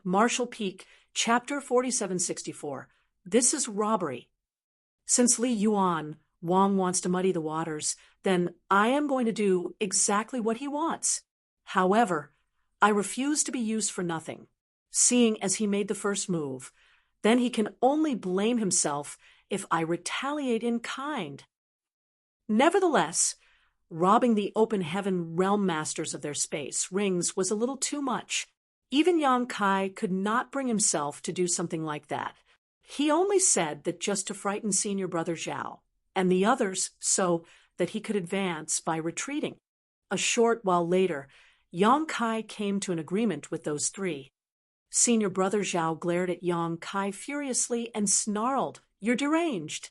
Marshall Peak, Chapter 4764. This is robbery. Since Li Yuan Wang wants to muddy the waters, then I am going to do exactly what he wants. However, I refuse to be used for nothing, seeing as he made the first move. Then he can only blame himself if I retaliate in kind. Nevertheless, robbing the open heaven realm masters of their space rings was a little too much. Even Yang Kai could not bring himself to do something like that. He only said that just to frighten senior brother Zhao and the others so that he could advance by retreating. A short while later, Yang Kai came to an agreement with those three. Senior brother Zhao glared at Yang Kai furiously and snarled, "You're deranged."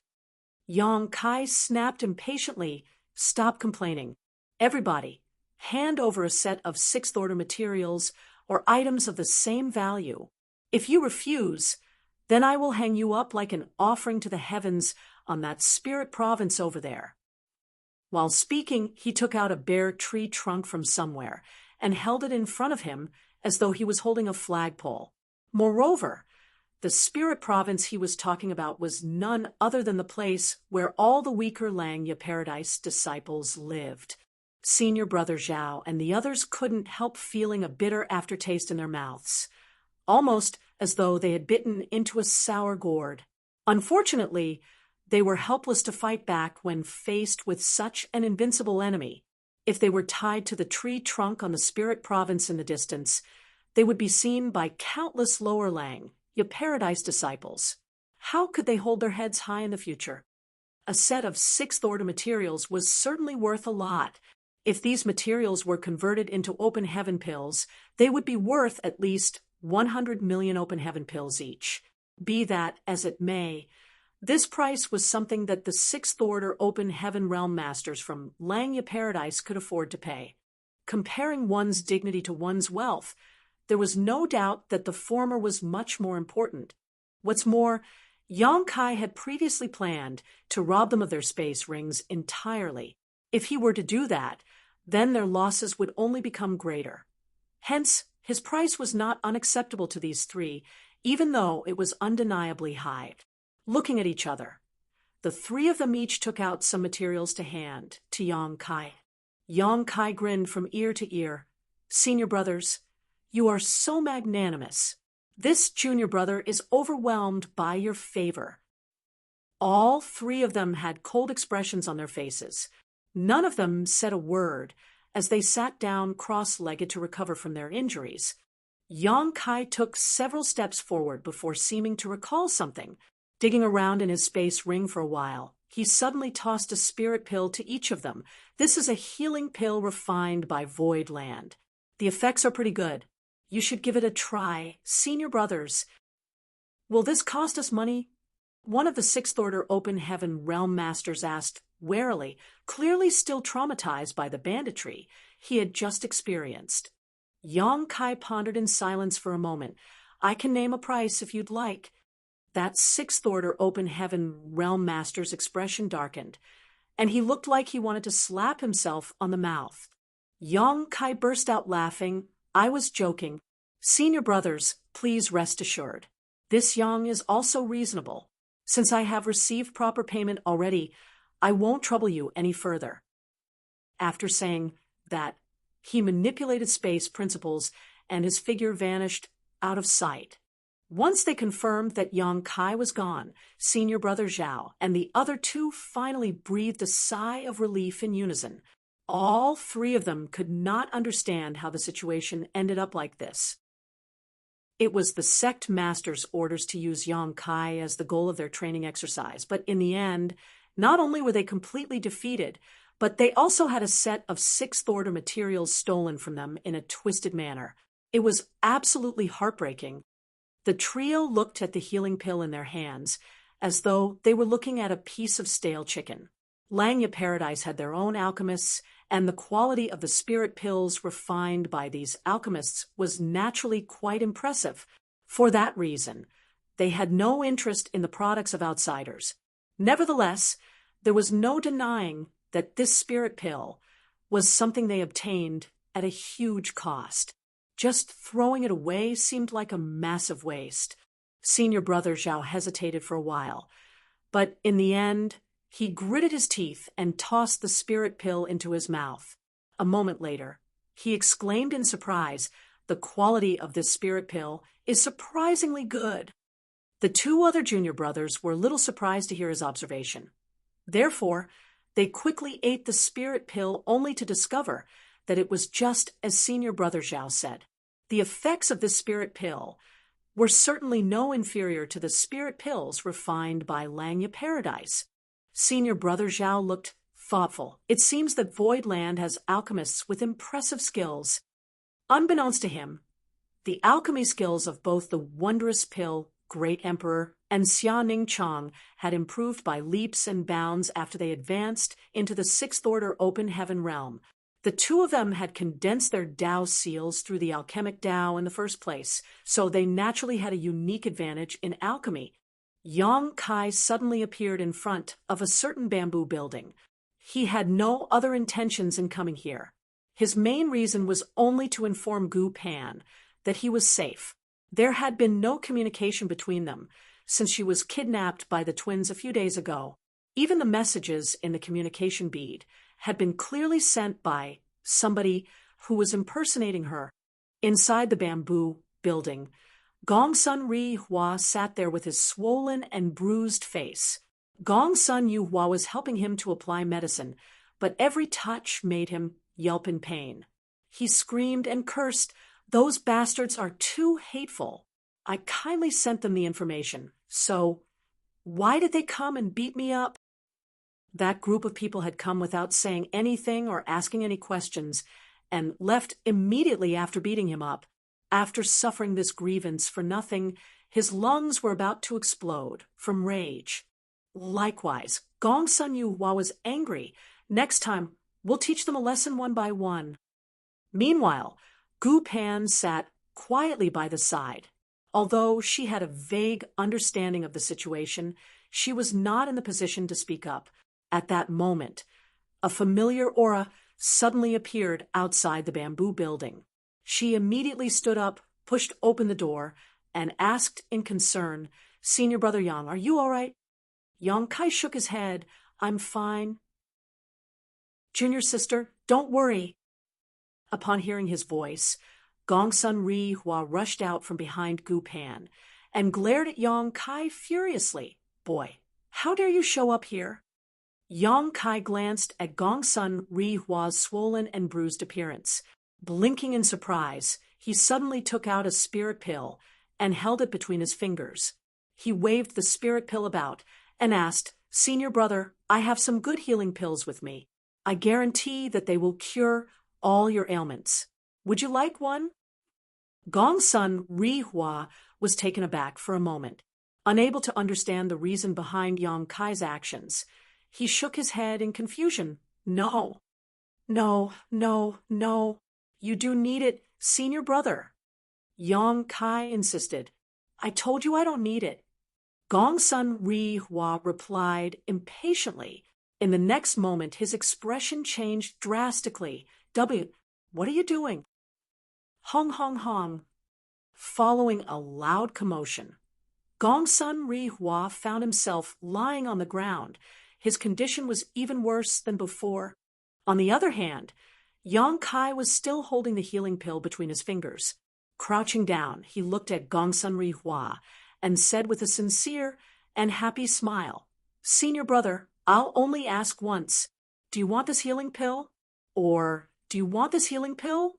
Yang Kai snapped impatiently, "Stop complaining. Everybody, hand over a set of sixth-order materials or items of the same value. If you refuse, then I will hang you up like an offering to the heavens on that spirit province over there." While speaking, he took out a bare tree trunk from somewhere and held it in front of him as though he was holding a flagpole. Moreover, the spirit province he was talking about was none other than the place where all the weaker Langya Paradise disciples lived. Senior brother Zhao and the others couldn't help feeling a bitter aftertaste in their mouths, almost as though they had bitten into a sour gourd. Unfortunately, they were helpless to fight back when faced with such an invincible enemy. If they were tied to the tree trunk on the spirit province in the distance, they would be seen by countless lower Langya Paradise disciples. How could they hold their heads high in the future? A set of sixth-order materials was certainly worth a lot. If these materials were converted into open heaven pills, they would be worth at least 100 million open heaven pills each. Be that as it may, this price was something that the sixth-order open heaven realm masters from Langya Paradise could afford to pay. Comparing one's dignity to one's wealth, there was no doubt that the former was much more important. What's more, Yang Kai had previously planned to rob them of their space rings entirely. If he were to do that, then their losses would only become greater. Hence, his price was not unacceptable to these three, even though it was undeniably high. Looking at each other, the three of them each took out some materials to hand to Yang Kai. Yang Kai grinned from ear to ear. "Senior brothers, you are so magnanimous. This junior brother is overwhelmed by your favor." All three of them had cold expressions on their faces. None of them said a word as they sat down cross-legged to recover from their injuries. Yang Kai took several steps forward before seeming to recall something. Digging around in his space ring for a while, he suddenly tossed a spirit pill to each of them. "This is a healing pill refined by Void Land. The effects are pretty good. You should give it a try, senior brothers." "Will this cost us money?" one of the sixth-order open heaven realm masters asked warily, clearly still traumatized by the banditry he had just experienced. Yang Kai pondered in silence for a moment. "I can name a price if you'd like." That sixth-order open heaven realm master's expression darkened, and he looked like he wanted to slap himself on the mouth. Yang Kai burst out laughing. "I was joking. Senior brothers, please rest assured. This Yang is also reasonable. Since I have received proper payment already, I won't trouble you any further." After saying that, he manipulated space principles and his figure vanished out of sight. Once they confirmed that Yang Kai was gone, senior brother Zhao and the other two finally breathed a sigh of relief in unison. All three of them could not understand how the situation ended up like this. It was the sect master's orders to use Yang Kai as the goal of their training exercise, but in the end, not only were they completely defeated, but they also had a set of sixth-order materials stolen from them in a twisted manner. It was absolutely heartbreaking. The trio looked at the healing pill in their hands as though they were looking at a piece of stale chicken. Langya Paradise had their own alchemists, and the quality of the spirit pills refined by these alchemists was naturally quite impressive. For that reason, they had no interest in the products of outsiders. Nevertheless, there was no denying that this spirit pill was something they obtained at a huge cost. Just throwing it away seemed like a massive waste. Senior brother Zhao hesitated for a while, but in the end, he gritted his teeth and tossed the spirit pill into his mouth. A moment later, he exclaimed in surprise, "The quality of this spirit pill is surprisingly good." The two other junior brothers were a little surprised to hear his observation. Therefore, they quickly ate the spirit pill only to discover that it was just as senior brother Zhao said. The effects of this spirit pill were certainly no inferior to the spirit pills refined by Langya Paradise. Senior brother Zhao looked thoughtful. It seems that Voidland has alchemists with impressive skills. Unbeknownst to him, the alchemy skills of both the wondrous pill, Great Emperor, and Xia Ning Chang had improved by leaps and bounds after they advanced into the sixth order open heaven realm. The two of them had condensed their Dao seals through the alchemic Dao in the first place, so they naturally had a unique advantage in alchemy. Yang Kai suddenly appeared in front of a certain bamboo building. He had no other intentions in coming here. His main reason was only to inform Gu Pan that he was safe. There had been no communication between them since she was kidnapped by the twins a few days ago. Even the messages in the communication bead had been clearly sent by somebody who was impersonating her. Inside the bamboo building, Gongsun Rihua sat there with his swollen and bruised face. Gongsun Yuhua was helping him to apply medicine, but every touch made him yelp in pain. He screamed and cursed, "Those bastards are too hateful. I kindly sent them the information, so why did they come and beat me up?" That group of people had come without saying anything or asking any questions, and left immediately after beating him up. After suffering this grievance for nothing, his lungs were about to explode from rage. Likewise, Gongsun Yuhua was angry. "Next time, we'll teach them a lesson one by one." Meanwhile, Gu Pan sat quietly by the side. Although she had a vague understanding of the situation, she was not in the position to speak up. At that moment, a familiar aura suddenly appeared outside the bamboo building. She immediately stood up, pushed open the door, and asked in concern, "Senior brother Yang, are you all right?" Yang Kai shook his head. "I'm fine." "Junior sister, don't worry." Upon hearing his voice, Gongsun Rihua rushed out from behind Gu Pan and glared at Yang Kai furiously. "Boy, how dare you show up here?" Yang Kai glanced at Gongsun Rihua's swollen and bruised appearance. Blinking in surprise, he suddenly took out a spirit pill and held it between his fingers. He waved the spirit pill about and asked, "Senior brother, I have some good healing pills with me. I guarantee that they will cure all your ailments. Would you like one?" Gongsun Rihua was taken aback for a moment, unable to understand the reason behind Yang Kai's actions. He shook his head in confusion. "No, no, no, no. You do need it, senior brother." Yang Kai insisted. "I told you I don't need it." Gongsun Rihua replied impatiently. In the next moment, his expression changed drastically. "What are you doing?" "Hong, hong, hong." Following a loud commotion, Gongsun Rihua found himself lying on the ground. His condition was even worse than before. On the other hand, Yang Kai was still holding the healing pill between his fingers. Crouching down, he looked at Gongsun Rihua and said with a sincere and happy smile, "Senior brother, I'll only ask once. Do you want this healing pill? Or do you want this healing pill?"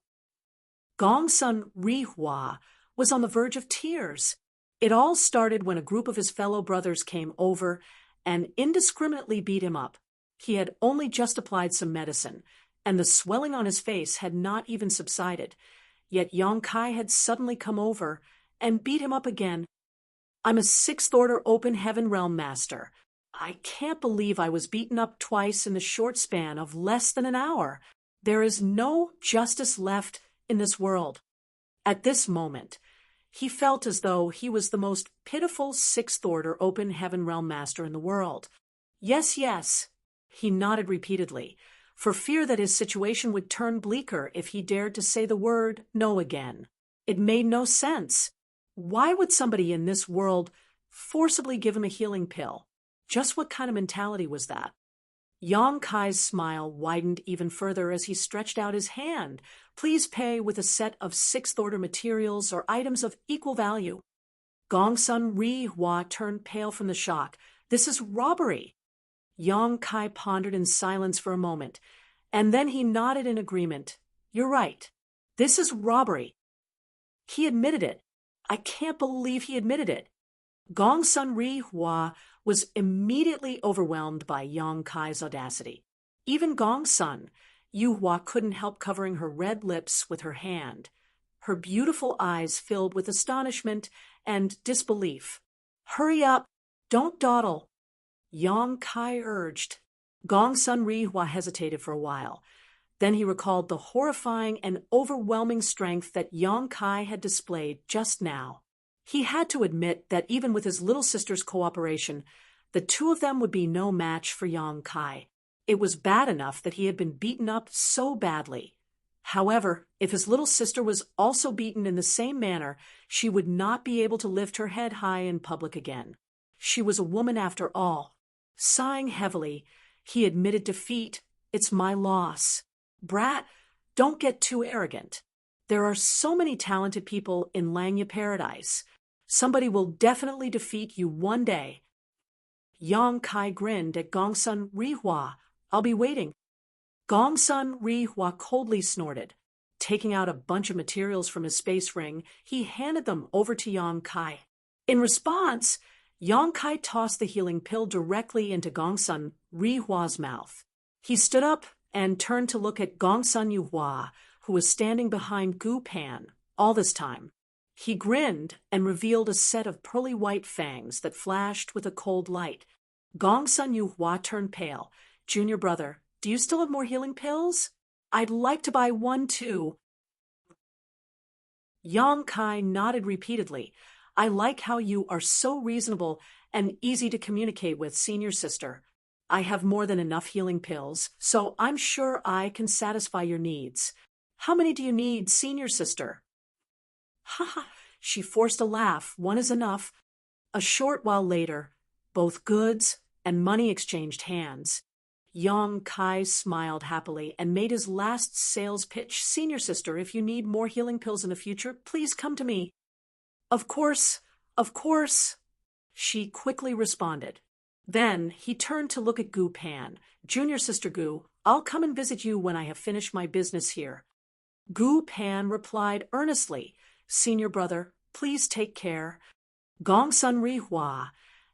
Gongsun Rihua was on the verge of tears. It all started when a group of his fellow brothers came over and indiscriminately beat him up. He had only just applied some medicine, and the swelling on his face had not even subsided. Yet Yang Kai had suddenly come over and beat him up again. "I'm a sixth order open heaven realm master. I can't believe I was beaten up twice in the short span of less than an hour. There is no justice left in this world." At this moment, he felt as though he was the most pitiful sixth order open heaven realm master in the world. "Yes, yes." He nodded repeatedly, for fear that his situation would turn bleaker if he dared to say the word no again. It made no sense. Why would somebody in this world forcibly give him a healing pill? Just what kind of mentality was that? Yang Kai's smile widened even further as he stretched out his hand. Please pay with a set of sixth-order materials or items of equal value. Gongsun Ri Hua turned pale from the shock. This is robbery. Yang Kai pondered in silence for a moment, and then he nodded in agreement. You're right. This is robbery. He admitted it. I can't believe he admitted it. Gongsun Ri Hua was immediately overwhelmed by Yang Kai's audacity. Even Gongsun, Yu Hua couldn't help covering her red lips with her hand. Her beautiful eyes filled with astonishment and disbelief. Hurry up! Don't dawdle! Yang Kai urged. Gongsun Ri Hua hesitated for a while. Then he recalled the horrifying and overwhelming strength that Yang Kai had displayed just now. He had to admit that even with his little sister's cooperation, the two of them would be no match for Yang Kai. It was bad enough that he had been beaten up so badly. However, if his little sister was also beaten in the same manner, she would not be able to lift her head high in public again. She was a woman after all. Sighing heavily, he admitted defeat. It's my loss. Brat, don't get too arrogant. There are so many talented people in Langya Paradise. Somebody will definitely defeat you one day. Yang Kai grinned at Gongsun Ri Hua. I'll be waiting. Gongsun Ri Hua coldly snorted. Taking out a bunch of materials from his space ring, he handed them over to Yang Kai. In response, Yang Kai tossed the healing pill directly into Gongsun Ri Hua's mouth. He stood up and turned to look at Gongsun Yu Hua, who was standing behind Gu Pan all this time. He grinned and revealed a set of pearly white fangs that flashed with a cold light. Gongsun Yu Hua turned pale. Junior brother, do you still have more healing pills? I'd like to buy one too. Yang Kai nodded repeatedly. I like how you are so reasonable and easy to communicate with, senior sister. I have more than enough healing pills, so I'm sure I can satisfy your needs. How many do you need, senior sister? Ha ha, she forced a laugh. One is enough. A short while later, both goods and money exchanged hands. Yang Kai smiled happily and made his last sales pitch. Senior sister, if you need more healing pills in the future, please come to me. Of course, she quickly responded. Then he turned to look at Gu Pan. Junior sister Gu, I'll come and visit you when I have finished my business here. Gu Pan replied earnestly, Senior brother, please take care. Gongsun Ri Hua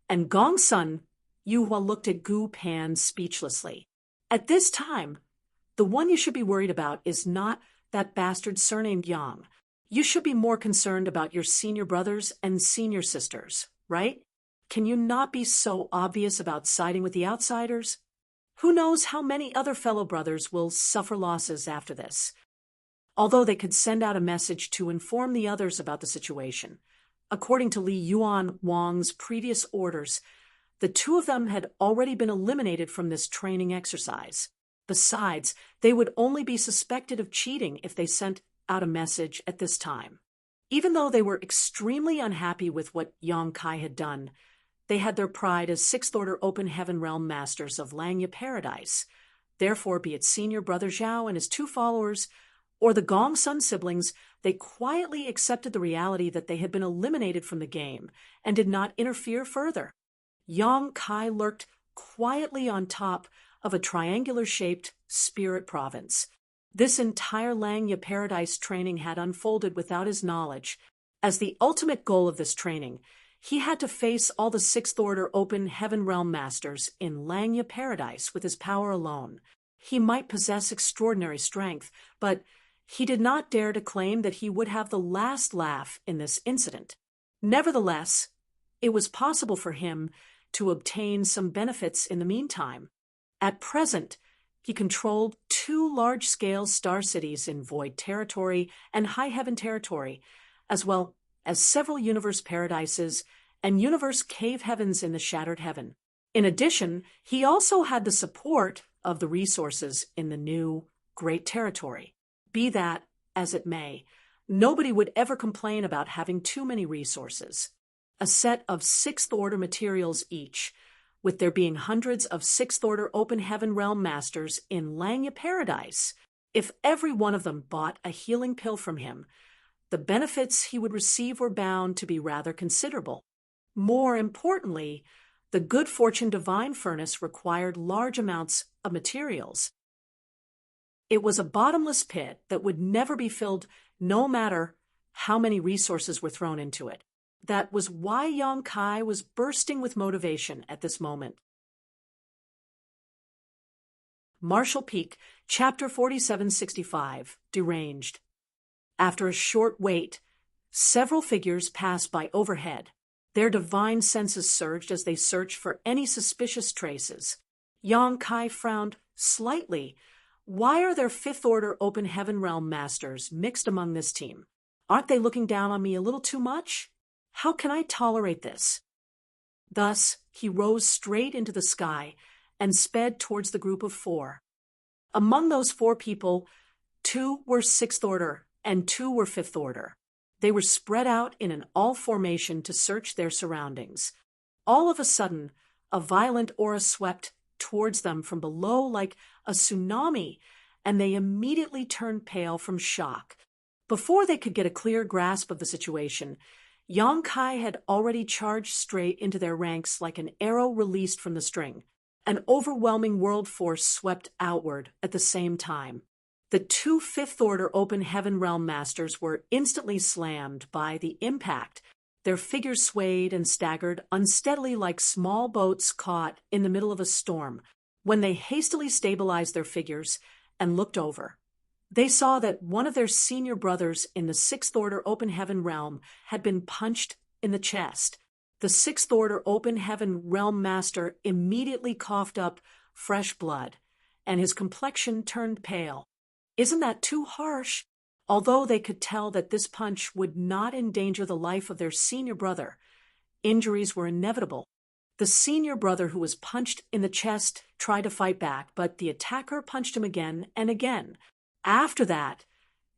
and Gongsun Yu Hua looked at Gu Pan speechlessly. At this time, the one you should be worried about is not that bastard surnamed Yang. You should be more concerned about your senior brothers and senior sisters, right? Can you not be so obvious about siding with the outsiders? Who knows how many other fellow brothers will suffer losses after this? Although they could send out a message to inform the others about the situation. According to Li Yuan Wang's previous orders, the two of them had already been eliminated from this training exercise. Besides, they would only be suspected of cheating if they sent out a message at this time. Even though they were extremely unhappy with what Yang Kai had done, they had their pride as sixth-order open heaven realm masters of Langya Paradise. Therefore, be it senior brother Zhao and his two followers, or the Gongsun siblings, they quietly accepted the reality that they had been eliminated from the game and did not interfere further. Yang Kai lurked quietly on top of a triangular-shaped spirit province. This entire Langya Paradise training had unfolded without his knowledge. As the ultimate goal of this training, he had to face all the sixth-order open heaven realm masters in Langya Paradise with his power alone. He might possess extraordinary strength, but he did not dare to claim that he would have the last laugh in this incident. Nevertheless, it was possible for him to obtain some benefits in the meantime. At present, he controlled 2 large-scale star cities in Void Territory and High Heaven Territory, as well as several universe paradises and universe cave heavens in the Shattered Heaven. In addition, he also had the support of the resources in the new Great Territory. Be that as it may, Nobody would ever complain about having too many resources. A set of sixth-order materials each, with there being hundreds of sixth-order open heaven realm masters in Langya Paradise. If every one of them bought a healing pill from him, the benefits he would receive were bound to be rather considerable. More importantly, the Good Fortune Divine Furnace required large amounts of materials. It was a bottomless pit that would never be filled no matter how many resources were thrown into it. That was why Yang Kai was bursting with motivation at this moment. Marshall Peak, Chapter 4765, Deranged. After a short wait, several figures passed by overhead. Their divine senses surged as they searched for any suspicious traces. Yang Kai frowned slightly. Why are there fifth-order open heaven realm masters mixed among this team? Aren't they looking down on me a little too much? How can I tolerate this? Thus, he rose straight into the sky and sped towards the group of 4. Among those 4 people, 2 were sixth order and 2 were fifth order. They were spread out in an all formation to search their surroundings. All of a sudden, a violent aura swept towards them from below like a tsunami, and they immediately turned pale from shock. Before they could get a clear grasp of the situation, Yang Kai had already charged straight into their ranks like an arrow released from the string. An overwhelming world force swept outward at the same time. The 2 fifth-order open heaven realm masters were instantly slammed by the impact. Their figures swayed and staggered unsteadily like small boats caught in the middle of a storm. When they hastily stabilized their figures and looked over, they saw that one of their senior brothers in the sixth-order open heaven realm had been punched in the chest. The sixth-order open heaven realm master immediately coughed up fresh blood, and his complexion turned pale. Isn't that too harsh? Although they could tell that this punch would not endanger the life of their senior brother, injuries were inevitable. The senior brother who was punched in the chest tried to fight back, but the attacker punched him again and again. After that,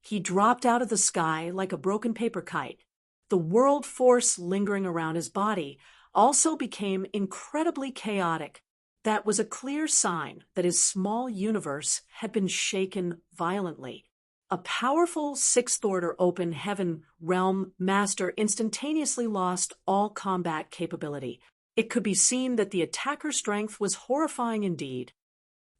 he dropped out of the sky like a broken paper kite. The world force lingering around his body also became incredibly chaotic. That was a clear sign that his small universe had been shaken violently. A powerful sixth-order open heaven realm master instantaneously lost all combat capability. It could be seen that the attacker's strength was horrifying indeed.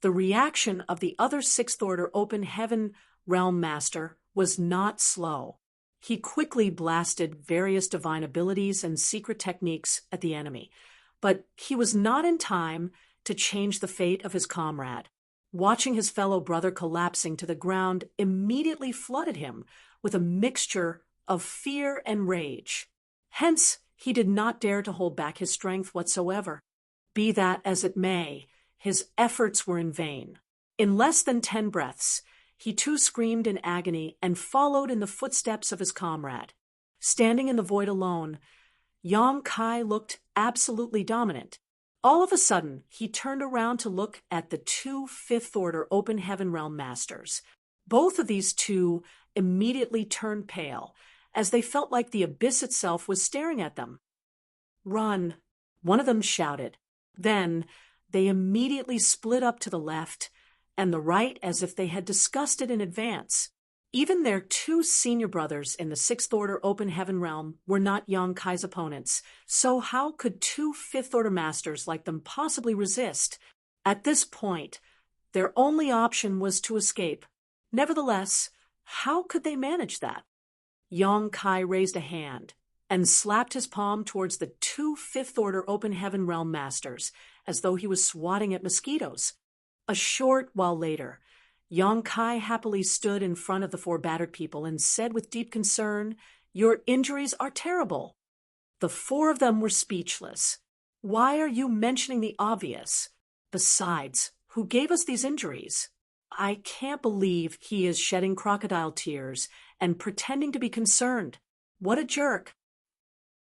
The reaction of the other sixth-order open heaven realm master was not slow. He quickly blasted various divine abilities and secret techniques at the enemy, but he was not in time to change the fate of his comrade. Watching his fellow brother collapsing to the ground immediately flooded him with a mixture of fear and rage. Hence, he did not dare to hold back his strength whatsoever. Be that as it may, his efforts were in vain. In less than 10 breaths, he too screamed in agony and followed in the footsteps of his comrade. Standing in the void alone, Yang Kai looked absolutely dominant. All of a sudden, he turned around to look at the 2 fifth-order open heaven realm masters. Both of these 2 immediately turned pale, as they felt like the abyss itself was staring at them. "Run," one of them shouted. Then, they immediately split up to the left and the right as if they had discussed it in advance. Even their 2 senior brothers in the sixth-order open heaven realm were not Yang Kai's opponents, so how could 2 fifth-order masters like them possibly resist? At this point, their only option was to escape. Nevertheless, how could they manage that? Yang Kai raised a hand and slapped his palm towards the 2 fifth-order open heaven realm masters, as though he was swatting at mosquitoes. A short while later, Yang Kai happily stood in front of the 4 battered people and said with deep concern, "Your injuries are terrible." The 4 of them were speechless. "Why are you mentioning the obvious? Besides, who gave us these injuries? I can't believe he is shedding crocodile tears and pretending to be concerned. What a jerk."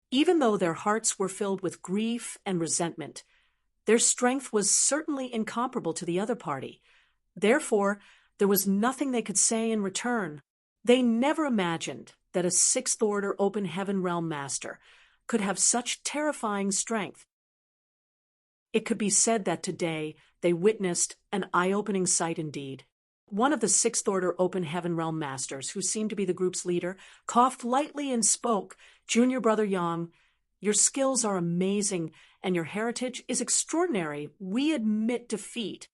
Even though their hearts were filled with grief and resentment, their strength was certainly incomparable to the other party. Therefore, there was nothing they could say in return. They never imagined that a sixth-order open heaven realm master could have such terrifying strength. It could be said that today they witnessed an eye-opening sight indeed. One of the sixth-order open heaven realm masters, who seemed to be the group's leader, coughed lightly and spoke, "Junior Brother Yang, your skills are amazing and your heritage is extraordinary. We admit defeat."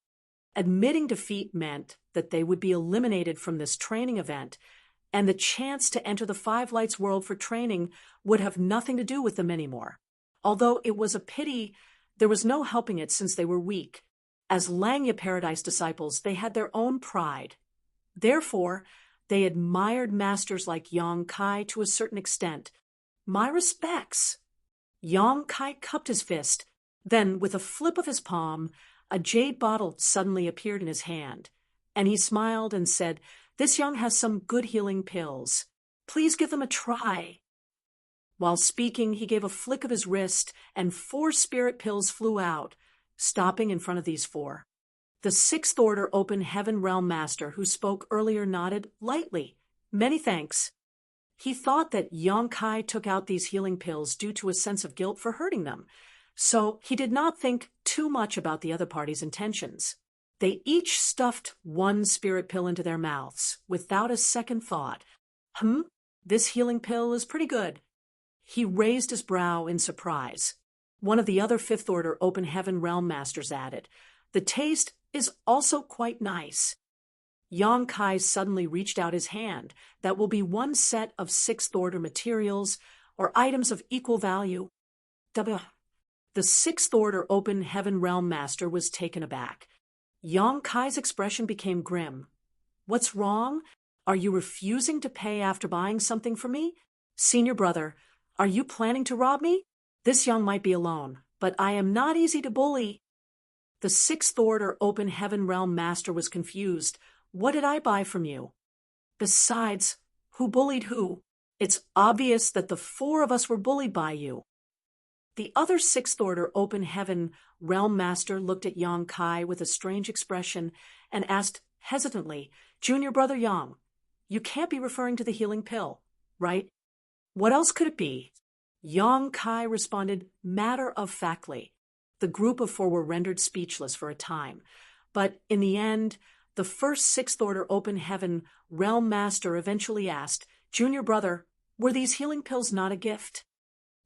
Admitting defeat meant that they would be eliminated from this training event, and the chance to enter the Five Lights world for training would have nothing to do with them anymore. Although it was a pity, there was no helping it since they were weak. As Langya Paradise disciples, they had their own pride. Therefore, they admired masters like Yang Kai to a certain extent. "My respects." Yang Kai cupped his fist. Then, with a flip of his palm, a jade bottle suddenly appeared in his hand, and he smiled and said, "This Yang has some good healing pills. Please give them a try." While speaking, he gave a flick of his wrist, and 4 spirit pills flew out, stopping in front of these 4. The sixth-order open heaven realm master who spoke earlier nodded lightly. "Many thanks." He thought that Yang Kai took out these healing pills due to a sense of guilt for hurting them, so he did not think too much about the other party's intentions. They each stuffed 1 spirit pill into their mouths, without a second thought. This healing pill is pretty good." He raised his brow in surprise. One of the other fifth-order open heaven realm masters added, "The taste is also quite nice." Yang Kai suddenly reached out his hand. "That will be 1 set of sixth-order materials, or items of equal value." The sixth-order open heaven realm master was taken aback. Yang Kai's expression became grim. "What's wrong? Are you refusing to pay after buying something from me? Senior brother, are you planning to rob me? This Yang might be alone, but I am not easy to bully." The sixth-order open heaven realm master was confused. "What did I buy from you? Besides, who bullied who? It's obvious that the 4 of us were bullied by you." The other sixth-order open heaven realm master looked at Yang Kai with a strange expression and asked hesitantly, "Junior Brother Yang, you can't be referring to the healing pill, right? What else could it be?" Yang Kai responded matter-of-factly. The group of 4 were rendered speechless for a time, but in the end, the first sixth-order open heaven realm master eventually asked, "Junior brother, were these healing pills not a gift?"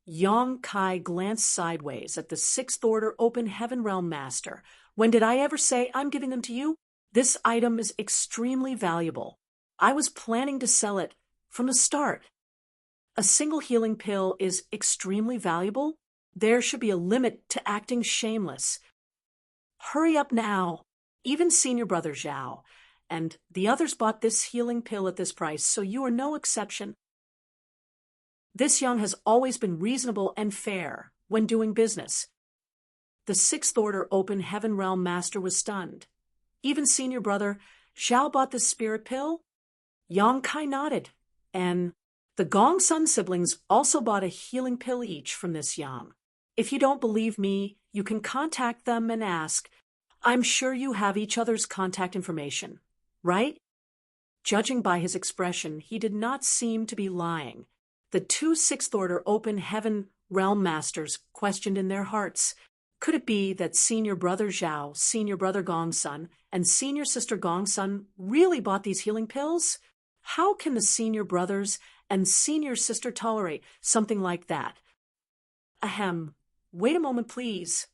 Yang Kai glanced sideways at the sixth-order open heaven realm master. "When did I ever say I'm giving them to you? This item is extremely valuable. I was planning to sell it from the start." A single healing pill is extremely valuable? There should be a limit to acting shameless. Hurry up now. Even Senior Brother Zhao and the others bought this healing pill at this price, so you are no exception. This Yang has always been reasonable and fair when doing business. The sixth-order open heaven realm master was stunned. Even Senior Brother Zhao bought this spirit pill? Yang Kai nodded, and the Gong Sun siblings also bought a healing pill each from this Yang. If you don't believe me, you can contact them and ask. I'm sure you have each other's contact information, right? Judging by his expression, he did not seem to be lying. The 2 sixth-order open heaven realm masters questioned in their hearts. Could it be that Senior Brother Zhao, Senior Brother Gong Sun, and Senior Sister Gong Sun really bought these healing pills? How can the Senior Brothers and Senior Sister tolerate something like that? Ahem. Wait a moment, please.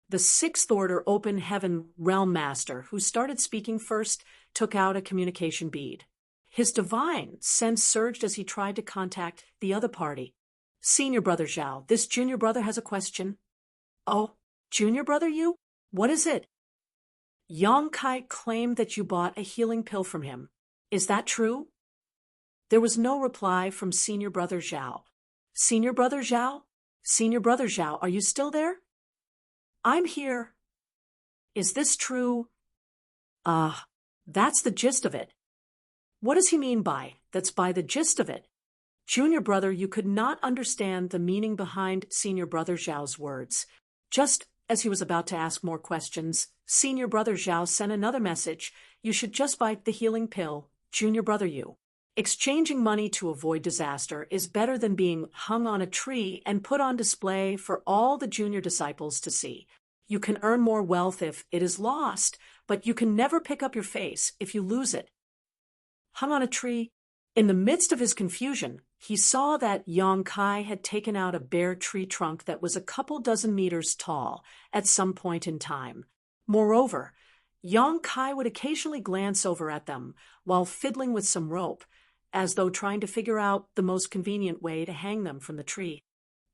The sixth-order open heaven realm master, who started speaking first, took out a communication bead. His divine sense surged as he tried to contact the other party. Senior Brother Zhao, this junior brother has a question. Oh, junior brother you? What is it? Yang Kai claimed that you bought a healing pill from him. Is that true? There was no reply from Senior Brother Zhao. Senior Brother Zhao? Senior Brother Zhao, are you still there? I'm here. Is this true? That's the gist of it. What does he mean by, that's by the gist of it? Junior brother, you could not understand the meaning behind Senior Brother Zhao's words. Just as he was about to ask more questions, Senior Brother Zhao sent another message. You should just bite the healing pill, Junior brother you. Exchanging money to avoid disaster is better than being hung on a tree and put on display for all the junior disciples to see. You can earn more wealth if it is lost, but you can never pick up your face if you lose it. Hung on a tree. In the midst of his confusion, he saw that Yang Kai had taken out a bare tree trunk that was a couple dozen meters tall at some point in time. Moreover, Yang Kai would occasionally glance over at them while fiddling with some rope, as though trying to figure out the most convenient way to hang them from the tree.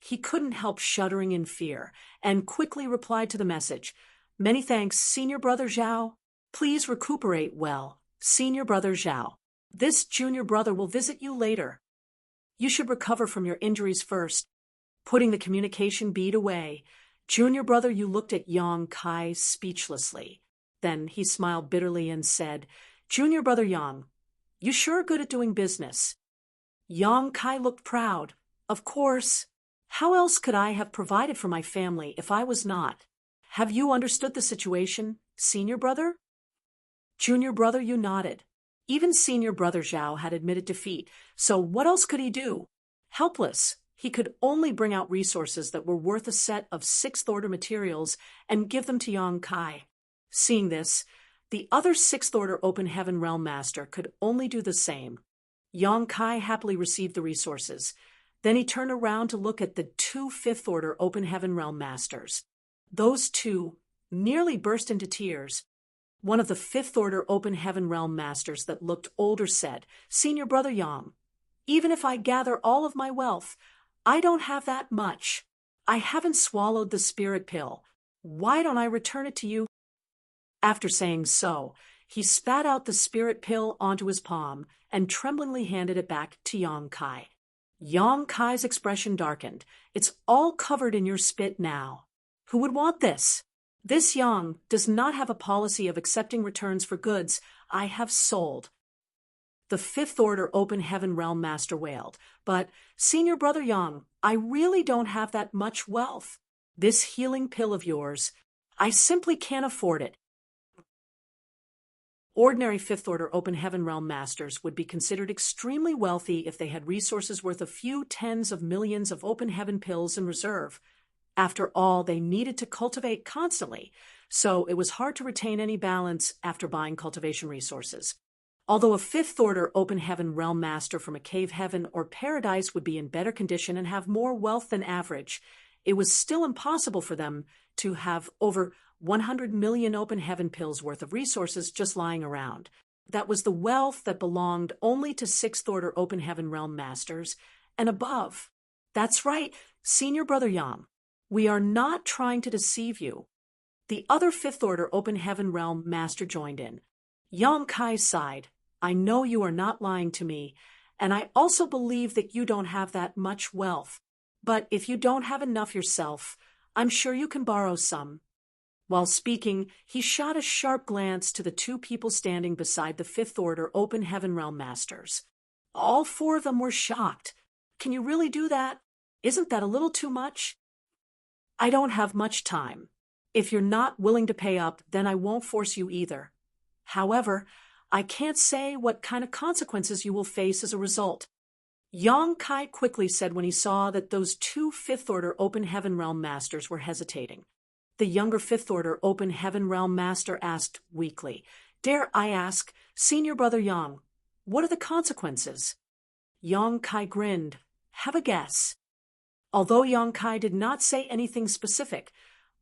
He couldn't help shuddering in fear, and quickly replied to the message, "Many thanks, Senior Brother Zhao. Please recuperate well, Senior Brother Zhao. This junior brother will visit you later. You should recover from your injuries first." Putting the communication bead away, Junior Brother Yu looked at Yang Kai speechlessly. Then he smiled bitterly and said, "Junior Brother Yang, you sure are good at doing business." Yang Kai looked proud. "Of course. How else could I have provided for my family if I was not? Have you understood the situation, Senior Brother?" Junior Brother Yu nodded. Even Senior Brother Zhao had admitted defeat, so what else could he do? Helpless, he could only bring out resources that were worth a set of sixth-order materials and give them to Yang Kai. Seeing this, the other sixth-order Open Heaven Realm Master could only do the same. Yang Kai happily received the resources. Then he turned around to look at the two fifth-order Open Heaven Realm Masters. Those two nearly burst into tears. One of the fifth-order Open Heaven Realm Masters that looked older said, "Senior Brother Yang, even if I gather all of my wealth, I don't have that much. I haven't swallowed the spirit pill. Why don't I return it to you?" After saying so, he spat out the spirit pill onto his palm and tremblingly handed it back to Yang Kai. Yang Kai's expression darkened. "It's all covered in your spit now. Who would want this? This Yang does not have a policy of accepting returns for goods I have sold." The fifth-order Open Heaven Realm Master wailed, "But, Senior Brother Yang, I really don't have that much wealth. This healing pill of yours, I simply can't afford it." Ordinary fifth-order Open Heaven Realm Masters would be considered extremely wealthy if they had resources worth a few tens of millions of Open Heaven pills in reserve. After all, they needed to cultivate constantly, so it was hard to retain any balance after buying cultivation resources. Although a fifth-order Open Heaven Realm Master from a cave heaven or paradise would be in better condition and have more wealth than average, it was still impossible for them to have over 100 million Open Heaven pills worth of resources just lying around. That was the wealth that belonged only to sixth-order Open Heaven Realm Masters and above. That's right, Senior Brother Yang. We are not trying to deceive you. The other fifth-order Open Heaven Realm Master joined in. Yang Kai sighed. "I know you are not lying to me, and I also believe that you don't have that much wealth. But if you don't have enough yourself, I'm sure you can borrow some." While speaking, he shot a sharp glance to the two people standing beside the fifth-order Open Heaven Realm Masters. All four of them were shocked. "Can you really do that? Isn't that a little too much?" "I don't have much time. If you're not willing to pay up, then I won't force you either. However, I can't say what kind of consequences you will face as a result." Yang Kai quickly said when he saw that those two fifth-order Open Heaven Realm Masters were hesitating. The younger fifth-order Open Heaven Realm Master asked weakly, "Dare I ask, Senior Brother Yang, what are the consequences?" Yang Kai grinned. "Have a guess." Although Yang Kai did not say anything specific,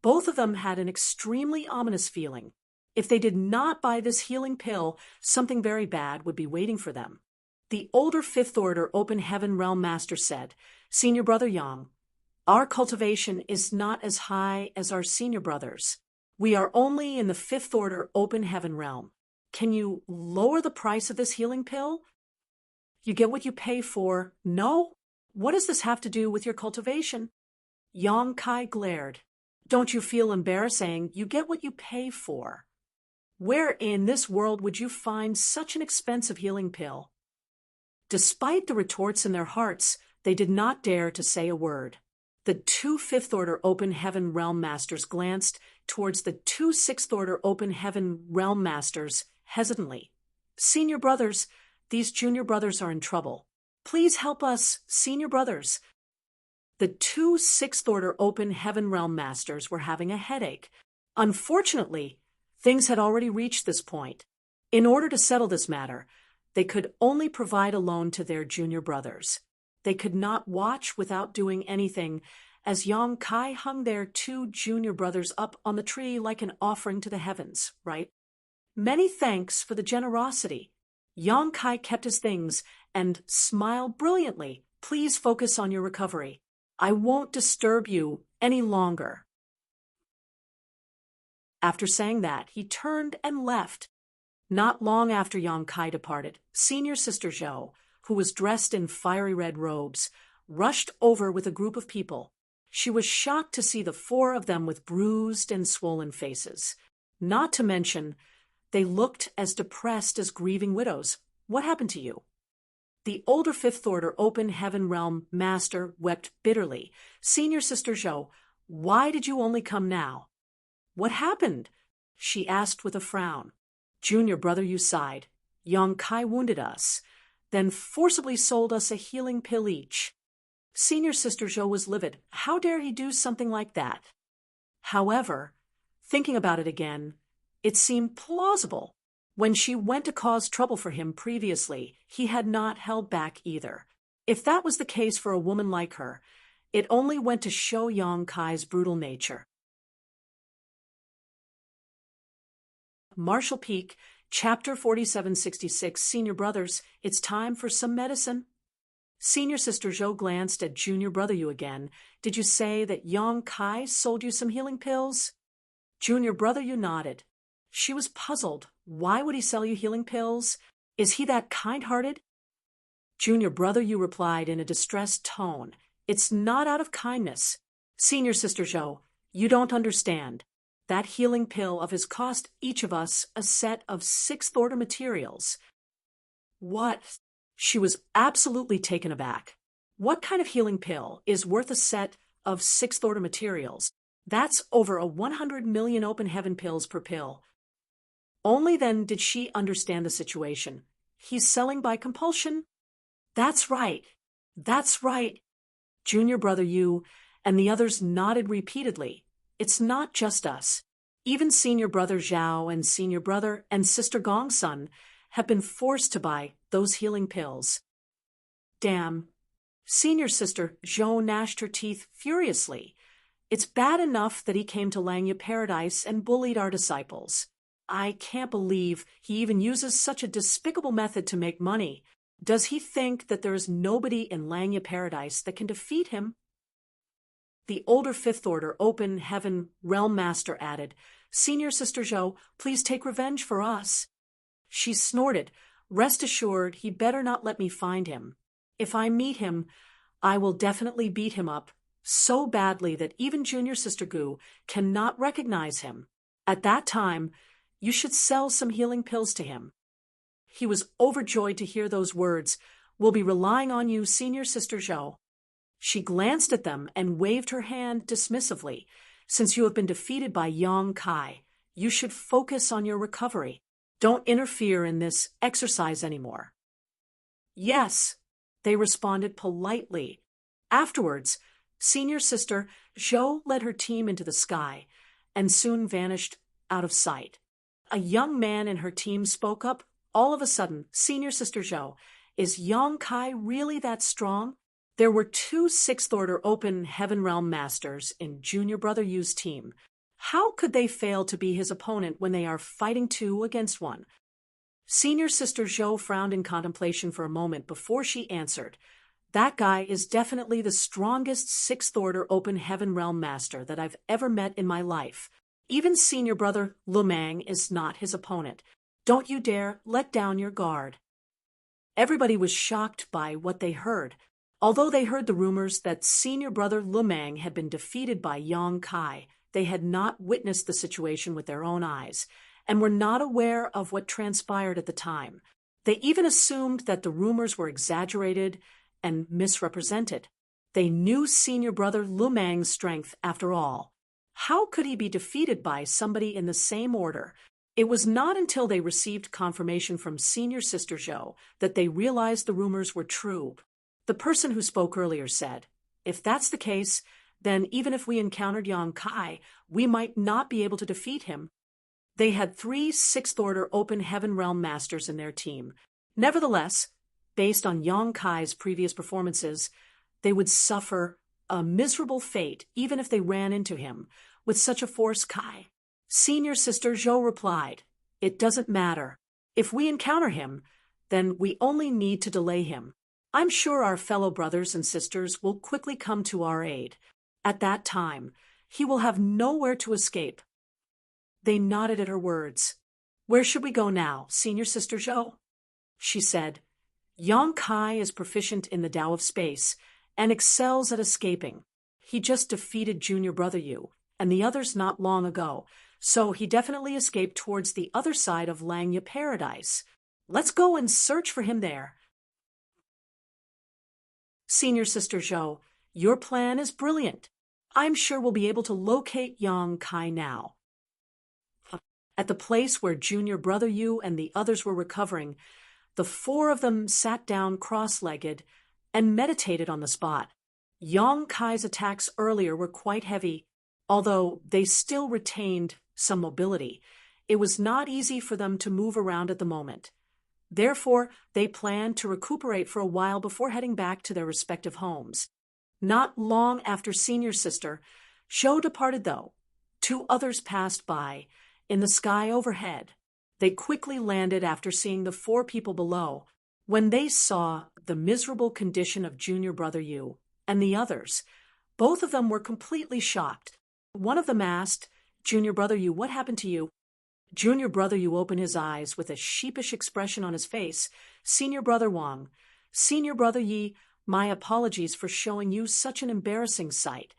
both of them had an extremely ominous feeling. If they did not buy this healing pill, something very bad would be waiting for them. The older fifth-order Open Heaven Realm Master said, "Senior Brother Yang, our cultivation is not as high as our senior brothers. We are only in the fifth-order Open Heaven Realm. Can you lower the price of this healing pill?" "You get what you pay for." "No? What does this have to do with your cultivation?" Yang Kai glared. "Don't you feel embarrassing? You get what you pay for. Where in this world would you find such an expensive healing pill?" Despite the retorts in their hearts, they did not dare to say a word. The two fifth-order Open Heaven Realm Masters glanced towards the two sixth-order Open Heaven Realm Masters hesitantly. "Senior brothers, These junior brothers are in trouble. Please help us, senior brothers. The two Sixth Order Open Heaven Realm Masters were having a headache. Unfortunately, things had already reached this point. In order to settle this matter, they could only provide a loan to their junior brothers. They could not watch without doing anything, as Yang Kai hung their two junior brothers up on the tree like an offering to the heavens, right? Many thanks for the generosity. Yang Kai kept his things and smiled brilliantly. Please focus on your recovery. I won't disturb you any longer. After saying that, he turned and left. Not long after Yang Kai departed, Senior Sister Zhou, who was dressed in fiery red robes, rushed over with a group of people. She was shocked to see the four of them with bruised and swollen faces. Not to mention, they looked as depressed as grieving widows. What happened to you? The older Fifth Order Open Heaven Realm Master wept bitterly. Senior Sister Zhou, why did you only come now? What happened? She asked with a frown. Junior brother, you sighed. Yang Kai wounded us, then forcibly sold us a healing pill each. Senior Sister Zhou was livid. How dare he do something like that? However, thinking about it again, it seemed plausible. When she went to cause trouble for him previously, he had not held back either. If that was the case for a woman like her, it only went to show Yang Kai's brutal nature. Marshall Peak, Chapter 4766, Senior Brothers, it's time for some medicine. Senior Sister Zhou glanced at Junior Brother Yu again. Did you say that Yang Kai sold you some healing pills? Junior Brother Yu nodded. She was puzzled. Why would he sell you healing pills? Is he that kind-hearted? Junior Brother Yu replied in a distressed tone. It's not out of kindness. Senior Sister Zhou, you don't understand. That healing pill of his cost each of us a set of Sixth Order materials. What? She was absolutely taken aback. What kind of healing pill is worth a set of Sixth Order materials? That's over 100 million open heaven pills per pill. Only then did she understand the situation. He's selling by compulsion? That's right. That's right. Junior Brother Yu and the others nodded repeatedly. It's not just us. Even Senior Brother Zhao and Senior Brother and Sister Gongsun have been forced to buy those healing pills. Damn. Senior Sister Zhou gnashed her teeth furiously. It's bad enough that he came to Langya Paradise and bullied our disciples. I can't believe he even uses such a despicable method to make money. Does he think that there is nobody in Langya Paradise that can defeat him? The older Fifth Order Open Heaven Realm Master added, Senior Sister Zhou, please take revenge for us. She snorted. Rest assured, he better not let me find him. If I meet him, I will definitely beat him up so badly that even Junior Sister Gu cannot recognize him. At that time, you should sell some healing pills to him. He was overjoyed to hear those words. We'll be relying on you, Senior Sister Zhou. She glanced at them and waved her hand dismissively. Since you have been defeated by Yang Kai, you should focus on your recovery. Don't interfere in this exercise anymore. Yes, they responded politely. Afterwards, Senior Sister Zhou led her team into the sky and soon vanished out of sight. A young man in her team spoke up. All of a sudden, Senior Sister Zhou, is Yang Kai really that strong? There were two Sixth Order Open Heaven Realm Masters in Junior Brother Yu's team. How could they fail to be his opponent when they are fighting 2 against 1? Senior Sister Zhou frowned in contemplation for a moment before she answered. That guy is definitely the strongest Sixth Order Open Heaven Realm Master that I've ever met in my life. Even Senior Brother Lumang is not his opponent. Don't you dare let down your guard. Everybody was shocked by what they heard. Although they heard the rumors that Senior Brother Lumang had been defeated by Yang Kai, they had not witnessed the situation with their own eyes and were not aware of what transpired at the time. They even assumed that the rumors were exaggerated and misrepresented. They knew Senior Brother Lumang's strength after all. How could he be defeated by somebody in the same order? It was not until they received confirmation from Senior Sister Zhou that they realized the rumors were true. The person who spoke earlier said, "If that's the case, then even if we encountered Yang Kai, we might not be able to defeat him." They had 3 sixth-order open heaven realm masters in their team. Nevertheless, based on Yang Kai's previous performances, they would suffer a miserable fate even if they ran into him with such a force. Kai. Senior Sister Zhou replied, "It doesn't matter. If we encounter him, then we only need to delay him. I'm sure our fellow brothers and sisters will quickly come to our aid. At that time, he will have nowhere to escape." They nodded at her words. "Where should we go now, Senior Sister Zhou?" She said, "Yang Kai is proficient in the Tao of Space and excels at escaping. He just defeated Junior Brother Yu and the others not long ago, so he definitely escaped towards the other side of Langya Paradise. Let's go and search for him there." Senior Sister Zhou, your plan is brilliant. I'm sure we'll be able to locate Yang Kai now. At the place where Junior Brother Yu and the others were recovering, the 4 of them sat down cross-legged and meditated on the spot. Yang Kai's attacks earlier were quite heavy, although they still retained some mobility. It was not easy for them to move around at the moment. Therefore, they planned to recuperate for a while before heading back to their respective homes. Not long after Senior Sister, Zhou departed though. 2 others passed by. In the sky overhead, they quickly landed after seeing the 4 people below. When they saw the miserable condition of Junior Brother Yu and the others, both of them were completely shocked. One of them asked, "Junior Brother Yu, what happened to you?" Junior Brother Yu opened his eyes with a sheepish expression on his face. "Senior Brother Wang, Senior Brother Yi, my apologies for showing you such an embarrassing sight."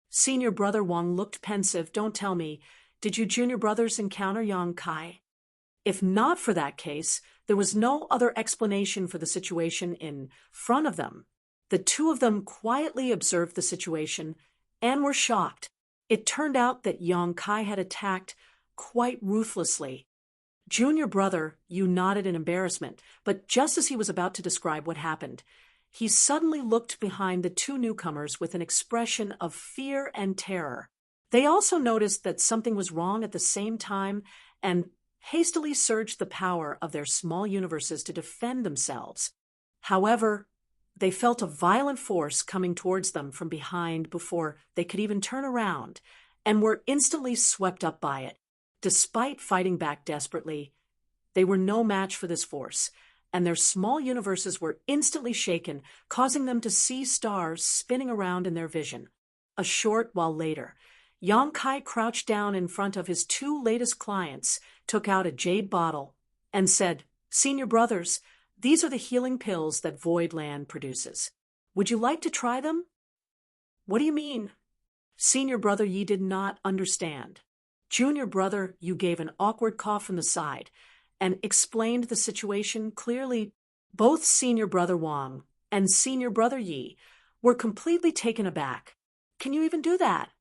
Senior Brother Wang looked pensive. "Don't tell me, did you junior brothers encounter Yang Kai?" If not for that case, there was no other explanation for the situation in front of them. The 2 of them quietly observed the situation and were shocked. It turned out that Yang Kai had attacked quite ruthlessly. Junior Brother Yu nodded in embarrassment, but just as he was about to describe what happened, he suddenly looked behind the 2 newcomers with an expression of fear and terror. They also noticed that something was wrong at the same time and hastily surged the power of their small universes to defend themselves. However, they felt a violent force coming towards them from behind before they could even turn around, and were instantly swept up by it. Despite fighting back desperately, they were no match for this force, and their small universes were instantly shaken, causing them to see stars spinning around in their vision. A short while later, Yang Kai crouched down in front of his 2 latest clients, took out a jade bottle, and said, "Senior brothers, these are the healing pills that Void Land produces. Would you like to try them?" "What do you mean?" Senior Brother Yi did not understand. Junior Brother Yu gave an awkward cough from the side and explained the situation clearly. Both Senior Brother Wang and Senior Brother Yi were completely taken aback. "Can you even do that?"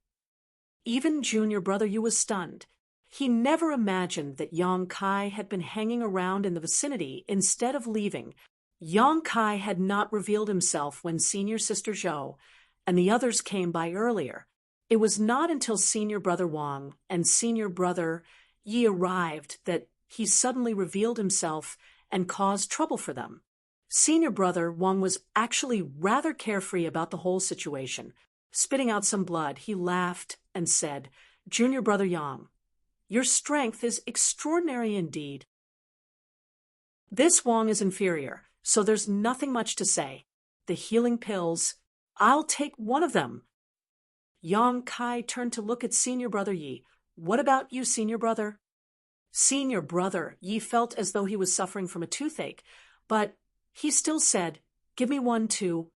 Even Junior Brother Yu was stunned. He never imagined that Yang Kai had been hanging around in the vicinity instead of leaving. Yang Kai had not revealed himself when Senior Sister Zhou and the others came by earlier. It was not until Senior Brother Wang and Senior Brother Yi arrived that he suddenly revealed himself and caused trouble for them. Senior Brother Wang was actually rather carefree about the whole situation. Spitting out some blood, he laughed and said, "Junior Brother Yang, your strength is extraordinary indeed. This Wang is inferior, so there's nothing much to say. The healing pills, I'll take one of them." Yang Kai turned to look at Senior Brother Yi. "What about you, Senior Brother?" Senior Brother Yi felt as though he was suffering from a toothache, but he still said, "Give me one too."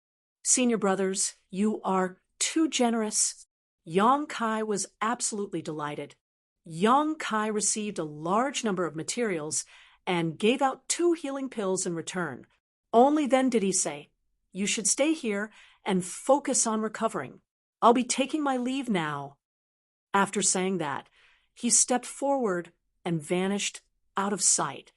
"Senior brothers, you are too generous." Yang Kai was absolutely delighted. Yang Kai received a large number of materials and gave out 2 healing pills in return. Only then did he say, "You should stay here and focus on recovering. I'll be taking my leave now." After saying that, he stepped forward and vanished out of sight.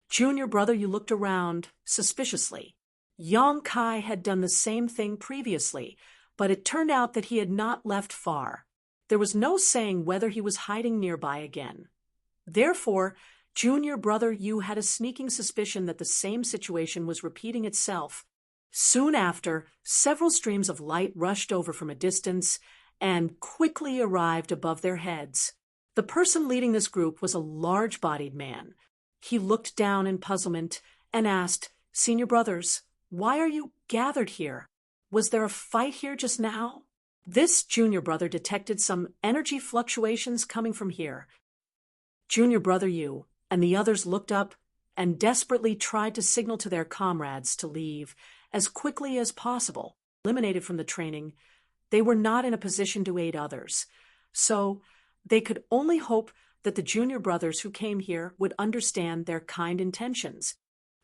Junior brother, you looked around suspiciously. Yang Kai had done the same thing previously, but it turned out that he had not left far. There was no saying whether he was hiding nearby again. Therefore, Junior brother, you had a sneaking suspicion that the same situation was repeating itself. Soon after, several streams of light rushed over from a distance and quickly arrived above their heads. The person leading this group was a large-bodied man. He looked down in puzzlement and asked, "Senior brothers, why are you gathered here? Was there a fight here just now?" This junior brother detected some energy fluctuations coming from here. Junior brother, you and the others looked up and desperately tried to signal to their comrades to leave as quickly as possible. Eliminated from the training, they were not in a position to aid others, so they could only hope that the junior brothers who came here would understand their kind intentions.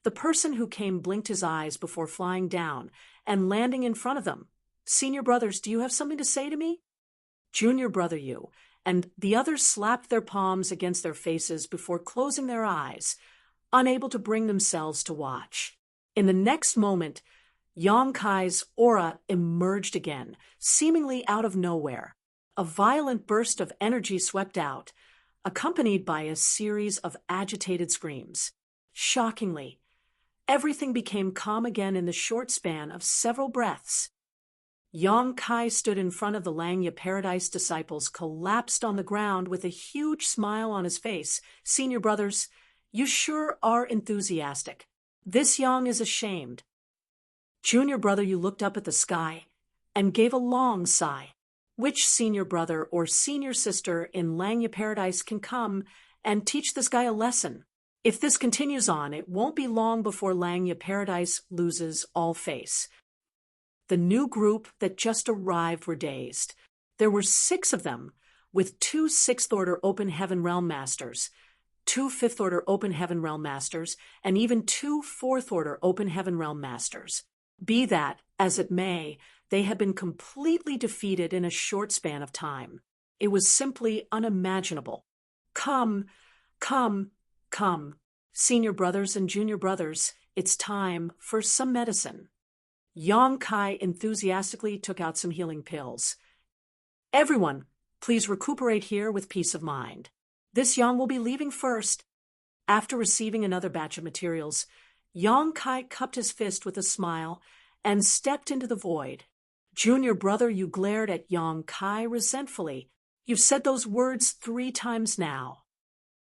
The person who came blinked his eyes before flying down and landing in front of them. "Senior brothers, do you have something to say to me?" Junior brother, you and the others slapped their palms against their faces before closing their eyes, unable to bring themselves to watch. In the next moment, Yang Kai's aura emerged again, seemingly out of nowhere. A violent burst of energy swept out, accompanied by a series of agitated screams. Shockingly, everything became calm again in the short span of several breaths. Yang Kai stood in front of the Langya Paradise disciples, collapsed on the ground with a huge smile on his face. "Senior brothers, you sure are enthusiastic. This Yang is ashamed." Junior brother, you looked up at the sky and gave a long sigh. Which senior brother or senior sister in Langya Paradise can come and teach this guy a lesson? If this continues on, it won't be long before Langya Paradise loses all face. The new group that just arrived were dazed. There were 6 of them, with 2 6th-order Open Heaven Realm Masters, 2 5th-order Open Heaven Realm Masters, and even 2 4th-order Open Heaven Realm Masters. Be that as it may, they had been completely defeated in a short span of time. It was simply unimaginable. Come, come, come. Senior brothers and junior brothers, it's time for some medicine. Yang Kai enthusiastically took out some healing pills. "Everyone, please recuperate here with peace of mind. This Yang will be leaving first." After receiving another batch of materials, Yang Kai cupped his fist with a smile and stepped into the void. Junior brother, you glared at Yang Kai resentfully. "You've said those words 3 times now."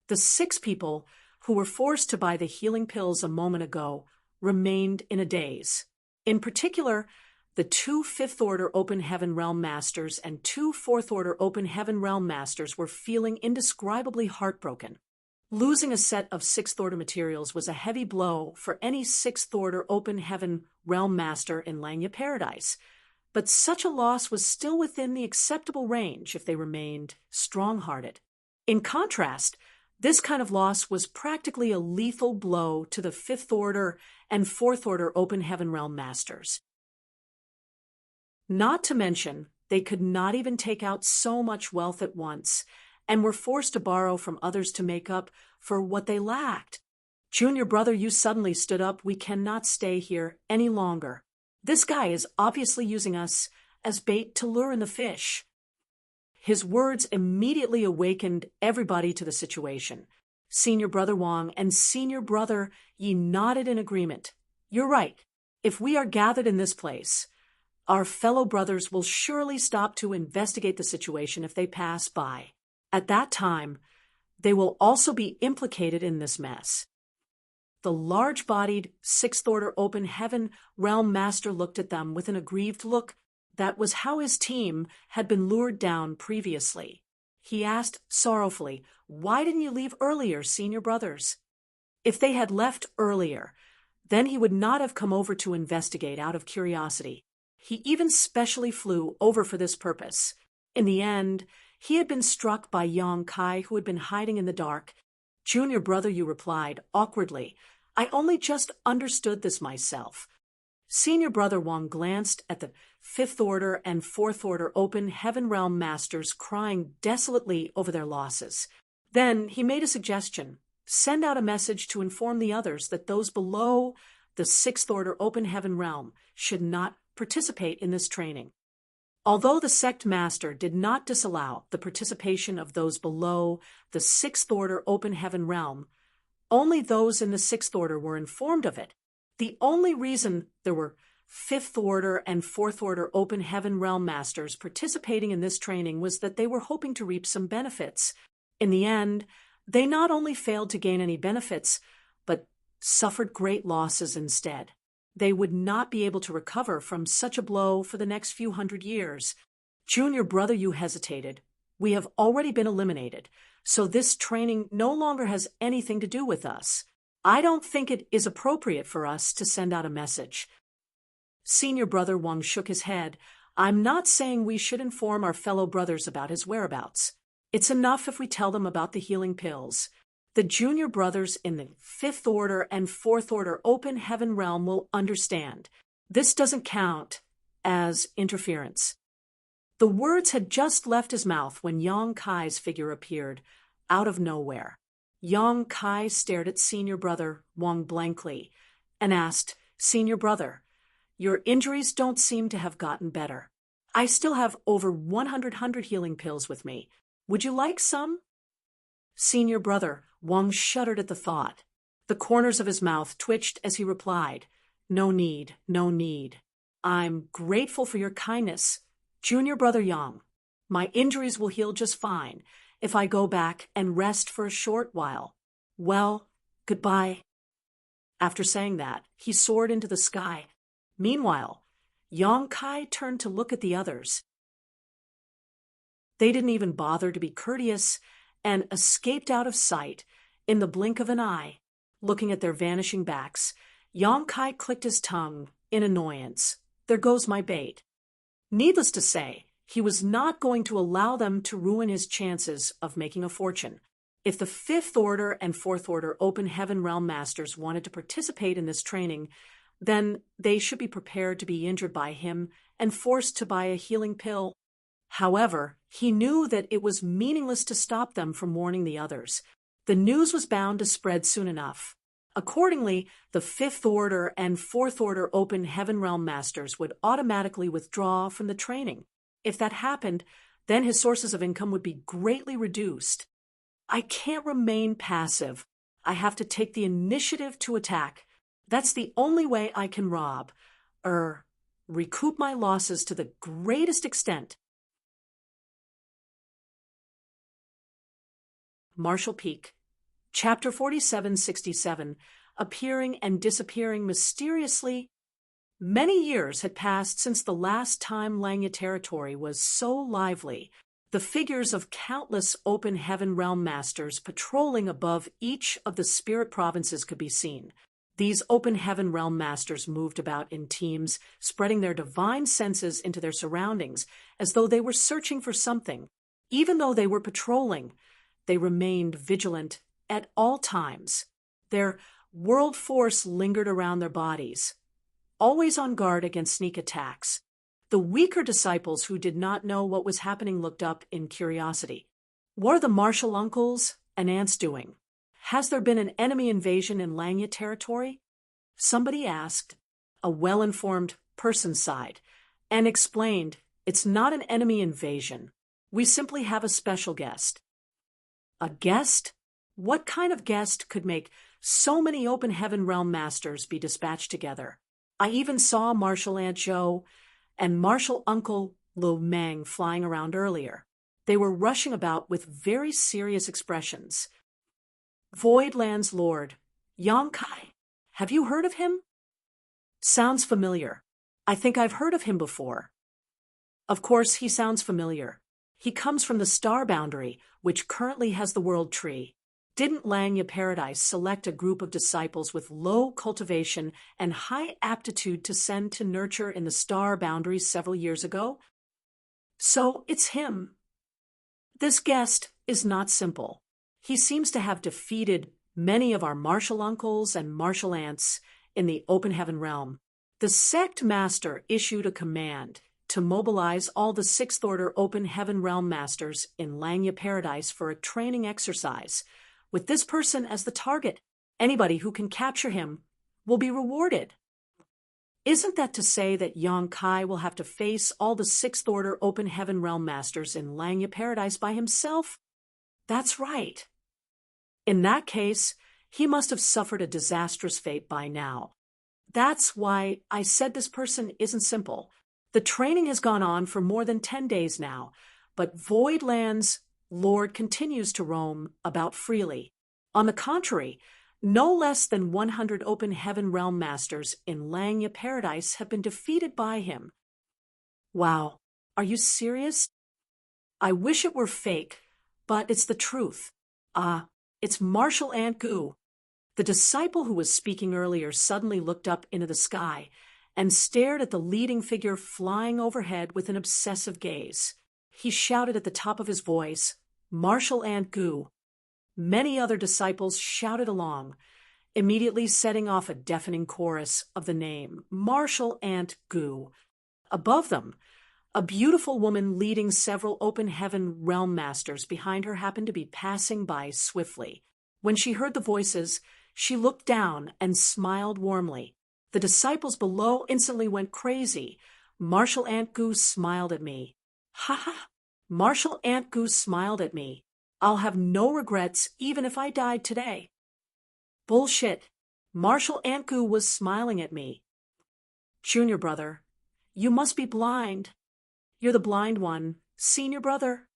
The 6 people who were forced to buy the healing pills a moment ago remained in a daze. In particular, the 2 5th-order Open Heaven Realm Masters and 2 4th-order Open Heaven Realm Masters were feeling indescribably heartbroken. Losing a set of 6th-order materials was a heavy blow for any 6th-order Open Heaven Realm Master in Langya Paradise, but such a loss was still within the acceptable range if they remained strong-hearted. In contrast, this kind of loss was practically a lethal blow to the 5th-order and 4th-order Open Heaven Realm Masters. Not to mention, they could not even take out so much wealth at once, and were forced to borrow from others to make up for what they lacked. Junior brother, you suddenly stood up. "We cannot stay here any longer. This guy is obviously using us as bait to lure in the fish." His words immediately awakened everybody to the situation. Senior brother Wang and senior brother Yi nodded in agreement. "You're right. If we are gathered in this place, our fellow brothers will surely stop to investigate the situation if they pass by. At that time, they will also be implicated in this mess." The large-bodied 6th-order Open Heaven Realm Master looked at them with an aggrieved look. That was how his team had been lured down previously. He asked sorrowfully, "Why didn't you leave earlier, senior brothers?" If they had left earlier, then he would not have come over to investigate out of curiosity. He even specially flew over for this purpose. In the end, he had been struck by Yang Kai, who had been hiding in the dark. "Junior brother," you replied, awkwardly, "I only just understood this myself." Senior brother Wang glanced at the 5th-order and 4th-order Open Heaven Realm Masters crying desolately over their losses. Then he made a suggestion. Send out a message to inform the others that those below the sixth order open heaven realm should not participate in this training. Although the sect master did not disallow the participation of those below the sixth order open heaven realm, only those in the sixth order were informed of it. The only reason there were fifth order and fourth order open heaven realm masters participating in this training was that they were hoping to reap some benefits. In the end, they not only failed to gain any benefits, but suffered great losses instead. They would not be able to recover from such a blow for the next few hundred years. Junior brother, you hesitated. We have already been eliminated, so this training no longer has anything to do with us. I don't think it is appropriate for us to send out a message. Senior brother Wang shook his head. I'm not saying we should inform our fellow brothers about his whereabouts. It's enough if we tell them about the healing pills. The junior brothers in the fifth order and fourth order open heaven realm will understand. This doesn't count as interference. The words had just left his mouth when Yang Kai's figure appeared, out of nowhere. Yang Kai stared at senior brother Wang blankly and asked, Senior brother, your injuries don't seem to have gotten better. I still have over 100 healing pills with me. Would you like some? Senior brother Wang shuddered at the thought. The corners of his mouth twitched as he replied, No need, no need. I'm grateful for your kindness, Junior brother Yang. My injuries will heal just fine if I go back and rest for a short while. Well, goodbye. After saying that, he soared into the sky. Meanwhile, Yang Kai turned to look at the others. They didn't even bother to be courteous and escaped out of sight in the blink of an eye. Looking at their vanishing backs, Yang Kai clicked his tongue in annoyance. There goes my bait. Needless to say, he was not going to allow them to ruin his chances of making a fortune. If the fifth order and fourth order open heaven realm masters wanted to participate in this training, then they should be prepared to be injured by him and forced to buy a healing pill. However, he knew that it was meaningless to stop them from warning the others. The news was bound to spread soon enough. Accordingly, the fifth order and fourth order open heaven realm masters would automatically withdraw from the training. If that happened, then his sources of income would be greatly reduced. I can't remain passive. I have to take the initiative to attack. That's the only way I can recoup my losses to the greatest extent. Marshall Peak, Chapter 4767, Appearing and Disappearing Mysteriously. Many years had passed since the last time Langya territory was so lively. The figures of countless open heaven realm masters patrolling above each of the spirit provinces could be seen. These open heaven realm masters moved about in teams, spreading their divine senses into their surroundings as though they were searching for something. Even though they were patrolling, they remained vigilant at all times. Their world force lingered around their bodies, always on guard against sneak attacks. The weaker disciples who did not know what was happening looked up in curiosity. What are the Marshall uncles and aunts doing? Has there been an enemy invasion in Langya territory? Somebody asked. A well-informed person sighed and explained, It's not an enemy invasion. We simply have a special guest. A guest? What kind of guest could make so many open heaven realm masters be dispatched together? I even saw Marshal Aunt Zhou and Marshal Uncle Lu Meng flying around earlier. They were rushing about with very serious expressions. Voidland's Lord, Yang Kai. Have you heard of him? Sounds familiar. I think I've heard of him before. Of course, he sounds familiar. He comes from the star boundary, which currently has the world tree. Didn't Langya Paradise select a group of disciples with low cultivation and high aptitude to send to nurture in the star boundaries several years ago? So it's him. This guest is not simple. He seems to have defeated many of our martial uncles and martial aunts in the open heaven realm. The sect master issued a command. to mobilize all the Sixth Order Open Heaven Realm Masters in Langya Paradise for a training exercise. With this person as the target, anybody who can capture him will be rewarded. Isn't that to say that Yang Kai will have to face all the Sixth Order Open Heaven Realm Masters in Langya Paradise by himself? That's right. In that case, he must have suffered a disastrous fate by now. That's why I said this person isn't simple. The training has gone on for more than 10 days now, but Voidland's Lord continues to roam about freely. On the contrary, no less than 100 Open Heaven Realm Masters in Langya Paradise have been defeated by him. Wow, are you serious? I wish it were fake, but it's the truth. It's Marshal Ant Gu. The disciple who was speaking earlier suddenly looked up into the sky and stared at the leading figure flying overhead with an obsessive gaze. He shouted at the top of his voice, "Marshal Ant Gu." Many other disciples shouted along, immediately setting off a deafening chorus of the name, Marshal Ant Gu. Above them, a beautiful woman leading several Open Heaven Realm Masters behind her happened to be passing by swiftly. When she heard the voices, she looked down and smiled warmly. The disciples below instantly went crazy. Marshal Ant Gu smiled at me. Ha ha! Marshal Ant Gu smiled at me. I'll have no regrets even if I died today. Bullshit. Marshal Ant Gu was smiling at me. Junior brother, you must be blind. You're the blind one, senior brother.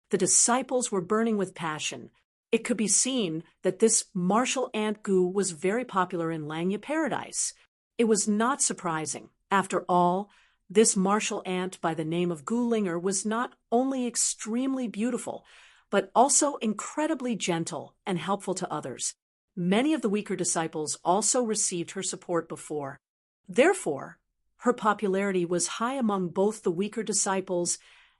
The disciples were burning with passion. It could be seen that this Marshal Ant Gu was very popular in Langya Paradise. It was not surprising. After all, this martial ant by the name of Gulinger was not only extremely beautiful, but also incredibly gentle and helpful to others. Many of the weaker disciples also received her support before. Therefore, her popularity was high among both the weaker disciples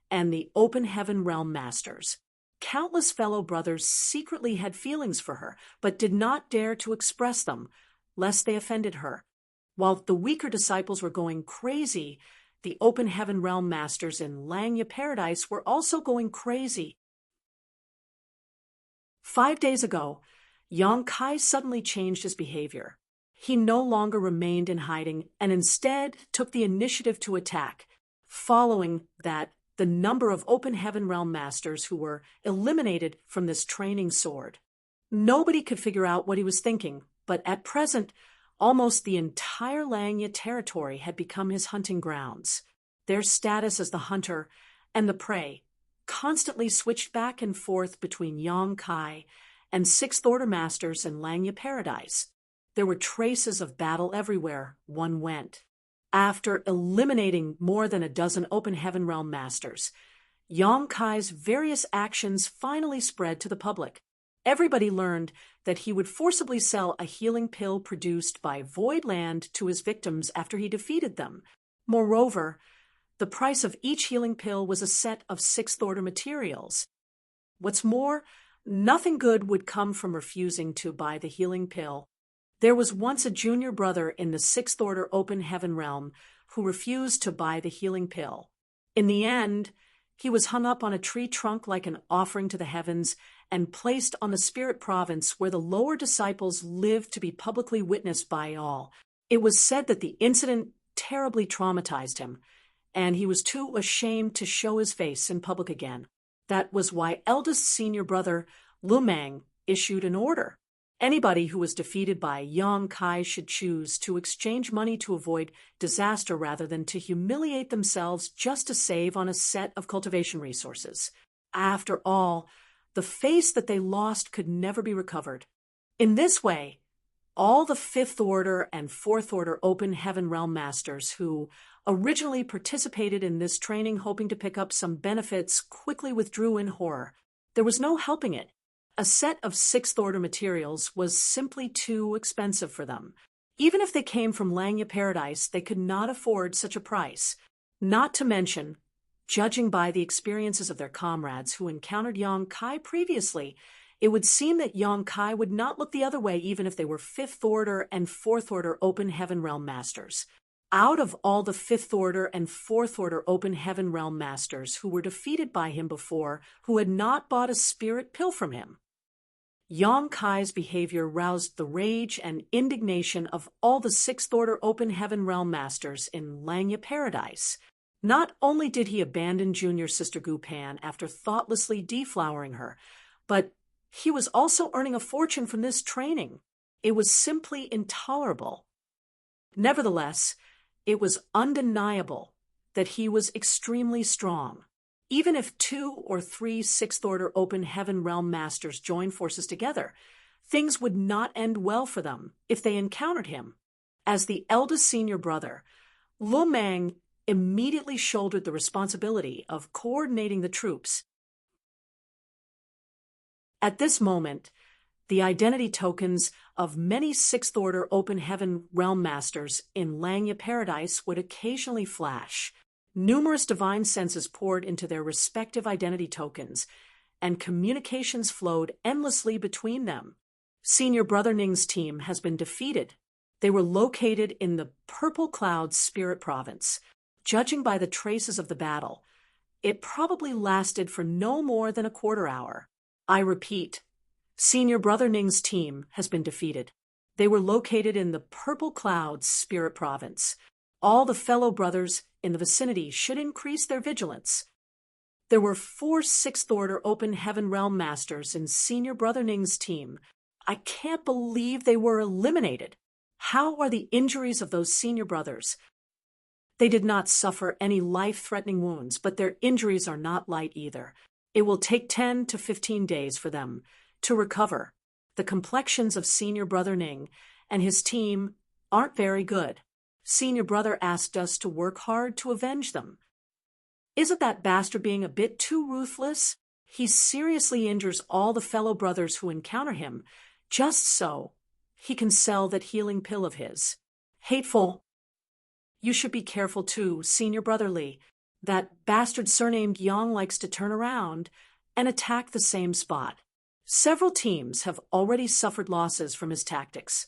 and the Open Heaven Realm Masters. Countless fellow brothers secretly had feelings for her, but did not dare to express them, lest they offended her. While the weaker disciples were going crazy, the Open Heaven Realm Masters in Langya Paradise were also going crazy. 5 days ago, Yang Kai suddenly changed his behavior. He no longer remained in hiding and instead took the initiative to attack. Following that, the number of Open Heaven Realm Masters who were eliminated from this training soared. Nobody could figure out what he was thinking, but at present, almost the entire Langya territory had become his hunting grounds. Their status as the hunter and the prey constantly switched back and forth between Yang Kai and Sixth Order Masters in Langya Paradise. There were traces of battle everywhere one went. After eliminating more than a dozen Open Heaven Realm Masters, Yang Kai's various actions finally spread to the public. Everybody learned that he would forcibly sell a healing pill produced by Voidland to his victims after he defeated them. Moreover, the price of each healing pill was a set of Sixth Order materials. What's more, nothing good would come from refusing to buy the healing pill. There was once a junior brother in the Sixth Order Open Heaven Realm who refused to buy the healing pill. In the end, he was hung up on a tree trunk like an offering to the heavens and placed on the spirit province where the lower disciples lived to be publicly witnessed by all. It was said that the incident terribly traumatized him, and he was too ashamed to show his face in public again. That was why eldest senior brother Lu Mang issued an order. Anybody who was defeated by Yang Kai should choose to exchange money to avoid disaster rather than to humiliate themselves just to save on a set of cultivation resources. After all, the face that they lost could never be recovered. In this way, all the Fifth Order and Fourth Order Open Heaven Realm Masters who originally participated in this training hoping to pick up some benefits quickly withdrew in horror. There was no helping it. A set of Sixth Order materials was simply too expensive for them. Even if they came from Langya Paradise, they could not afford such a price. Not to mention, judging by the experiences of their comrades who encountered Yang Kai previously, it would seem that Yang Kai would not look the other way even if they were Fifth Order and Fourth Order Open Heaven Realm Masters. out of all the Fifth Order and Fourth Order Open Heaven Realm Masters who were defeated by him before, who had not bought a spirit pill from him. Yang Kai's behavior roused the rage and indignation of all the Sixth Order Open Heaven Realm Masters in Langya Paradise. Not only did he abandon junior sister Gu Pan after thoughtlessly deflowering her, but he was also earning a fortune from this training. It was simply intolerable. Nevertheless, it was undeniable that he was extremely strong. Even if 2 or 3 Sixth Order Open Heaven Realm Masters joined forces together, things would not end well for them if they encountered him. As the eldest senior brother, Lu Meng immediately shouldered the responsibility of coordinating the troops. At this moment, the identity tokens of many Sixth Order Open Heaven Realm Masters in Langya Paradise would occasionally flash. Numerous divine senses poured into their respective identity tokens, and communications flowed endlessly between them. Senior Brother Ning's team has been defeated. They were located in the Purple Cloud's Spirit Province. Judging by the traces of the battle, it probably lasted for no more than a quarter hour. I repeat, Senior Brother Ning's team has been defeated. They were located in the Purple Cloud's Spirit Province. All the fellow brothers in the vicinity should increase their vigilance. There were 4 Sixth Order Open Heaven Realm Masters in Senior Brother Ning's team. I can't believe they were eliminated. How are the injuries of those senior brothers? They did not suffer any life-threatening wounds, but their injuries are not light either. It will take 10 to 15 days for them to recover. The complexions of Senior Brother Ning and his team aren't very good. Senior Brother asked us to work hard to avenge them. Isn't that bastard being a bit too ruthless? He seriously injures all the fellow brothers who encounter him, just so he can sell that healing pill of his. Hateful. You should be careful too, Senior Brother Li. That bastard surnamed Yang likes to turn around and attack the same spot. Several teams have already suffered losses from his tactics.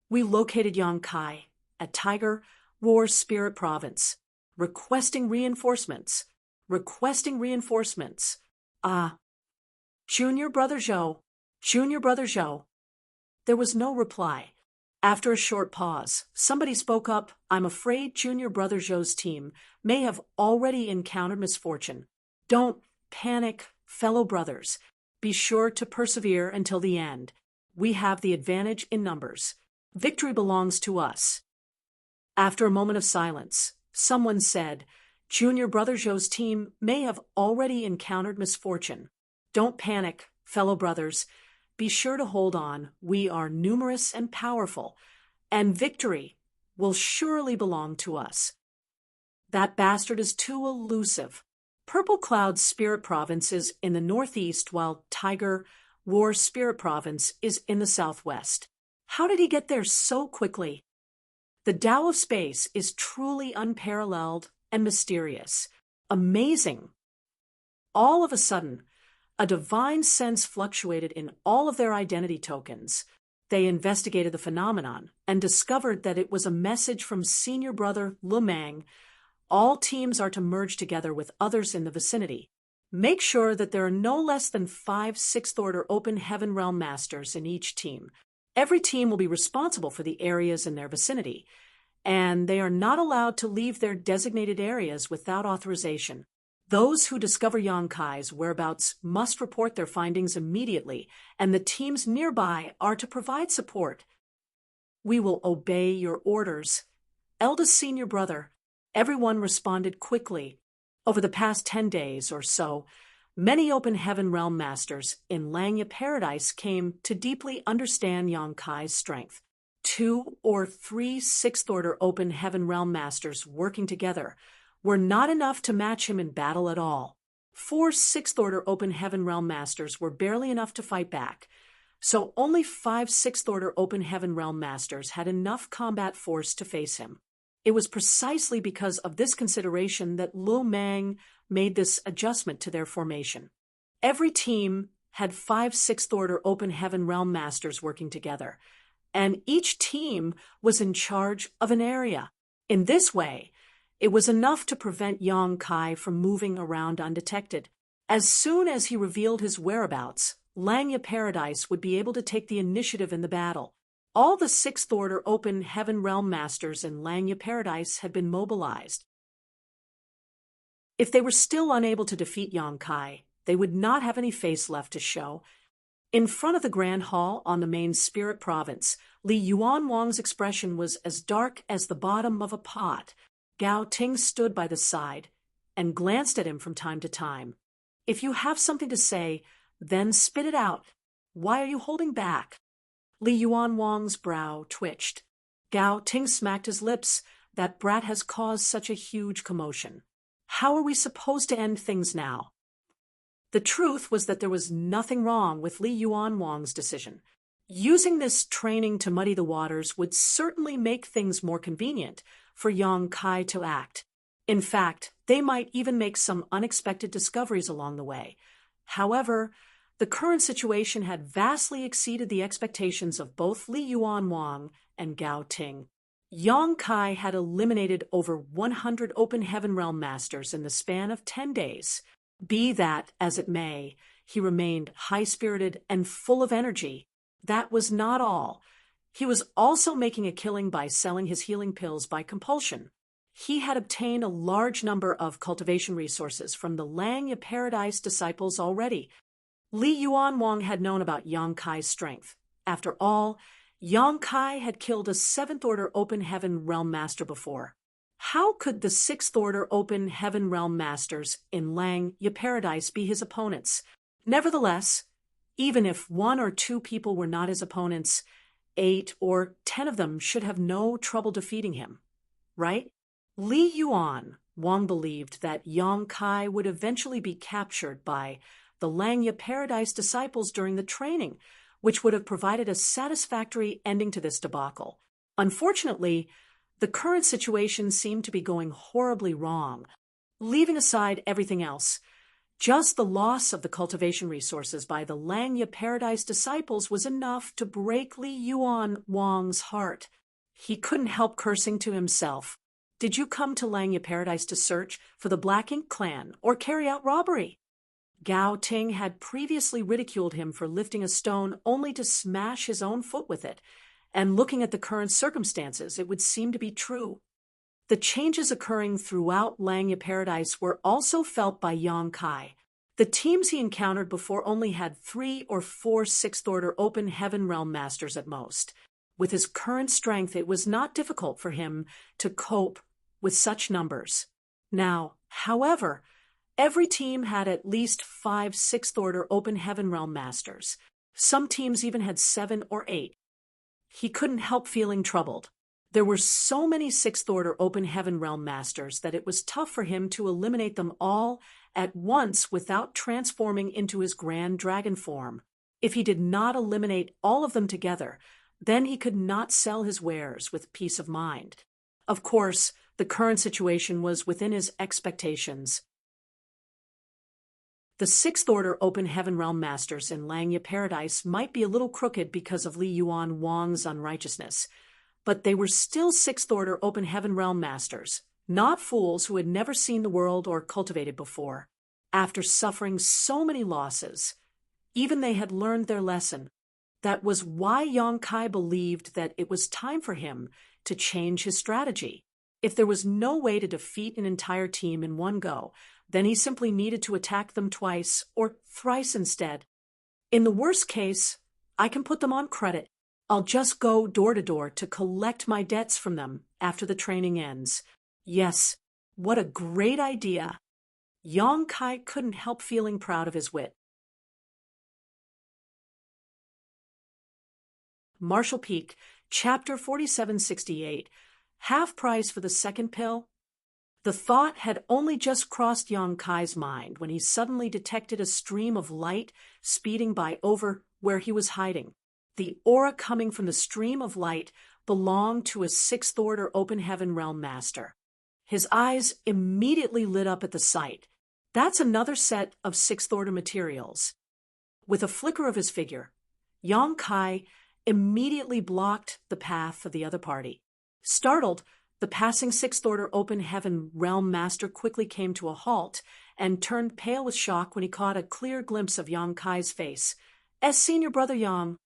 We located Yang Kai at Tiger War Spirit Province, requesting reinforcements. Junior Brother Zhou. There was no reply. After a short pause, somebody spoke up. I'm afraid Junior Brother Zhou's team may have already encountered misfortune. Don't panic, fellow brothers. Be sure to persevere until the end. We have the advantage in numbers. Victory belongs to us. After a moment of silence, someone said, Junior Brother Zhou's team may have already encountered misfortune. Don't panic, fellow brothers. Be sure to hold on. We are numerous and powerful, and victory will surely belong to us. That bastard is too elusive. Purple Cloud's Spirit Province is in the northeast, while Tiger War Spirit Province is in the southwest. How did he get there so quickly? The Tao of space is truly unparalleled and mysterious. Amazing. All of a sudden, a divine sense fluctuated in all of their identity tokens. They investigated the phenomenon and discovered that it was a message from Senior Brother Lu Meng. All teams are to merge together with others in the vicinity. Make sure that there are no less than 5 Sixth Order Open Heaven Realm Masters in each team. Every team will be responsible for the areas in their vicinity, and they are not allowed to leave their designated areas without authorization. Those who discover Yang Kai's whereabouts must report their findings immediately, and the teams nearby are to provide support. We will obey your orders. Eldest Senior Brother. Everyone responded quickly. Over the past 10 days or so, many Open Heaven Realm Masters in Langya Paradise came to deeply understand Yang Kai's strength. 2 or 3 Sixth Order Open Heaven Realm Masters working together were not enough to match him in battle at all. 4 Sixth Order Open Heaven Realm Masters were barely enough to fight back, so only 5 Sixth Order Open Heaven Realm Masters had enough combat force to face him. It was precisely because of this consideration that Lu Meng made this adjustment to their formation. Every team had 5 Sixth Order Open Heaven Realm Masters working together, and each team was in charge of an area. In this way, it was enough to prevent Yang Kai from moving around undetected. As soon as he revealed his whereabouts, Langya Paradise would be able to take the initiative in the battle. All the Sixth Order Open Heaven Realm Masters in Langya Paradise had been mobilized. If they were still unable to defeat Yang Kai, they would not have any face left to show. In front of the Grand Hall on the main Spirit Province, Li Yuan Wang's expression was as dark as the bottom of a pot. Gao Ting stood by the side and glanced at him from time to time. If you have something to say, then spit it out. Why are you holding back? Li Yuan Wang's brow twitched. Gao Ting smacked his lips. That brat has caused such a huge commotion. How are we supposed to end things now? The truth was that there was nothing wrong with Li Yuan Wang's decision. Using this training to muddy the waters would certainly make things more convenient for Yang Kai to act. In fact, they might even make some unexpected discoveries along the way. However, the current situation had vastly exceeded the expectations of both Li Yuan Wang and Gao Ting. Yang Kai had eliminated over 100 Open Heaven Realm Masters in the span of 10 days. Be that as it may, he remained high-spirited and full of energy. That was not all. He was also making a killing by selling his healing pills by compulsion. He had obtained a large number of cultivation resources from the Langya Paradise disciples already. Li Yuan Wang had known about Yang Kai's strength. After all, Yang Kai had killed a 7th Order Open Heaven Realm Master before. How could the 6th Order Open Heaven Realm Masters in Langya Paradise be his opponents? Nevertheless, even if 1 or 2 people were not his opponents, 8 or 10 of them should have no trouble defeating him, right? Li Yuan Wang believed that Yang Kai would eventually be captured by the Langya Paradise disciples during the training, which would have provided a satisfactory ending to this debacle. Unfortunately, the current situation seemed to be going horribly wrong. Leaving aside everything else, just the loss of the cultivation resources by the Langya Paradise disciples was enough to break Li Yuan Wang's heart. He couldn't help cursing to himself. Did you come to Langya Paradise to search for the Black Ink clan or carry out robbery? Gao Ting had previously ridiculed him for lifting a stone only to smash his own foot with it, and looking at the current circumstances, it would seem to be true. The changes occurring throughout Langya Paradise were also felt by Yang Kai. The teams he encountered before only had 3 or 4 6th Order Open Heaven Realm Masters at most. With his current strength, it was not difficult for him to cope with such numbers. Now, however, every team had at least 5 6th Order Open Heaven Realm Masters. Some teams even had 7 or 8. He couldn't help feeling troubled. There were so many 6th Order Open Heaven Realm Masters that it was tough for him to eliminate them all at once without transforming into his Grand Dragon form. If he did not eliminate all of them together, then he could not sell his wares with peace of mind. Of course, the current situation was within his expectations. The 6th Order Open Heaven Realm Masters in Langya Paradise might be a little crooked because of Li Yuan Wang's unrighteousness, but they were still 6th Order Open Heaven Realm Masters, not fools who had never seen the world or cultivated before. After suffering so many losses, even they had learned their lesson. That was why Yang Kai believed that it was time for him to change his strategy. If there was no way to defeat an entire team in one go, then he simply needed to attack them twice or thrice instead. In the worst case, I can put them on credit. I'll just go door to door to collect my debts from them after the training ends. Yes, what a great idea. Yang Kai couldn't help feeling proud of his wit. Marshall Peak, Chapter 4768. Half price for the second pill? The thought had only just crossed Yang Kai's mind when he suddenly detected a stream of light speeding by over where he was hiding. The aura coming from the stream of light belonged to a 6th Order Open Heaven Realm Master. His eyes immediately lit up at the sight. That's another set of 6th Order materials. With a flicker of his figure, Yang Kai immediately blocked the path of the other party. Startled, The passing Sixth Order Open Heaven Realm Master quickly came to a halt and turned pale with shock when he caught a clear glimpse of Yang Kai's face. As Senior Brother Yang.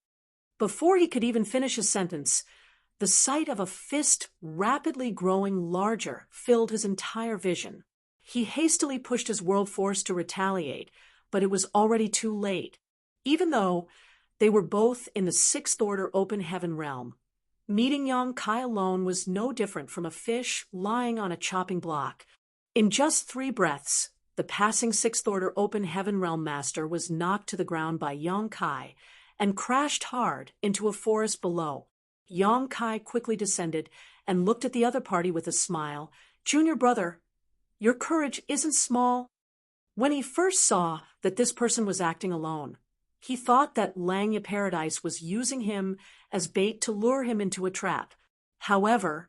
Before he could even finish his sentence, the sight of a fist rapidly growing larger filled his entire vision. He hastily pushed his world force to retaliate, but it was already too late. Even though they were both in the Sixth Order Open Heaven realm, meeting Yang Kai alone was no different from a fish lying on a chopping block. In just 3 breaths, the passing Sixth Order Open Heaven Realm Master was knocked to the ground by Yang Kai and crashed hard into a forest below. Yang Kai quickly descended and looked at the other party with a smile. Junior brother, your courage isn't small. When he first saw that this person was acting alone, he thought that Langya Paradise was using him as bait to lure him into a trap. However,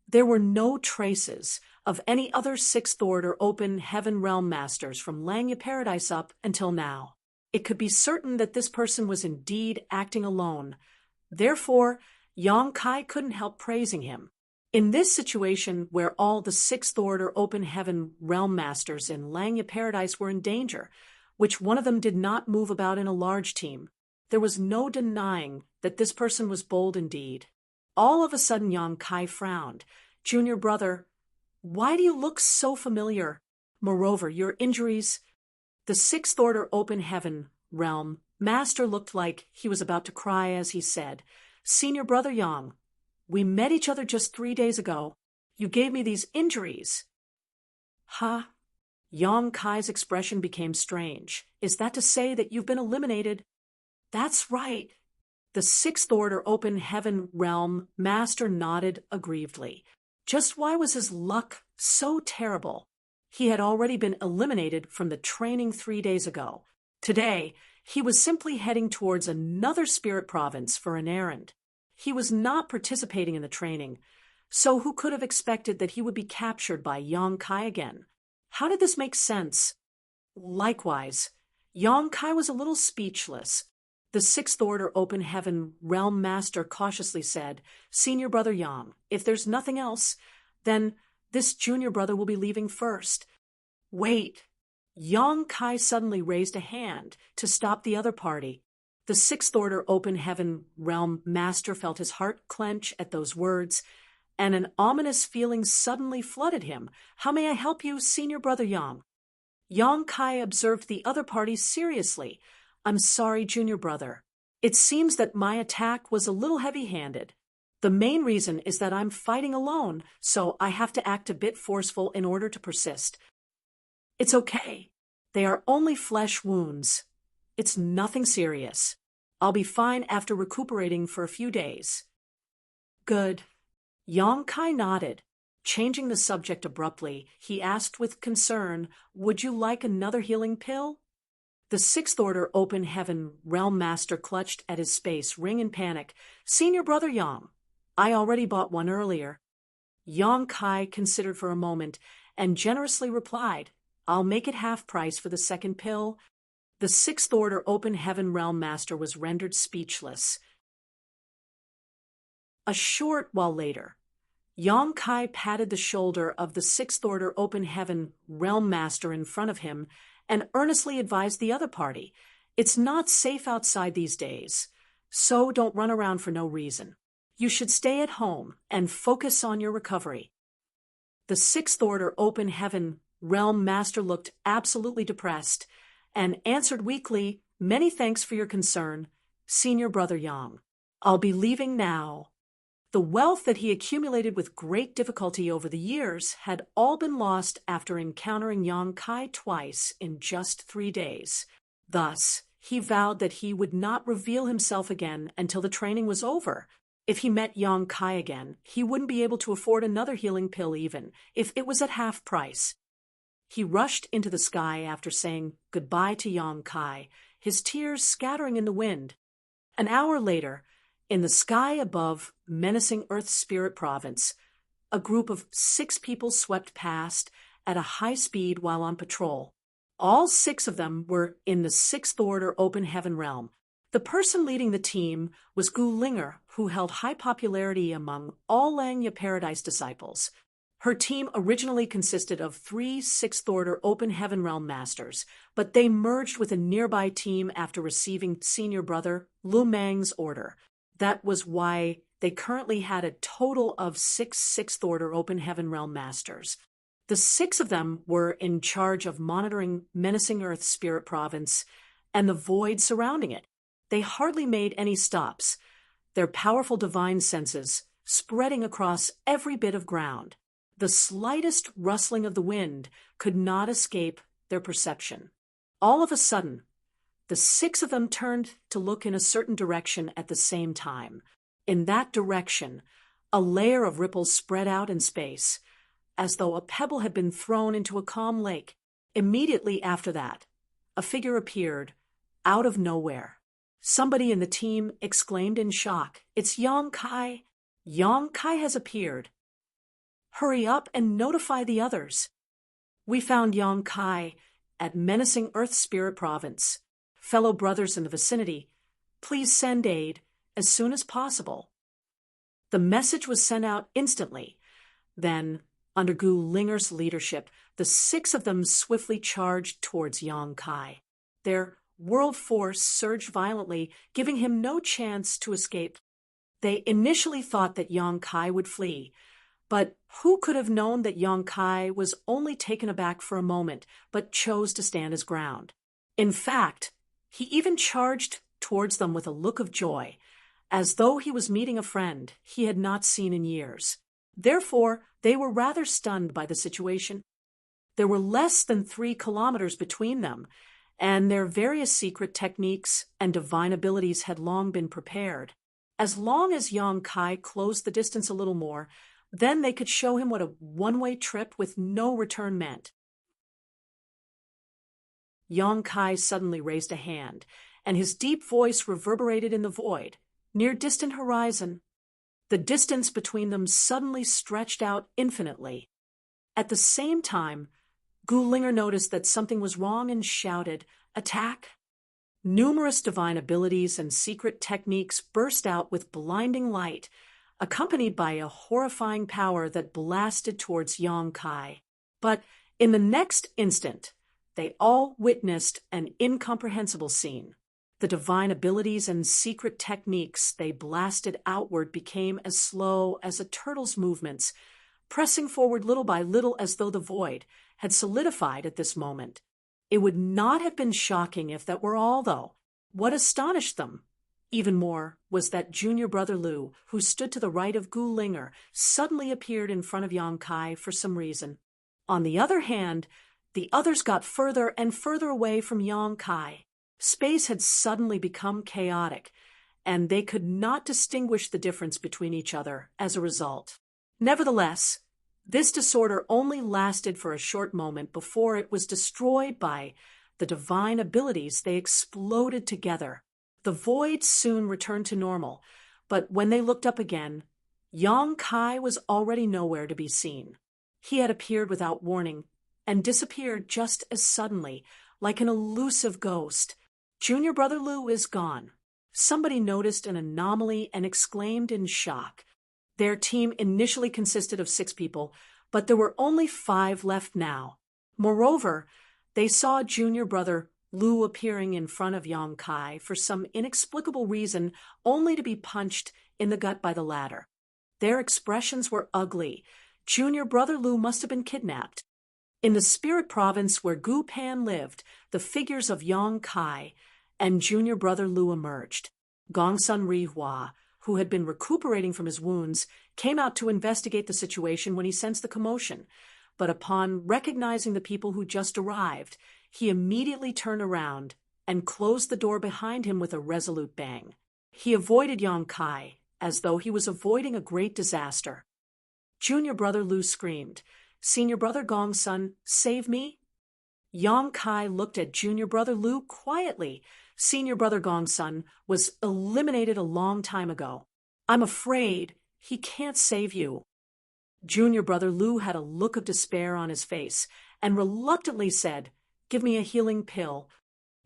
there were no traces of any other Sixth Order Open Heaven Realm Masters from Langya Paradise up until now. It could be certain that this person was indeed acting alone. Therefore, Yang Kai couldn't help praising him. In this situation where all the Sixth Order Open Heaven Realm Masters in Langya Paradise were in danger, which one of them did not move about in a large team, there was no denying that this person was bold indeed. All of a sudden Yang Kai frowned. Junior brother, why do you look so familiar? Moreover, your injuries... The Sixth Order Open Heaven Realm Master looked like he was about to cry as he said, Senior Brother Yang, we met each other just 3 days ago. You gave me these injuries. Huh? Yang Kai's expression became strange. Is that to say that you've been eliminated? That's right. The Sixth Order Open Heaven Realm Master nodded aggrievedly. Just why was his luck so terrible? He had already been eliminated from the training 3 days ago. Today, he was simply heading towards another spirit province for an errand. He was not participating in the training, so who could have expected that he would be captured by Yang Kai again? How did this make sense? Likewise, Yang Kai was a little speechless. The Sixth Order Open Heaven Realm Master cautiously said, Senior Brother Yang, if there's nothing else, then this junior brother will be leaving first. Wait. Yang Kai suddenly raised a hand to stop the other party. The Sixth Order Open Heaven Realm Master felt his heart clench at those words, and an ominous feeling suddenly flooded him. How may I help you, Senior Brother Yang? Yang Kai observed the other party seriously. I'm sorry, Junior Brother. It seems that my attack was a little heavy-handed. The main reason is that I'm fighting alone, so I have to act a bit forceful in order to persist. It's okay. They are only flesh wounds. It's nothing serious. I'll be fine after recuperating for a few days. Good. Yang Kai nodded. Changing the subject abruptly, he asked with concern, would you like another healing pill? The Sixth Order Open Heaven Realm Master clutched at his space ring in panic. Senior Brother Yang, I already bought one earlier. Yang Kai considered for a moment and generously replied, I'll make it half price for the second pill. The Sixth Order Open Heaven Realm Master was rendered speechless. A short while later, Yang Kai patted the shoulder of the Sixth Order Open Heaven Realm Master in front of him and earnestly advised the other party, it's not safe outside these days, so don't run around for no reason. You should stay at home and focus on your recovery. The Sixth Order Open Heaven Realm Master looked absolutely depressed and answered weakly, many thanks for your concern, Senior Brother Yang. I'll be leaving now. The wealth that he accumulated with great difficulty over the years had all been lost after encountering Yang Kai twice in just 3 days. Thus, he vowed that he would not reveal himself again until the training was over. If he met Yang Kai again, he wouldn't be able to afford another healing pill even if it was at half price. He rushed into the sky after saying goodbye to Yang Kai, his tears scattering in the wind. An hour later, in the sky above menacing Earth's spirit province, a group of 6 people swept past at a high speed while on patrol. All 6 of them were in the Sixth Order Open Heaven realm. The person leading the team was Gu Linger who held high popularity among all Langya Paradise disciples. Her team originally consisted of 3 sixth-order Open Heaven Realm Masters, but they merged with a nearby team after receiving senior brother Lu Mang's order. That was why they currently had a total of 6 sixth-order Open Heaven Realm Masters. The 6 of them were in charge of monitoring Menacing Earth's spirit province and the void surrounding it. They hardly made any stops, their powerful divine senses spreading across every bit of ground. The slightest rustling of the wind could not escape their perception. All of a sudden, the 6 of them turned to look in a certain direction at the same time. In that direction, a layer of ripples spread out in space, as though a pebble had been thrown into a calm lake. Immediately after that, a figure appeared, out of nowhere. Somebody in the team exclaimed in shock, "It's Yang Kai! Yang Kai has appeared! Hurry up and notify the others. We found Yang Kai at Menacing Earth Spirit Province. Fellow brothers in the vicinity, please send aid as soon as possible." The message was sent out instantly. Then, under Gu Linger's leadership, the 6 of them swiftly charged towards Yang Kai. Their world force surged violently, giving him no chance to escape. They initially thought that Yang Kai would flee, but who could have known that Yang Kai was only taken aback for a moment, but chose to stand his ground? In fact, he even charged towards them with a look of joy, as though he was meeting a friend he had not seen in years. Therefore, they were rather stunned by the situation. There were less than 3 kilometers between them, and their various secret techniques and divine abilities had long been prepared. As long as Yang Kai closed the distance a little more, then they could show him what a one-way trip with no return meant. Yang Kai suddenly raised a hand, and his deep voice reverberated in the void, near distant horizon. The distance between them suddenly stretched out infinitely. At the same time, Gu Linger noticed that something was wrong and shouted, "Attack!" Numerous divine abilities and secret techniques burst out with blinding light, accompanied by a horrifying power that blasted towards Yang Kai. But in the next instant, they all witnessed an incomprehensible scene. The divine abilities and secret techniques they blasted outward became as slow as a turtle's movements, pressing forward little by little as though the void had solidified at this moment. It would not have been shocking if that were all, though. What astonished them even more was that junior brother Lu, who stood to the right of Gu Linger, suddenly appeared in front of Yang Kai for some reason. On the other hand, the others got further and further away from Yang Kai. Space had suddenly become chaotic, and they could not distinguish the difference between each other as a result. Nevertheless, this disorder only lasted for a short moment before it was destroyed by the divine abilities they exploded together. The void soon returned to normal, but when they looked up again, Yang Kai was already nowhere to be seen. He had appeared without warning and disappeared just as suddenly, like an elusive ghost. Junior brother Lu is gone. Somebody noticed an anomaly and exclaimed in shock. Their team initially consisted of 6 people, but there were only 5 left now. Moreover, they saw junior brother Lu appearing in front of Yang Kai for some inexplicable reason, only to be punched in the gut by the latter. Their expressions were ugly. Junior brother Lu must have been kidnapped. In the spirit province where Gu Pan lived, the figures of Yang Kai and junior brother Lu emerged. Gongsun Rihua, who had been recuperating from his wounds, came out to investigate the situation when he sensed the commotion, but upon recognizing the people who just arrived, he immediately turned around and closed the door behind him with a resolute bang. He avoided Yang Kai as though he was avoiding a great disaster. Junior brother Lu screamed, "Senior brother Gongsun, save me!" Yang Kai looked at junior brother Lu quietly. Senior brother Gongsun was eliminated a long time ago. "I'm afraid he can't save you." Junior brother Lu had a look of despair on his face and reluctantly said, "Give me a healing pill."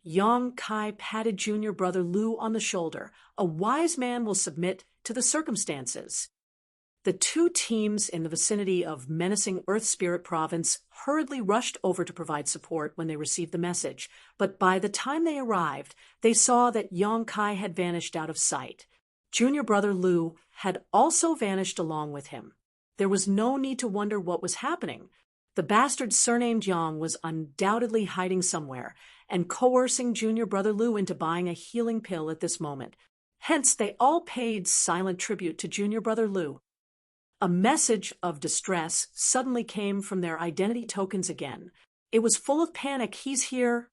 Yang Kai patted junior brother Lu on the shoulder. A wise man will submit to the circumstances. The two teams in the vicinity of menacing Earth Spirit Province hurriedly rushed over to provide support when they received the message, but by the time they arrived, they saw that Yang Kai had vanished out of sight. Junior brother Lu had also vanished along with him. There was no need to wonder what was happening. The bastard surnamed Yang was undoubtedly hiding somewhere and coercing junior brother Lu into buying a healing pill at this moment. Hence, they all paid silent tribute to junior brother Lu. A message of distress suddenly came from their identity tokens again. It was full of panic. He's here.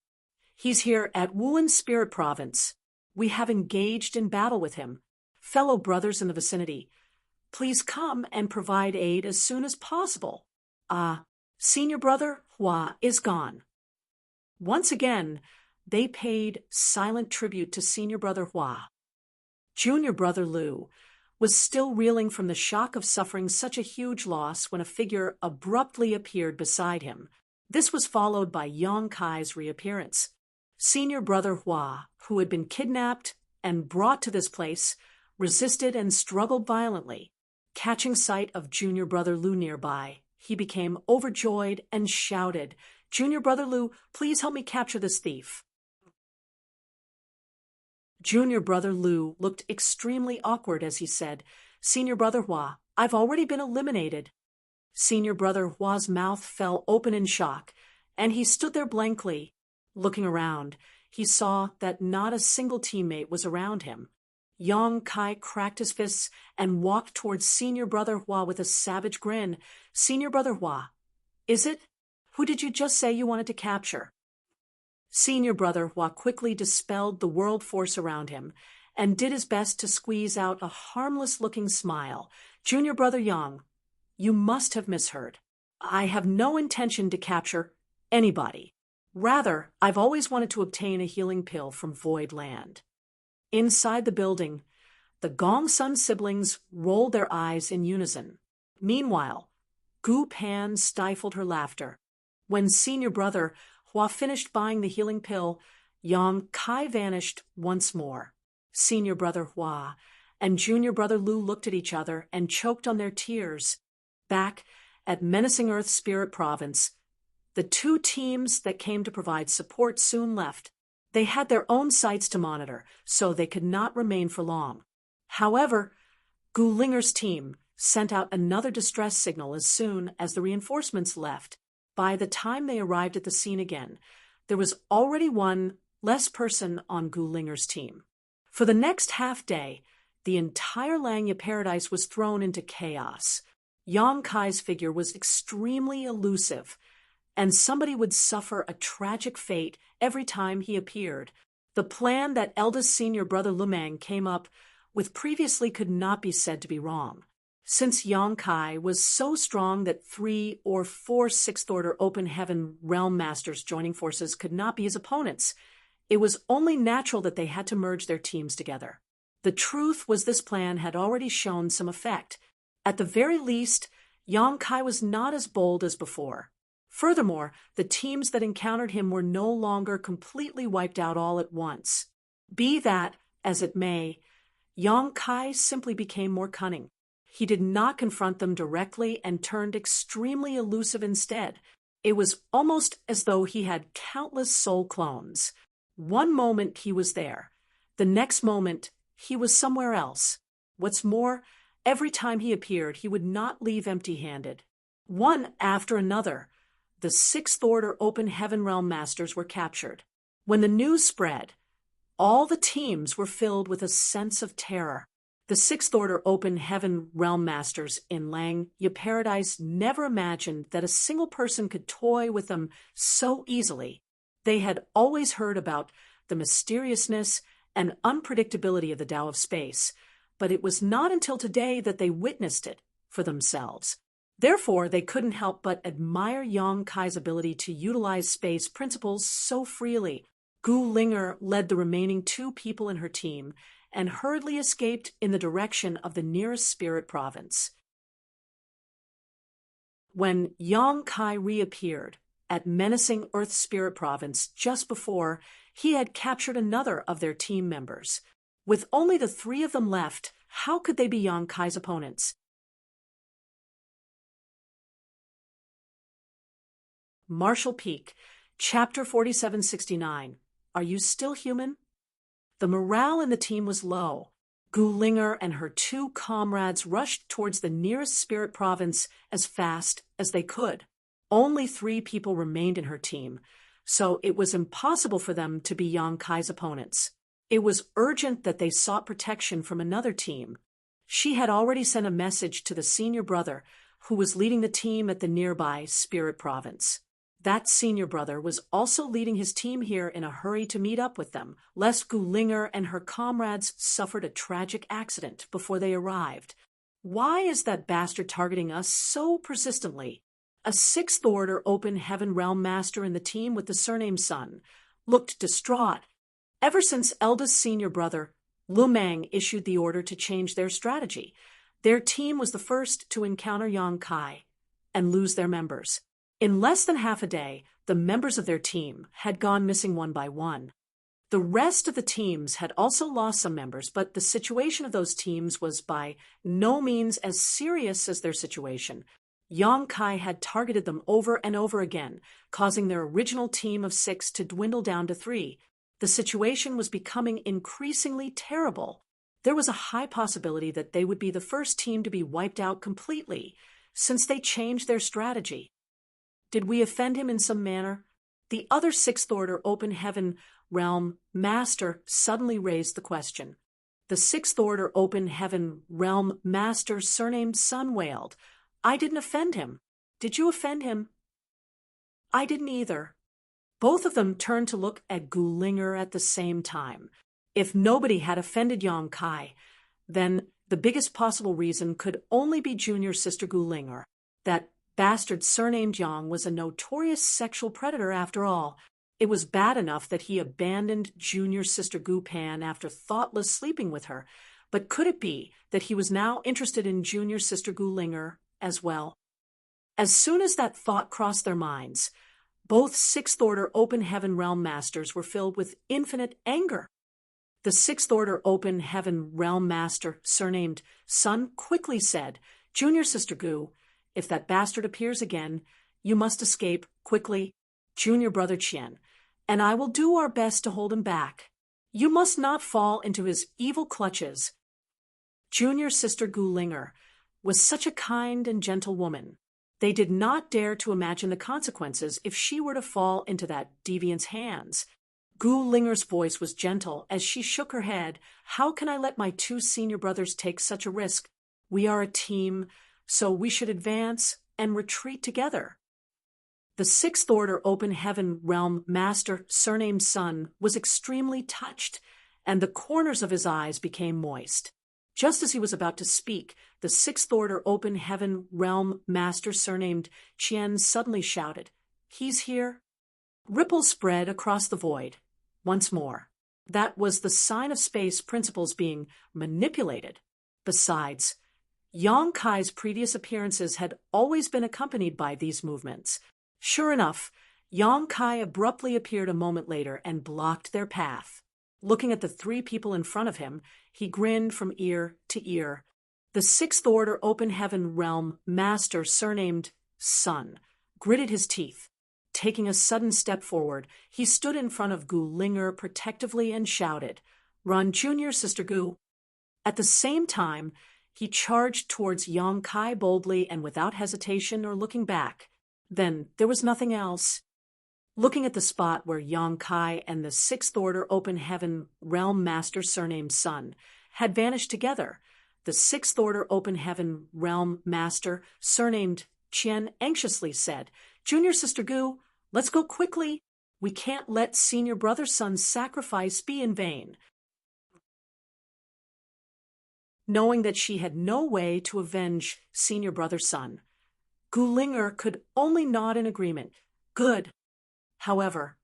He's here at Wuhan Spirit Province. We have engaged in battle with him. Fellow brothers in the vicinity, please come and provide aid as soon as possible. Senior brother Hua is gone. Once again, they paid silent tribute to senior brother Hua. Junior brother Lu was still reeling from the shock of suffering such a huge loss when a figure abruptly appeared beside him. This was followed by Yang Kai's reappearance. Senior brother Hua, who had been kidnapped and brought to this place, resisted and struggled violently. Catching sight of junior brother Lu nearby, he became overjoyed and shouted, "Junior brother Lu, please help me capture this thief." Junior brother Lu looked extremely awkward as he said, "Senior brother Hua, I've already been eliminated." Senior brother Hua's mouth fell open in shock, and he stood there blankly. Looking around, he saw that not a single teammate was around him. Yang Kai cracked his fists and walked towards senior brother Hua with a savage grin. "Senior brother Hua, is it? Who did you just say you wanted to capture?" Senior brother Hua quickly dispelled the world force around him and did his best to squeeze out a harmless-looking smile. "Junior brother Yang, you must have misheard. I have no intention to capture anybody. Rather, I've always wanted to obtain a healing pill from Void Land." Inside the building, the Gong Sun siblings rolled their eyes in unison. Meanwhile, Gu Pan stifled her laughter. When senior brother Hua finished buying the healing pill, Yang Kai vanished once more. Senior brother Hua and junior brother Lu looked at each other and choked on their tears. Back at menacing Earth Spirit Province, the two teams that came to provide support soon left. They had their own sites to monitor, so they could not remain for long. However, Gu Linger's team sent out another distress signal as soon as the reinforcements left. By the time they arrived at the scene again, there was already one less person on Gu Linger's team. For the next half day, the entire Langya paradise was thrown into chaos. Yang Kai's figure was extremely elusive, and somebody would suffer a tragic fate every time he appeared. The plan that eldest senior brother Lumang came up with previously could not be said to be wrong. Since Yang Kai was so strong that 3 or 4 sixth-order open heaven realm masters joining forces could not be his opponents, it was only natural that they had to merge their teams together. The truth was this plan had already shown some effect. At the very least, Yang Kai was not as bold as before. Furthermore, the teams that encountered him were no longer completely wiped out all at once. Be that as it may, Yang Kai simply became more cunning. He did not confront them directly and turned extremely elusive instead. It was almost as though he had countless soul clones. One moment he was there. The next moment he was somewhere else. What's more, every time he appeared, he would not leave empty-handed. One after another, the sixth-order open heaven realm masters were captured. When the news spread, all the teams were filled with a sense of terror. The sixth-order open heaven realm masters in Langya Paradise never imagined that a single person could toy with them so easily. They had always heard about the mysteriousness and unpredictability of the Tao of Space, but it was not until today that they witnessed it for themselves. Therefore, they couldn't help but admire Yang Kai's ability to utilize space principles so freely. Gu Linger led the remaining 2 people in her team and hurriedly escaped in the direction of the nearest spirit province. When Yang Kai reappeared at menacing Earth Spirit Province just before He had captured another of their team members. With only the three of them left, how could they be Yang Kai's opponents? Marshall Peak, Chapter 4769. Are you still human? The morale in the team was low. Gulinger and her two comrades rushed towards the nearest spirit province as fast as they could. Only 3 people remained in her team, so it was impossible for them to be Yang Kai's opponents. It was urgent that they sought protection from another team. She had already sent a message to the senior brother, who was leading the team at the nearby spirit province. That senior brother was also leading his team here in a hurry to meet up with them, lest Gulinger and her comrades suffered a tragic accident before they arrived. Why is that bastard targeting us so persistently? A 6th Order Open Heaven Realm Master in the team with the surname Sun looked distraught. Ever since eldest senior brother Lu Meng issued the order to change their strategy, their team was the first to encounter Yang Kai and lose their members. In less than half a day, the members of their team had gone missing one by one. The rest of the teams had also lost some members, but the situation of those teams was by no means as serious as their situation. Yang Kai had targeted them over and over again, causing their original team of 6 to dwindle down to 3. The situation was becoming increasingly terrible. There was a high possibility that they would be the first team to be wiped out completely, since they changed their strategy. Did we offend him in some manner? The other 6th Order Open Heaven Realm Master suddenly raised the question. The 6th Order Open Heaven Realm Master surnamed Sun wailed. I didn't offend him. Did you offend him? I didn't either. Both of them turned to look at Gulinger at the same time. If nobody had offended Yang Kai, then the biggest possible reason could only be junior sister Gulinger. That bastard surnamed Yang was a notorious sexual predator after all. It was bad enough that he abandoned junior sister Gu Pan after thoughtless sleeping with her, but could it be that he was now interested in junior sister Gulinger as well? As soon as that thought crossed their minds, both 6th Order Open Heaven Realm Masters were filled with infinite anger. The 6th Order Open Heaven Realm Master, surnamed Sun, quickly said, Junior sister Gu, if that bastard appears again, you must escape quickly, junior brother Qian, and I will do our best to hold him back. You must not fall into his evil clutches. Junior sister Gulinger was such a kind and gentle woman. They did not dare to imagine the consequences if she were to fall into that deviant's hands. Gulinger's voice was gentle as she shook her head. How can I let my 2 senior brothers take such a risk? We are a team, so we should advance and retreat together. The 6th Order Open Heaven Realm Master, surnamed Sun, was extremely touched, and the corners of his eyes became moist. Just as he was about to speak, the 6th Order Open Heaven Realm Master, surnamed Qian, suddenly shouted, He's here. Ripples spread across the void. Once more. That was the sign of space principles being manipulated. Besides, Yang Kai's previous appearances had always been accompanied by these movements. Sure enough, Yang Kai abruptly appeared a moment later and blocked their path. Looking at the 3 people in front of him, he grinned from ear to ear. The 6th Order Open Heaven Realm Master, surnamed Sun, gritted his teeth. Taking a sudden step forward, he stood in front of Gulinger protectively and shouted, Run, junior sister Gu. At the same time, he charged towards Yang Kai boldly and without hesitation or looking back. Then there was nothing else. Looking at the spot where Yang Kai and the 6th Order Open Heaven Realm Master, surnamed Sun, had vanished together, the 6th Order Open Heaven Realm Master, surnamed Qian, anxiously said, Junior sister Gu, let's go quickly. We can't let senior brother Sun's sacrifice be in vain. Knowing that she had no way to avenge senior brother Sun, Gulinger could only nod in agreement. Good. However,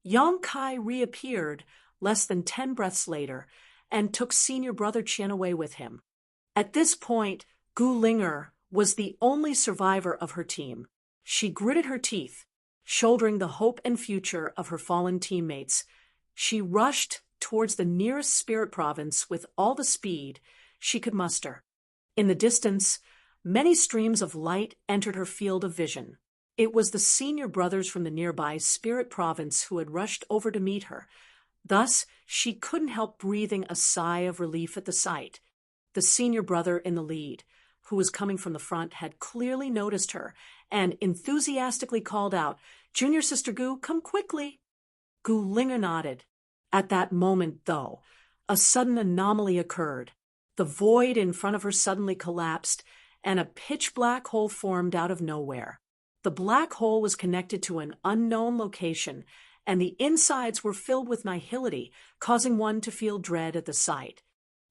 Yang Kai reappeared less than 10 breaths later and took senior brother Qian away with him. At this point, Gulinger was the only survivor of her team. She gritted her teeth, shouldering the hope and future of her fallen teammates. She rushed towards the nearest spirit province with all the speed she could muster. In the distance, many streams of light entered her field of vision. It was the senior brothers from the nearby spirit province who had rushed over to meet her. Thus, she couldn't help breathing a sigh of relief at the sight. The senior brother in the lead, who was coming from the front, had clearly noticed her and enthusiastically called out, "Junior Sister Gu, come quickly." Gu Linger nodded. At that moment, though, a sudden anomaly occurred. The void in front of her suddenly collapsed, and a pitch-black hole formed out of nowhere. The black hole was connected to an unknown location, and the insides were filled with nihility, causing one to feel dread at the sight.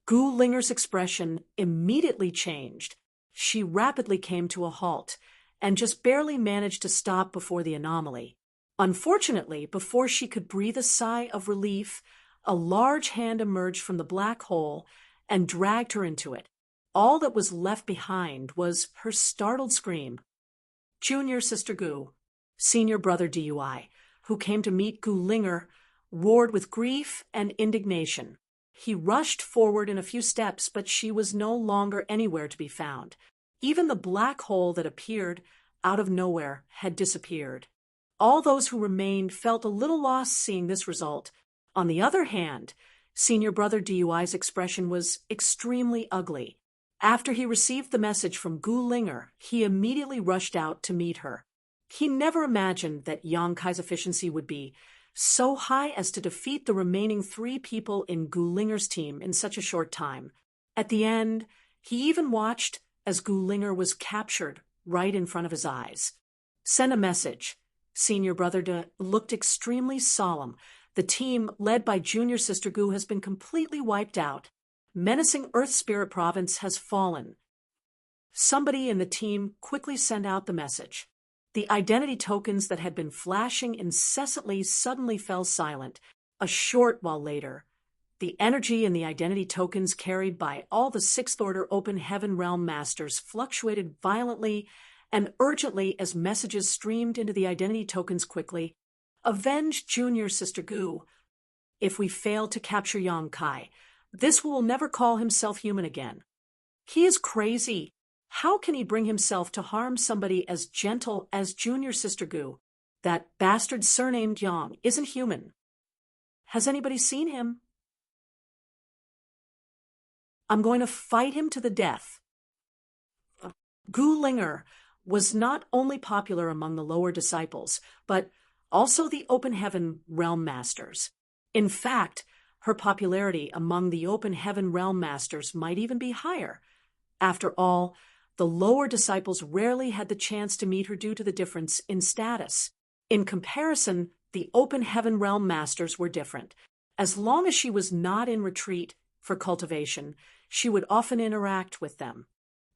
Gu Linger's expression immediately changed. She rapidly came to a halt, and just barely managed to stop before the anomaly. Unfortunately, before she could breathe a sigh of relief, a large hand emerged from the black hole and dragged her into it. All that was left behind was her startled scream. Junior Sister Gu, senior brother DUI, who came to meet Gu Linger, roared with grief and indignation. He rushed forward in a few steps, but she was no longer anywhere to be found. Even the black hole that appeared out of nowhere had disappeared. All those who remained felt a little lost seeing this result. On the other hand, senior brother DUI's expression was extremely ugly. After he received the message from Gu Linger, he immediately rushed out to meet her. He never imagined that Yang Kai's efficiency would be so high as to defeat the remaining 3 people in Gu Linger's team in such a short time. At the end, he even watched as Gu Linger was captured right in front of his eyes. Send a message. Senior brother De looked extremely solemn. The team, led by Junior Sister Gu, has been completely wiped out. Menacing Earth Spirit Province has fallen. Somebody in the team quickly sent out the message. The identity tokens that had been flashing incessantly suddenly fell silent. A short while later, the energy in the identity tokens carried by all the 6th Order Open Heaven Realm Masters fluctuated violently and urgently as messages streamed into the identity tokens quickly. Avenge Junior Sister Gu. If we fail to capture Yang Kai, this will never call himself human again. He is crazy. How can he bring himself to harm somebody as gentle as Junior Sister Gu? That bastard surnamed Yang isn't human. Has anybody seen him? I'm going to fight him to the death. Gu Linger was not only popular among the lower disciples, but also the Open Heaven Realm Masters. In fact, her popularity among the Open Heaven Realm Masters might even be higher. After all, the lower disciples rarely had the chance to meet her due to the difference in status. In comparison, the Open Heaven Realm Masters were different. As long as she was not in retreat for cultivation, she would often interact with them.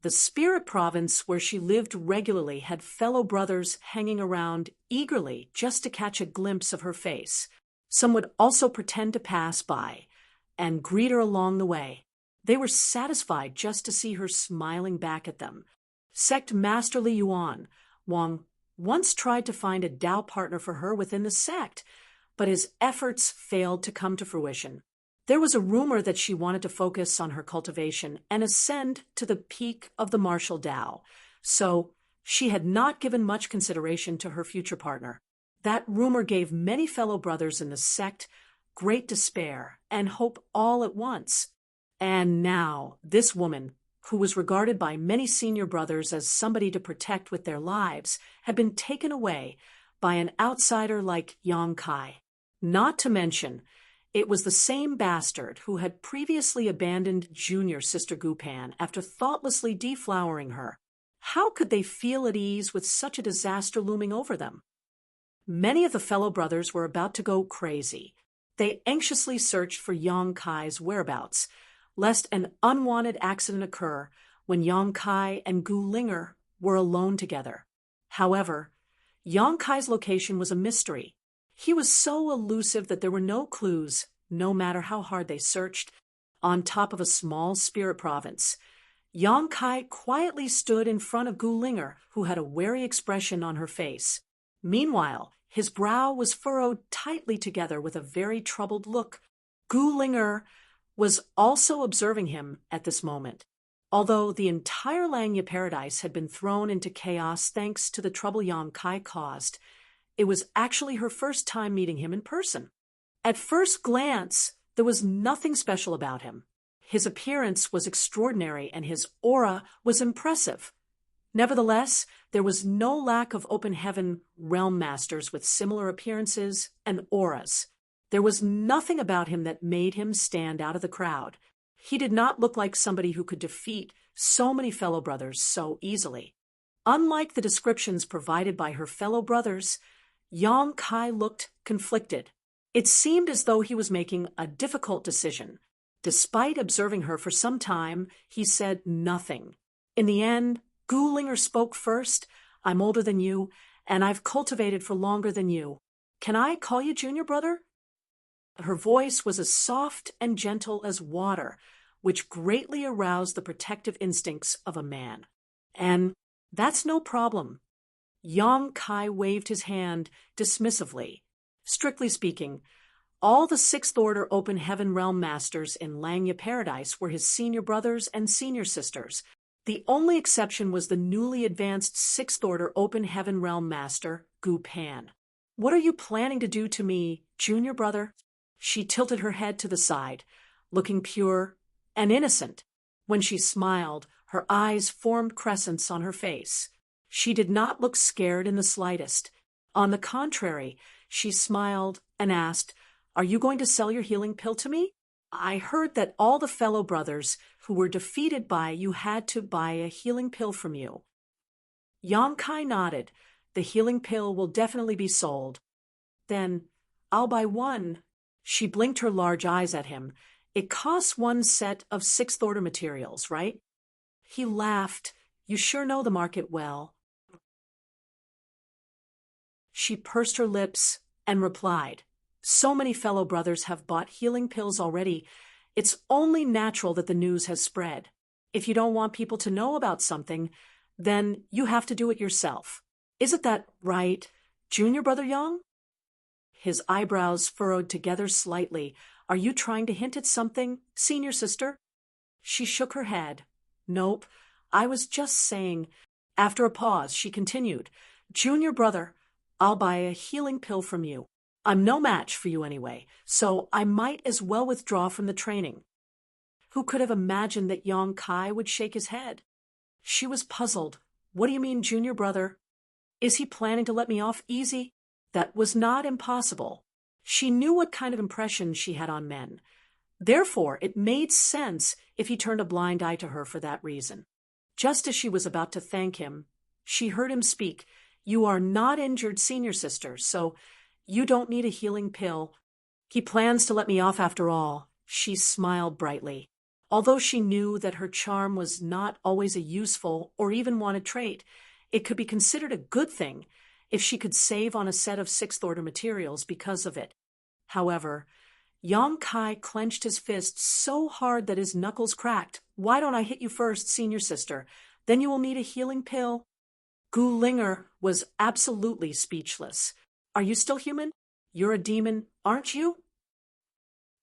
The Spirit Province, where she lived regularly, had fellow brothers hanging around eagerly just to catch a glimpse of her face. Some would also pretend to pass by and greet her along the way. They were satisfied just to see her smiling back at them. Sect Master Li Yuan, Wang, once tried to find a Tao partner for her within the sect, but his efforts failed to come to fruition. There was a rumor that she wanted to focus on her cultivation and ascend to the peak of the martial Tao, so she had not given much consideration to her future partner. That rumor gave many fellow brothers in the sect great despair and hope all at once. And now, this woman, who was regarded by many senior brothers as somebody to protect with their lives, had been taken away by an outsider like Yang Kai. Not to mention, it was the same bastard who had previously abandoned Junior Sister Gupan after thoughtlessly deflowering her. How could they feel at ease with such a disaster looming over them? Many of the fellow brothers were about to go crazy. They anxiously searched for Yang Kai's whereabouts, lest an unwanted accident occur when Yang Kai and Gu Linger were alone together. However, Yang Kai's location was a mystery. He was so elusive that there were no clues, no matter how hard they searched. On top of a small spirit province, Yang Kai quietly stood in front of Gu Linger, who had a wary expression on her face. Meanwhile, His brow was furrowed tightly together with a very troubled look. Gu Linger was also observing him at this moment. Although the entire Langya paradise had been thrown into chaos thanks to the trouble Yang Kai caused, it was actually her first time meeting him in person. At first glance, there was nothing special about him. His appearance was extraordinary and his aura was impressive. Nevertheless, there was no lack of open heaven realm masters with similar appearances and auras. There was nothing about him that made him stand out of the crowd. He did not look like somebody who could defeat so many fellow brothers so easily. Unlike the descriptions provided by her fellow brothers, Yang Kai looked conflicted. It seemed as though he was making a difficult decision. Despite observing her for some time, he said nothing. In the end, Gu Linger spoke first. I'm older than you, and I've cultivated for longer than you. Can I call you junior brother? Her voice was as soft and gentle as water, which greatly aroused the protective instincts of a man. And that's no problem. Yang Kai waved his hand dismissively. Strictly speaking, all the Sixth Order Open Heaven Realm Masters in Langya Paradise were his senior brothers and senior sisters. The only exception was the newly advanced Sixth Order Open Heaven Realm Master, Gu Pan. What are you planning to do to me, junior brother? She tilted her head to the side, looking pure and innocent. When she smiled, her eyes formed crescents on her face. She did not look scared in the slightest. On the contrary, she smiled and asked, "Are you going to sell your healing pill to me? I heard that all the fellow brothers who were defeated by you had to buy a healing pill from you." Yang Kai nodded. "The healing pill will definitely be sold." "Then I'll buy one." She blinked her large eyes at him. "It costs one set of Sixth Order materials, right?" He laughed. "You sure know the market well." She pursed her lips and replied, "So many fellow brothers have bought healing pills already. It's only natural that the news has spread. If you don't want people to know about something, then you have to do it yourself. Isn't that right, junior brother Yang?" His eyebrows furrowed together slightly. "Are you trying to hint at something, senior sister?" She shook her head. "Nope, I was just saying." After a pause, she continued, "Junior brother, I'll buy a healing pill from you. I'm no match for you anyway, so I might as well withdraw from the training." Who could have imagined that Yang Kai would shake his head? She was puzzled. "What do you mean, junior brother? Is he planning to let me off easy?" That was not impossible. She knew what kind of impression she had on men. Therefore, it made sense if he turned a blind eye to her for that reason. Just as she was about to thank him, she heard him speak. "You are not injured, senior sister, so you don't need a healing pill. He plans to let me off after all." She smiled brightly. Although she knew that her charm was not always a useful or even wanted trait, it could be considered a good thing if she could save on a set of Sixth Order materials because of it. However, Yang Kai clenched his fist so hard that his knuckles cracked. "Why don't I hit you first, senior sister? Then you will need a healing pill." Gu Linger was absolutely speechless. "Are you still human? You're a demon, aren't you?"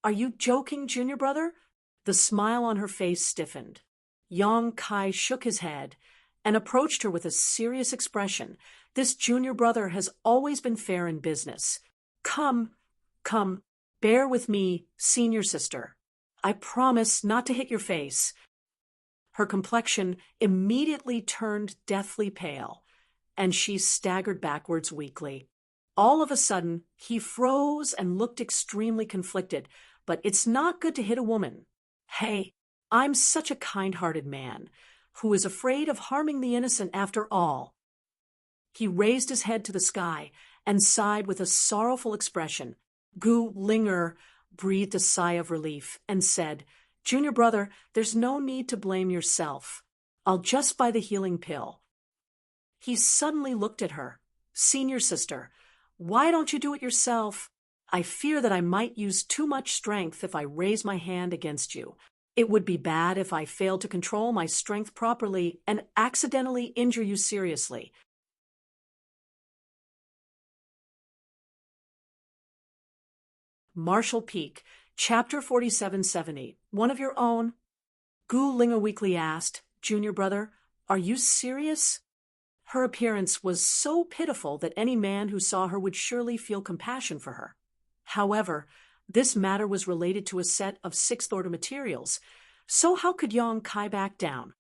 "Are you joking, junior brother?" The smile on her face stiffened. Yang Kai shook his head and approached her with a serious expression. "This junior brother has always been fair in business. Come, bear with me, senior sister. I promise not to hit your face." Her complexion immediately turned deathly pale, and she staggered backwards weakly. All of a sudden, he froze and looked extremely conflicted. "But it's not good to hit a woman. Hey, I'm such a kind-hearted man, who is afraid of harming the innocent after all." He raised his head to the sky and sighed with a sorrowful expression. Gu Linger breathed a sigh of relief and said, "Junior brother, there's no need to blame yourself. I'll just buy the healing pill." He suddenly looked at her. "Senior sister, why don't you do it yourself? I fear that I might use too much strength if I raise my hand against you. It would be bad if I failed to control my strength properly and accidentally injure you seriously. Marshall Peak, Chapter 4770. One of your own? Gu Linger weakly asked, Junior brother, are you serious? Her appearance was so pitiful that any man who saw her would surely feel compassion for her. However, this matter was related to a set of sixth-order materials, so how could Yang Kai back down?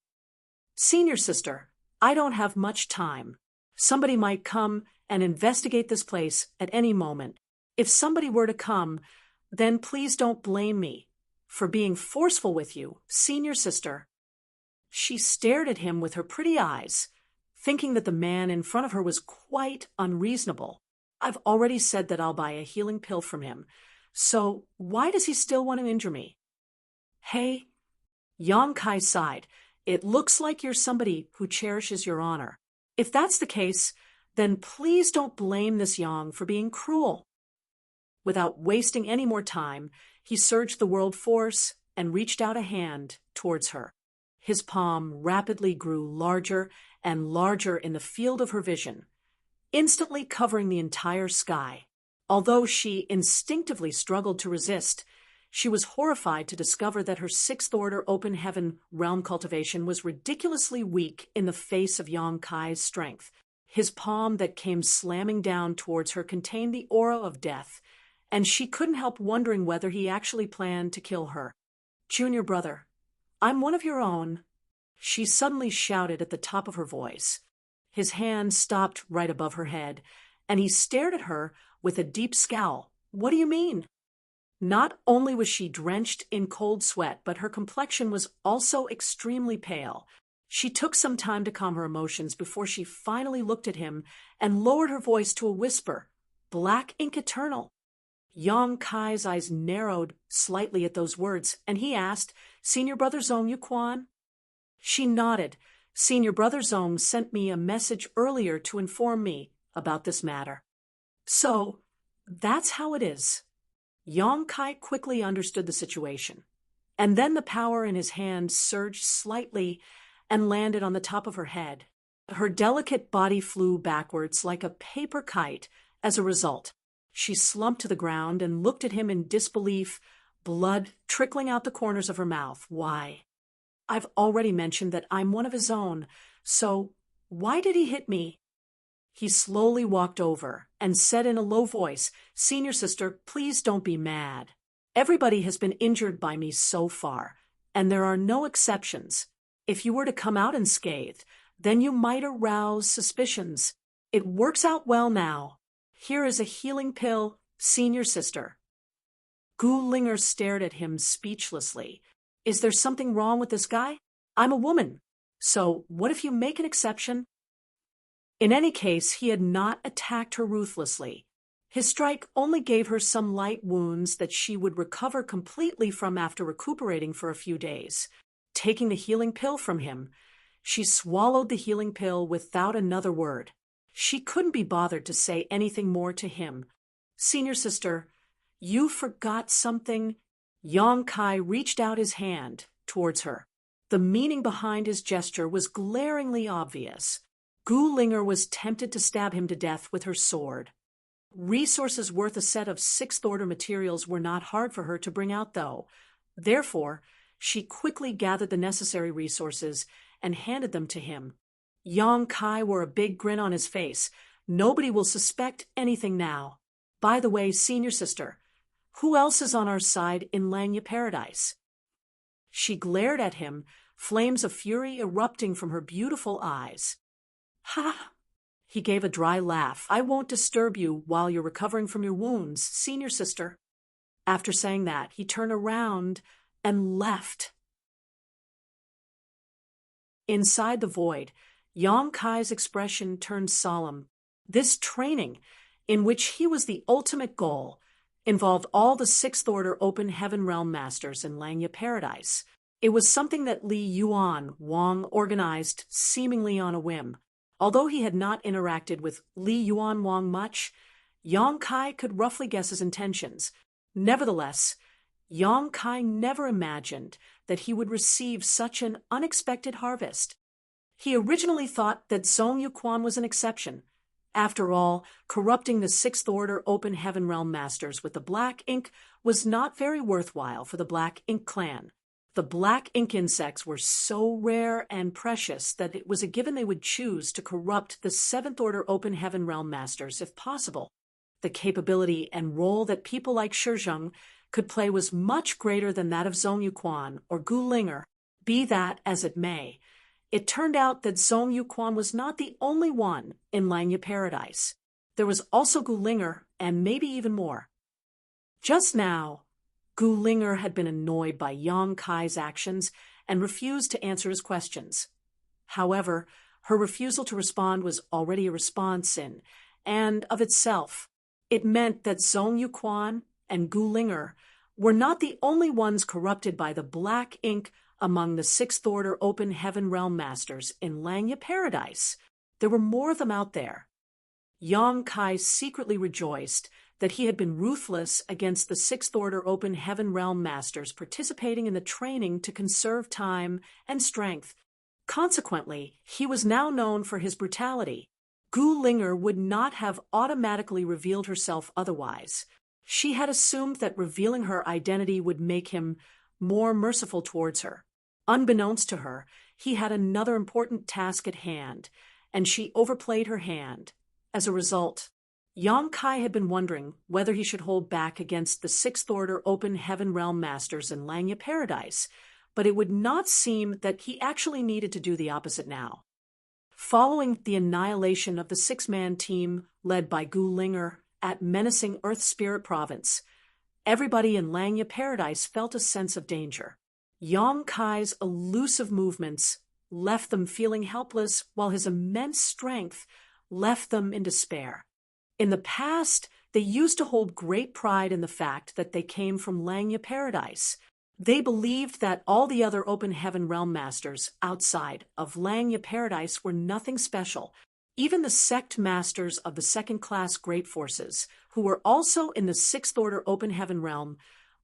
Senior sister, I don't have much time. Somebody might come and investigate this place at any moment. If somebody were to come, then please don't blame me for being forceful with you, senior sister. She stared at him with her pretty eyes, thinking that the man in front of her was quite unreasonable. I've already said that I'll buy a healing pill from him, so why does he still want to injure me? Hey, Yang Kai sighed. It looks like you're somebody who cherishes your honor. If that's the case, then please don't blame this Yang for being cruel. Without wasting any more time, he surged the world force and reached out a hand towards her. His palm rapidly grew larger and larger in the field of her vision, instantly covering the entire sky. Although she instinctively struggled to resist, she was horrified to discover that her sixth-order open heaven realm cultivation was ridiculously weak in the face of Yang Kai's strength. His palm that came slamming down towards her contained the aura of death, and she couldn't help wondering whether he actually planned to kill her. Junior brother, I'm one of your own, she suddenly shouted at the top of her voice. His hand stopped right above her head, and he stared at her with a deep scowl. What do you mean? Not only was she drenched in cold sweat, but her complexion was also extremely pale. She took some time to calm her emotions before she finally looked at him and lowered her voice to a whisper. Black ink eternal. Yang Kai's eyes narrowed slightly at those words, and he asked, Senior brother Zhong Yuquan? She nodded. Senior brother Zhong sent me a message earlier to inform me about this matter. So, that's how it is. Yang Kai quickly understood the situation, and then the power in his hand surged slightly and landed on the top of her head. Her delicate body flew backwards like a paper kite as a result. She slumped to the ground and looked at him in disbelief, blood trickling out the corners of her mouth. Why? I've already mentioned that I'm one of his own, so why did he hit me? He slowly walked over and said in a low voice, Senior sister, please don't be mad. Everybody has been injured by me so far, and there are no exceptions. If you were to come out unscathed, then you might arouse suspicions. It works out well now. Here is a healing pill, senior sister. Gu Linger stared at him speechlessly. Is there something wrong with this guy? I'm a woman. So what if you make an exception? In any case, he had not attacked her ruthlessly. His strike only gave her some light wounds that she would recover completely from after recuperating for a few days. Taking the healing pill from him, she swallowed the healing pill without another word. She couldn't be bothered to say anything more to him. Senior sister, you forgot something. Yang Kai reached out his hand towards her. The meaning behind his gesture was glaringly obvious. Gu Linger was tempted to stab him to death with her sword. Resources worth a set of sixth-order materials were not hard for her to bring out, though. Therefore, she quickly gathered the necessary resources and handed them to him. Yang Kai wore a big grin on his face. Nobody will suspect anything now. By the way, senior sister, who else is on our side in Lanya Paradise? She glared at him, flames of fury erupting from her beautiful eyes. Ha! He gave a dry laugh. I won't disturb you while you're recovering from your wounds, senior sister. After saying that, he turned around and left. Inside the void, Yang Kai's expression turned solemn. This training, in which he was the ultimate goal, involved all the sixth-order open heaven realm masters in Lanya Paradise. It was something that Li Yuan Wang organized seemingly on a whim. Although he had not interacted with Li Yuan Wang much, Yang Kai could roughly guess his intentions. Nevertheless, Yang Kai never imagined that he would receive such an unexpected harvest. He originally thought that Zhong Yuquan was an exception. After all, corrupting the sixth-order open heaven realm masters with the black ink was not very worthwhile for the Black Ink clan. The black ink insects were so rare and precious that it was a given they would choose to corrupt the Seventh Order Open Heaven Realm Masters if possible. The capability and role that people like Shizheng could play was much greater than that of Zhong Yuquan or Gu Linger. Be that as it may, it turned out that Zhong Yuquan was not the only one in Langya Paradise. There was also Gu Linger, and maybe even more. Just now, Gu Linger had been annoyed by Yang Kai's actions and refused to answer his questions. However, her refusal to respond was already a response and of itself. It meant that Zhong Yuquan and Gu Linger were not the only ones corrupted by the black ink among the Sixth Order Open Heaven Realm Masters in Langya Paradise. There were more of them out there. Yang Kai secretly rejoiced that he had been ruthless against the Sixth Order Open Heaven Realm Masters participating in the training to conserve time and strength. Consequently, he was now known for his brutality. Gu Linger would not have automatically revealed herself otherwise. She had assumed that revealing her identity would make him more merciful towards her. Unbeknownst to her, he had another important task at hand, and she overplayed her hand. As a result, Yang Kai had been wondering whether he should hold back against the Sixth Order Open Heaven Realm Masters in Langya Paradise, but it would not seem that he actually needed to do the opposite now. Following the annihilation of the six-man team led by Gu Linger at menacing Earth Spirit Province, everybody in Langya Paradise felt a sense of danger. Yang Kai's elusive movements left them feeling helpless, while his immense strength left them in despair. In the past, they used to hold great pride in the fact that they came from Langya Paradise. They believed that all the other Open Heaven Realm Masters outside of Langya Paradise were nothing special. Even the sect masters of the second-class Great Forces, who were also in the Sixth Order Open Heaven Realm,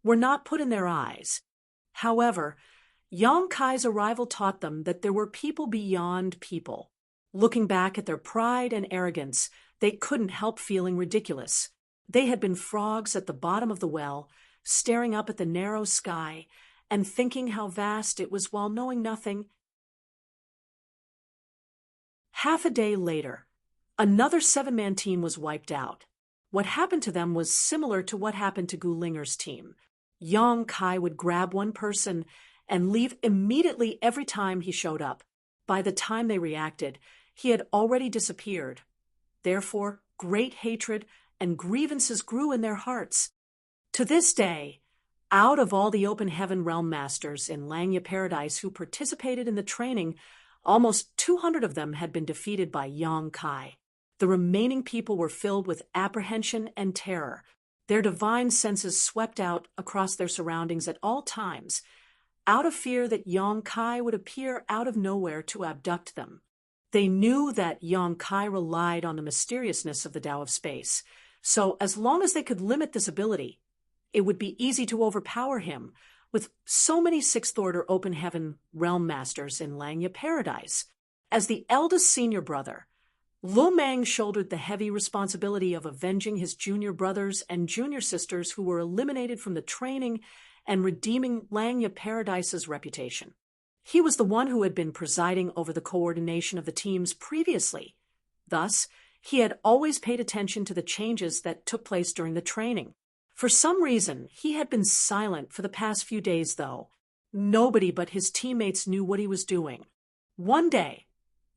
were not put in their eyes. However, Yang Kai's arrival taught them that there were people beyond people. Looking back at their pride and arrogance, they couldn't help feeling ridiculous. They had been frogs at the bottom of the well, staring up at the narrow sky and thinking how vast it was while knowing nothing. Half a day later, another seven-man team was wiped out. What happened to them was similar to what happened to Gu Linger's team. Yang Kai would grab one person and leave immediately every time he showed up. By the time they reacted, he had already disappeared. Therefore, great hatred and grievances grew in their hearts. To this day, out of all the Open Heaven Realm Masters in Langya Paradise who participated in the training, almost 200 of them had been defeated by Yang Kai. The remaining people were filled with apprehension and terror. Their divine senses swept out across their surroundings at all times, out of fear that Yang Kai would appear out of nowhere to abduct them. They knew that Yang Kai relied on the mysteriousness of the Tao of Space, so as long as they could limit this ability, it would be easy to overpower him. With so many Sixth Order Open Heaven Realm Masters in Langya Paradise, as the eldest senior brother, Lu Meng shouldered the heavy responsibility of avenging his junior brothers and junior sisters who were eliminated from the training and redeeming Langya Paradise's reputation. He was the one who had been presiding over the coordination of the teams previously. Thus, he had always paid attention to the changes that took place during the training. For some reason, he had been silent for the past few days, though. Nobody but his teammates knew what he was doing. One day,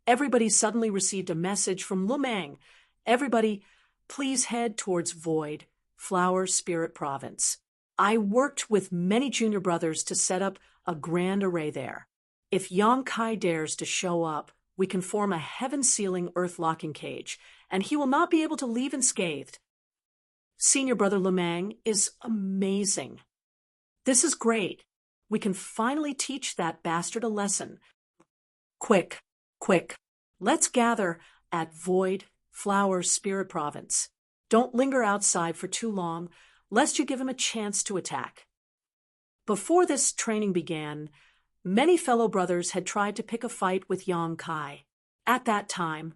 everybody suddenly received a message from Lu Meng. Everybody, please head towards Void, Flower Spirit Province. I worked with many junior brothers to set up a grand array there. If Yang Kai dares to show up, we can form a heaven-sealing earth-locking cage, and he will not be able to leave unscathed. Senior brother Lu Meng is amazing. This is great. We can finally teach that bastard a lesson. Quick, let's gather at Void, Flower Spirit Province. Don't linger outside for too long, lest you give him a chance to attack. Before this training began, many fellow brothers had tried to pick a fight with Yang Kai. At that time,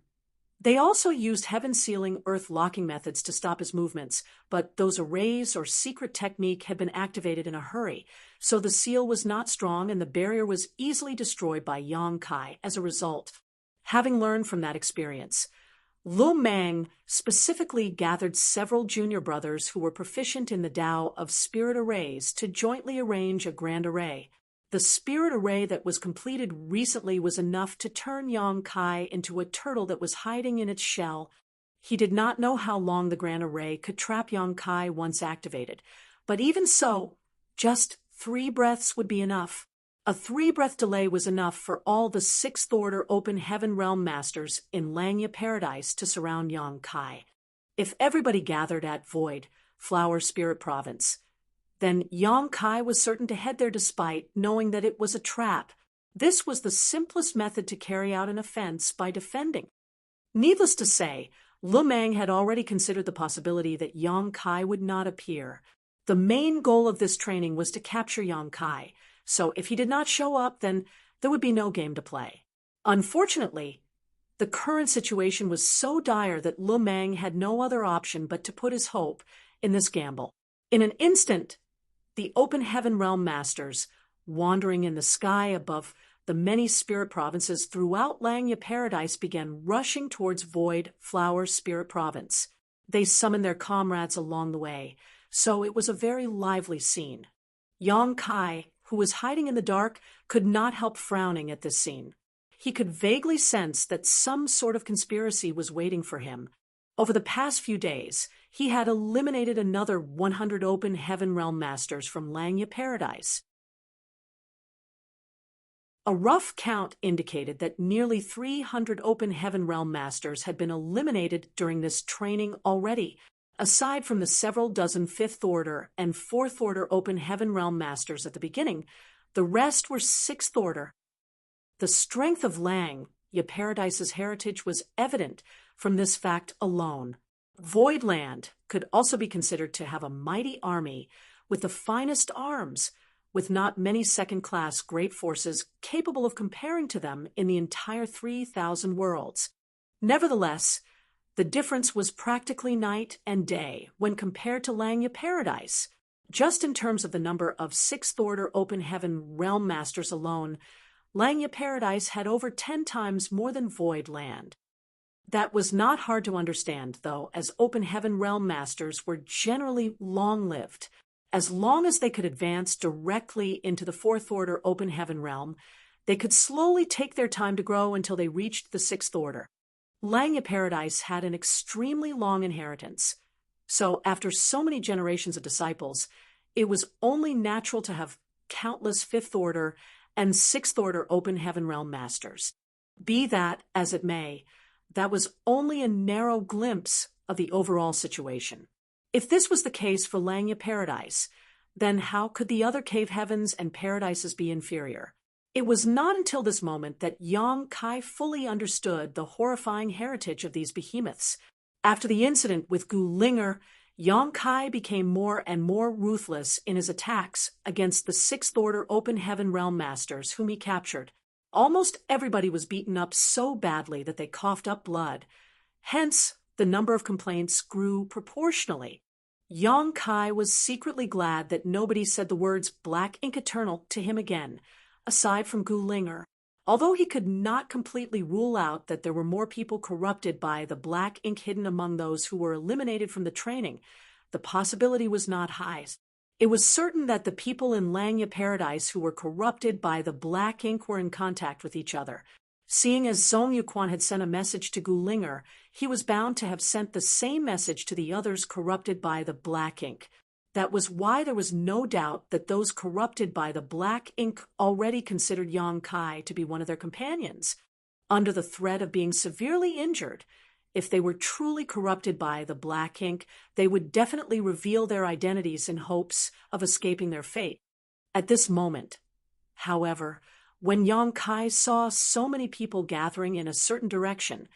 They also used heaven-sealing, earth-locking methods to stop his movements, but those arrays or secret technique had been activated in a hurry, so the seal was not strong and the barrier was easily destroyed by Yang Kai as a result. Having learned from that experience, Lu Meng specifically gathered several junior brothers who were proficient in the Tao of spirit arrays to jointly arrange a grand array. The spirit array that was completed recently was enough to turn Yang Kai into a turtle that was hiding in its shell. He did not know how long the grand array could trap Yang Kai once activated, but even so, just 3 breaths would be enough. A 3-breath delay was enough for all the 6th Order Open Heaven Realm Masters in Langya Paradise to surround Yang Kai. If everybody gathered at Void, Flower Spirit Province, then Yang Kai was certain to head there despite knowing that it was a trap. This was the simplest method to carry out an offense by defending. Needless to say, Lu Meng had already considered the possibility that Yang Kai would not appear. The main goal of this training was to capture Yang Kai, so if he did not show up, then there would be no game to play. Unfortunately, the current situation was so dire that Lu Meng had no other option but to put his hope in this gamble. In an instant, the Open Heaven Realm Masters, wandering in the sky above the many spirit provinces throughout Langya Paradise, began rushing towards Void Flower Spirit Province. They summoned their comrades along the way, so it was a very lively scene. Yang Kai, who was hiding in the dark, could not help frowning at this scene. He could vaguely sense that some sort of conspiracy was waiting for him. Over the past few days, he had eliminated another 100 Open Heaven Realm Masters from Langya Paradise. A rough count indicated that nearly 300 Open Heaven Realm Masters had been eliminated during this training already. Aside from the several dozen 5th Order and 4th Order Open Heaven Realm Masters at the beginning, the rest were 6th Order. The strength of Langya Paradise's heritage was evident from this fact alone. Voidland could also be considered to have a mighty army with the finest arms, with not many second-class great forces capable of comparing to them in the entire 3,000 worlds. Nevertheless, the difference was practically night and day when compared to Langya Paradise. Just in terms of the number of 6th Order Open Heaven Realm Masters alone, Langya Paradise had over 10 times more than Voidland. That was not hard to understand, though, as Open Heaven Realm Masters were generally long-lived. As long as they could advance directly into the 4th Order Open Heaven Realm, they could slowly take their time to grow until they reached the 6th Order. Langya Paradise had an extremely long inheritance, so after so many generations of disciples, it was only natural to have countless 5th Order and 6th Order Open Heaven Realm Masters. Be that as it may, that was only a narrow glimpse of the overall situation. If this was the case for Langya Paradise, then how could the other cave heavens and paradises be inferior? It was not until this moment that Yang Kai fully understood the horrifying heritage of these behemoths. After the incident with Gu Linger, Yang Kai became more and more ruthless in his attacks against the 6th Order Open Heaven Realm Masters whom he captured. Almost everybody was beaten up so badly that they coughed up blood. Hence, the number of complaints grew proportionally. Yang Kai was secretly glad that nobody said the words Black Ink Eternal to him again, aside from Gu Linger. Although he could not completely rule out that there were more people corrupted by the black ink hidden among those who were eliminated from the training, the possibility was not high. It was certain that the people in Langya Paradise who were corrupted by the black ink were in contact with each other. Seeing as Zhong Yuquan had sent a message to Gu Linger, he was bound to have sent the same message to the others corrupted by the black ink. That was why there was no doubt that those corrupted by the black ink already considered Yang Kai to be one of their companions. Under the threat of being severely injured, if they were truly corrupted by the black ink, they would definitely reveal their identities in hopes of escaping their fate. At this moment, however, when Yang Kai saw so many people gathering in a certain direction,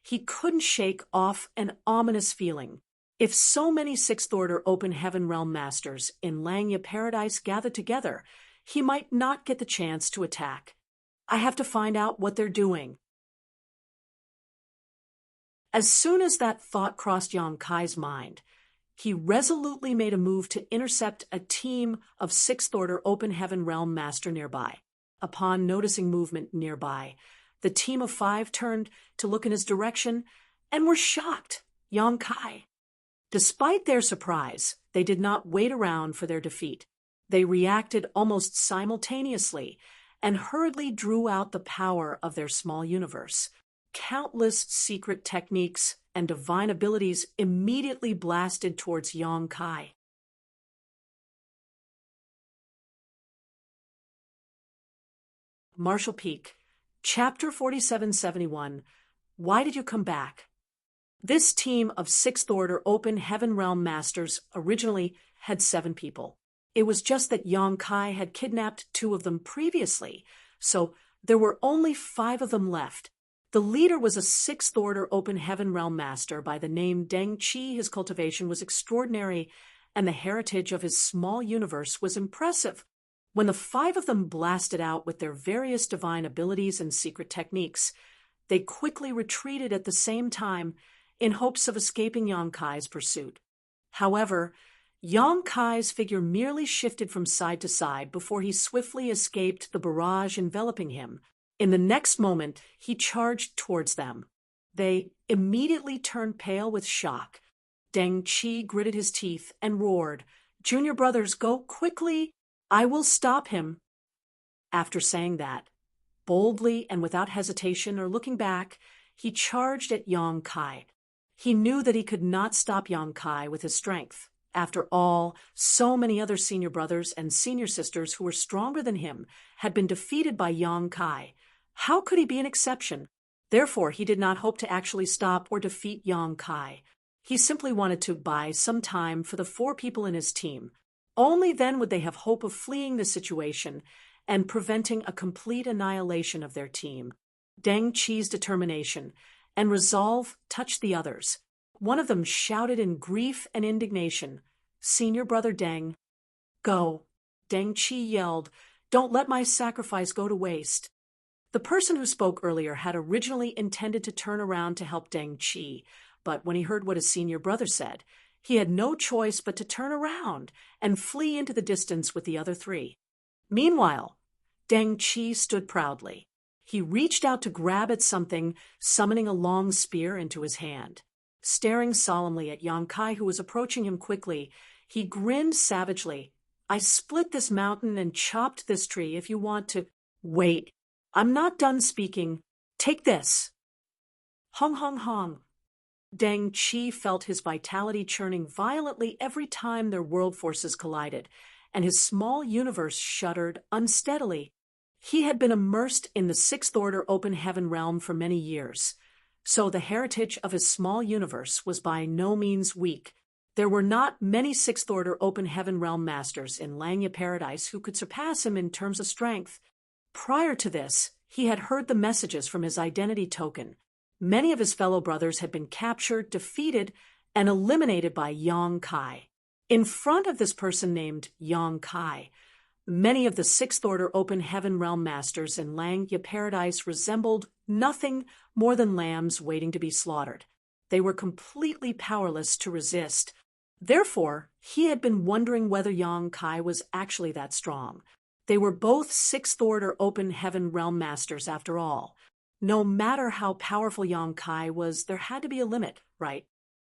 he couldn't shake off an ominous feeling. If so many 6th Order Open Heaven Realm Masters in Langya Paradise gathered together, he might not get the chance to attack. I have to find out what they're doing. As soon as that thought crossed Yang Kai's mind, he resolutely made a move to intercept a team of Sixth Order Open Heaven Realm Master nearby. Upon noticing movement nearby, the team of 5 turned to look in his direction and were shocked. Yang Kai. Despite their surprise, they did not wait around for their defeat. They reacted almost simultaneously and hurriedly drew out the power of their small universe. Countless secret techniques and divine abilities immediately blasted towards Yang Kai. Marshall Peak, Chapter 4771, Why Did You Come Back? This team of Sixth Order Open Heaven Realm Masters originally had 7 people. It was just that Yang Kai had kidnapped 2 of them previously, so there were only 5 of them left. The leader was a Sixth Order Open Heaven Realm Master by the name Deng Qi. His cultivation was extraordinary, and the heritage of his small universe was impressive. When the 5 of them blasted out with their various divine abilities and secret techniques, they quickly retreated at the same time in hopes of escaping Yang Kai's pursuit. However, Yang Kai's figure merely shifted from side to side before he swiftly escaped the barrage enveloping him. In the next moment, he charged towards them. They immediately turned pale with shock. Deng Qi gritted his teeth and roared, "Junior brothers, go quickly! I will stop him." After saying that, boldly and without hesitation or looking back, he charged at Yang Kai. He knew that he could not stop Yang Kai with his strength. After all, so many other senior brothers and senior sisters who were stronger than him had been defeated by Yang Kai. How could he be an exception? Therefore, he did not hope to actually stop or defeat Yang Kai. He simply wanted to buy some time for the 4 people in his team. Only then would they have hope of fleeing the situation and preventing a complete annihilation of their team. Deng Qi's determination and resolve touched the others. One of them shouted in grief and indignation, "Senior brother Deng, go." Deng Qi yelled, "Don't let my sacrifice go to waste." The person who spoke earlier had originally intended to turn around to help Deng Qi, but when he heard what his senior brother said, he had no choice but to turn around and flee into the distance with the other 3. Meanwhile, Deng Qi stood proudly. He reached out to grab at something, summoning a long spear into his hand. Staring solemnly at Yang Kai, who was approaching him quickly, he grinned savagely. "I split this mountain and chopped this tree if you want to—" "Wait, I'm not done speaking. Take this." Hong hong hong. Deng Qi felt his vitality churning violently every time their world forces collided, and his small universe shuddered unsteadily. He had been immersed in the Sixth Order Open Heaven realm for many years, so the heritage of his small universe was by no means weak. There were not many Sixth Order Open Heaven realm masters in Langya Paradise who could surpass him in terms of strength. Prior to this, he had heard the messages from his identity token. Many of his fellow brothers had been captured, defeated, and eliminated by Yang Kai. In front of this person named Yang Kai, many of the Sixth Order Open Heaven Realm Masters in Langya Paradise resembled nothing more than lambs waiting to be slaughtered. They were completely powerless to resist. Therefore, he had been wondering whether Yang Kai was actually that strong. They were both Sixth Order Open Heaven Realm Masters after all. No matter how powerful Yang Kai was, there had to be a limit, right?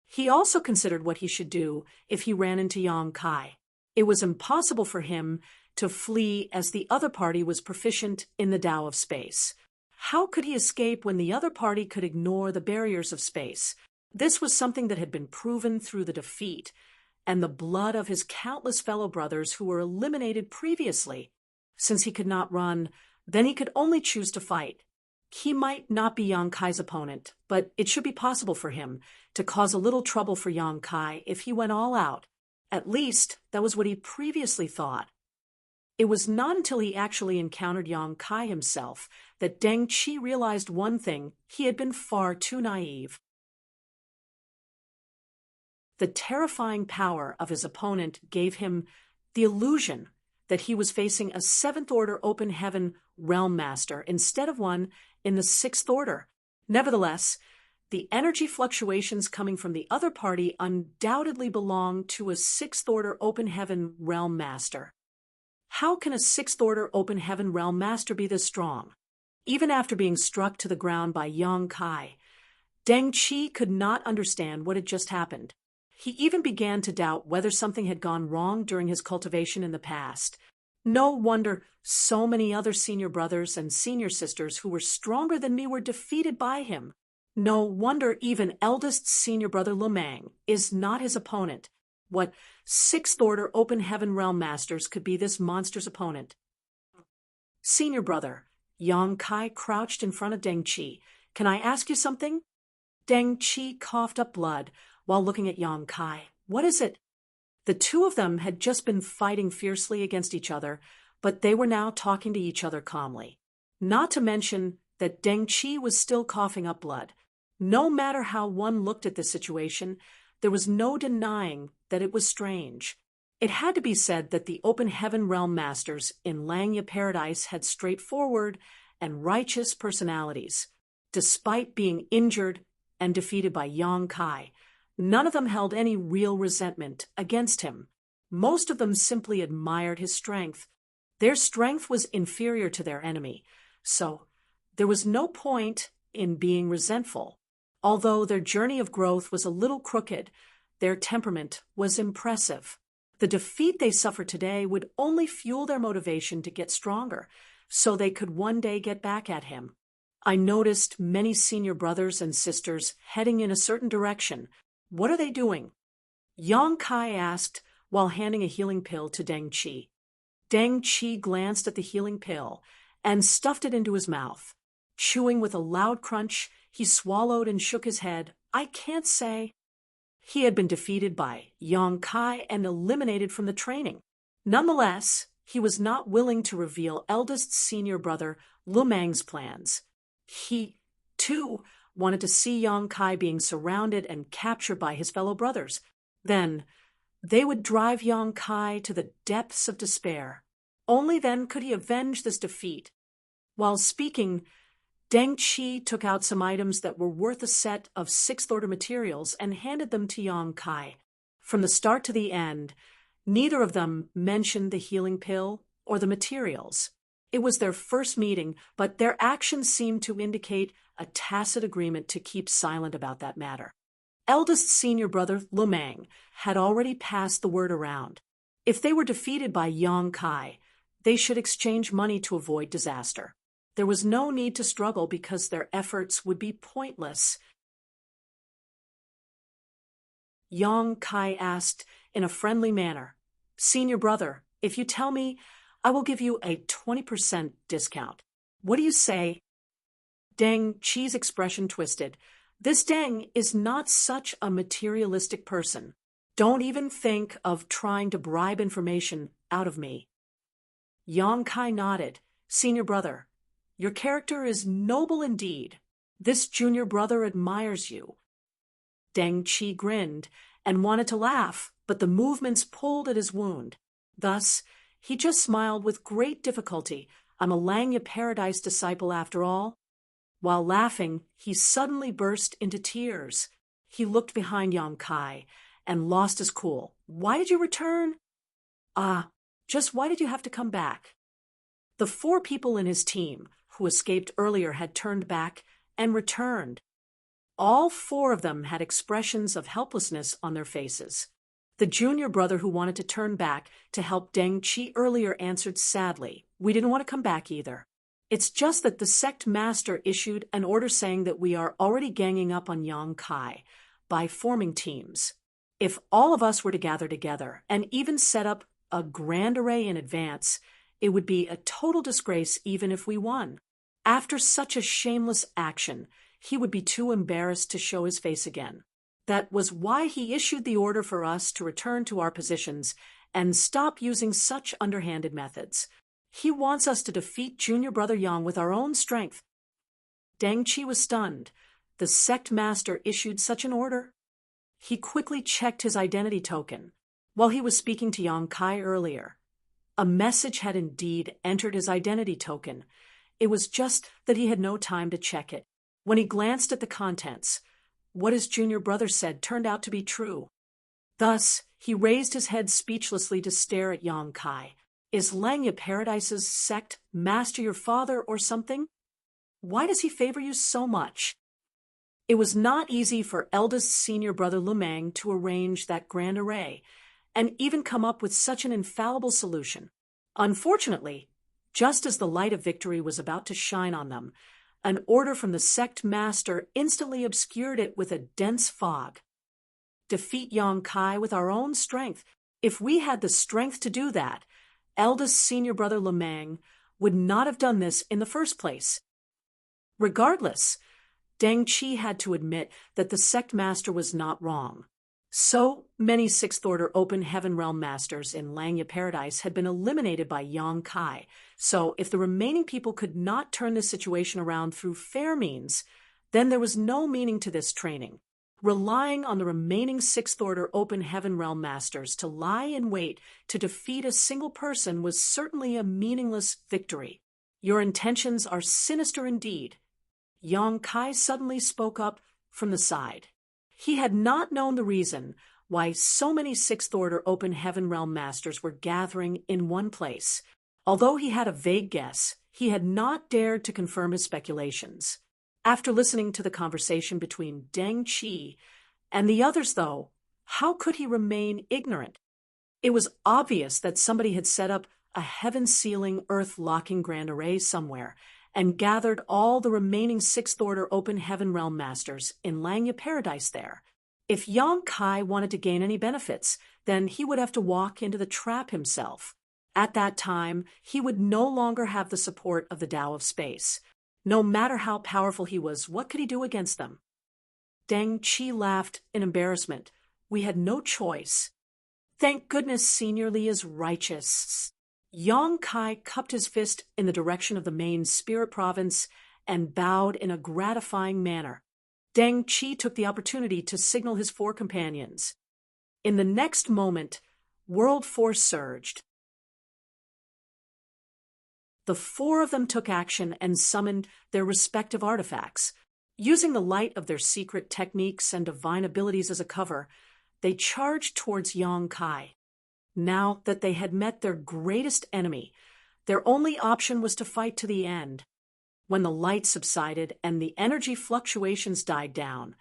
He also considered what he should do if he ran into Yang Kai. It was impossible for him to flee as the other party was proficient in the Tao of space. How could he escape when the other party could ignore the barriers of space? This was something that had been proven through the defeat and the blood of his countless fellow brothers who were eliminated previously. Since he could not run, then he could only choose to fight. He might not be Yang Kai's opponent, but it should be possible for him to cause a little trouble for Yang Kai if he went all out. At least, that was what he previously thought. It was not until he actually encountered Yang Kai himself that Deng Qi realized one thing: he had been far too naive. The terrifying power of his opponent gave him the illusion that he was facing a Seventh Order Open Heaven Realm Master instead of one in the Sixth Order. Nevertheless, The energy fluctuations coming from the other party undoubtedly belong to a sixth-order open heaven realm master. How can a sixth-order open heaven realm master be this strong? Even after being struck to the ground by Yang Kai, Deng Qi could not understand what had just happened. He even began to doubt whether something had gone wrong during his cultivation in the past. No wonder so many other senior brothers and senior sisters who were stronger than me were defeated by him. No wonder even eldest senior brother Lumang is not his opponent. What sixth-order open heaven realm masters could be this monster's opponent? Senior brother, Yang Kai crouched in front of Deng Qi. Can I ask you something? Deng Qi coughed up blood while looking at Yang Kai. What is it? The two of them had just been fighting fiercely against each other, but they were now talking to each other calmly. Not to mention that Deng Qi was still coughing up blood. No matter how one looked at this situation, there was no denying that it was strange. It had to be said that the open heaven realm masters in Langya Paradise had straightforward and righteous personalities. Despite being injured and defeated by Yang Kai, none of them held any real resentment against him. Most of them simply admired his strength. Their strength was inferior to their enemy, so there was no point in being resentful. Although their journey of growth was a little crooked, their temperament was impressive. The defeat they suffered today would only fuel their motivation to get stronger, so they could one day get back at him. I noticed many senior brothers and sisters heading in a certain direction. What are they doing? Yang Kai asked while handing a healing pill to Deng Qi. Deng Qi glanced at the healing pill and stuffed it into his mouth. Chewing with a loud crunch, he swallowed and shook his head. I can't say. He had been defeated by Yang Kai and eliminated from the training. Nonetheless, he was not willing to reveal eldest senior brother Lumang's plans. He, too, wanted to see Yang Kai being surrounded and captured by his fellow brothers. Then, they would drive Yang Kai to the depths of despair. Only then could he avenge this defeat. While speaking, Deng Qi took out some items that were worth a set of sixth-order materials and handed them to Yang Kai. From the start to the end, neither of them mentioned the healing pill or the materials. It was their first meeting, but their actions seemed to indicate a tacit agreement to keep silent about that matter. Eldest senior brother Lumang had already passed the word around. If they were defeated by Yang Kai, they should exchange money to avoid disaster. There was no need to struggle because their efforts would be pointless. Yang Kai asked in a friendly manner, Senior brother, if you tell me, I will give you a 20% discount. What do you say? Deng Qi's expression twisted. This Deng is not such a materialistic person. Don't even think of trying to bribe information out of me. Yang Kai nodded. Senior brother, your character is noble indeed. This junior brother admires you. Deng Qi grinned and wanted to laugh, but the movements pulled at his wound. Thus, he just smiled with great difficulty. I'm a Langya Paradise disciple after all. While laughing, he suddenly burst into tears. He looked behind Yang Kai and lost his cool. Why did you return? Just why did you have to come back? The 4 people in his team who escaped earlier had turned back and returned. All 4 of them had expressions of helplessness on their faces. The junior brother who wanted to turn back to help Deng Qi earlier answered sadly, we didn't want to come back either. It's just that the sect master issued an order saying that we are already ganging up on Yang Kai by forming teams. If all of us were to gather together and even set up a grand array in advance, it would be a total disgrace even if we won. After such a shameless action, he would be too embarrassed to show his face again. That was why he issued the order for us to return to our positions and stop using such underhanded methods. He wants us to defeat junior brother Yang with our own strength. Deng Qi was stunned. The sect master issued such an order? He quickly checked his identity token. While he was speaking to Yang Kai earlier, a message had indeed entered his identity token. It was just that he had no time to check it. When he glanced at the contents, what his junior brother said turned out to be true. Thus, he raised his head speechlessly to stare at Yang Kai. Is Langya Paradise's sect master your father or something? Why does he favor you so much? It was not easy for eldest senior brother Lumang to arrange that grand array, and even come up with such an infallible solution. Unfortunately, just as the light of victory was about to shine on them, an order from the sect master instantly obscured it with a dense fog. Defeat Yang Kai with our own strength. If we had the strength to do that, eldest senior brother Lumang would not have done this in the first place. Regardless, Deng Qi had to admit that the sect master was not wrong. So many Sixth Order Open Heaven Realm Masters in Langya Paradise had been eliminated by Yang Kai, so if the remaining people could not turn this situation around through fair means, then there was no meaning to this training. Relying on the remaining Sixth Order Open Heaven Realm Masters to lie in wait to defeat a single person was certainly a meaningless victory. Your intentions are sinister indeed. Yang Kai suddenly spoke up from the side. He had not known the reason why so many Sixth Order Open Heaven Realm Masters were gathering in one place. Although he had a vague guess, he had not dared to confirm his speculations. After listening to the conversation between Deng Qi and the others, though, how could he remain ignorant? It was obvious that somebody had set up a heaven-sealing, earth-locking grand array somewhere and gathered all the remaining Sixth Order Open Heaven Realm Masters in Langya Paradise there. If Yang Kai wanted to gain any benefits, then he would have to walk into the trap himself. At that time, he would no longer have the support of the Tao of Space. No matter how powerful he was, what could he do against them? Deng Qi laughed in embarrassment. We had no choice. Thank goodness Senior Li is righteous. Yang Kai cupped his fist in the direction of the main spirit province and bowed in a gratifying manner. Deng Qi took the opportunity to signal his four companions. In the next moment, world force surged. The four of them took action and summoned their respective artifacts. Using the light of their secret techniques and divine abilities as a cover, they charged towards Yang Kai. Now that they had met their greatest enemy, their only option was to fight to the end. When the light subsided and the energy fluctuations died down,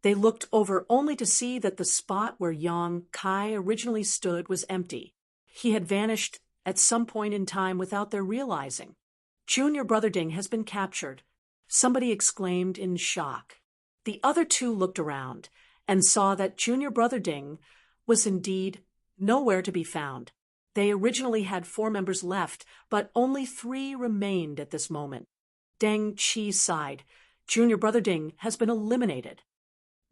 they looked over only to see that the spot where Yang Kai originally stood was empty. He had vanished at some point in time without their realizing. Junior Brother Ding has been captured, somebody exclaimed in shock. The other two looked around and saw that Junior Brother Ding was indeed nowhere to be found. They originally had 4 members left, but only 3 remained at this moment. Deng Qi sighed. Junior Brother Ding has been eliminated.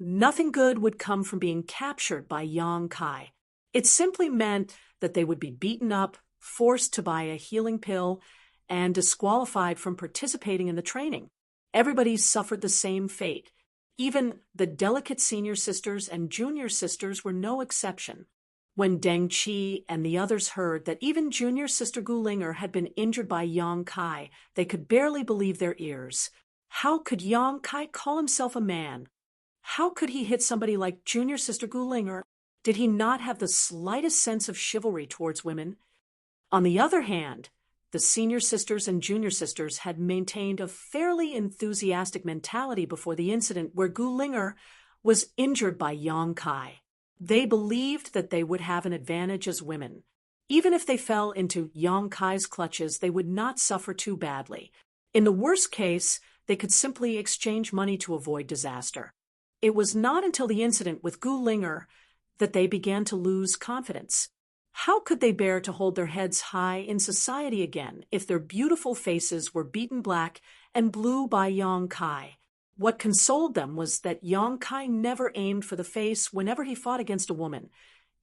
Nothing good would come from being captured by Yang Kai. It simply meant that they would be beaten up, forced to buy a healing pill, and disqualified from participating in the training. Everybody suffered the same fate. Even the delicate senior sisters and junior sisters were no exception. When Deng Qi and the others heard that even junior sister Gulinger had been injured by Yang Kai, they could barely believe their ears. How could Yang Kai call himself a man? How could he hit somebody like junior sister Gulinger? Did he not have the slightest sense of chivalry towards women? On the other hand, the senior sisters and junior sisters had maintained a fairly enthusiastic mentality before the incident where Gulinger was injured by Yang Kai. They believed that they would have an advantage as women. Even if they fell into Yang Kai's clutches, they would not suffer too badly. In the worst case, they could simply exchange money to avoid disaster. It was not until the incident with Gulinger that they began to lose confidence. How could they bear to hold their heads high in society again if their beautiful faces were beaten black and blue by Yang Kai? What consoled them was that Yang Kai never aimed for the face whenever he fought against a woman,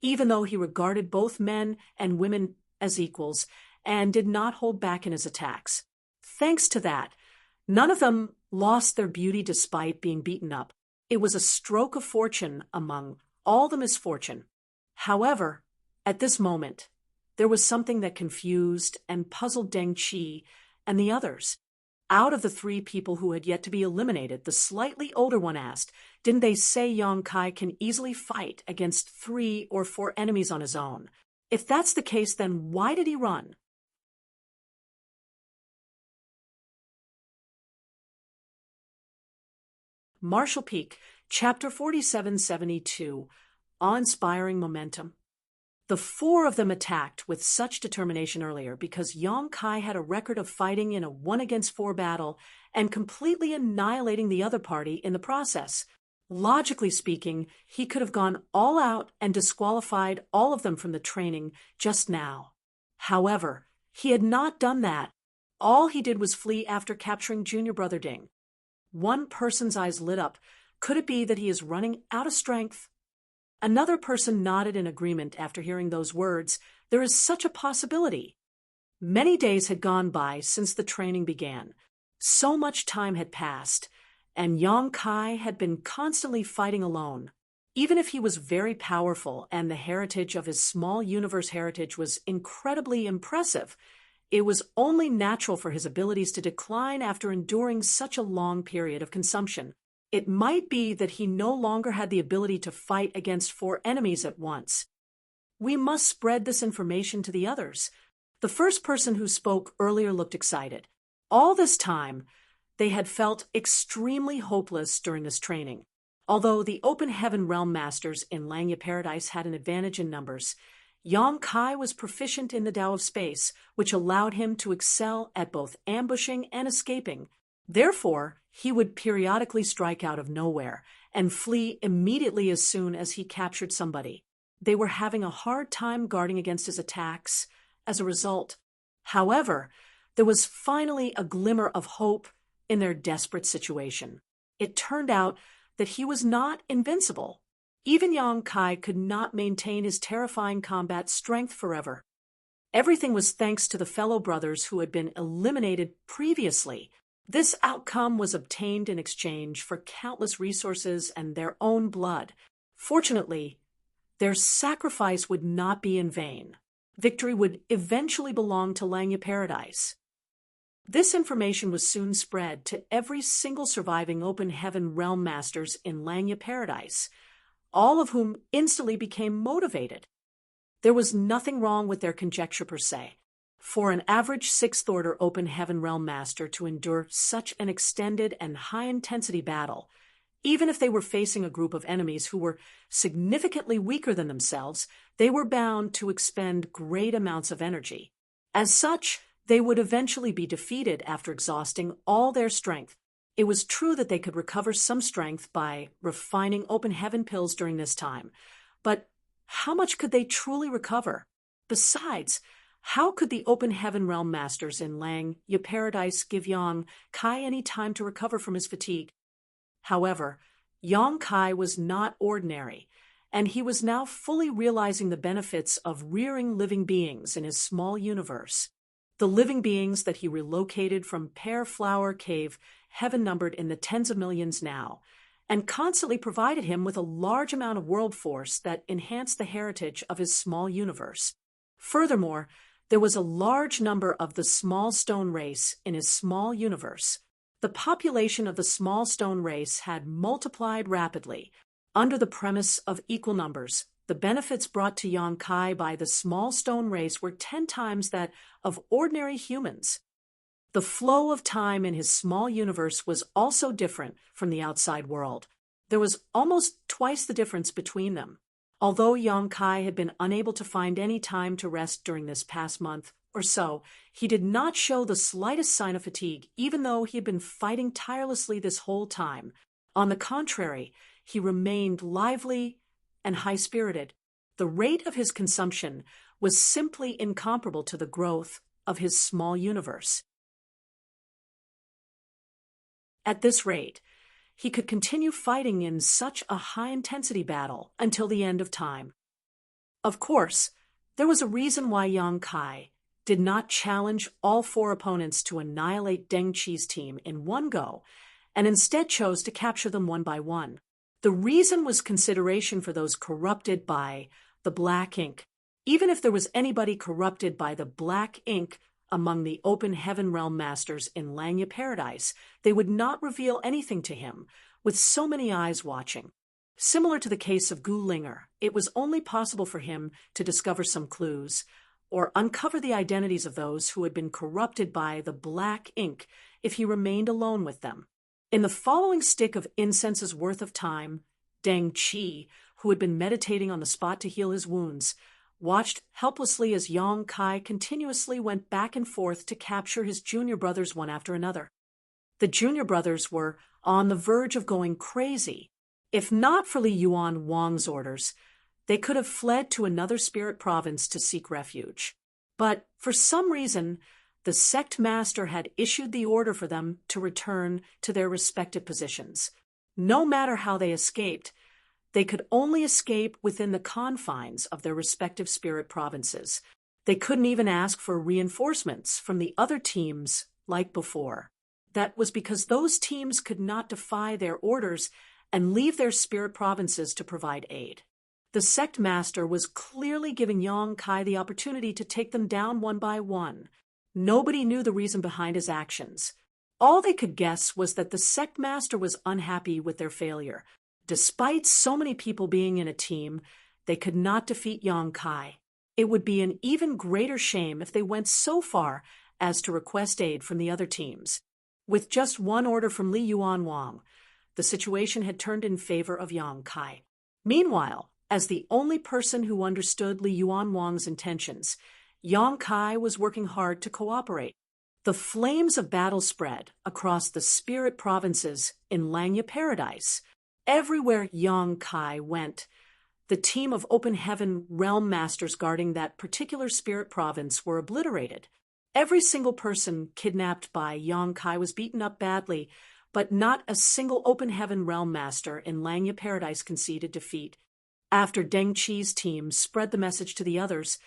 even though he regarded both men and women as equals and did not hold back in his attacks. Thanks to that, none of them lost their beauty despite being beaten up. It was a stroke of fortune among all the misfortune. However, at this moment, there was something that confused and puzzled Deng Qi and the others. Out of the three people who had yet to be eliminated, the slightly older one asked, "Didn't they say Yong Kai can easily fight against 3 or 4 enemies on his own? If that's the case, then why did he run?" Marshall Peak, Chapter 4772, Awe-Inspiring Momentum. The 4 of them attacked with such determination earlier because Yong Kai had a record of fighting in a 1-against-4 battle and completely annihilating the other party in the process. Logically speaking, he could have gone all out and disqualified all of them from the training just now. However, he had not done that. All he did was flee after capturing Junior Brother Ding. One person's eyes lit up. Could it be that he is running out of strength? Another person nodded in agreement after hearing those words. There is such a possibility. Many days had gone by since the training began. So much time had passed, and Yong Kai had been constantly fighting alone. Even if he was very powerful and the heritage of his small universe heritage was incredibly impressive, it was only natural for his abilities to decline after enduring such a long period of consumption. It might be that he no longer had the ability to fight against 4 enemies at once. We must spread this information to the others. The first person who spoke earlier looked excited. All this time, they had felt extremely hopeless during this training. Although the Open Heaven Realm Masters in Langya Paradise had an advantage in numbers, Yong Kai was proficient in the Tao of Space, which allowed him to excel at both ambushing and escaping. Therefore, he would periodically strike out of nowhere and flee immediately as soon as he captured somebody. They were having a hard time guarding against his attacks as a result. However, there was finally a glimmer of hope in their desperate situation. It turned out that he was not invincible. Even Yong Kai could not maintain his terrifying combat strength forever. Everything was thanks to the fellow brothers who had been eliminated previously. This outcome was obtained in exchange for countless resources and their own blood. Fortunately, their sacrifice would not be in vain. Victory would eventually belong to Langya Paradise. This information was soon spread to every single surviving Open Heaven Realm Masters in Langya Paradise, all of whom instantly became motivated. There was nothing wrong with their conjecture per se. For an average 6th-order Open Heaven Realm Master to endure such an extended and high-intensity battle, even if they were facing a group of enemies who were significantly weaker than themselves, they were bound to expend great amounts of energy. As such, they would eventually be defeated after exhausting all their strength. It was true that they could recover some strength by refining Open Heaven pills during this time, but how much could they truly recover? Besides, how could the Open Heaven Realm Masters in Langya Paradise give Yong Kai any time to recover from his fatigue? However, Yong Kai was not ordinary, and he was now fully realizing the benefits of rearing living beings in his small universe. The living beings that he relocated from Pear Flower Cave, heaven numbered in the tens of millions now, and constantly provided him with a large amount of world force that enhanced the heritage of his small universe. Furthermore, there was a large number of the small stone race in his small universe. The population of the small stone race had multiplied rapidly. Under the premise of equal numbers, the benefits brought to Yong Kai by the small stone race were 10 times that of ordinary humans. The flow of time in his small universe was also different from the outside world. There was almost twice the difference between them. Although Yong Kai had been unable to find any time to rest during this past month or so, he did not show the slightest sign of fatigue, even though he had been fighting tirelessly this whole time. On the contrary, he remained lively and high-spirited. The rate of his consumption was simply incomparable to the growth of his small universe. At this rate, he could continue fighting in such a high-intensity battle until the end of time. Of course, there was a reason why Yong Kai did not challenge all 4 opponents to annihilate Deng Qi's team in one go, and instead chose to capture them one by one. The reason was consideration for those corrupted by the black ink. Even if there was anybody corrupted by the black ink among the open heaven realm masters in Langya Paradise, they would not reveal anything to him, with so many eyes watching. Similar to the case of Gu Linger, it was only possible for him to discover some clues, or uncover the identities of those who had been corrupted by the black ink if he remained alone with them. In the following stick of incense's worth of time, Deng Qi, who had been meditating on the spot to heal his wounds, watched helplessly as Yang Kai continuously went back and forth to capture his junior brothers one after another. The junior brothers were on the verge of going crazy. If not for Li Yuan Wang's orders, they could have fled to another spirit province to seek refuge. But for some reason, the sect master had issued the order for them to return to their respective positions. No matter how they escaped, they could only escape within the confines of their respective spirit provinces. They couldn't even ask for reinforcements from the other teams like before. That was because those teams could not defy their orders and leave their spirit provinces to provide aid. The sect master was clearly giving Yang Kai the opportunity to take them down one by one. Nobody knew the reason behind his actions. All they could guess was that the sect master was unhappy with their failure. Despite so many people being in a team, they could not defeat Yang Kai. It would be an even greater shame if they went so far as to request aid from the other teams. With just one order from Li Yuan Wang, the situation had turned in favor of Yang Kai. Meanwhile, as the only person who understood Li Yuan Wang's intentions, Yang Kai was working hard to cooperate. The flames of battle spread across the spirit provinces in Langya Paradise. Everywhere Yang Kai went, the team of open heaven realm masters guarding that particular spirit province were obliterated. Every single person kidnapped by Yang Kai was beaten up badly, but not a single open heaven realm master in Langya Paradise conceded defeat. After Deng Qi's team spread the message to the others,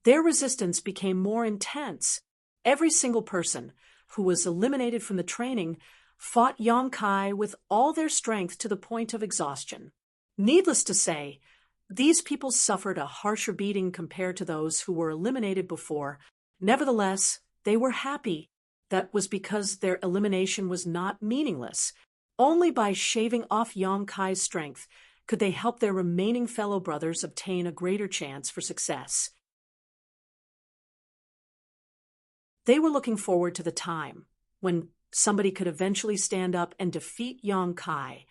their resistance became more intense. Every single person who was eliminated from the training fought Yang Kai with all their strength to the point of exhaustion. Needless to say, these people suffered a harsher beating compared to those who were eliminated before. Nevertheless, they were happy. That was because their elimination was not meaningless. Only by shaving off Yang Kai's strength could they help their remaining fellow brothers obtain a greater chance for success. They were looking forward to the time when somebody could eventually stand up and defeat Yang Kai,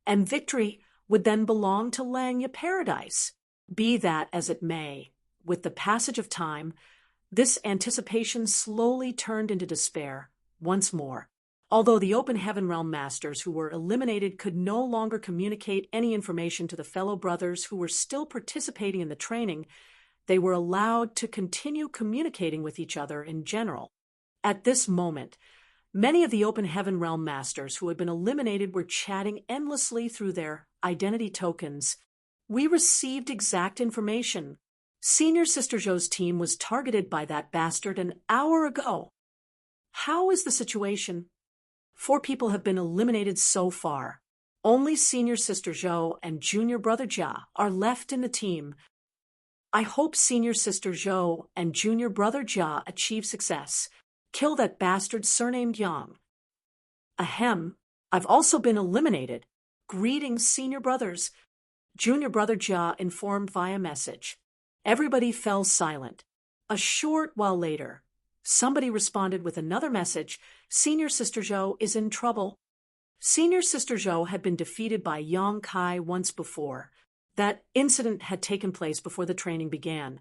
and victory would then belong to Langya Paradise. Be that as it may, with the passage of time, this anticipation slowly turned into despair once more. Although the open heaven realm masters who were eliminated could no longer communicate any information to the fellow brothers who were still participating in the training, they were allowed to continue communicating with each other in general. At this moment, many of the open heaven realm masters who had been eliminated were chatting endlessly through their identity tokens. We received exact information. Senior Sister Zhou's team was targeted by that bastard an hour ago. How is the situation? 4 people have been eliminated so far. Only Senior Sister Zhou and Junior Brother Jia are left in the team. I hope Senior Sister Zhou and Junior Brother Jia achieve success. Kill that bastard surnamed Yang. Ahem, I've also been eliminated. Greetings, Senior Brothers. Junior Brother Jia informed via message. Everybody fell silent. A short while later, somebody responded with another message. Senior Sister Zhou is in trouble. Senior Sister Zhou had been defeated by Yang Kai once before. That incident had taken place before the training began,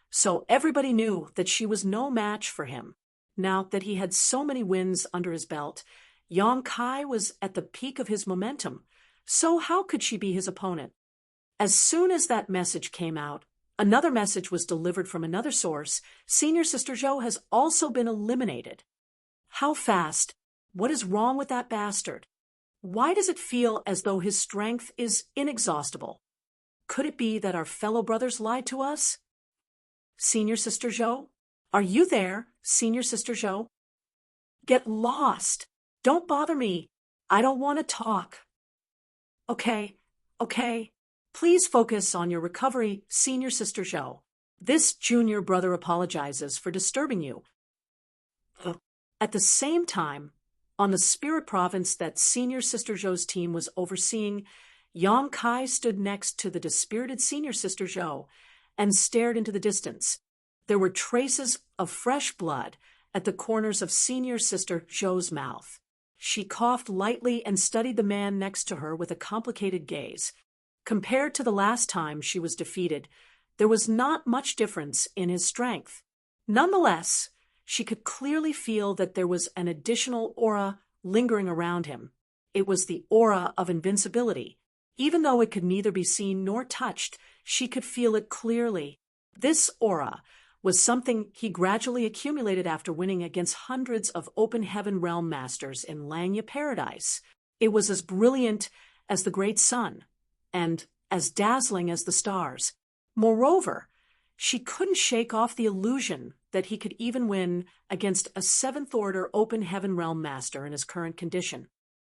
so everybody knew that she was no match for him. Now that he had so many wins under his belt, Yang Kai was at the peak of his momentum, so how could she be his opponent? As soon as that message came out, another message was delivered from another source. Senior Sister Zhou has also been eliminated. How fast? What is wrong with that bastard? Why does it feel as though his strength is inexhaustible? Could it be that our fellow brothers lied to us? Senior Sister Zhou? Are you there, Senior Sister Zhou? Get lost. Don't bother me. I don't want to talk. Okay. Please focus on your recovery, Senior Sister Zhou. This junior brother apologizes for disturbing you. At the same time, on the spirit province that Senior Sister Zhou's team was overseeing, Yang Kai stood next to the dispirited Senior Sister Zhou and stared into the distance. There were traces of fresh blood at the corners of Senior Sister Zhou's mouth. She coughed lightly and studied the man next to her with a complicated gaze. Compared to the last time she was defeated, there was not much difference in his strength. Nonetheless, she could clearly feel that there was an additional aura lingering around him. It was the aura of invincibility. Even though it could neither be seen nor touched, she could feel it clearly. This aura was something he gradually accumulated after winning against hundreds of Open Heaven Realm Masters in Langya Paradise. It was as brilliant as the great sun, and as dazzling as the stars. Moreover, she couldn't shake off the illusion that he could even win against a 7th Order Open Heaven Realm Master in his current condition.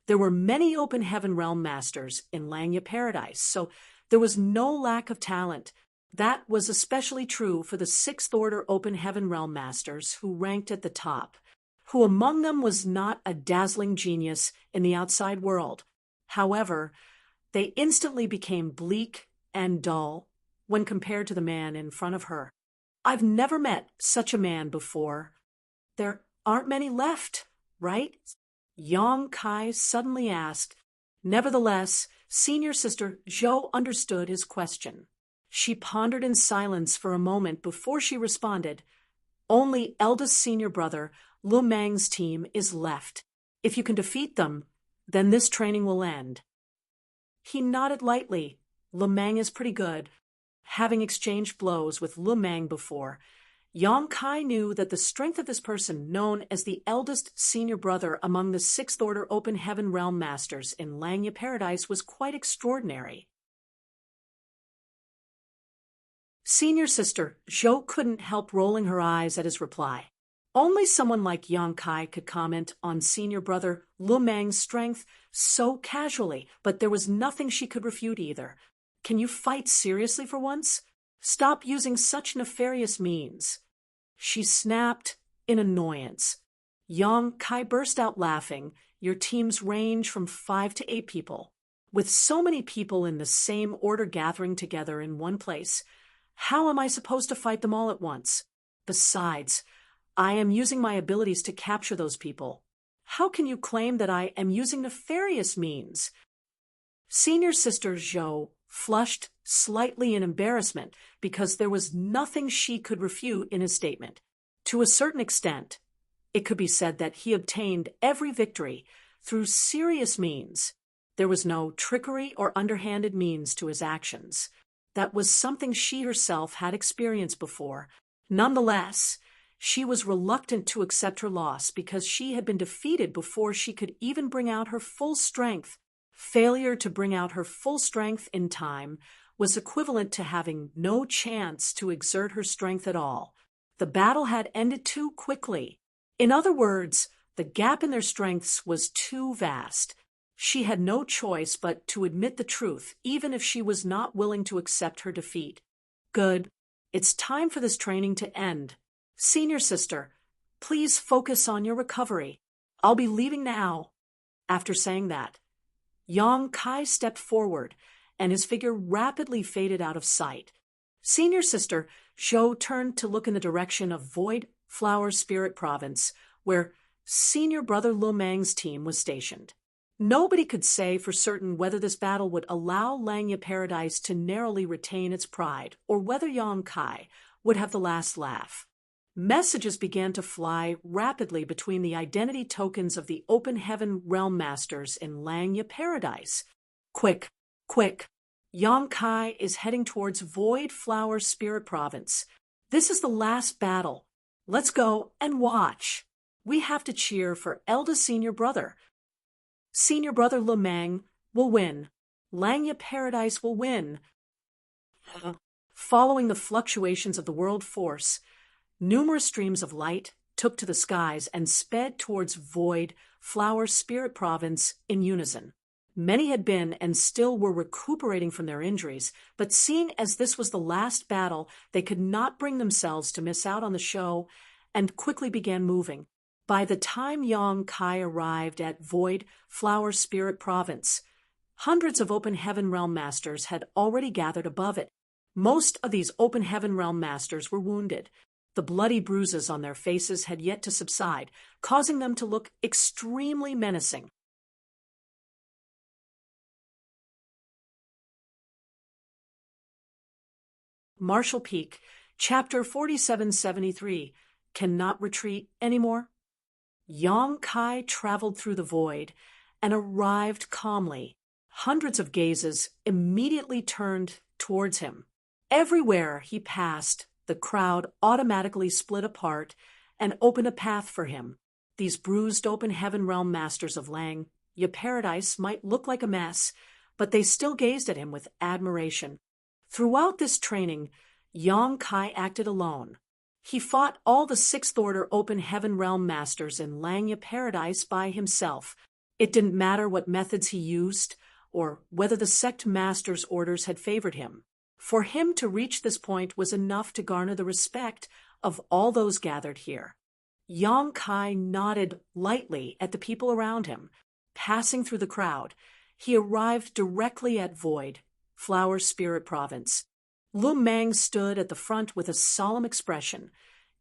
There were many Open Heaven Realm Masters in Langya Paradise, so there was no lack of talent. That was especially true for the 6th Order Open Heaven Realm Masters who ranked at the top. Who among them was not a dazzling genius in the outside world? However, they instantly became bleak and dull when compared to the man in front of her. I've never met such a man before. There aren't many left, right? Yang Kai suddenly asked. Nevertheless, Senior Sister Zhou understood his question. She pondered in silence for a moment before she responded. Only eldest senior brother Lu Mang's team is left. If you can defeat them, then this training will end. He nodded lightly. Lu Mang is pretty good. Having exchanged blows with Lu Mang before, Yang Kai knew that the strength of this person, known as the eldest senior brother among the 6th Order Open Heaven Realm Masters in Langya Paradise, was quite extraordinary. Senior Sister Zhou couldn't help rolling her eyes at his reply. Only someone like Yang Kai could comment on senior brother Lu Mang's strength so casually, but there was nothing she could refute either. Can you fight seriously for once? Stop using such nefarious means. She snapped in annoyance. Yang Kai burst out laughing. Your teams range from 5 to 8 people. With so many people in the same order gathering together in one place, how am I supposed to fight them all at once? Besides, I am using my abilities to capture those people. How can you claim that I am using nefarious means? Senior Sister Zhou flushed slightly in embarrassment because there was nothing she could refute in his statement. To a certain extent, it could be said that he obtained every victory through serious means. There was no trickery or underhanded means to his actions. That was something she herself had experienced before. Nonetheless, she was reluctant to accept her loss because she had been defeated before she could even bring out her full strength. Failure to bring out her full strength in time was equivalent to having no chance to exert her strength at all. The battle had ended too quickly. In other words, the gap in their strengths was too vast. She had no choice but to admit the truth, even if she was not willing to accept her defeat. Good. It's time for this training to end. Senior Sister, please focus on your recovery. I'll be leaving now. After saying that, Yang Kai stepped forward, and his figure rapidly faded out of sight. Senior Sister Zhou turned to look in the direction of Void Flower Spirit Province, where Senior Brother Lu Mang's team was stationed. Nobody could say for certain whether this battle would allow Langya Paradise to narrowly retain its pride, or whether Yang Kai would have the last laugh. Messages began to fly rapidly between the identity tokens of the Open Heaven Realm Masters in Langya Paradise. Quick, quick. Yang Kai is heading towards Void Flower Spirit Province. This is the last battle. Let's go and watch. We have to cheer for eldest senior brother. Senior brother Lu Mang will win. Langya Paradise will win. Following the fluctuations of the world force, numerous streams of light took to the skies and sped towards Void Flower Spirit Province in unison. Many had been and still were recuperating from their injuries, but seeing as this was the last battle, they could not bring themselves to miss out on the show and quickly began moving. By the time Yang Kai arrived at Void Flower Spirit Province, hundreds of Open Heaven Realm Masters had already gathered above it. Most of these Open Heaven Realm Masters were wounded. The bloody bruises on their faces had yet to subside, causing them to look extremely menacing. Marshall Peak, Chapter 4773, Cannot Retreat Anymore? Yang Kai traveled through the void and arrived calmly. Hundreds of gazes immediately turned towards him. Everywhere he passed, the crowd automatically split apart and opened a path for him. These bruised Open Heaven Realm Masters of Lang, your paradise might look like a mess, but they still gazed at him with admiration. Throughout this training, Yang Kai acted alone. He fought all the Sixth Order Open Heaven Realm Masters in Langya Paradise by himself. It didn't matter what methods he used, or whether the sect master's orders had favored him. For him to reach this point was enough to garner the respect of all those gathered here. Yang Kai nodded lightly at the people around him. Passing through the crowd, he arrived directly at Void Flower Spirit Province. Lu Meng stood at the front with a solemn expression,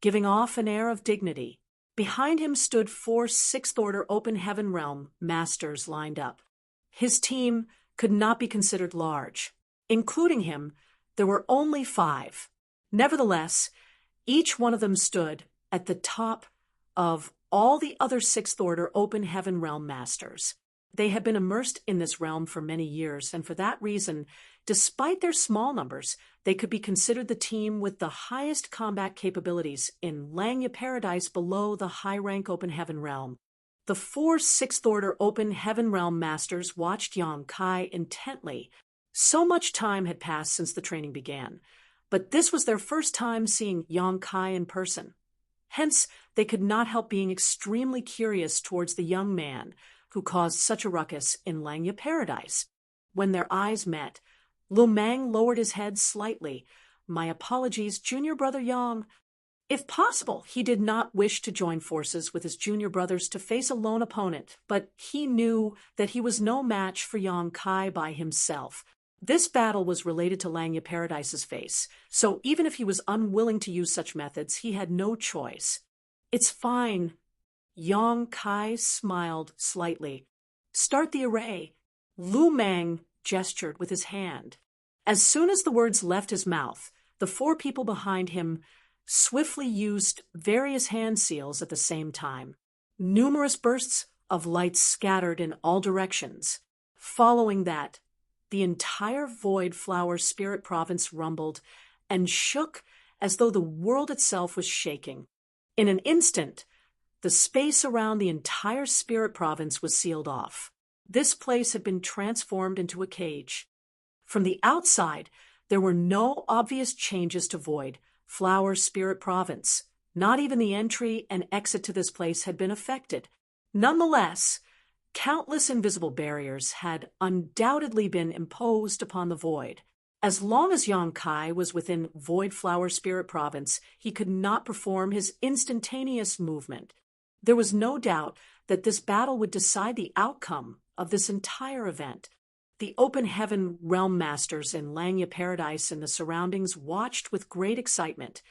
giving off an air of dignity. Behind him stood 4 Sixth Order Open Heaven Realm Masters lined up. His team could not be considered large. Including him, there were only 5. Nevertheless, each one of them stood at the top of all the other Sixth Order Open Heaven Realm Masters. They had been immersed in this realm for many years, and for that reason, despite their small numbers, they could be considered the team with the highest combat capabilities in Langya Paradise below the high-rank Open Heaven Realm. The 4 Sixth Order Open Heaven Realm Masters watched Yang Kai intently. So much time had passed since the training began, but this was their first time seeing Yang Kai in person. Hence, they could not help being extremely curious towards the young man who caused such a ruckus in Langya Paradise. When their eyes met, Lu Meng lowered his head slightly. "My apologies, junior brother Yang." If possible, he did not wish to join forces with his junior brothers to face a lone opponent, but he knew that he was no match for Yang Kai by himself. This battle was related to Langya Paradise's face, so even if he was unwilling to use such methods, he had no choice. "It's fine." Yang Kai smiled slightly. "Start the array." Lu Meng gestured with his hand. As soon as the words left his mouth, the 4 people behind him swiftly used various hand seals at the same time. Numerous bursts of light scattered in all directions. Following that, the entire Void Flower Spirit Province rumbled and shook as though the world itself was shaking. In an instant, the space around the entire Spirit Province was sealed off. This place had been transformed into a cage. From the outside, there were no obvious changes to Void Flower Spirit Province. Not even the entry and exit to this place had been affected. Nonetheless, countless invisible barriers had undoubtedly been imposed upon the Void. As long as Yang Kai was within Void Flower Spirit Province, he could not perform his instantaneous movement. There was no doubt that this battle would decide the outcome of this entire event. The Open Heaven Realm Masters in Langya Paradise and the surroundings watched with great excitement,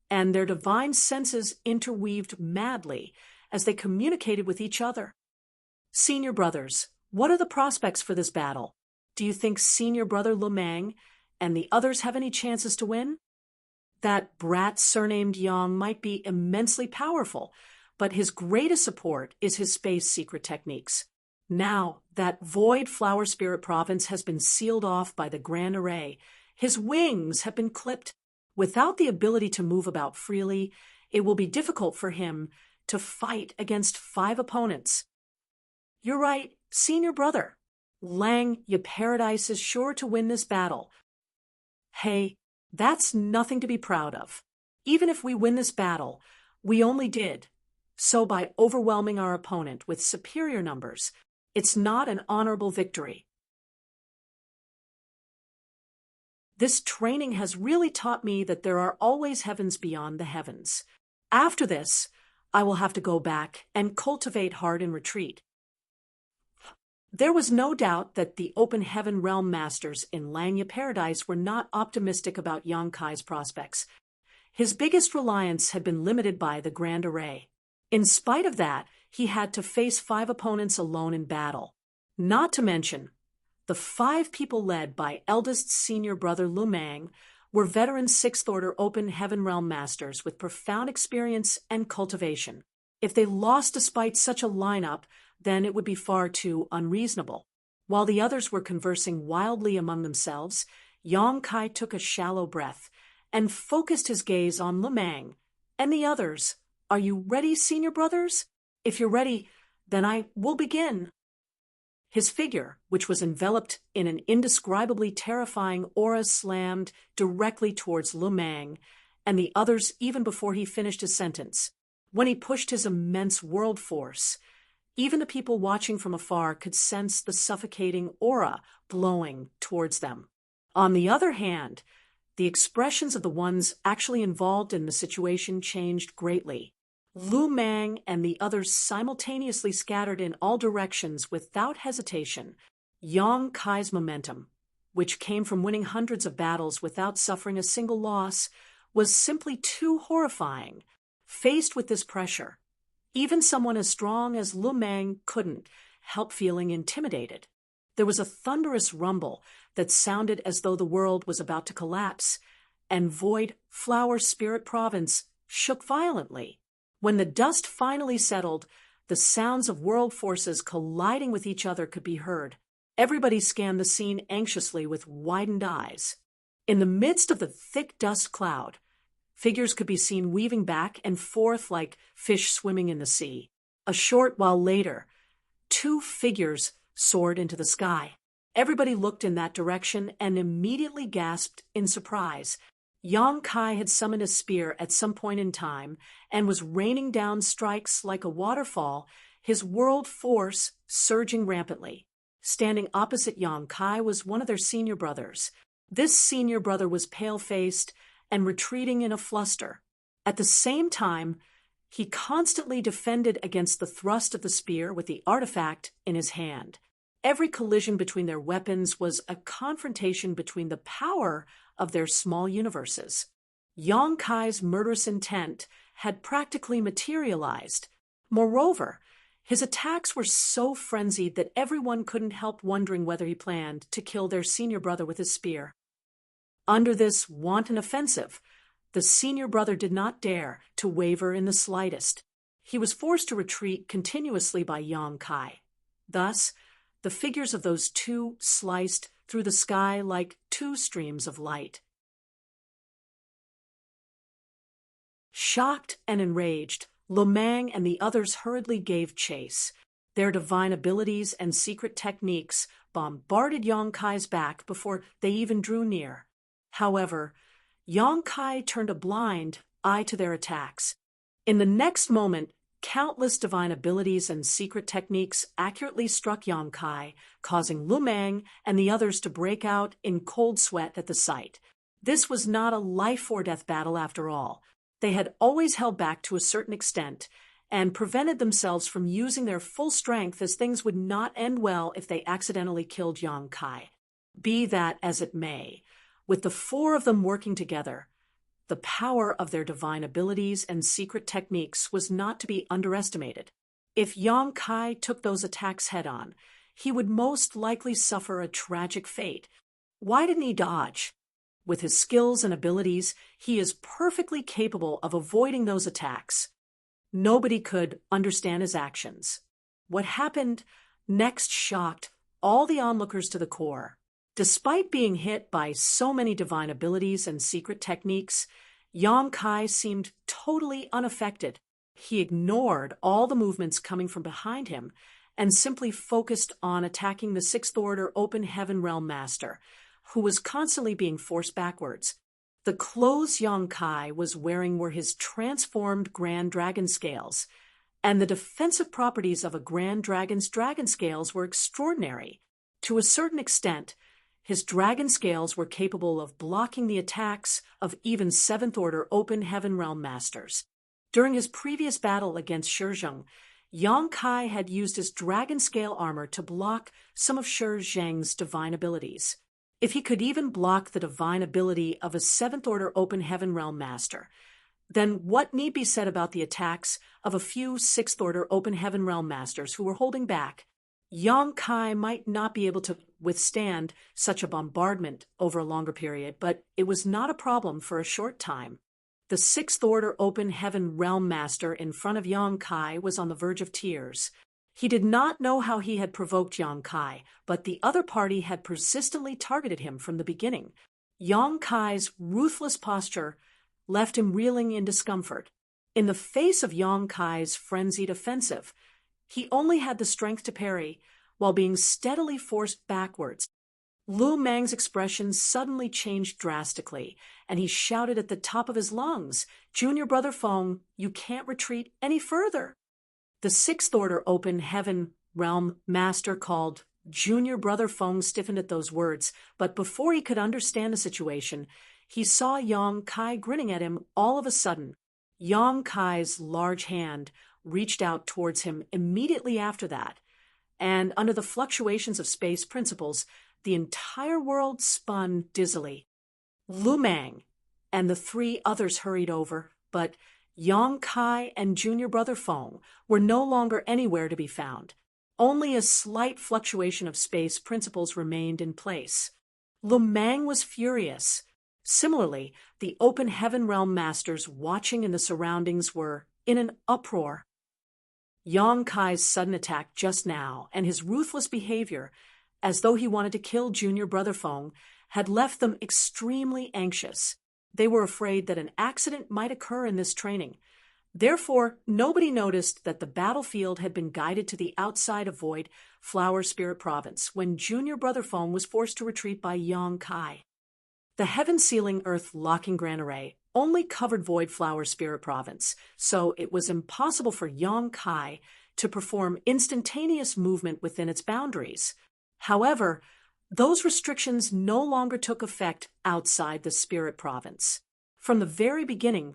and their divine senses interweaved madly as they communicated with each other. "Senior brothers, what are the prospects for this battle? Do you think senior brother Lu Meng and the others have any chances to win?" That brat surnamed Yang might be immensely powerful, but his greatest support is his space secret techniques. Now that Void Flower Spirit Province has been sealed off by the Grand Array, his wings have been clipped. Without the ability to move about freely, it will be difficult for him to fight against 5 opponents. "You're right, senior brother. Langya Paradise is sure to win this battle." "Hey, that's nothing to be proud of. Even if we win this battle, we only did so by overwhelming our opponent with superior numbers. It's not an honorable victory." This training has really taught me that there are always heavens beyond the heavens. After this, I will have to go back and cultivate heart in retreat. There was no doubt that the open heaven realm masters in Langya Paradise were not optimistic about Yang Kai's prospects. His biggest reliance had been limited by the Grand Array. In spite of that, he had to face 5 opponents alone in battle. Not to mention, the 5 people led by eldest senior brother Lu Mang were veteran 6th Order Open Heaven Realm Masters with profound experience and cultivation. If they lost despite such a lineup, then it would be far too unreasonable. While the others were conversing wildly among themselves, Yang Kai took a shallow breath and focused his gaze on Lu Mang and the others. Are you ready, senior brothers? If you're ready, then I will begin. His figure, which was enveloped in an indescribably terrifying aura, slammed directly towards Lu Mang and the others even before he finished his sentence. When he pushed his immense world force, even the people watching from afar could sense the suffocating aura blowing towards them. On the other hand, the expressions of the ones actually involved in the situation changed greatly. Lu Mang and the others simultaneously scattered in all directions without hesitation. Yang Kai's momentum, which came from winning hundreds of battles without suffering a single loss, was simply too horrifying. Faced with this pressure, even someone as strong as Lu Mang couldn't help feeling intimidated. There was a thunderous rumble that sounded as though the world was about to collapse, and Void Flower Spirit Province shook violently. When the dust finally settled, the sounds of world forces colliding with each other could be heard. Everybody scanned the scene anxiously with widened eyes. In the midst of the thick dust cloud, figures could be seen weaving back and forth like fish swimming in the sea. A short while later, 2 figures soared into the sky. Everybody looked in that direction and immediately gasped in surprise. Yang Kai had summoned a spear at some point in time and was raining down strikes like a waterfall, his world force surging rampantly. Standing opposite Yang Kai was one of their senior brothers. This senior brother was pale-faced and retreating in a fluster. At the same time, he constantly defended against the thrust of the spear with the artifact in his hand. Every collision between their weapons was a confrontation between the power of their small universes. Yang Kai's murderous intent had practically materialized. Moreover, his attacks were so frenzied that everyone couldn't help wondering whether he planned to kill their senior brother with his spear. Under this wanton offensive, the senior brother did not dare to waver in the slightest. He was forced to retreat continuously by Yang Kai. Thus, the figures of those 2 sliced through the sky like 2 streams of light. Shocked and enraged, Lu Mang and the others hurriedly gave chase. Their divine abilities and secret techniques bombarded Yang Kai's back before they even drew near. However, Yang Kai turned a blind eye to their attacks. In the next moment, countless divine abilities and secret techniques accurately struck Yang Kai, causing Lu Mang and the others to break out in cold sweat at the sight. This was not a life-or-death battle after all. They had always held back to a certain extent and prevented themselves from using their full strength, as things would not end well if they accidentally killed Yang Kai. Be that as it may, with the 4 of them working together, the power of their divine abilities and secret techniques was not to be underestimated. If Yang Kai took those attacks head-on, he would most likely suffer a tragic fate. Why didn't he dodge? With his skills and abilities, he is perfectly capable of avoiding those attacks. Nobody could understand his actions. What happened next shocked all the onlookers to the core. Despite being hit by so many divine abilities and secret techniques, Yang Kai seemed totally unaffected. He ignored all the movements coming from behind him and simply focused on attacking the 6th Order Open Heaven Realm Master, who was constantly being forced backwards. The clothes Yang Kai was wearing were his transformed Grand Dragon Scales, and the defensive properties of a Grand Dragon's Dragon Scales were extraordinary. To a certain extent, his dragon scales were capable of blocking the attacks of even 7th Order Open Heaven Realm Masters. During his previous battle against Shizheng, Yang Kai had used his dragon scale armor to block some of Shi Zheng's divine abilities. If he could even block the divine ability of a Seventh Order Open Heaven Realm Master, then what need be said about the attacks of a few Sixth Order Open Heaven Realm Masters who were holding back? Yang Kai might not be able to withstand such a bombardment over a longer period, but it was not a problem for a short time. The Sixth Order Open Heaven Realm Master in front of Yang Kai was on the verge of tears. He did not know how he had provoked Yang Kai, but the other party had persistently targeted him from the beginning. Yang Kai's ruthless posture left him reeling in discomfort. In the face of Yang Kai's frenzied offensive, he only had the strength to parry while being steadily forced backwards. Lu Mang's expression suddenly changed drastically, and he shouted at the top of his lungs, "Junior Brother Feng, you can't retreat any further." The Sixth Order Open Heaven Realm Master called Junior Brother Feng stiffened at those words, but before he could understand the situation, he saw Yang Kai grinning at him all of a sudden. Yang Kai's large hand reached out towards him immediately after that, and under the fluctuations of space principles, the entire world spun dizzily. Lu Mang and the three others hurried over, but Yang Kai and Junior Brother Feng were no longer anywhere to be found. Only a slight fluctuation of space principles remained in place. Lu Mang was furious. Similarly, the Open Heaven Realm Masters watching in the surroundings were in an uproar. Yang Kai's sudden attack just now and his ruthless behavior, as though he wanted to kill Junior Brother Feng, had left them extremely anxious. They were afraid that an accident might occur in this training. Therefore, nobody noticed that the battlefield had been guided to the outside of Void Flower Spirit Province when Junior Brother Feng was forced to retreat by Yang Kai. The heaven-sealing earth-locking Grand Array only covered Void Flower Spirit Province, so it was impossible for Yang Kai to perform instantaneous movement within its boundaries. However, those restrictions no longer took effect outside the Spirit Province. From the very beginning,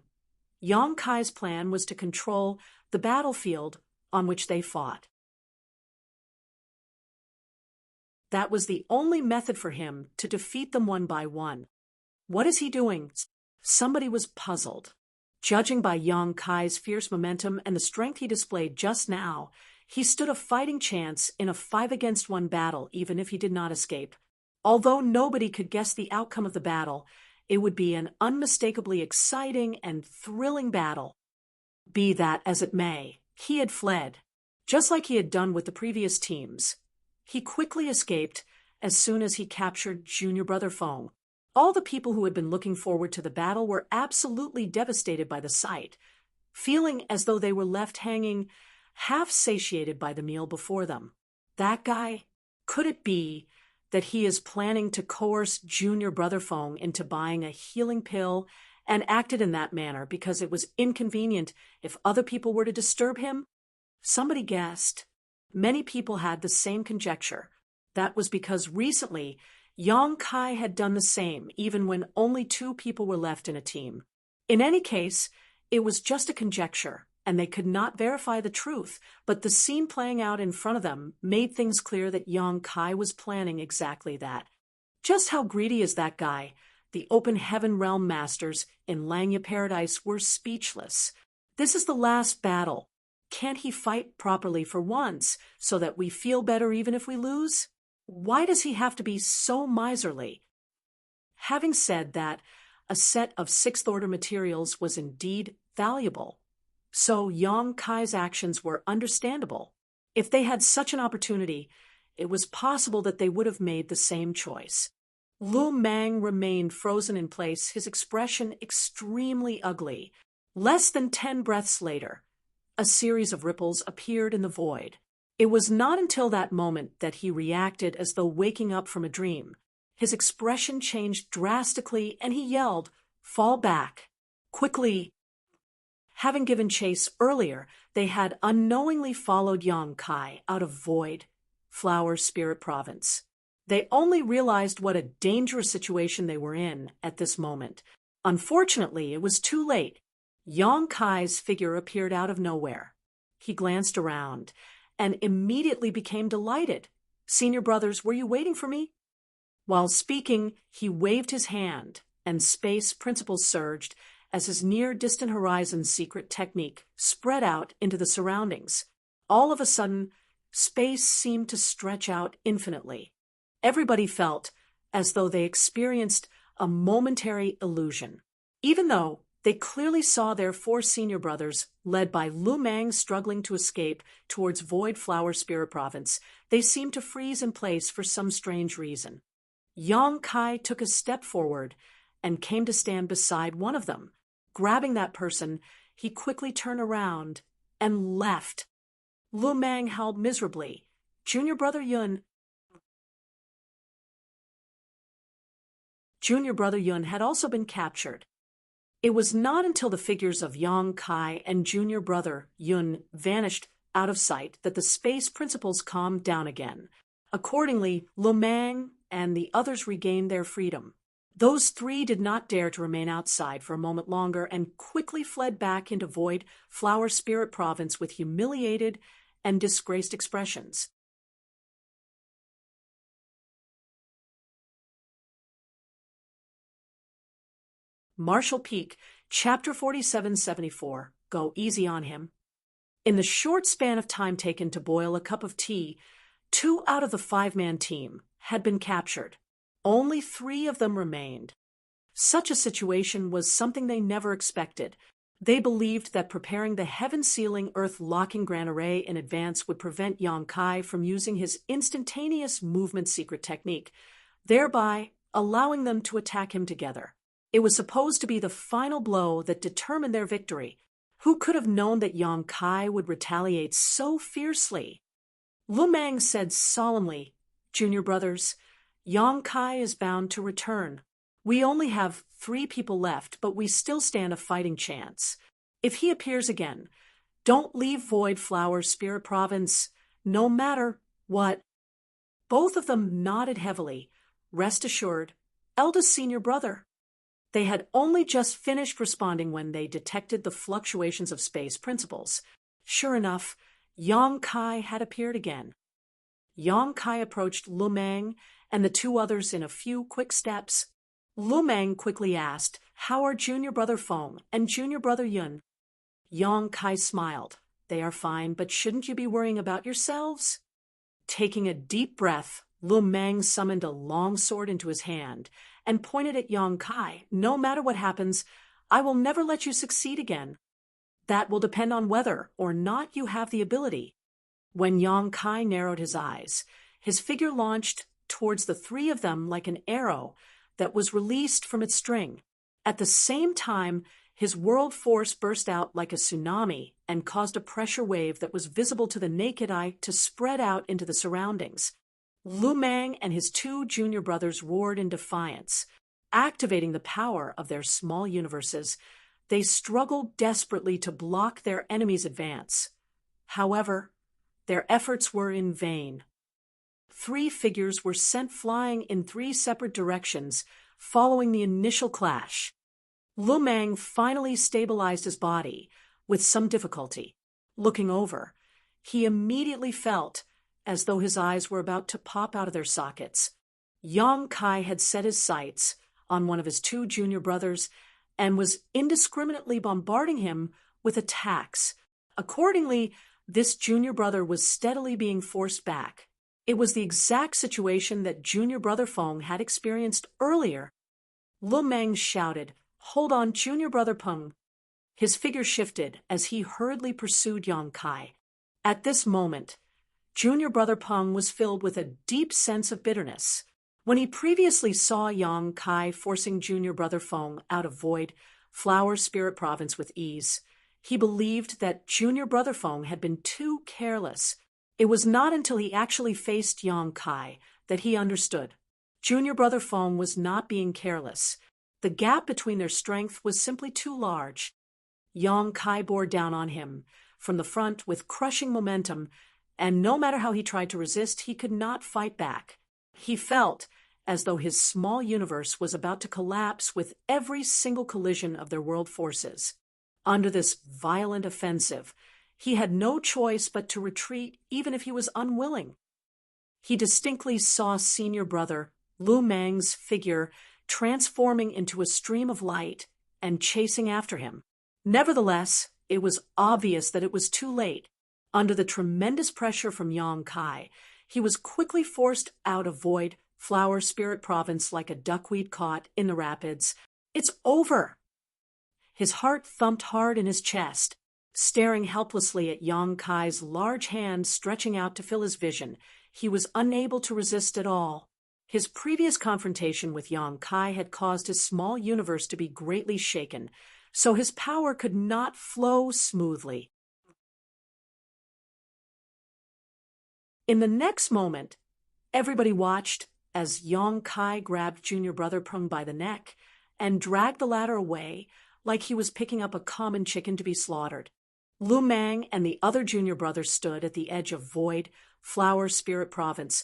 Yang Kai's plan was to control the battlefield on which they fought. That was the only method for him to defeat them one by one. What is he doing? Somebody was puzzled. Judging by Yang Kai's fierce momentum and the strength he displayed just now, he stood a fighting chance in a 5-against-1 battle, even if he did not escape. Although nobody could guess the outcome of the battle, it would be an unmistakably exciting and thrilling battle. Be that as it may, he had fled, just like he had done with the previous teams. He quickly escaped as soon as he captured Junior Brother Feng. All the people who had been looking forward to the battle were absolutely devastated by the sight, feeling as though they were left hanging, half satiated by the meal before them. That guy? Could it be that he is planning to coerce Junior Brother Feng into buying a healing pill and acted in that manner because it was inconvenient if other people were to disturb him? Somebody guessed. Many people had the same conjecture. That was because recently, Yang Kai had done the same, even when only 2 people were left in a team. In any case, it was just a conjecture, and they could not verify the truth, but the scene playing out in front of them made things clear that Yang Kai was planning exactly that. Just how greedy is that guy? The Open Heaven Realm Masters in Langya Paradise were speechless. This is the last battle. Can't he fight properly for once, so that we feel better even if we lose? Why does he have to be so miserly? Having said that, a set of 6th Order materials was indeed valuable, so Yang Kai's actions were understandable. If they had such an opportunity, it was possible that they would have made the same choice. Lu Mang remained frozen in place, his expression extremely ugly. Less than 10 breaths later, a series of ripples appeared in the void. It was not until that moment that he reacted as though waking up from a dream. His expression changed drastically and he yelled, "Fall back!" Quickly. Having given chase earlier, they had unknowingly followed Yang Kai out of Void Flower Spirit Province. They only realized what a dangerous situation they were in at this moment. Unfortunately, it was too late. Yang Kai's figure appeared out of nowhere. He glanced around and immediately became delighted. "Senior brothers, were you waiting for me?" While speaking, he waved his hand, and space principles surged as his near-distant horizon secret technique spread out into the surroundings. All of a sudden, space seemed to stretch out infinitely. Everybody felt as though they experienced a momentary illusion. Even though they clearly saw their four senior brothers, led by Lu Mang, struggling to escape towards Void Flower Spirit Province, they seemed to freeze in place for some strange reason. Yang Kai took a step forward and came to stand beside one of them. Grabbing that person, he quickly turned around and left. Lu Mang howled miserably. Junior brother Yun had also been captured. It was not until the figures of Yang Kai and junior brother Yun vanished out of sight that the space principles calmed down again. Accordingly, Lu Mang and the others regained their freedom. Those three did not dare to remain outside for a moment longer and quickly fled back into Void Flower Spirit Province with humiliated and disgraced expressions. Marshall Peak, Chapter 4774. Go easy on him. In the short span of time taken to boil a cup of tea, 2 out of the 5-man team had been captured. Only 3 of them remained. Such a situation was something they never expected. They believed that preparing the heaven-sealing, earth-locking Grand Array in advance would prevent Yang Kai from using his instantaneous movement secret technique, thereby allowing them to attack him together. It was supposed to be the final blow that determined their victory. Who could have known that Yang Kai would retaliate so fiercely? Lu Mang said solemnly, "Junior brothers, Yang Kai is bound to return. We only have 3 people left, but we still stand a fighting chance. If he appears again, don't leave Void Flower Spirit Province, no matter what." Both of them nodded heavily. Rest assured, eldest senior brother. They had only just finished responding when they detected the fluctuations of space principles. Sure enough, Yang Kai had appeared again. Yang Kai approached Lu Mang and the 2 others in a few quick steps. Lu Mang quickly asked, "How are junior brother Feng and junior brother Yun?" Yang Kai smiled. "They are fine, but shouldn't you be worrying about yourselves?" Taking a deep breath, Lu Mang summoned a long sword into his hand and pointed at Yang Kai. "No matter what happens, I will never let you succeed again. That will depend on whether or not you have the ability." When Yang Kai narrowed his eyes, his figure launched towards the 3 of them like an arrow that was released from its string. At the same time, his world force burst out like a tsunami and caused a pressure wave that was visible to the naked eye to spread out into the surroundings. Lu Mang and his 2 junior brothers roared in defiance. Activating the power of their small universes, they struggled desperately to block their enemy's advance. However, their efforts were in vain. 3 figures were sent flying in 3 separate directions following the initial clash. Lu Mang finally stabilized his body with some difficulty. Looking over, he immediately felt as though his eyes were about to pop out of their sockets. Yang Kai had set his sights on one of his 2 junior brothers and was indiscriminately bombarding him with attacks. Accordingly, this junior brother was steadily being forced back. It was the exact situation that junior brother Feng had experienced earlier. Lu Mang shouted, "Hold on, junior brother Peng." His figure shifted as he hurriedly pursued Yang Kai. At this moment, junior brother Peng was filled with a deep sense of bitterness. When he previously saw Yang Kai forcing junior brother Feng out of Void Flower Spirit Province with ease, he believed that junior brother Feng had been too careless. It was not until he actually faced Yang Kai that he understood. Junior brother Feng was not being careless. The gap between their strength was simply too large. Yang Kai bore down on him from the front with crushing momentum, and no matter how he tried to resist, he could not fight back. He felt as though his small universe was about to collapse with every single collision of their world forces. Under this violent offensive, he had no choice but to retreat even if he was unwilling. He distinctly saw senior brother Lu Meng's figure transforming into a stream of light and chasing after him. Nevertheless, it was obvious that it was too late. Under the tremendous pressure from Yang Kai, he was quickly forced out of Void Flower Spirit Province like a duckweed caught in the rapids. It's over! His heart thumped hard in his chest. Staring helplessly at Yang Kai's large hand stretching out to fill his vision, he was unable to resist at all. His previous confrontation with Yang Kai had caused his small universe to be greatly shaken, so his power could not flow smoothly. In the next moment, everybody watched as Yang Kai grabbed junior brother Peng by the neck and dragged the latter away like he was picking up a common chicken to be slaughtered. Lu Meng and the other junior brothers stood at the edge of Void Flower Spirit Province,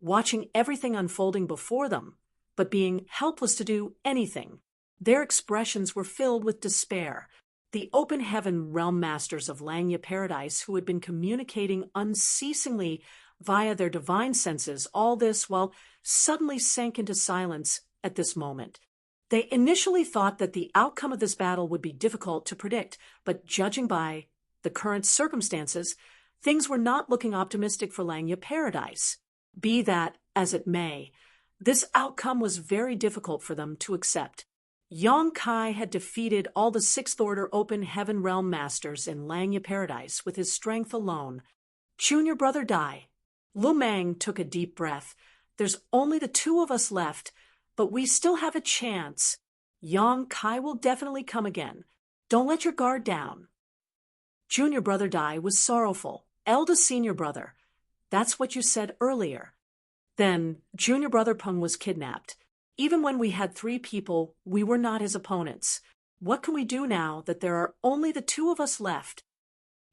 watching everything unfolding before them, but being helpless to do anything. Their expressions were filled with despair. The open heaven realm masters of Langya Paradise, who had been communicating unceasingly via their divine senses, all this while suddenly sank into silence at this moment. They initially thought that the outcome of this battle would be difficult to predict, but judging by the current circumstances, things were not looking optimistic for Langya Paradise. Be that as it may, this outcome was very difficult for them to accept. Yang Kai had defeated all the Sixth Order Open Heaven Realm Masters in Langya Paradise with his strength alone. Junior brother Dai. Lu Meng took a deep breath. There's only the two of us left, but we still have a chance. Yang Kai will definitely come again. Don't let your guard down. Junior brother Dai was sorrowful. Eldest senior brother. That's what you said earlier. Then junior brother Peng was kidnapped. Even when we had 3 people, we were not his opponents. What can we do now that there are only the 2 of us left?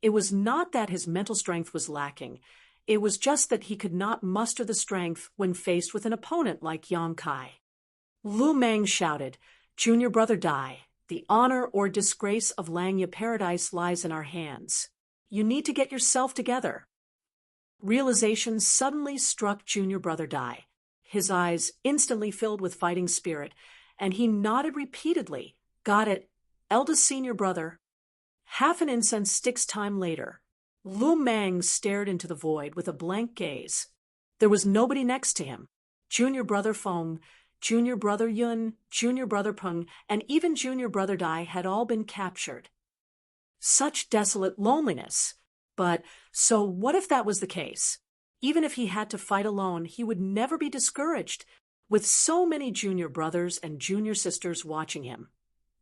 It was not that his mental strength was lacking. It was just that he could not muster the strength when faced with an opponent like Yang Kai. Lu Meng shouted, "Junior brother Dai, the honor or disgrace of Langya Paradise lies in our hands. You need to get yourself together." Realization suddenly struck junior brother Dai. His eyes instantly filled with fighting spirit, and he nodded repeatedly. "Got it, eldest senior brother." Half an incense stick's time later, Lu Meng stared into the void with a blank gaze. There was nobody next to him. Junior brother Feng, junior brother Yun, junior brother Peng, and even junior brother Dai had all been captured. Such desolate loneliness. But so what if that was the case? Even if he had to fight alone, he would never be discouraged, with so many junior brothers and junior sisters watching him.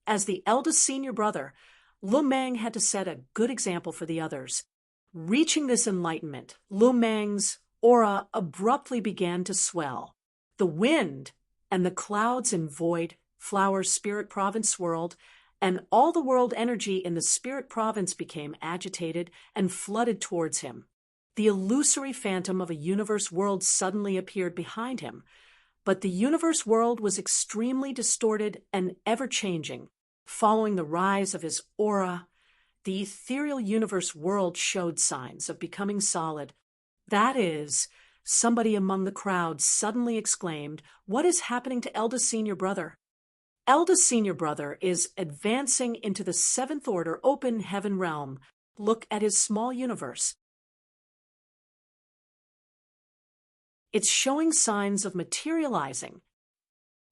As the eldest senior brother, Lu Meng had to set a good example for the others. Reaching this enlightenment, Lu Meng's aura abruptly began to swell. The wind and the clouds in Void Flower Spirit Province swirled, and all the world energy in the Spirit Province became agitated and flooded towards him. The illusory phantom of a universe world suddenly appeared behind him, but the universe world was extremely distorted and ever-changing. Following the rise of his aura, the ethereal universe world showed signs of becoming solid. That is, somebody among the crowd suddenly exclaimed, "What is happening to eldest senior brother?" Eldest senior brother is advancing into the 7th Order Open Heaven Realm. Look at his small universe. It's showing signs of materializing.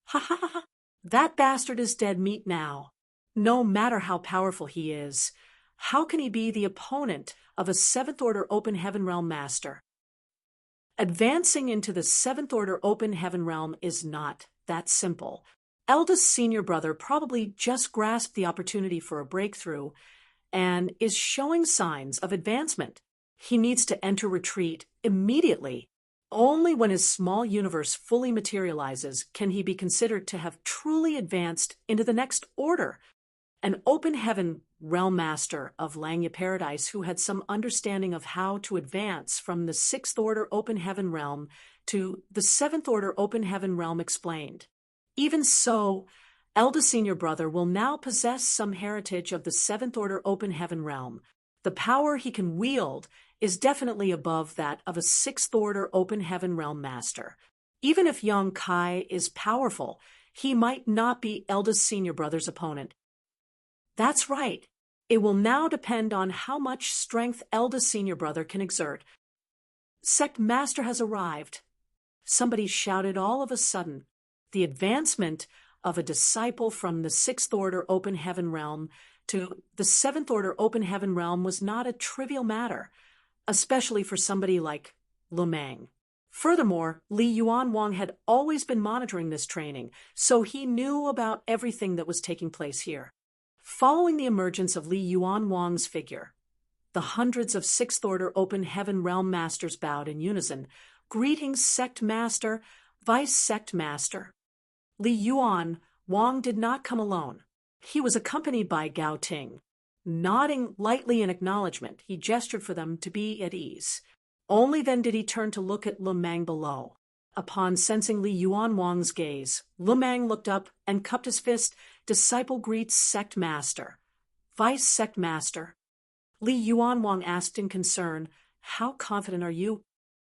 Ha ha ha! That bastard is dead meat now. No matter how powerful he is, how can he be the opponent of a 7th Order Open Heaven Realm Master? Advancing into the 7th Order Open Heaven Realm is not that simple. Eldest senior brother probably just grasped the opportunity for a breakthrough and is showing signs of advancement. He needs to enter retreat immediately. Only when his small universe fully materializes can he be considered to have truly advanced into the next order. An open heaven realm master of Langya Paradise who had some understanding of how to advance from the 6th Order Open Heaven Realm to the 7th Order Open Heaven Realm explained. Even so, eldest senior brother will now possess some heritage of the seventh order open heaven realm. The power he can wield is definitely above that of a sixth order open heaven realm master. Even if young Kai is powerful, he might not be eldest senior brother's opponent. That's right. It will now depend on how much strength eldest senior brother can exert. Sect master has arrived. Somebody shouted all of a sudden. The advancement of a disciple from the sixth order open heaven realm to the seventh order open heaven realm was not a trivial matter, especially for somebody like Lu Meng. Furthermore, Li Yuan Wang had always been monitoring this training, so he knew about everything that was taking place here. Following the emergence of Li Yuan Wang's figure, the hundreds of sixth order open heaven realm masters bowed in unison. Greetings, sect master, vice sect master. Li Yuan Wang did not come alone. He was accompanied by Gao Ting. Nodding lightly in acknowledgement, he gestured for them to be at ease. Only then did he turn to look at Lu Meng below. Upon sensing Li Yuan Wang's gaze, Lu Meng looked up and cupped his fist. Disciple greets sect master. Vice sect master. Li Yuan Wang asked in concern, "How confident are you?"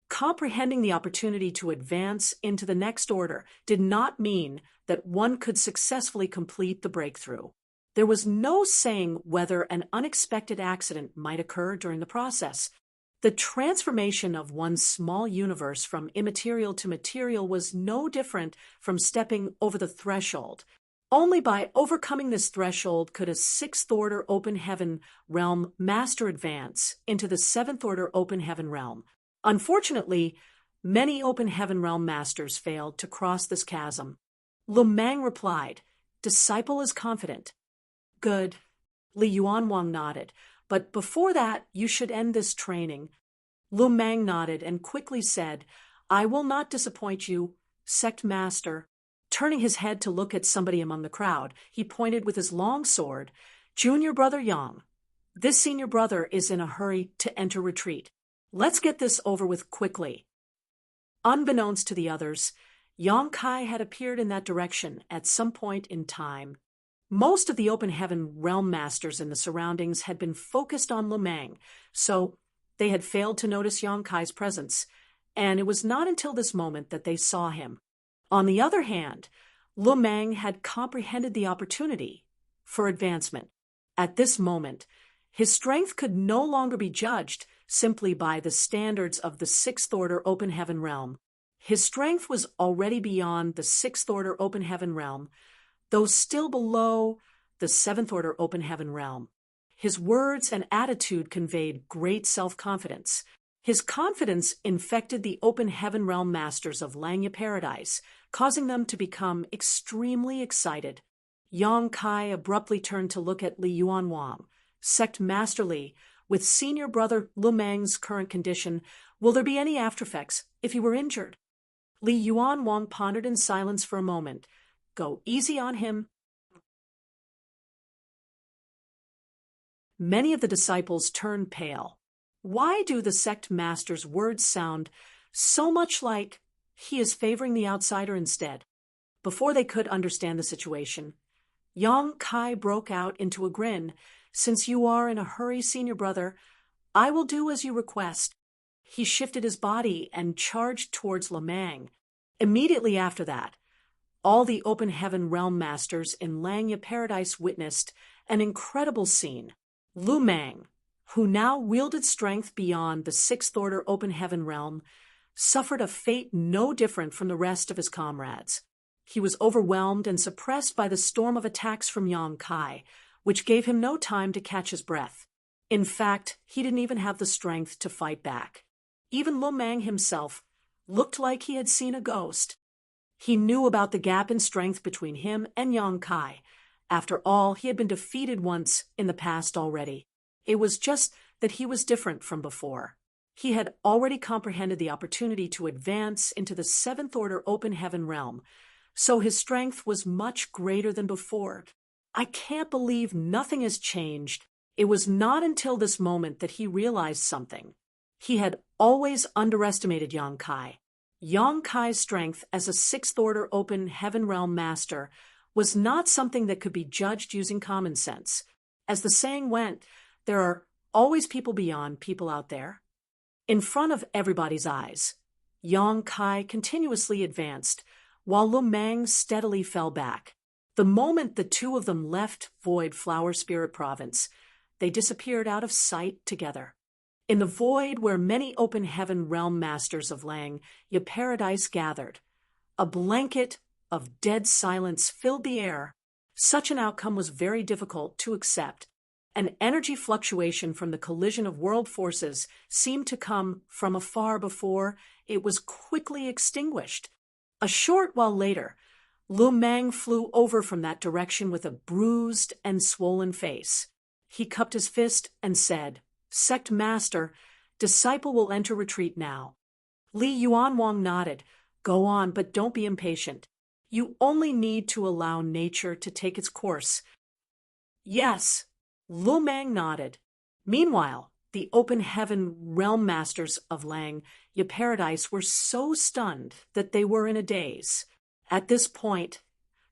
Comprehending the opportunity to advance into the next order did not mean that one could successfully complete the breakthrough. There was no saying whether an unexpected accident might occur during the process. The transformation of one's small universe from immaterial to material was no different from stepping over the threshold. Only by overcoming this threshold could a sixth order open heaven realm master advance into the seventh order open heaven realm. Unfortunately, many open heaven realm masters failed to cross this chasm. Lu Meng replied, "Disciple is confident." "Good." Li Yuan Wang nodded. "But before that, you should end this training." Lu Meng nodded and quickly said, "I will not disappoint you, sect master." Turning his head to look at somebody among the crowd, he pointed with his long sword, "Junior brother Yang, this senior brother is in a hurry to enter retreat. Let's get this over with quickly." Unbeknownst to the others, Yang Kai had appeared in that direction at some point in time. Most of the open heaven realm masters in the surroundings had been focused on Lu Meng, so they had failed to notice Yang Kai's presence, and it was not until this moment that they saw him. On the other hand, Lu Meng had comprehended the opportunity for advancement. At this moment, his strength could no longer be judged simply by the standards of the sixth order open heaven realm. His strength was already beyond the sixth order open heaven realm, though still below the seventh order open heaven realm. His words and attitude conveyed great self-confidence. His confidence infected the open heaven realm masters of Langya Paradise, causing them to become extremely excited. Yang Kai abruptly turned to look at Li Yuan Wang. "Sect Master Li, with senior brother Lu Meng's current condition, will there be any aftereffects if he were injured?" Li Yuan Wang pondered in silence for a moment. "Go easy on him." Many of the disciples turned pale. Why do the sect master's words sound so much like he is favoring the outsider instead? Before they could understand the situation, Yang Kai broke out into a grin. "Since you are in a hurry, senior brother, I will do as you request." He shifted his body and charged towards Lu Meng. Immediately after that, all the open heaven realm masters in Langya Paradise witnessed an incredible scene. Lu Meng, who now wielded strength beyond the sixth order open heaven realm, suffered a fate no different from the rest of his comrades. He was overwhelmed and suppressed by the storm of attacks from Yang Kai, which gave him no time to catch his breath. In fact, he didn't even have the strength to fight back. Even Lu Meng himself looked like he had seen a ghost. He knew about the gap in strength between him and Yang Kai. After all, he had been defeated once in the past already. It was just that he was different from before. He had already comprehended the opportunity to advance into the seventh order open heaven realm, so his strength was much greater than before. "I can't believe nothing has changed." It was not until this moment that he realized something. He had always underestimated Yang Kai. Yang Kai's strength as a sixth order open heaven realm master was not something that could be judged using common sense. As the saying went, there are always people beyond people out there. In front of everybody's eyes, Yang Kai continuously advanced, while Lu Meng steadily fell back. The moment the two of them left Void Flower Spirit Province, they disappeared out of sight together. In the void where many open heaven realm masters of Lang, Paradise gathered, a blanket of dead silence filled the air. Such an outcome was very difficult to accept. An energy fluctuation from the collision of world forces seemed to come from afar before it was quickly extinguished. A short while later, Lu Meng flew over from that direction with a bruised and swollen face. He cupped his fist and said, "Sect Master, disciple will enter retreat now." Li Yuanwang nodded. "Go on, but don't be impatient. You only need to allow nature to take its course." "Yes." Lu Meng nodded. Meanwhile, the open heaven realm masters of Lang, Paradise were so stunned that they were in a daze. At this point,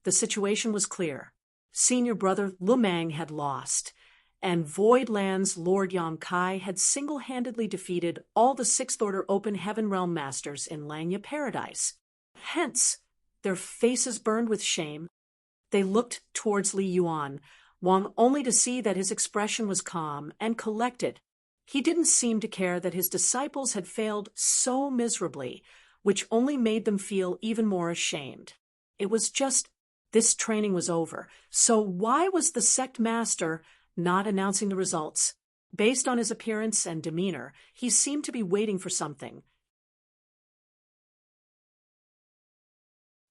the situation was clear. Senior brother Lu Meng had lost, and Voidland's Lord Yang Kai had single-handedly defeated all the Sixth Order Open Heaven Realm Masters in Lang Paradise. Hence, their faces burned with shame. They looked towards Li Yuan, Wang only to see that his expression was calm and collected. He didn't seem to care that his disciples had failed so miserably, which only made them feel even more ashamed. It was just, this training was over, so why was the sect master not announcing the results? Based on his appearance and demeanor, he seemed to be waiting for something.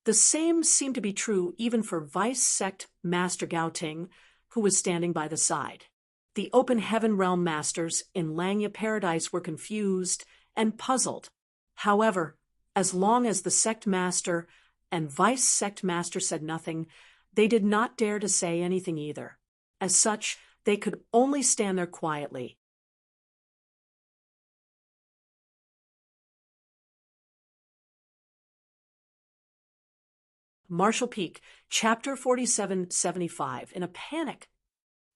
The same seemed to be true even for Vice Sect Master Gaoting, who was standing by the side. The Open Heaven Realm Masters in Lang Paradise were confused and puzzled. However, as long as the Sect Master and Vice Sect Master said nothing, they did not dare to say anything either. As such, they could only stand there quietly. Marshall Peak, Chapter 4775, in a panic.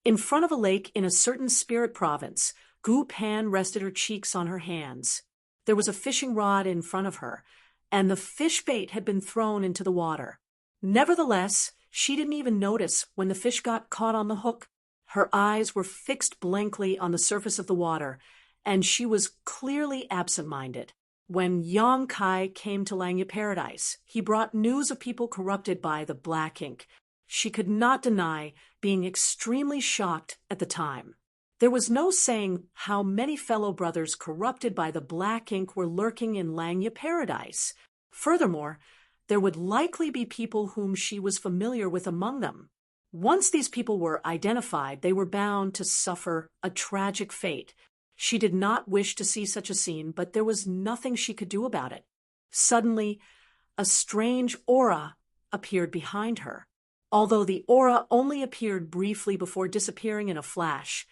In front of a lake in a certain spirit province, Gu Pan rested her cheeks on her hands. There was a fishing rod in front of her, and the fish bait had been thrown into the water. Nevertheless, she didn't even notice when the fish got caught on the hook. Her eyes were fixed blankly on the surface of the water, and she was clearly absent-minded. When Yang Kai came to Lang Paradise, he brought news of people corrupted by the black ink. She could not deny being extremely shocked at the time. There was no saying how many fellow brothers corrupted by the black ink were lurking in Lang Paradise. Furthermore, there would likely be people whom she was familiar with among them. Once these people were identified, they were bound to suffer a tragic fate. She did not wish to see such a scene, but there was nothing she could do about it. Suddenly, a strange aura appeared behind her. Although the aura only appeared briefly before disappearing in a flash,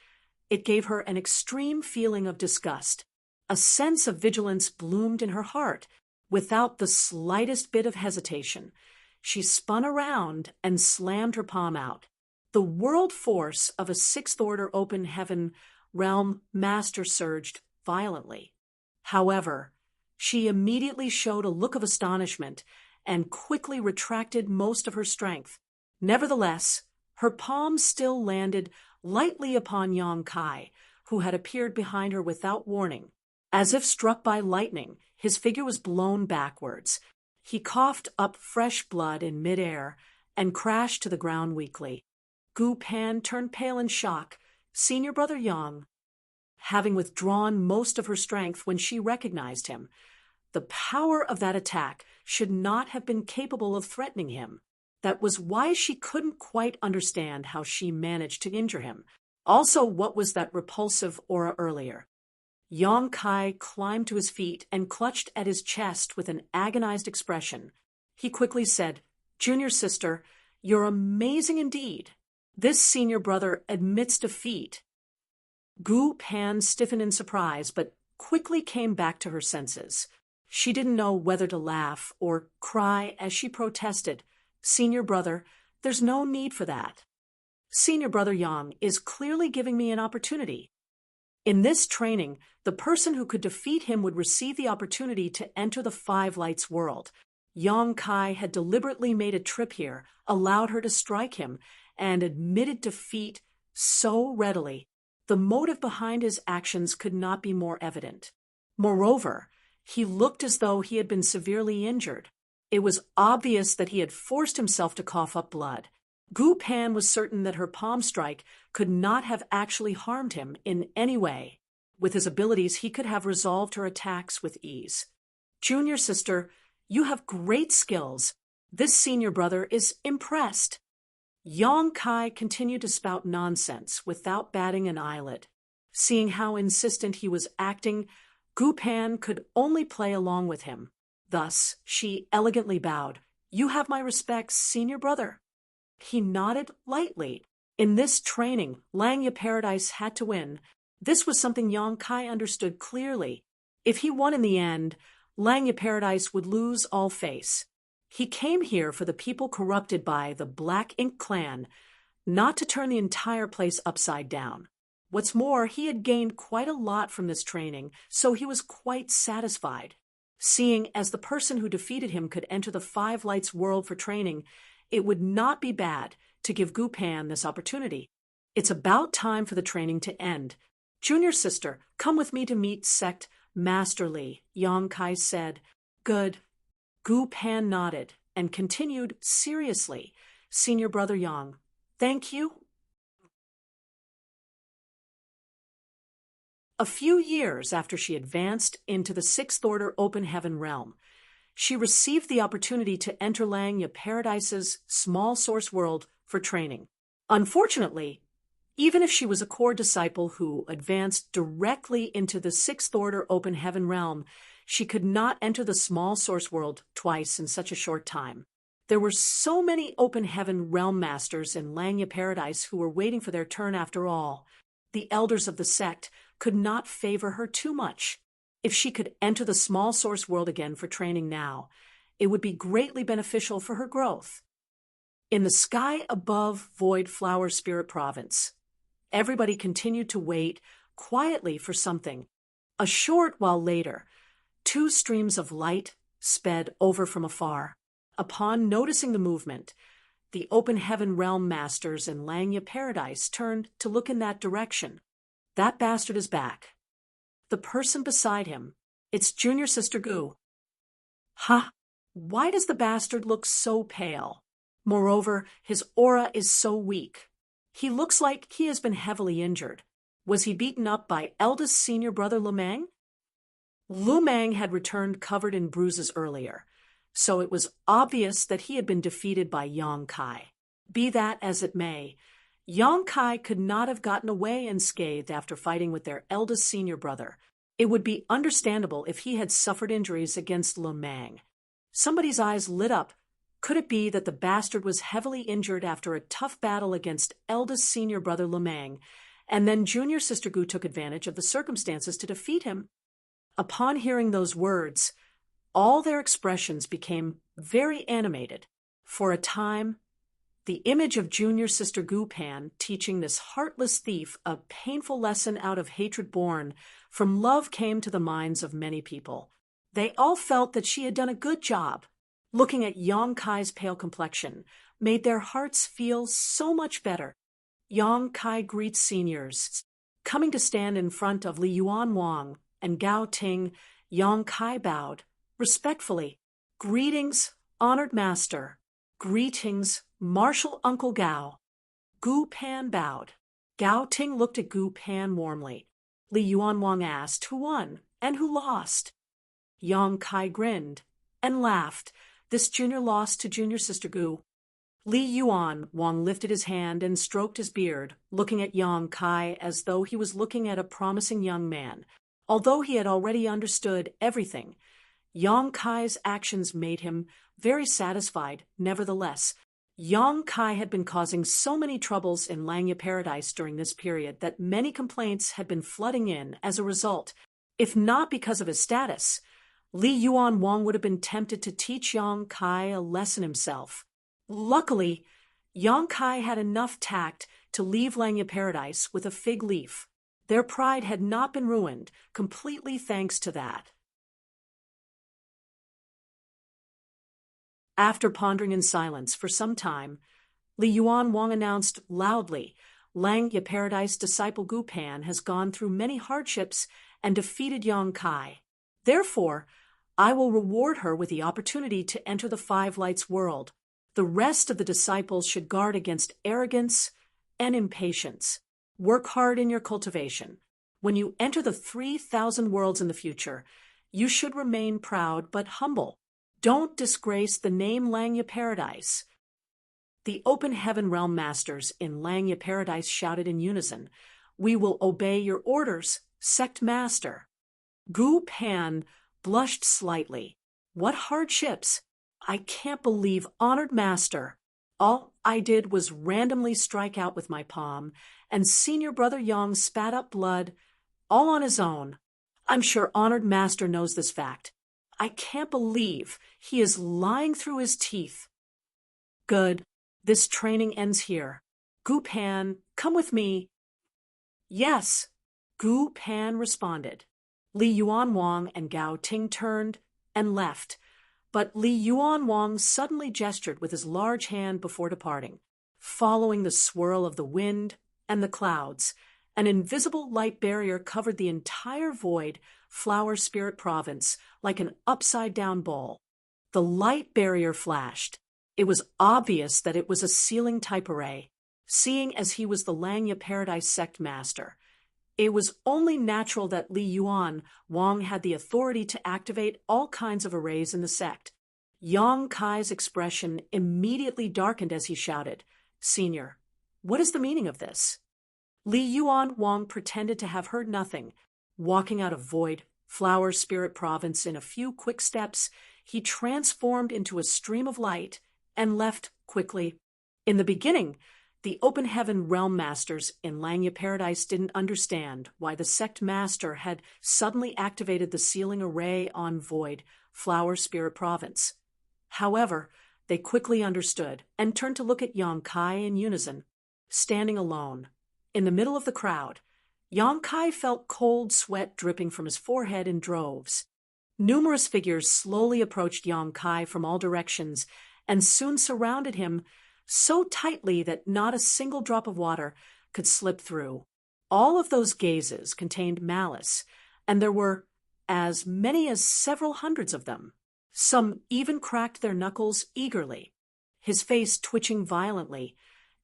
it gave her an extreme feeling of disgust. A sense of vigilance bloomed in her heart. Without the slightest bit of hesitation, she spun around and slammed her palm out. The world force of a Sixth Order Open Heaven Realm Master surged violently. However, she immediately showed a look of astonishment and quickly retracted most of her strength. Nevertheless, her palm still landed lightly upon Yang Kai, who had appeared behind her without warning. As if struck by lightning, his figure was blown backwards. He coughed up fresh blood in midair and crashed to the ground weakly. Gu Pan turned pale in shock. Senior brother Yang, having withdrawn most of her strength when she recognized him. The power of that attack should not have been capable of threatening him. That was why she couldn't quite understand how she managed to injure him. Also, what was that repulsive aura earlier? Yang Kai climbed to his feet and clutched at his chest with an agonized expression. He quickly said, "Junior sister, you're amazing indeed. This senior brother admits defeat." Gu Pan stiffened in surprise, but quickly came back to her senses. She didn't know whether to laugh or cry as she protested. "Senior brother, There's no need for that. Senior brother Yang is clearly giving me an opportunity. In this training, the person who could defeat him would receive the opportunity to enter the Five Lights world. Yang Kai had deliberately made a trip here, allowed her to strike him, and admitted defeat so readily. The motive behind his actions could not be more evident. Moreover, he looked as though he had been severely injured. It was obvious that he had forced himself to cough up blood. Gu Pan was certain that her palm strike could not have actually harmed him in any way. With his abilities, he could have resolved her attacks with ease. Junior sister, you have great skills. This senior brother is impressed. Yang Kai continued to spout nonsense without batting an eyelid. Seeing how insistent he was acting, Gu Pan could only play along with him. Thus, she elegantly bowed. You have my respects, senior brother. He nodded lightly. In this training, Langya Paradise had to win. This was something Yang Kai understood clearly. If he won in the end, Langya Paradise would lose all face. He came here for the people corrupted by the Black Ink clan, not to turn the entire place upside down. What's more, he had gained quite a lot from this training, so he was quite satisfied. Seeing as the person who defeated him could enter the Five Lights world for training, it would not be bad to give Gu Pan this opportunity. It's about time for the training to end. Junior sister, come with me to meet Sect Master Li, Yang Kai said. Good. Gu Pan nodded and continued seriously. Senior brother Yang, thank you. A few years after she advanced into the Sixth Order Open Heaven realm, she received the opportunity to enter Langya Paradise's small source world for training. Unfortunately, even if she was a core disciple who advanced directly into the Sixth Order Open Heaven realm, she could not enter the small source world twice in such a short time. There were so many Open Heaven realm masters in Langya Paradise who were waiting for their turn after all. The elders of the sect could not favor her too much. If she could enter the small source world again for training now, it would be greatly beneficial for her growth. In the sky above Void Flower Spirit Province, everybody continued to wait quietly for something. A short while later, two streams of light sped over from afar. Upon noticing the movement, the Open Heaven realm masters in Langya Paradise turned to look in that direction. That bastard is back. The person beside him, it's Junior Sister Gu. Huh? Why does the bastard look so pale? Moreover, his aura is so weak. He looks like he has been heavily injured. Was he beaten up by eldest senior brother Lu Meng? Lu Meng had returned covered in bruises earlier, so it was obvious that he had been defeated by Yang Kai. Be that as it may, Yang Kai could not have gotten away unscathed after fighting with their eldest senior brother. It would be understandable if he had suffered injuries against Lu Meng. Somebody's eyes lit up. Could it be that the bastard was heavily injured after a tough battle against eldest senior brother Lu Meng, and then Junior Sister Gu took advantage of the circumstances to defeat him? Upon hearing those words, all their expressions became very animated. For a time, the image of Junior Sister Gu Pan teaching this heartless thief a painful lesson out of hatred born from love came to the minds of many people. They all felt that she had done a good job. Looking at Yang Kai's pale complexion made their hearts feel so much better. Yang Kai greets seniors. Coming to stand in front of Li Yuan Wang and Gao Ting, Yang Kai bowed respectfully. Greetings, honored master. Greetings, Marshal Uncle Gao. Gu Pan bowed. Gao Ting looked at Gu Pan warmly. Li Yuan Wang asked who won and who lost. Yang Kai grinned and laughed. This junior lost to Junior Sister Gu. Li Yuan Wang lifted his hand and stroked his beard, looking at Yang Kai as though he was looking at a promising young man. Although he had already understood everything, Yang Kai's actions made him very satisfied. Nevertheless, Yang Kai had been causing so many troubles in Langya Paradise during this period that many complaints had been flooding in as a result. If not because of his status, Li Yuan Wang would have been tempted to teach Yang Kai a lesson himself. Luckily, Yang Kai had enough tact to leave Langya Paradise with a fig leaf. Their pride had not been ruined, completely thanks to that. After pondering in silence for some time, Li Yuan Wang announced loudly, Langya Paradise disciple Gu Pan has gone through many hardships and defeated Yang Kai. Therefore, I will reward her with the opportunity to enter the Five Lights world. The rest of the disciples should guard against arrogance and impatience. Work hard in your cultivation. When you enter the 3,000 worlds in the future, you should remain proud but humble. Don't disgrace the name Langya Paradise. The Open Heaven Realm Masters in Langya Paradise shouted in unison, We will obey your orders, Sect Master. Gu Pan blushed slightly. What hardships! I can't believe, Honored Master. All I did was randomly strike out with my palm, and Senior Brother Yang spat up blood, all on his own. I'm sure Honored Master knows this fact. I can't believe he is lying through his teeth. Good. This training ends here. Gu Pan, come with me. Yes, Gu Pan responded. Li Yuan Wang and Gao Ting turned and left, but Li Yuan Wang suddenly gestured with his large hand before departing. Following the swirl of the wind and the clouds, an invisible light barrier covered the entire void Flower Spirit Province like an upside-down bowl. The light barrier flashed. It was obvious that it was a ceiling-type array. Seeing as he was the Langya Paradise Sect Master, it was only natural that Li Yuan Wang had the authority to activate all kinds of arrays in the sect. Yang Kai's expression immediately darkened as he shouted, Senior, what is the meaning of this? Li Yuan Wang pretended to have heard nothing. Walking out of void, Flower Spirit Province in a few quick steps, he transformed into a stream of light and left quickly. In the beginning, the Open Heaven Realm Masters in Langya Paradise didn't understand why the Sect Master had suddenly activated the sealing array on Void, Flower Spirit Province. However, they quickly understood and turned to look at Yang Kai in unison, standing alone. In the middle of the crowd, Yang Kai felt cold sweat dripping from his forehead in droves. Numerous figures slowly approached Yang Kai from all directions and soon surrounded him so tightly that not a single drop of water could slip through. All of those gazes contained malice, and there were as many as several hundreds of them. Some even cracked their knuckles eagerly. His face twitching violently,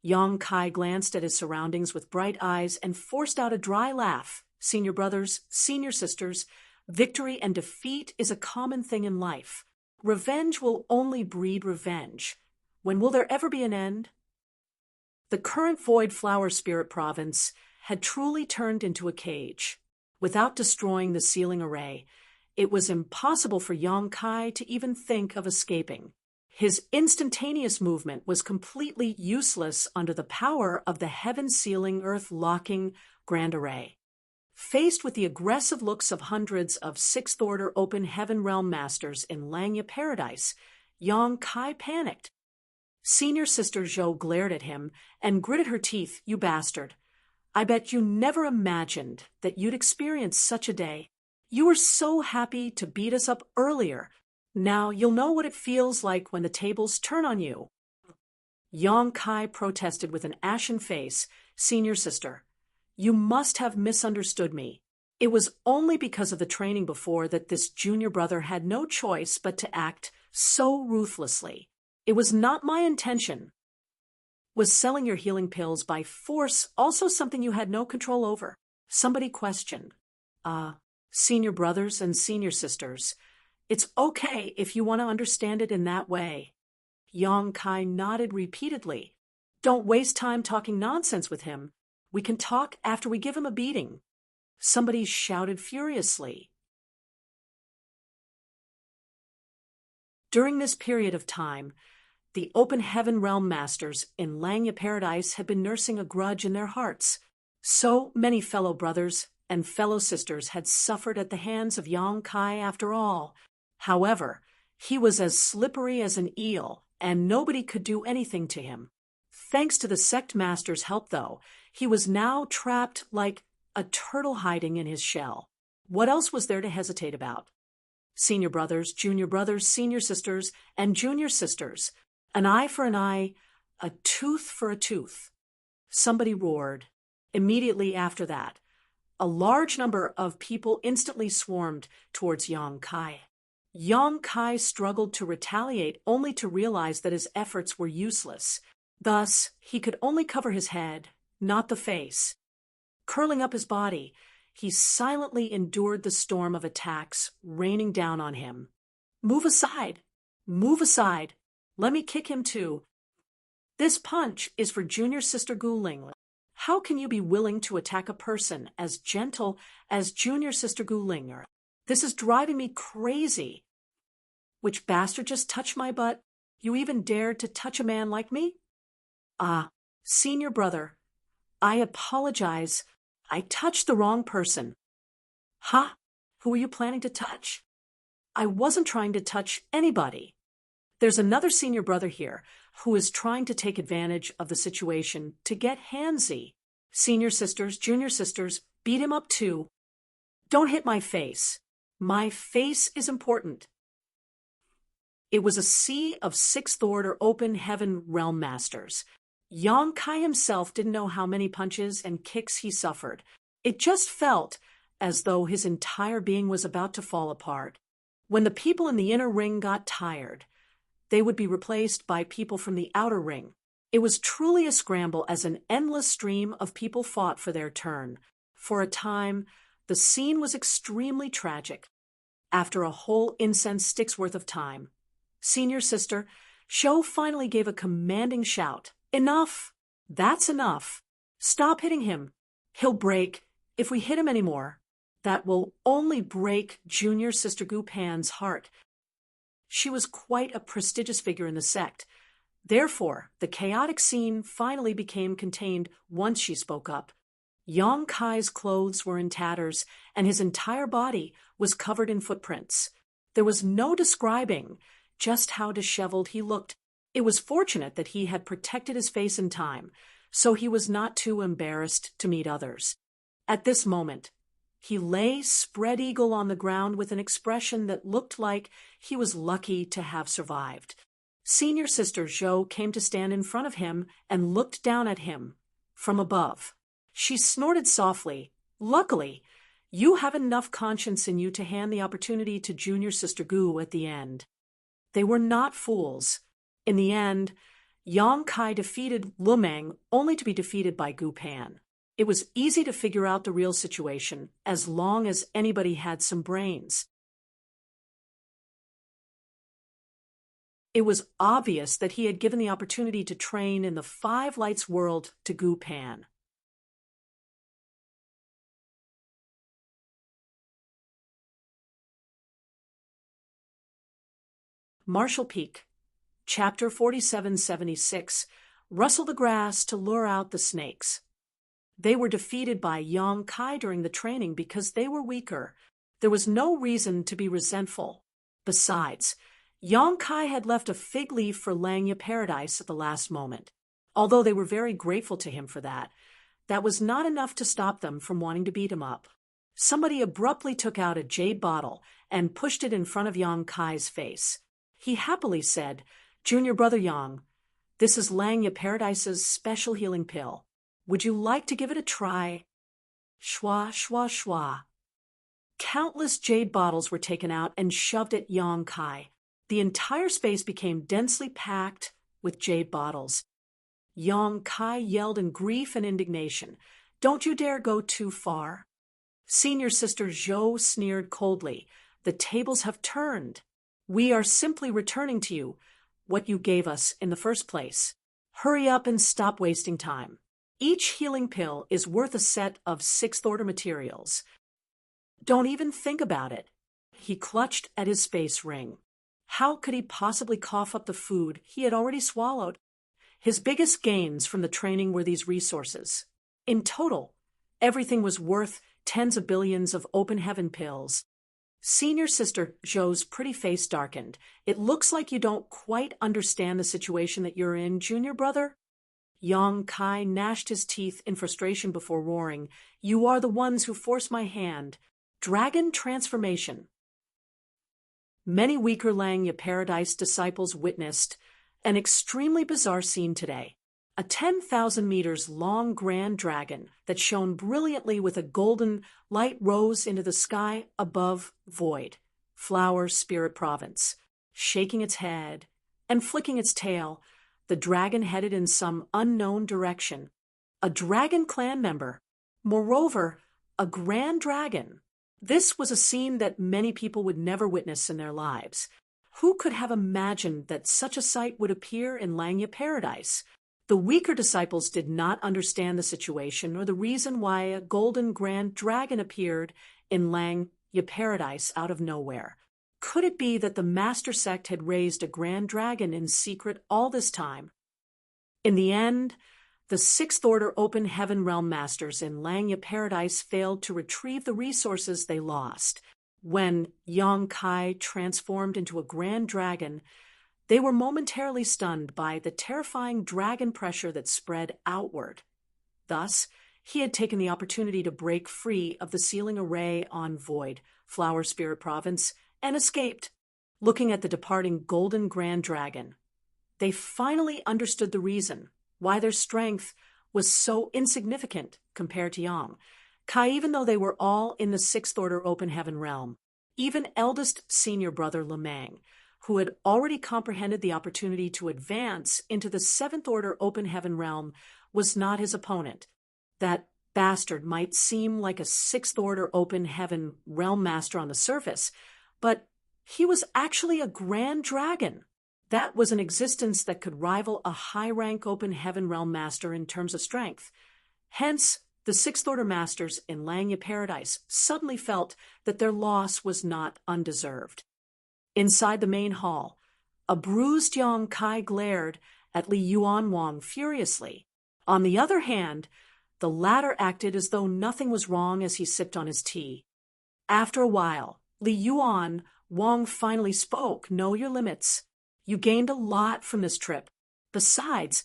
Yang Kai glanced at his surroundings with bright eyes and forced out a dry laugh. Senior brothers, senior sisters, victory and defeat is a common thing in life. Revenge will only breed revenge. When will there ever be an end? The current Void Flower Spirit Province had truly turned into a cage. Without destroying the sealing array, it was impossible for Yang Kai to even think of escaping. His instantaneous movement was completely useless under the power of the heaven-sealing, earth-locking Grand Array. Faced with the aggressive looks of hundreds of Sixth-Order Open Heaven Realm Masters in Langya Paradise, Yang Kai panicked. Senior Sister Zhou glared at him and gritted her teeth. You bastard. I bet you never imagined that you'd experience such a day. You were so happy to beat us up earlier. Now you'll know what it feels like when the tables turn on you. Yang Kai protested with an ashen face. Senior Sister, you must have misunderstood me. It was only because of the training before that this junior brother had no choice but to act so ruthlessly. It was not my intention. Was selling your healing pills by force also something you had no control over? Somebody questioned. Senior brothers and senior sisters, it's okay if you want to understand it in that way. Yang Kai nodded repeatedly. Don't waste time talking nonsense with him. We can talk after we give him a beating. Somebody shouted furiously. During this period of time, the Open Heaven Realm Masters in Langya Paradise had been nursing a grudge in their hearts. So many fellow brothers and fellow sisters had suffered at the hands of Yang Kai after all. However, he was as slippery as an eel, and nobody could do anything to him. Thanks to the sect master's help, though, he was now trapped like a turtle hiding in his shell. What else was there to hesitate about? Senior brothers, senior sisters, and junior sisters. An eye for an eye, a tooth for a tooth. Somebody roared. Immediately after that, a large number of people instantly swarmed towards Yang Kai. Yang Kai struggled to retaliate, only to realize that his efforts were useless. Thus, he could only cover his head, not the face. Curling up his body, he silently endured the storm of attacks raining down on him. Move aside! Move aside! Let me kick him too. This punch is for Junior Sister Gu Ling. How can you be willing to attack a person as gentle as Junior Sister Gu Ling? This is driving me crazy. Which bastard just touched my butt? You even dared to touch a man like me? Ah, senior brother, I apologize. I touched the wrong person. Huh? Who are you planning to touch? I wasn't trying to touch anybody. There's another senior brother here who is trying to take advantage of the situation to get handsy. Senior sisters, junior sisters, beat him up too. Don't hit my face. My face is important. It was a sea of sixth order open heaven realm masters. Yang Kai himself didn't know how many punches and kicks he suffered. It just felt as though his entire being was about to fall apart. When the people in the inner ring got tired, they would be replaced by people from the outer ring. It was truly a scramble as an endless stream of people fought for their turn. For a time, the scene was extremely tragic. After a whole incense stick's worth of time, Senior Sister Shou finally gave a commanding shout. Enough! That's enough! Stop hitting him! He'll break. If we hit him anymore, that will only break Junior Sister Gu Pan's heart. She was quite a prestigious figure in the sect. Therefore, the chaotic scene finally became contained once she spoke up. Yang Kai's clothes were in tatters, and his entire body was covered in footprints. There was no describing just how disheveled he looked. It was fortunate that he had protected his face in time, so he was not too embarrassed to meet others. At this moment, he lay spread eagle on the ground with an expression that looked like he was lucky to have survived. Senior Sister Zhou came to stand in front of him and looked down at him from above. She snorted softly. Luckily, you have enough conscience in you to hand the opportunity to Junior Sister Gu at the end. They were not fools. In the end, Yang Kai defeated Lumeng only to be defeated by Gu Pan. It was easy to figure out the real situation as long as anybody had some brains. It was obvious that he had given the opportunity to train in the Five Lights world to Gu Pan. Marshall Peak, Chapter 4776, Rustle the grass to lure out the snakes. They were defeated by Yang Kai during the training because they were weaker. There was no reason to be resentful. Besides, Yang Kai had left a fig leaf for Langya Paradise at the last moment. Although they were very grateful to him for that, that was not enough to stop them from wanting to beat him up. Somebody abruptly took out a jade bottle and pushed it in front of Yang Kai's face. He happily said, "Junior Brother Yang, this is Langya Paradise's special healing pill. Would you like to give it a try?" Shwa, shwa, shwa. Countless jade bottles were taken out and shoved at Yang Kai. The entire space became densely packed with jade bottles. Yang Kai yelled in grief and indignation, "Don't you dare go too far." Senior Sister Zhou sneered coldly, "The tables have turned. We are simply returning to you what you gave us in the first place. Hurry up and stop wasting time. Each healing pill is worth a set of sixth-order materials. Don't even think about it." He clutched at his space ring. How could he possibly cough up the food he had already swallowed? His biggest gains from the training were these resources. In total, everything was worth tens of billions of open heaven pills. Senior Sister Zhou's pretty face darkened. "It looks like you don't quite understand the situation that you're in, Junior Brother." Yang Kai gnashed his teeth in frustration before roaring, "You are the ones who force my hand. Dragon transformation." Many weaker Langya Paradise disciples witnessed an extremely bizarre scene today. A 10,000 meters long grand dragon that shone brilliantly with a golden light rose into the sky above Void, Flower Spirit Province. Shaking its head and flicking its tail, the dragon headed in some unknown direction. A dragon clan member. Moreover, a grand dragon. This was a scene that many people would never witness in their lives. Who could have imagined that such a sight would appear in Langya Paradise? The weaker disciples did not understand the situation or the reason why a golden grand dragon appeared in Langya Paradise out of nowhere. Could it be that the master sect had raised a grand dragon in secret all this time? In the end, the Sixth Order Open Heaven Realm Masters in Langya Paradise failed to retrieve the resources they lost. When Yang Kai transformed into a grand dragon, they were momentarily stunned by the terrifying dragon pressure that spread outward. Thus, he had taken the opportunity to break free of the sealing array on Void, Flower Spirit Province, and escaped. Looking at the departing golden grand dragon, they finally understood the reason why their strength was so insignificant compared to Yang Kai, even though they were all in the Sixth Order Open Heaven realm. Even eldest senior brother Lemang, who had already comprehended the opportunity to advance into the Seventh Order Open Heaven realm, was not his opponent. That bastard might seem like a Sixth Order Open Heaven realm master on the surface, but he was actually a grand dragon. That was an existence that could rival a high-rank Open Heaven realm master in terms of strength. Hence, the Sixth Order Masters in Langya Paradise suddenly felt that their loss was not undeserved. Inside the main hall, a bruised Yang Kai glared at Li Yuanwang furiously. On the other hand, the latter acted as though nothing was wrong as he sipped on his tea. After a while, Li Yuanwang finally spoke. "Know your limits. You gained a lot from this trip. Besides,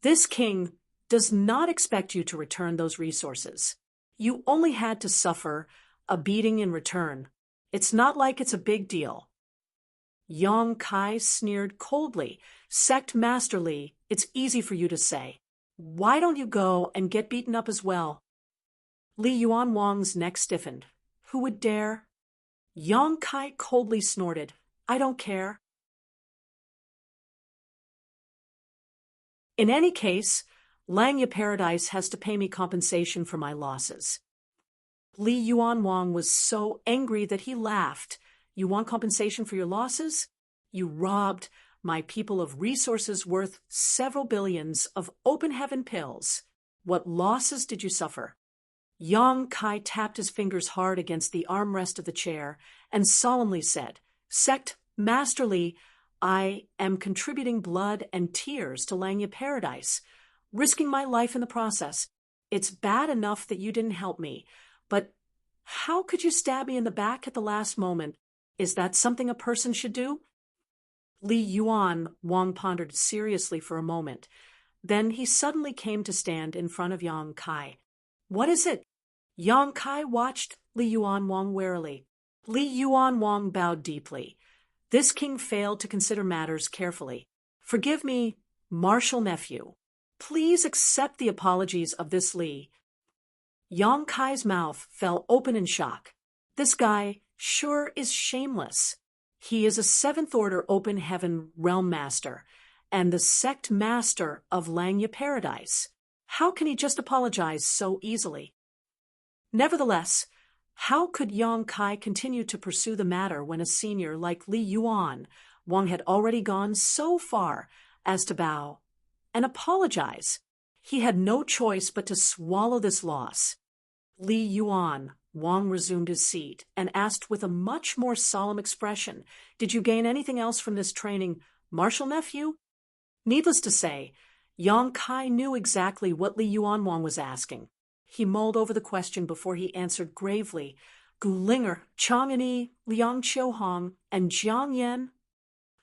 this king does not expect you to return those resources. You only had to suffer a beating in return. It's not like it's a big deal." Yang Kai sneered coldly. "Sect Master Li, it's easy for you to say. Why don't you go and get beaten up as well?" Li Yuanwang's neck stiffened. "Who would dare?" Yang Kai coldly snorted. "I don't care." In any case, Langya Paradise has to pay me compensation for my losses. Li Yuanwang was so angry that he laughed. "You want compensation for your losses? You robbed my people of resources worth several billions of Open Heaven pills. What losses did you suffer?" Yang Kai tapped his fingers hard against the armrest of the chair and solemnly said, "Sect Master Li, I am contributing blood and tears to Langya Paradise, risking my life in the process. It's bad enough that you didn't help me, but how could you stab me in the back at the last moment? Is that something a person should do?" Li Yuanwang pondered seriously for a moment. Then he suddenly came to stand in front of Yang Kai. "What is it?" Yang Kai watched Li Yuanwang warily. Li Yuanwang bowed deeply. This king failed to consider matters carefully. "Forgive me, martial nephew. Please accept the apologies of this Li." Yang Kai's mouth fell open in shock. This guy sure is shameless. He is a Seventh Order Open Heaven Realm Master and the Sect Master of Langya Paradise. How can he just apologize so easily? Nevertheless, how could Yang Kai continue to pursue the matter when a senior like Li Yuanwang had already gone so far as to bow and apologize? He had no choice but to swallow this loss. Li Yuanwang resumed his seat and asked with a much more solemn expression, "Did you gain anything else from this training, martial nephew?" Needless to say, Yang Kai knew exactly what Li Yuanwang was asking. He mulled over the question before he answered gravely, "Gulinger, Chang'ani, Liang Qiuhong, and Jiang Yan?"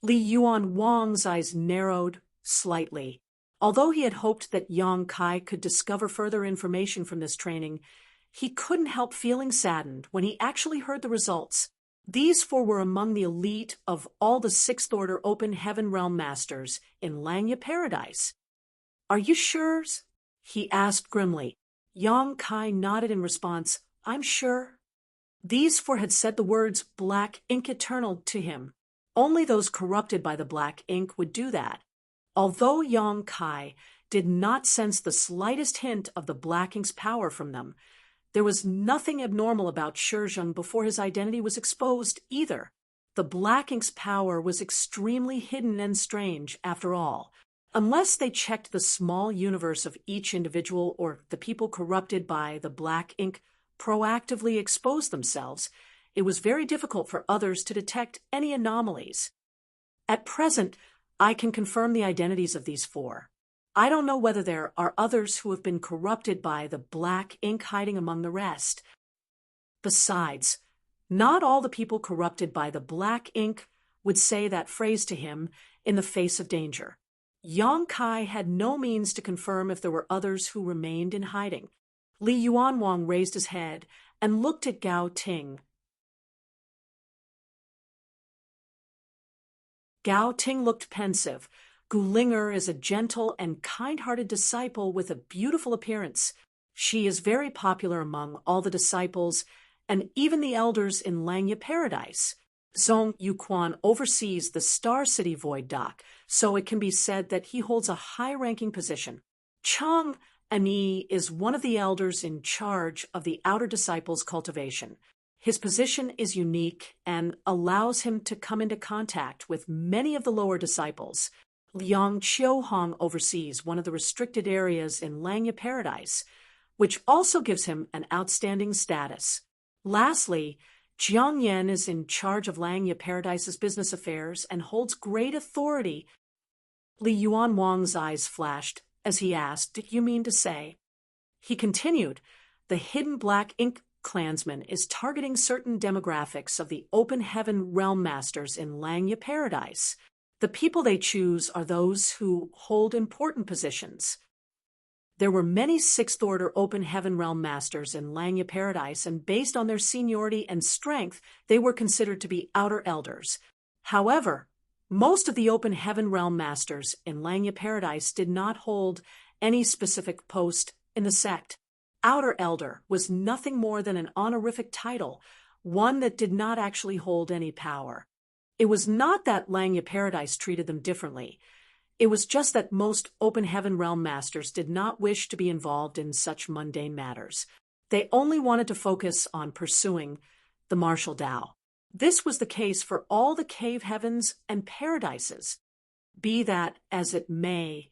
Li Yuanwang's eyes narrowed slightly. Although he had hoped that Yang Kai could discover further information from this training, he couldn't help feeling saddened when he actually heard the results. These four were among the elite of all the Sixth Order Open Heaven Realm Masters in Langya Paradise. "Are you sure?" he asked grimly. Yang Kai nodded in response. "I'm sure." These four had said the words black ink eternal to him. Only those corrupted by the black ink would do that. Although Yang Kai did not sense the slightest hint of the black ink's power from them, there was nothing abnormal about Shizheng before his identity was exposed either. The black ink's power was extremely hidden and strange, after all. Unless they checked the small universe of each individual or the people corrupted by the black ink proactively exposed themselves, it was very difficult for others to detect any anomalies. At present, I can confirm the identities of these four. I don't know whether there are others who have been corrupted by the black ink hiding among the rest. Besides, not all the people corrupted by the black ink would say that phrase to him in the face of danger. Yang Kai had no means to confirm if there were others who remained in hiding. Li Yuanwang raised his head and looked at Gao Ting. Gao Ting looked pensive. Gulinger is a gentle and kind-hearted disciple with a beautiful appearance. She is very popular among all the disciples and even the elders in Langya Paradise. Zhong Yuquan oversees the Star City Void Dock, so it can be said that he holds a high-ranking position. Chang Ani is one of the elders in charge of the outer disciples' cultivation. His position is unique and allows him to come into contact with many of the lower disciples. Liang Qiuhong oversees one of the restricted areas in Langya Paradise, which also gives him an outstanding status. Lastly, Jiang Yan is in charge of Langya Paradise's business affairs and holds great authority. Li Yuanwang's eyes flashed as he asked, "Did you mean to say?" He continued, "The hidden black ink clansman is targeting certain demographics of the Open Heaven Realm Masters in Langya Paradise. The people they choose are those who hold important positions. There were many Sixth Order Open Heaven Realm Masters in Langya Paradise, and based on their seniority and strength, they were considered to be outer elders. However, most of the Open Heaven Realm Masters in Langya Paradise did not hold any specific post in the sect. Outer Elder was nothing more than an honorific title, one that did not actually hold any power. It was not that Langya Paradise treated them differently. It was just that most Open Heaven Realm Masters did not wish to be involved in such mundane matters. They only wanted to focus on pursuing the martial Tao. This was the case for all the cave heavens and paradises. Be that as it may,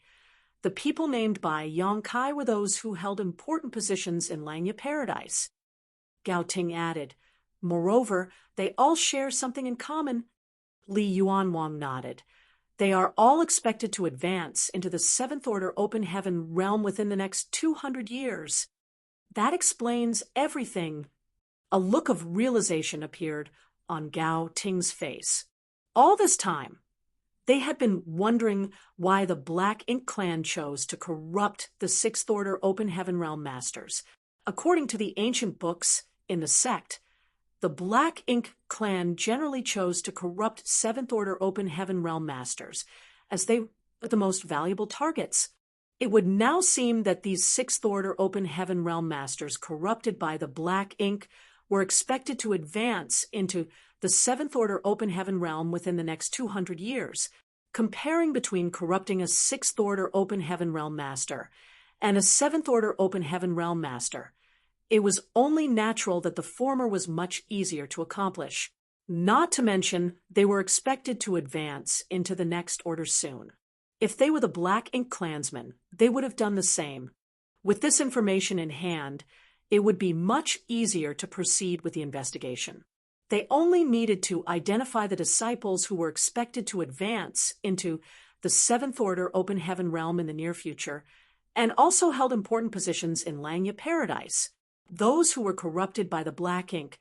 the people named by Yang Kai were those who held important positions in Langya Paradise. Gao Ting added, "Moreover, they all share something in common." Li Yuanwang nodded. "They are all expected to advance into the Seventh Order Open Heaven realm within the next 200 years. That explains everything." A look of realization appeared on Gao Ting's face. All this time, they had been wondering why the Black Ink clan chose to corrupt the Sixth Order Open Heaven Realm Masters. According to the ancient books in the sect, the Black Ink clan generally chose to corrupt Seventh Order Open Heaven Realm Masters, as they were the most valuable targets. It would now seem that these Sixth Order Open Heaven Realm Masters corrupted by the Black Ink were expected to advance into the Seventh Order Open Heaven realm within the next 200 years. Comparing between corrupting a Sixth Order Open Heaven Realm Master and a Seventh Order Open Heaven Realm Master, it was only natural that the former was much easier to accomplish. Not to mention, they were expected to advance into the next order soon. If they were the Black Ink clansmen, they would have done the same. With this information in hand, it would be much easier to proceed with the investigation. They only needed to identify the disciples who were expected to advance into the Seventh Order Open Heaven realm in the near future, and also held important positions in Langya Paradise. Those who were corrupted by the Black Ink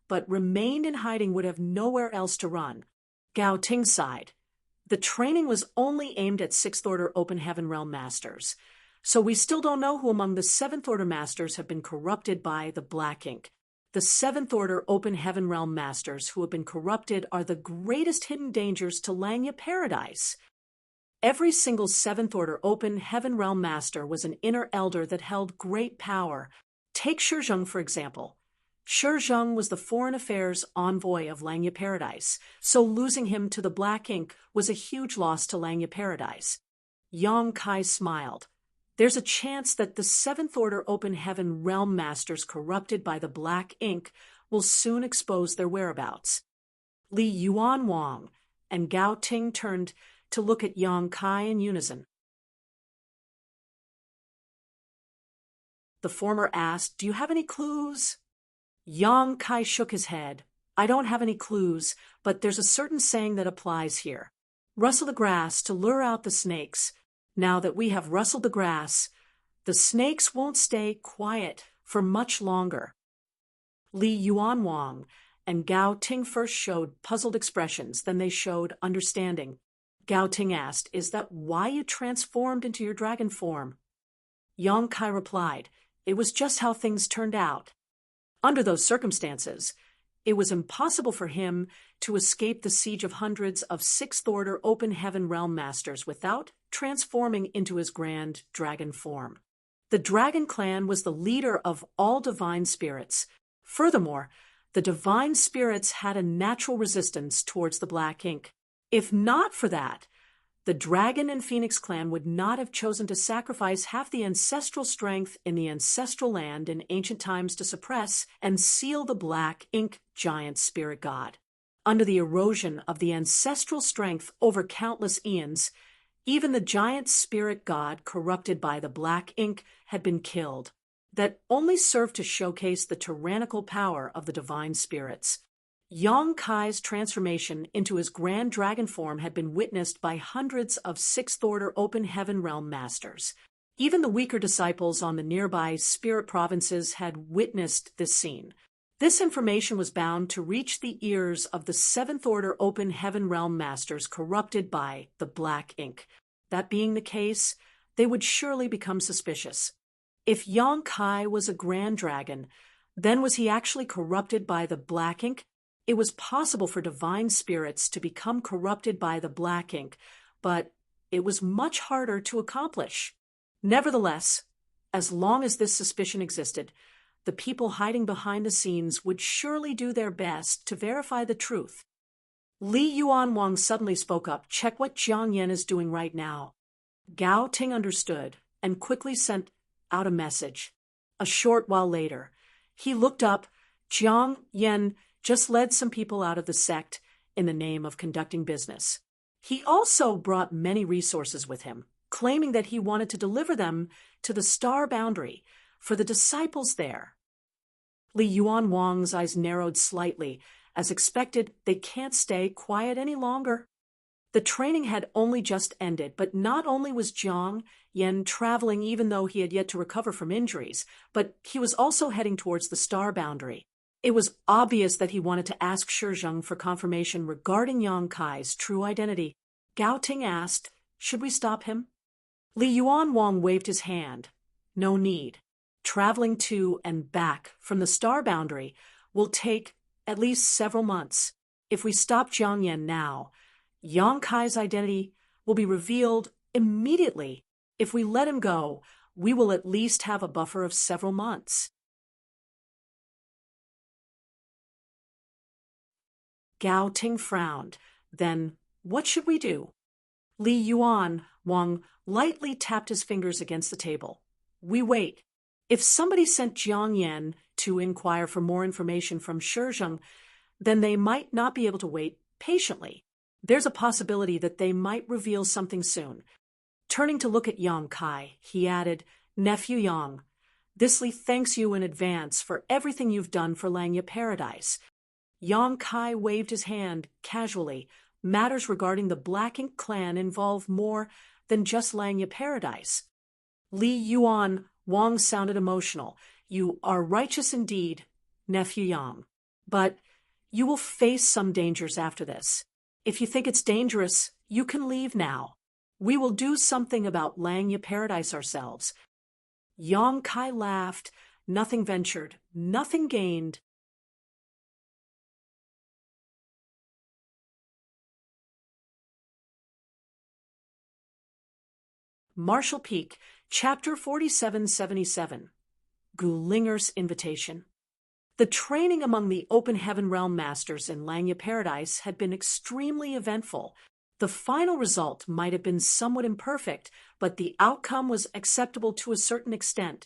but remained in hiding would have nowhere else to run. Gao Ting sighed. The training was only aimed at 6th Order Open Heaven Realm Masters, so we still don't know who among the 7th Order Masters have been corrupted by the Black Ink. The 7th Order Open Heaven Realm Masters who have been corrupted are the greatest hidden dangers to Langya Paradise. Every single 7th Order Open Heaven Realm Master was an inner elder that held great power. Take Shizheng, for example. Shizheng was the foreign affairs envoy of Langya Paradise, so losing him to the Black Ink was a huge loss to Langya Paradise. Yang Kai smiled. There's a chance that the 7th Order Open Heaven Realm Masters corrupted by the Black Ink will soon expose their whereabouts. Li Yuan Wang and Gao Ting turned to look at Yang Kai in unison. The former asked, "Do you have any clues?" Yang Kai shook his head. "I don't have any clues, but there's a certain saying that applies here. Rustle the grass to lure out the snakes. Now that we have rustled the grass, the snakes won't stay quiet for much longer." Li Yuan Wang and Gao Ting first showed puzzled expressions, then they showed understanding. Gao Ting asked, "Is that why you transformed into your dragon form?" Yang Kai replied, "It was just how things turned out. Under those circumstances, it was impossible for him to escape the siege of hundreds of 6th Order Open Heaven Realm Masters without transforming into his grand dragon form. The Dragon Clan was the leader of all divine spirits. Furthermore, the divine spirits had a natural resistance towards the Black Ink. If not for that, the Dragon and Phoenix Clan would not have chosen to sacrifice half the ancestral strength in the ancestral land in ancient times to suppress and seal the Black Ink giant spirit god. Under the erosion of the ancestral strength over countless eons, even the giant spirit god corrupted by the Black Ink had been killed. That only served to showcase the tyrannical power of the divine spirits. Yang Kai's transformation into his grand dragon form had been witnessed by hundreds of 6th Order Open Heaven Realm Masters. Even the weaker disciples on the nearby spirit provinces had witnessed this scene. This information was bound to reach the ears of the 7th Order Open Heaven Realm Masters corrupted by the Black Ink. That being the case, they would surely become suspicious. If Yang Kai was a grand dragon, then was he actually corrupted by the Black Ink? It was possible for divine spirits to become corrupted by the Black Ink, but it was much harder to accomplish. Nevertheless, as long as this suspicion existed, the people hiding behind the scenes would surely do their best to verify the truth. Li Yuan Wang suddenly spoke up. "Check what Jiang Yan is doing right now." Gao Ting understood and quickly sent out a message. A short while later, he looked up. Jiang Yan just led some people out of the sect in the name of conducting business. He also brought many resources with him, claiming that he wanted to deliver them to the star boundary for the disciples there. Li Yuan Wang's eyes narrowed slightly. As expected, they can't stay quiet any longer. The training had only just ended, but not only was Jiang Yan traveling even though he had yet to recover from injuries, but he was also heading towards the star boundary. It was obvious that he wanted to ask Shizheng for confirmation regarding Yang Kai's true identity. Gao Ting asked, "Should we stop him?" Li Yuan Wang waved his hand. "No need. Traveling to and back from the star boundary will take at least several months. If we stop Jiang Yan now, Yang Kai's identity will be revealed immediately. If we let him go, we will at least have a buffer of several months." Gao Ting frowned. "Then what should we do?" Li Yuan Wang lightly tapped his fingers against the table. "We wait. If somebody sent Jiang Yan to inquire for more information from Shizheng, then they might not be able to wait patiently. There's a possibility that they might reveal something soon." Turning to look at Yang Kai, he added, "Nephew Yang, this Li thanks you in advance for everything you've done for Langya Paradise." Yang Kai waved his hand casually. Matters regarding the Black Ink clan involve more than just Langya Paradise. Li Yuan Wang sounded emotional. "You are righteous indeed, Nephew Yang. But you will face some dangers after this. If you think it's dangerous, You can leave now. We will do something about Langya Paradise ourselves." Yang Kai laughed. Nothing ventured, nothing gained. Marshall Peak, Chapter 4777. Gulinger's Invitation. The training among the Open Heaven Realm Masters in Langya Paradise had been extremely eventful. The final result might have been somewhat imperfect, but the outcome was acceptable to a certain extent.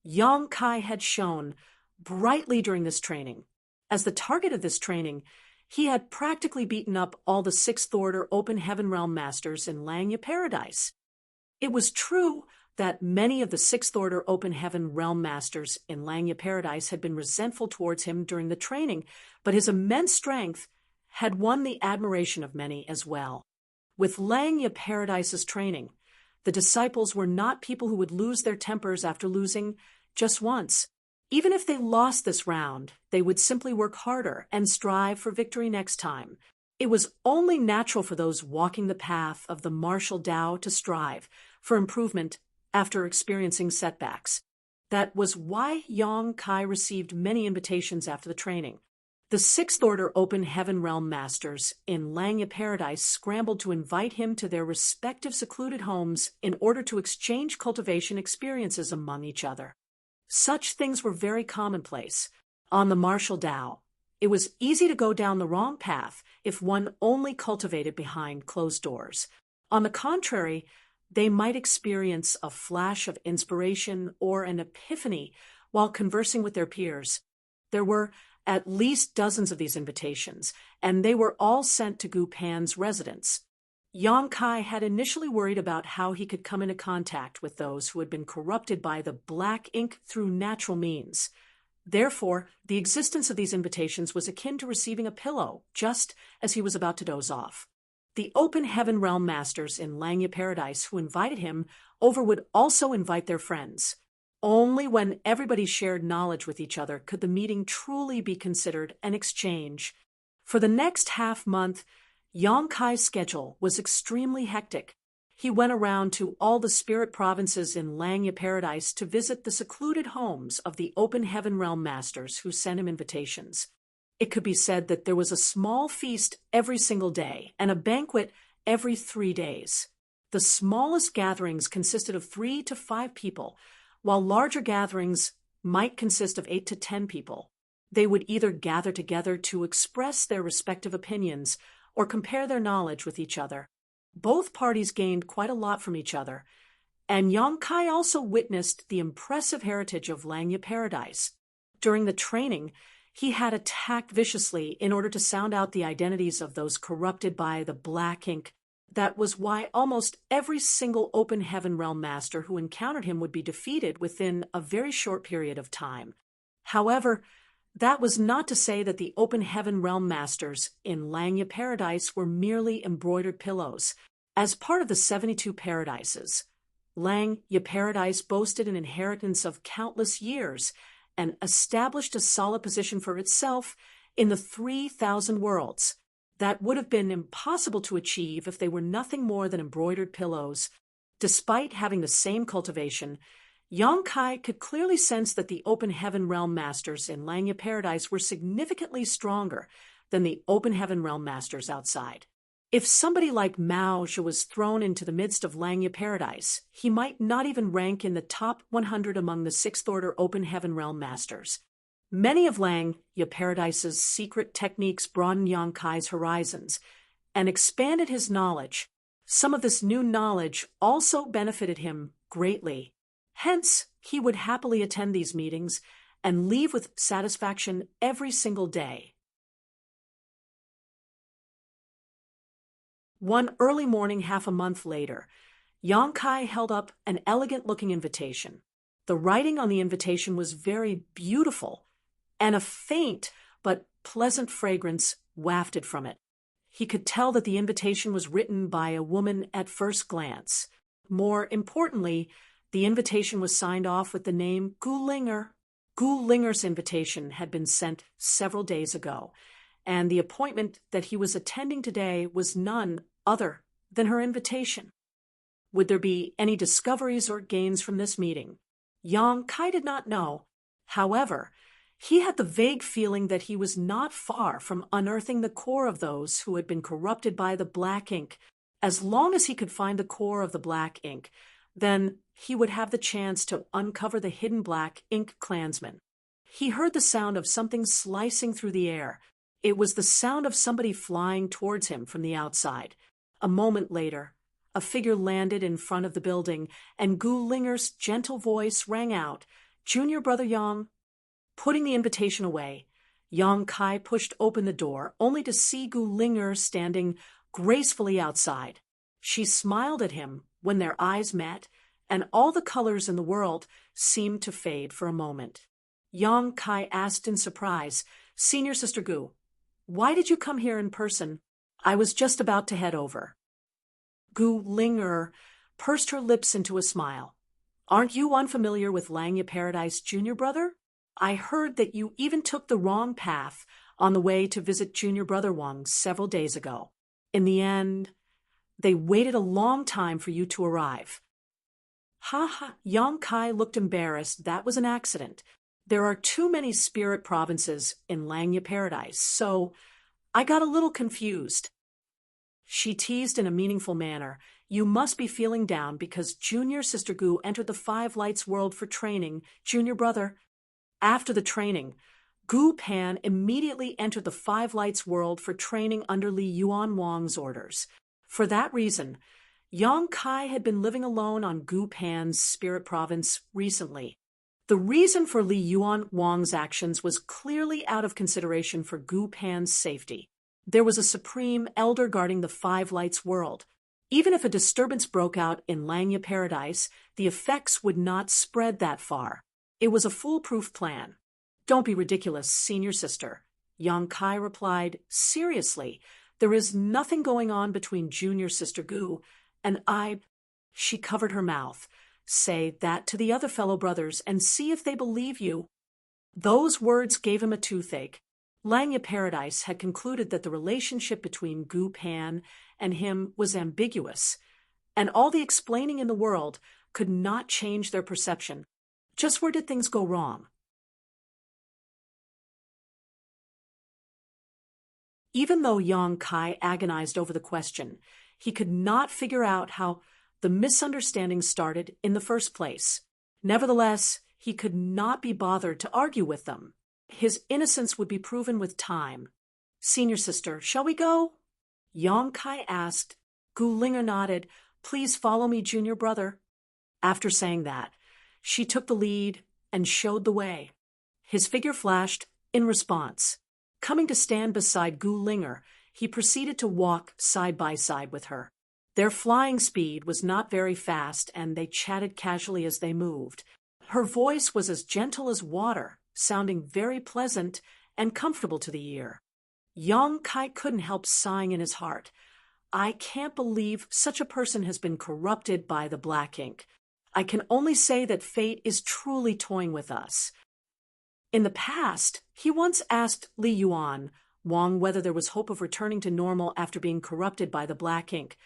Yang Kai had shone brightly during this training. As the target of this training, he had practically beaten up all the Sixth Order Open Heaven Realm Masters in Langya Paradise. It was true that many of the Sixth Order Open Heaven Realm Masters in Langya Paradise had been resentful towards him during the training, but his immense strength had won the admiration of many as well. With Langya Paradise's training, the disciples were not people who would lose their tempers after losing just once. Even if they lost this round, they would simply work harder and strive for victory next time. It was only natural for those walking the path of the martial Tao to strive for improvement after experiencing setbacks. That was why Yang Kai received many invitations after the training. The Sixth Order Open Heaven Realm Masters in Langya Paradise scrambled to invite him to their respective secluded homes in order to exchange cultivation experiences among each other. Such things were very commonplace. On the martial Tao, it was easy to go down the wrong path if one only cultivated behind closed doors. On the contrary, they might experience a flash of inspiration or an epiphany while conversing with their peers. There were at least dozens of these invitations, and they were all sent to Gu Pan's residence. Yang Kai had initially worried about how he could come into contact with those who had been corrupted by the black ink through natural means. Therefore, the existence of these invitations was akin to receiving a pillow just as he was about to doze off. The Open Heaven Realm Masters in Langya Paradise who invited him over would also invite their friends. Only when everybody shared knowledge with each other could the meeting truly be considered an exchange. For the next half-month, Yang Kai's schedule was extremely hectic. He went around to all the spirit provinces in Langya Paradise to visit the secluded homes of the Open Heaven Realm Masters who sent him invitations. It could be said that there was a small feast every single day and a banquet every 3 days. The smallest gatherings consisted of 3 to 5 people, while larger gatherings might consist of 8 to 10 people. They would either gather together to express their respective opinions or compare their knowledge with each other. Both parties gained quite a lot from each other, and Yang Kai also witnessed the impressive heritage of Langya Paradise. During the training, he had attacked viciously in order to sound out the identities of those corrupted by the black ink. That was why almost every single Open Heaven Realm Master who encountered him would be defeated within a very short period of time. However, that was not to say that the Open Heaven Realm Masters in Langya Paradise were merely embroidered pillows. As part of the 72 paradises, Langya Paradise boasted an inheritance of countless years and established a solid position for itself in the 3,000 worlds. That would have been impossible to achieve if they were nothing more than embroidered pillows. Despite having the same cultivation, Yang Kai could clearly sense that the Open Heaven Realm Masters in Langya Paradise were significantly stronger than the Open Heaven Realm Masters outside. If somebody like Mao Zhe was thrown into the midst of Langya Paradise, he might not even rank in the top 100 among the Sixth Order Open Heaven Realm Masters. Many of Langya Paradise's secret techniques broadened Yang Kai's horizons and expanded his knowledge. Some of this new knowledge also benefited him greatly. Hence, he would happily attend these meetings and leave with satisfaction every single day. One early morning half a month later, Yang Kai held up an elegant-looking invitation. The writing on the invitation was very beautiful, and a faint but pleasant fragrance wafted from it. He could tell that the invitation was written by a woman at first glance. More importantly, the invitation was signed off with the name Gulinger. Gulinger's invitation had been sent several days ago, and the appointment that he was attending today was none other than her invitation. Would there be any discoveries or gains from this meeting? Yang Kai did not know. However, he had the vague feeling that he was not far from unearthing the core of those who had been corrupted by the black ink. As long as he could find the core of the black ink, then he would have the chance to uncover the hidden black ink clansmen. He heard the sound of something slicing through the air. It was the sound of somebody flying towards him from the outside. A moment later, a figure landed in front of the building, and Gu Linger's gentle voice rang out, "Junior Brother Yang." Putting the invitation away, Yang Kai pushed open the door, only to see Gu Linger standing gracefully outside. She smiled at him when their eyes met, and all the colors in the world seemed to fade for a moment. Yang Kai asked in surprise, "Senior Sister Gu, why did you come here in person? I was just about to head over." Gu Linger pursed her lips into a smile. "Aren't you unfamiliar with Langya Paradise, Junior Brother? I heard that you even took the wrong path on the way to visit Junior Brother Wang several days ago. In the end, they waited a long time for you to arrive." Ha ha, Yang Kai looked embarrassed. That was an accident. There are too many spirit provinces in Langya Paradise, so I got a little confused. She teased in a meaningful manner. "You must be feeling down because Junior Sister Gu entered the Five Lights world for training, Junior Brother." After the training, Gu Pan immediately entered the Five Lights world for training under Li Yuan Wang's orders. For that reason, Yang Kai had been living alone on Gu Pan's spirit province recently. The reason for Li Yuan Wang's actions was clearly out of consideration for Gu Pan's safety. There was a supreme elder guarding the Five Lights world. Even if a disturbance broke out in Langya Paradise, the effects would not spread that far. It was a foolproof plan. "Don't be ridiculous, Senior Sister," Yang Kai replied. "Seriously, there is nothing going on between Junior Sister Gu and I." She covered her mouth. "Say that to the other fellow brothers and see if they believe you." Those words gave him a toothache. Langya Paradise had concluded that the relationship between Gu Pan and him was ambiguous, and all the explaining in the world could not change their perception. Just where did things go wrong? Even though Yang Kai agonized over the question, he could not figure out how the misunderstanding started in the first place. Nevertheless, he could not be bothered to argue with them. His innocence would be proven with time. "Senior Sister, shall we go?" Yang Kai asked. Gu Linger nodded. "Please follow me, Junior Brother." After saying that, she took the lead and showed the way. His figure flashed in response. Coming to stand beside Gu Linger, he proceeded to walk side by side with her. Their flying speed was not very fast, and they chatted casually as they moved. Her voice was as gentle as water, sounding very pleasant and comfortable to the ear. Yang Kai couldn't help sighing in his heart. "I can't believe such a person has been corrupted by the black ink. I can only say that fate is truly toying with us." In the past, he once asked Li Yuan Wang whether there was hope of returning to normal after being corrupted by the black ink,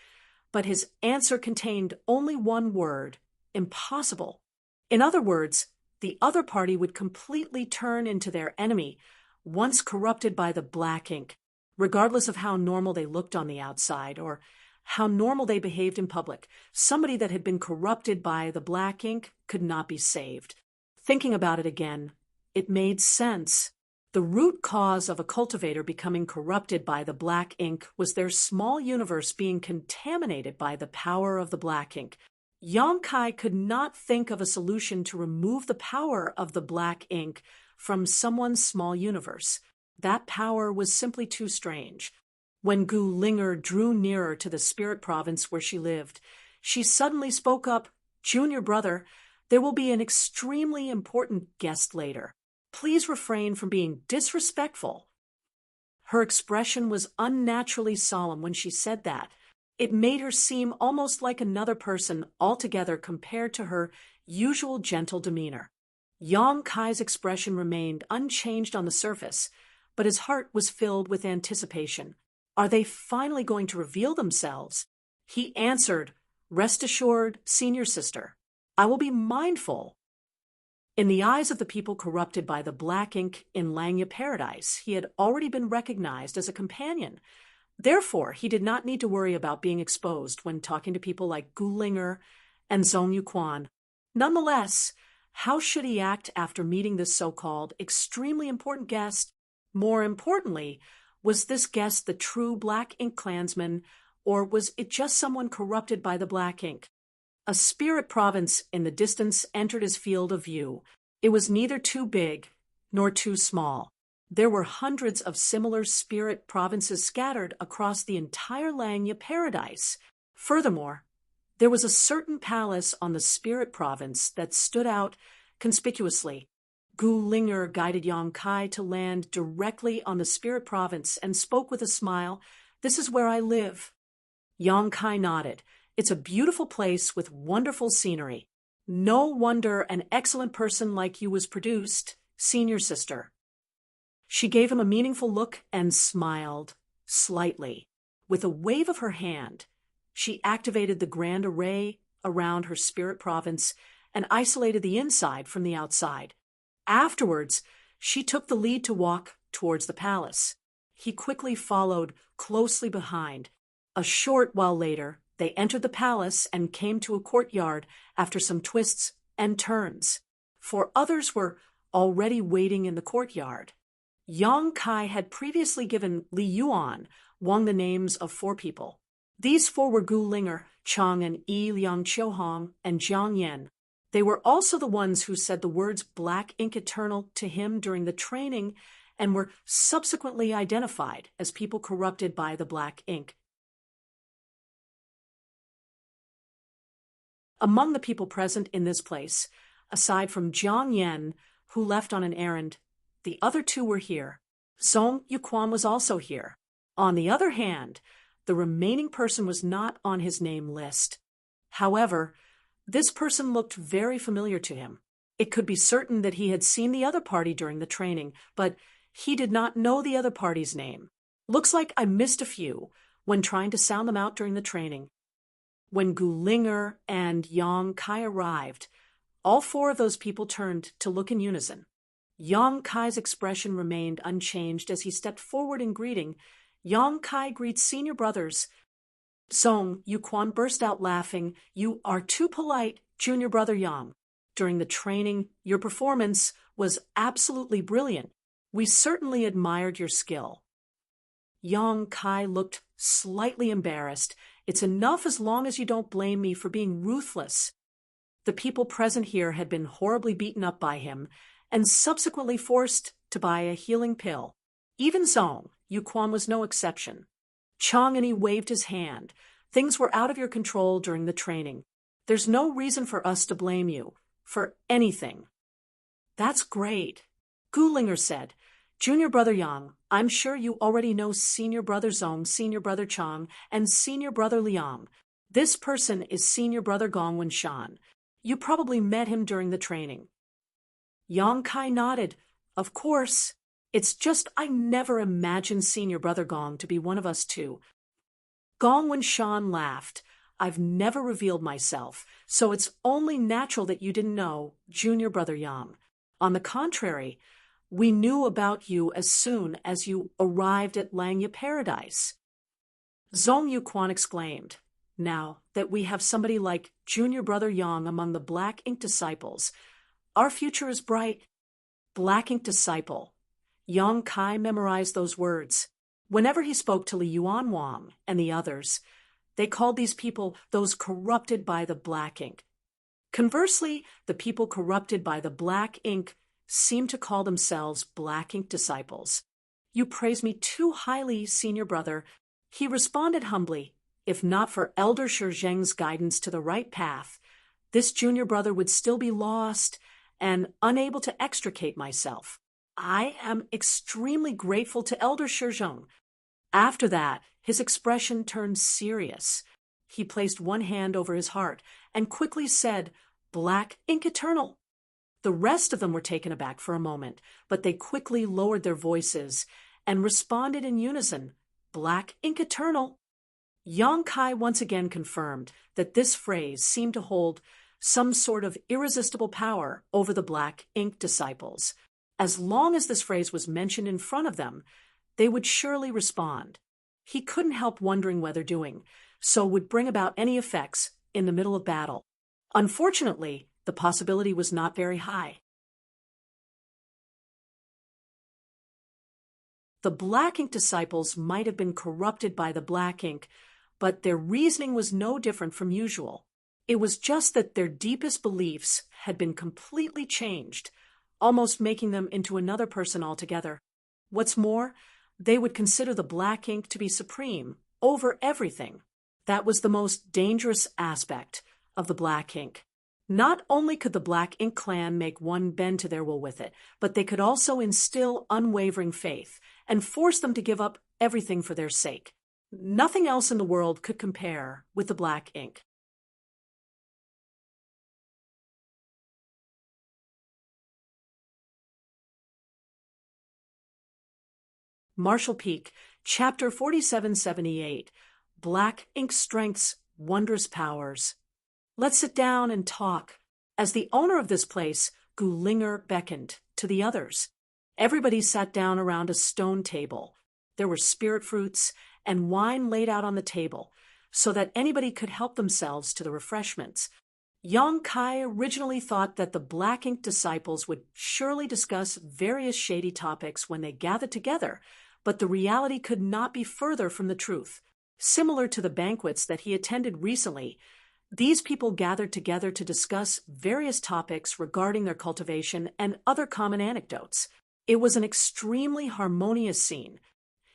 but his answer contained only one word: impossible. In other words, the other party would completely turn into their enemy once corrupted by the black ink, regardless of how normal they looked on the outside or how normal they behaved in public. Somebody that had been corrupted by the black ink could not be saved. Thinking about it again, it made sense. The root cause of a cultivator becoming corrupted by the black ink was their small universe being contaminated by the power of the black ink. Yang Kai could not think of a solution to remove the power of the black ink from someone's small universe. That power was simply too strange. When Gu Linger drew nearer to the spirit province where she lived, she suddenly spoke up. "Junior Brother, there will be an extremely important guest later. Please refrain from being disrespectful." Her expression was unnaturally solemn when she said that. It made her seem almost like another person altogether compared to her usual gentle demeanor. Yang Kai's expression remained unchanged on the surface, but his heart was filled with anticipation. Are they finally going to reveal themselves? He answered, "Rest assured, senior sister, I will be mindful." In the eyes of the people corrupted by the black ink in Langya Paradise, he had already been recognized as a companion. Therefore, he did not need to worry about being exposed when talking to people like Gulinger and Zhong Yuquan. Nonetheless, how should he act after meeting this so-called extremely important guest? More importantly, was this guest the true black ink clansman, or was it just someone corrupted by the black ink? A spirit province in the distance entered his field of view. It was neither too big nor too small. There were hundreds of similar spirit provinces scattered across the entire Langya Paradise. Furthermore, there was a certain palace on the spirit province that stood out conspicuously. Gu Linger guided Yang Kai to land directly on the spirit province and spoke with a smile, "This is where I live." Yang Kai nodded. "It's a beautiful place with wonderful scenery. No wonder an excellent person like you was produced, senior sister." She gave him a meaningful look and smiled slightly. With a wave of her hand, she activated the grand array around her spirit province and isolated the inside from the outside. Afterwards, she took the lead to walk towards the palace. He quickly followed closely behind. A short while later, they entered the palace and came to a courtyard after some twists and turns. For others were already waiting in the courtyard. Yang Kai had previously given Li Yuan Wang the names of 4 people. These 4 were Gu Linger, Chang and Yi Liang Qiuhong, and Jiang Yan. They were also the ones who said the words Black Ink Eternal to him during the training and were subsequently identified as people corrupted by the black ink. Among the people present in this place, aside from Jiang Yan, who left on an errand, the other 2 were here. Zhong Yuquan was also here. On the other hand, the remaining person was not on his name list. However, this person looked very familiar to him. It could be certain that he had seen the other party during the training, but he did not know the other party's name. Looks like I missed a few when trying to sound them out during the training. When Gulinger and Yang Kai arrived, all 4 of those people turned to look in unison. Yang Kai's expression remained unchanged as he stepped forward in greeting. Yang Kai greets senior brothers. Zhong Yuquan burst out laughing. "You are too polite, junior brother Yang. During the training, your performance was absolutely brilliant. We certainly admired your skill." Yang Kai looked slightly embarrassed. "It's enough as long as you don't blame me for being ruthless." The people present here had been horribly beaten up by him and subsequently forced to buy a healing pill. Even Zhong Yuquan was no exception. Chang and he waved his hand. "Things were out of your control during the training. There's no reason for us to blame you for anything." "That's great," Gulinger said. "Junior brother Yang, I'm sure you already know senior brother Zhong, senior brother Chang, and senior brother Liang. This person is senior brother Gongwen Shan. You probably met him during the training." Yang Kai nodded. "Of course. It's just I never imagined senior brother Gong to be one of us 2. Gongwen Shan laughed. "I've never revealed myself, so it's only natural that you didn't know, junior brother Yang. On the contrary, we knew about you as soon as you arrived at Langya Paradise." Zhong Yuquan exclaimed, "Now that we have somebody like junior brother Yang among the black ink disciples, our future is bright." Black ink disciple. Yang Kai memorized those words. Whenever he spoke to Li Yuan Wang and the others, they called these people those corrupted by the black ink. Conversely, the people corrupted by the black ink seemed to call themselves black ink disciples. "You praise me too highly, senior brother." He responded humbly. "If not for Elder Shizheng's guidance to the right path, this junior brother would still be lost and unable to extricate myself. I am extremely grateful to Elder Shizheng." After that, his expression turned serious. He placed one hand over his heart and quickly said, "Black ink eternal." The rest of them were taken aback for a moment, but they quickly lowered their voices and responded in unison, "Black ink eternal." Yang Kai once again confirmed that this phrase seemed to hold some sort of irresistible power over the black ink disciples. As long as this phrase was mentioned in front of them, they would surely respond. He couldn't help wondering whether doing so would bring about any effects in the middle of battle. Unfortunately, the possibility was not very high. The black ink disciples might have been corrupted by the black ink, but their reasoning was no different from usual. It was just that their deepest beliefs had been completely changed, almost making them into another person altogether. What's more, they would consider the black ink to be supreme over everything. That was the most dangerous aspect of the black ink. Not only could the black ink clan make one bend to their will with it, but they could also instill unwavering faith and force them to give up everything for their sake. Nothing else in the world could compare with the black ink. Marshall Peak, Chapter 4778, Black Ink Strength's Wondrous Powers. Let's sit down and talk. As the owner of this place, Gulinger beckoned to the others. Everybody sat down around a stone table. There were spirit fruits and wine laid out on the table, so that anybody could help themselves to the refreshments. Yang Kai originally thought that the black ink disciples would surely discuss various shady topics when they gathered together, but the reality could not be further from the truth. Similar to the banquets that he attended recently, these people gathered together to discuss various topics regarding their cultivation and other common anecdotes. It was an extremely harmonious scene.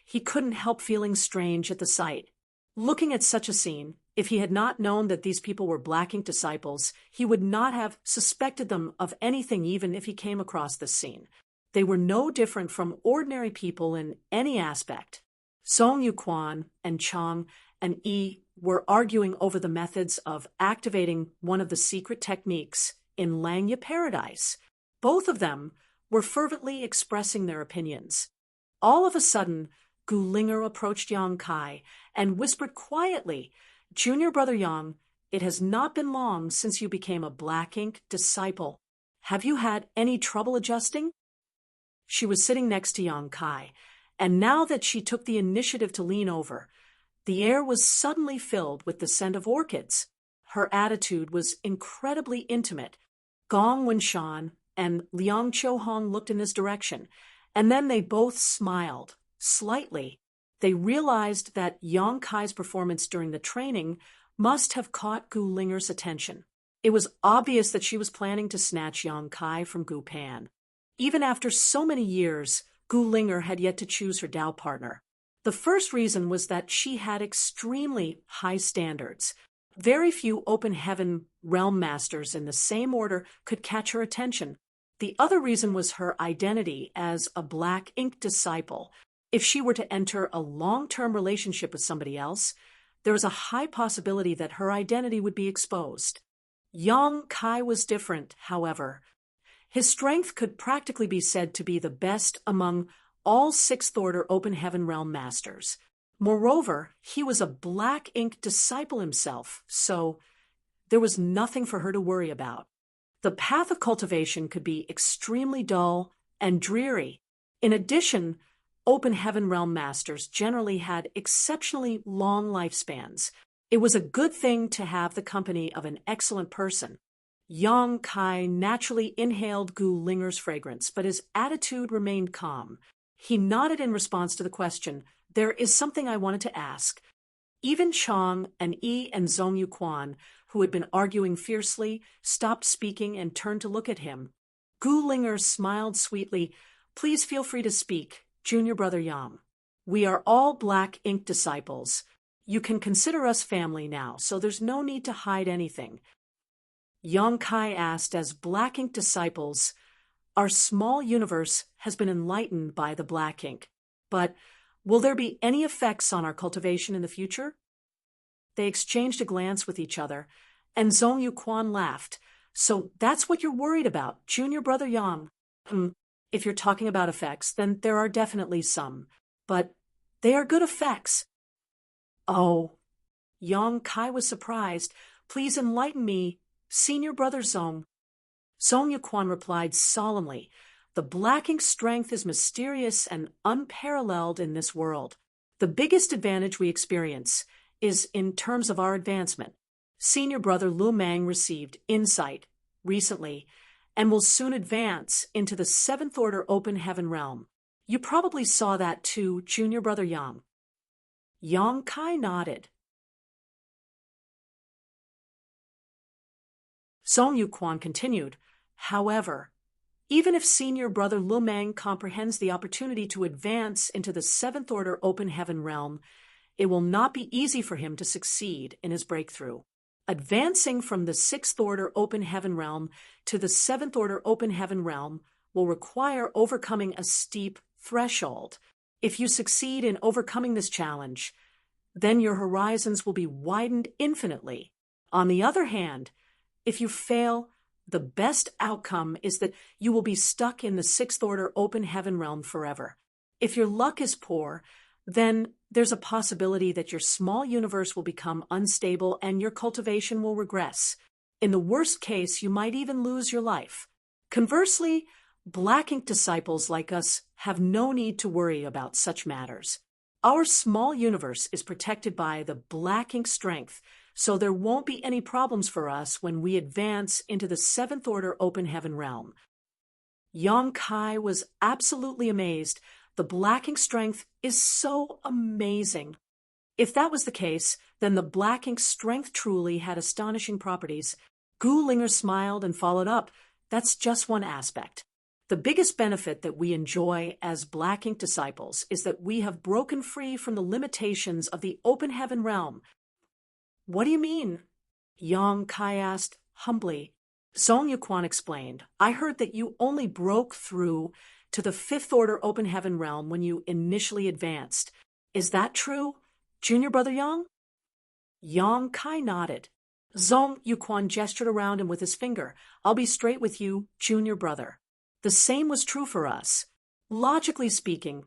He couldn't help feeling strange at the sight. Looking at such a scene, if he had not known that these people were black ink disciples, he would not have suspected them of anything even if he came across this scene. They were no different from ordinary people in any aspect. Song Yuquan and Chang and Yi were arguing over the methods of activating one of the secret techniques in Langya Paradise. Both of them were fervently expressing their opinions. All of a sudden, Gulinger approached Yang Kai and whispered quietly, "Junior brother Yang, it has not been long since you became a black ink disciple. Have you had any trouble adjusting?" She was sitting next to Yang Kai, and now that she took the initiative to lean over, the air was suddenly filled with the scent of orchids. Her attitude was incredibly intimate. Gong Wenshan and Liang Qiuhong looked in this direction, and then they both smiled, slightly. They realized that Yang Kai's performance during the training must have caught Gu Linger's attention. It was obvious that she was planning to snatch Yang Kai from Gu Pan. Even after so many years, Gu Linger had yet to choose her Tao partner. The first reason was that she had extremely high standards. Very few open heaven realm masters in the same order could catch her attention. The other reason was her identity as a black ink disciple. If she were to enter a long-term relationship with somebody else, there was a high possibility that her identity would be exposed. Yang Kai was different, however. His strength could practically be said to be the best among all sixth-order open heaven realm masters. Moreover, he was a black ink disciple himself, so there was nothing for her to worry about. The path of cultivation could be extremely dull and dreary. In addition, open heaven realm masters generally had exceptionally long lifespans. It was a good thing to have the company of an excellent person. Yang Kai naturally inhaled Gu Linger's fragrance, but his attitude remained calm. He nodded in response to the question, "There is something I wanted to ask." Even Chang and Yi and Zhong Yuquan, who had been arguing fiercely, stopped speaking and turned to look at him. Gu Linger smiled sweetly. "Please feel free to speak, Junior Brother Yang. We are all black ink disciples. You can consider us family now, so there's no need to hide anything." Yang Kai asked, "As black ink disciples, our small universe has been enlightened by the black ink. But will there be any effects on our cultivation in the future?" They exchanged a glance with each other, and Zhong Yuquan laughed. "So that's what you're worried about, Junior Brother Yang. If you're talking about effects, then there are definitely some. But they are good effects." "Oh, Yang Kai was surprised. Please enlighten me, senior brother Zong. Zong Yuquan replied solemnly, the black ink strength is mysterious and unparalleled in this world. The biggest advantage we experience is in terms of our advancement. Senior brother Lu Mang received insight recently and will soon advance into the seventh order open heaven realm. You probably saw that too, junior brother Yang. Yang Kai nodded. Zong Yuquan continued, however, even if senior brother Lu Mang comprehends the opportunity to advance into the seventh order open heaven realm, it will not be easy for him to succeed in his breakthrough. Advancing from the sixth order open heaven realm to the seventh order open heaven realm will require overcoming a steep threshold. If you succeed in overcoming this challenge, then your horizons will be widened infinitely. On the other hand, if you fail, the best outcome is that you will be stuck in the sixth order open heaven realm forever. If your luck is poor, then there's a possibility that your small universe will become unstable and your cultivation will regress. In the worst case, you might even lose your life. Conversely, black ink disciples like us have no need to worry about such matters. Our small universe is protected by the black ink strength, so there won't be any problems for us when we advance into the seventh order open heaven realm. Yang Kai was absolutely amazed. The black ink strength is so amazing. If that was the case, then the black ink strength truly had astonishing properties. Gu Linger smiled and followed up. That's just one aspect. The biggest benefit that we enjoy as black ink disciples is that we have broken free from the limitations of the open heaven realm. What do you mean? Yang Kai asked humbly. Zong Yuquan explained, I heard that you only broke through to the fifth order open heaven realm when you initially advanced. Is that true, junior brother Yang? Yang Kai nodded. Zong Yuquan gestured around him with his finger. I'll be straight with you, junior brother. The same was true for us. Logically speaking,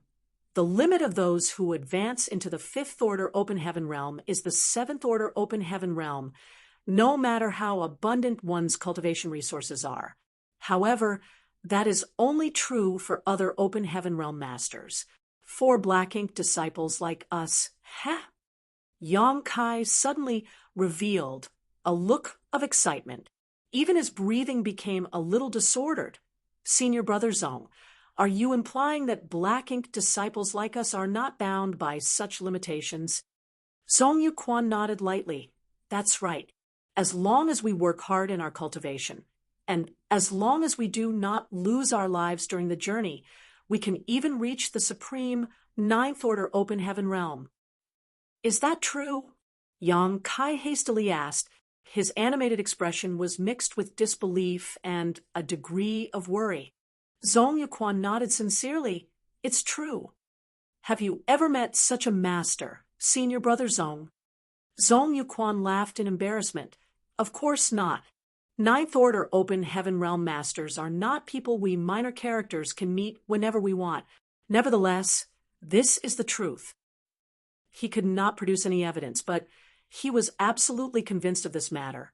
the limit of those who advance into the fifth order open heaven realm is the seventh order open heaven realm, no matter how abundant one's cultivation resources are. However, that is only true for other open heaven realm masters. For black ink disciples like us, Yang Kai suddenly revealed a look of excitement. Even his breathing became a little disordered. Senior brother Zong, are you implying that black ink disciples like us are not bound by such limitations? Zong Yuquan nodded lightly. That's right. As long as we work hard in our cultivation, and as long as we do not lose our lives during the journey, we can even reach the supreme ninth order open heaven realm. Is that true? Yang Kai hastily asked. His animated expression was mixed with disbelief and a degree of worry. Zong Yuquan nodded sincerely. It's true. Have you ever met such a master, senior brother Zong? Zong Yuquan laughed in embarrassment. Of course not. Ninth order open heaven realm masters are not people we minor characters can meet whenever we want. Nevertheless, this is the truth. He could not produce any evidence, but he was absolutely convinced of this matter.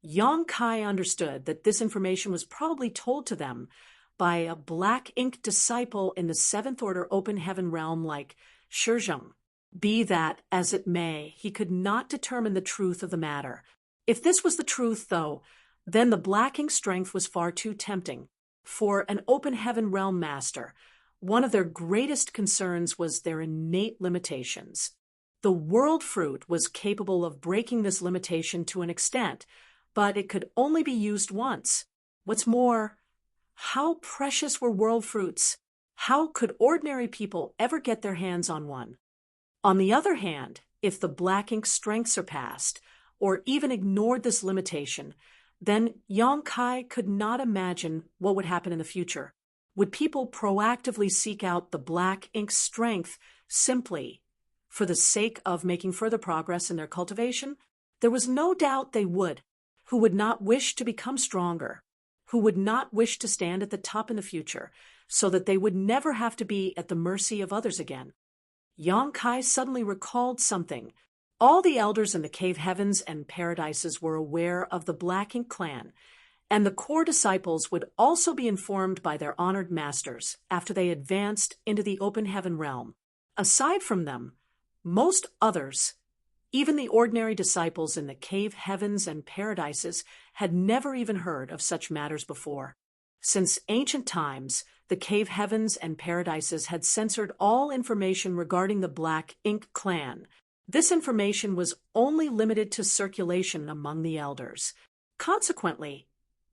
Yang Kai understood that this information was probably told to them by a black ink disciple in the seventh order open heaven realm like Shizheng. Be that as it may, he could not determine the truth of the matter. If this was the truth, though, then the black ink strength was far too tempting. For an open heaven realm master, one of their greatest concerns was their innate limitations. The world fruit was capable of breaking this limitation to an extent, but it could only be used once. What's more, how precious were world fruits? How could ordinary people ever get their hands on one? On the other hand, if the black ink strength surpassed, or even ignored this limitation, then Yang Kai could not imagine what would happen in the future. Would people proactively seek out the black ink strength simply for the sake of making further progress in their cultivation? There was no doubt they would. Who would not wish to become stronger? Who would not wish to stand at the top in the future so that they would never have to be at the mercy of others again? Yang Kai suddenly recalled something. All the elders in the cave heavens and paradises were aware of the Black Ink clan, and the core disciples would also be informed by their honored masters after they advanced into the open heaven realm. Aside from them, most others, even the ordinary disciples in the cave heavens and paradises, had never even heard of such matters before. Since ancient times, the cave heavens and paradises had censored all information regarding the Black Ink clan. This information was only limited to circulation among the elders. Consequently,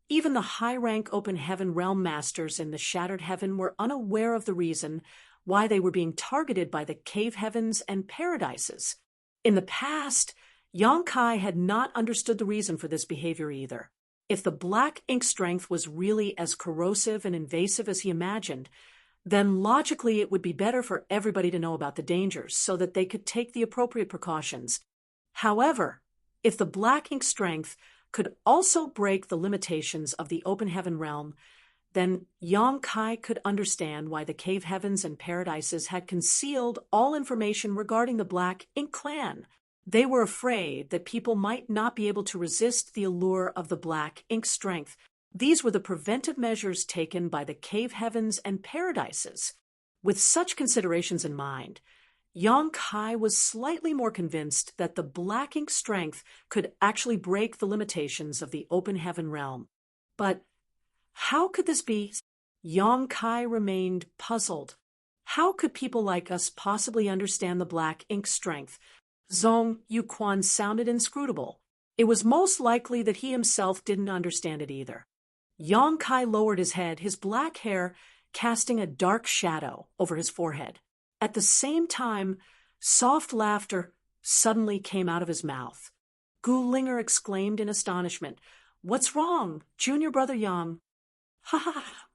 even the high-rank open heaven realm masters in the shattered heaven were unaware of the reason why they were being targeted by the cave heavens and paradises. In the past, Yang Kai had not understood the reason for this behavior either. If the Black Ink strength was really as corrosive and invasive as he imagined, then logically it would be better for everybody to know about the dangers so that they could take the appropriate precautions. However, if the Black Ink strength could also break the limitations of the open heaven realm, then Yang Kai could understand why the cave heavens and paradises had concealed all information regarding the Black Ink clan. They were afraid that people might not be able to resist the allure of the Black Ink strength. These were the preventive measures taken by the cave heavens and paradises. With such considerations in mind, Yang Kai was slightly more convinced that the Black Ink strength could actually break the limitations of the open heaven realm. But how could this be? Yang Kai remained puzzled. How could people like us possibly understand the Black Ink strength? Zhong Yuquan sounded inscrutable. It was most likely that he himself didn't understand it either. Yang Kai lowered his head, his black hair casting a dark shadow over his forehead. At the same time, soft laughter suddenly came out of his mouth. Gu Linger exclaimed in astonishment, "What's wrong, junior brother Yang?" "Ha ha!"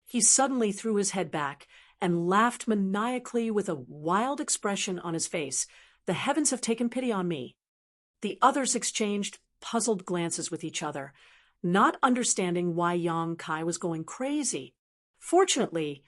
He suddenly threw his head back and laughed maniacally with a wild expression on his face. "The heavens have taken pity on me." The others exchanged puzzled glances with each other, not understanding why Yang Kai was going crazy. Fortunately,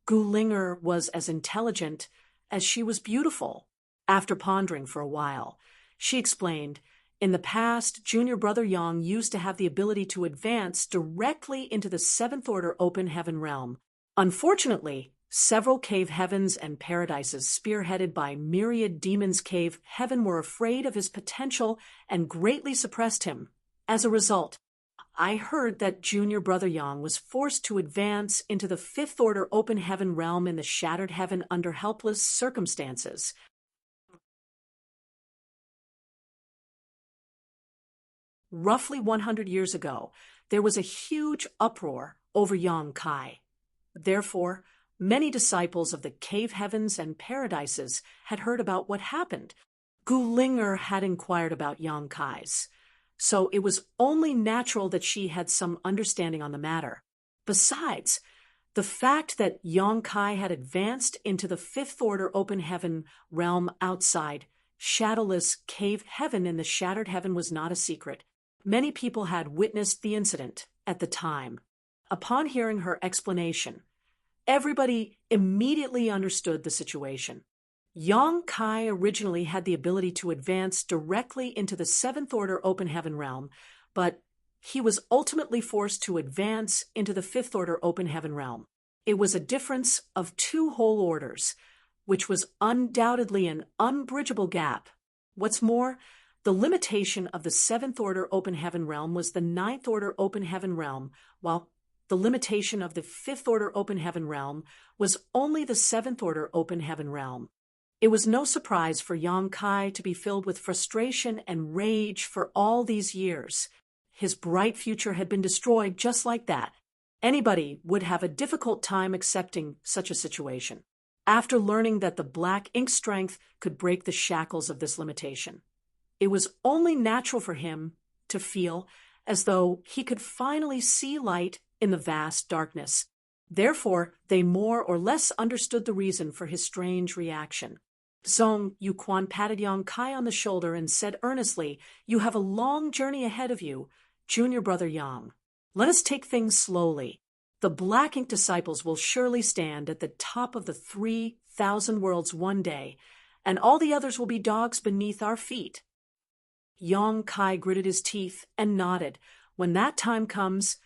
Gu Linger was as intelligent as she was beautiful. After pondering for a while, she explained, "In the past, junior brother Yang used to have the ability to advance directly into the seventh order open heaven realm. Unfortunately, several cave heavens and paradises spearheaded by myriad demons cave heaven were afraid of his potential and greatly suppressed him. As a result, I heard that junior brother Yang was forced to advance into the fifth order open heaven realm in the shattered heaven under helpless circumstances." Roughly 100 years ago, there was a huge uproar over Yang Kai. Therefore, many disciples of the cave heavens and paradises had heard about what happened. Gu Linger had inquired about Yang Kai's, so it was only natural that she had some understanding on the matter. Besides, the fact that Yang Kai had advanced into the fifth order open heaven realm outside shadowless cave heaven in the shattered heaven was not a secret. Many people had witnessed the incident at the time. Upon hearing her explanation, everybody immediately understood the situation. Yang Kai originally had the ability to advance directly into the seventh order open heaven realm, but he was ultimately forced to advance into the fifth order open heaven realm. It was a difference of 2 whole orders, which was undoubtedly an unbridgeable gap. What's more, the limitation of the seventh order open heaven realm was the ninth order open heaven realm, while the limitation of the fifth order open heaven realm was only the seventh order open heaven realm. It was no surprise for Yang Kai to be filled with frustration and rage for all these years. His bright future had been destroyed just like that. Anybody would have a difficult time accepting such a situation, after learning that the Black Ink strength could break the shackles of this limitation. It was only natural for him to feel as though he could finally see light in the vast darkness. Therefore, they more or less understood the reason for his strange reaction. Zhong Yuquan patted Yang Kai on the shoulder and said earnestly, "You have a long journey ahead of you, junior brother Yang. Let us take things slowly. The Black Ink disciples will surely stand at the top of the 3 1,000 worlds one day, and all the others will be dogs beneath our feet." Yong Kai gritted his teeth and nodded. "When that time comes,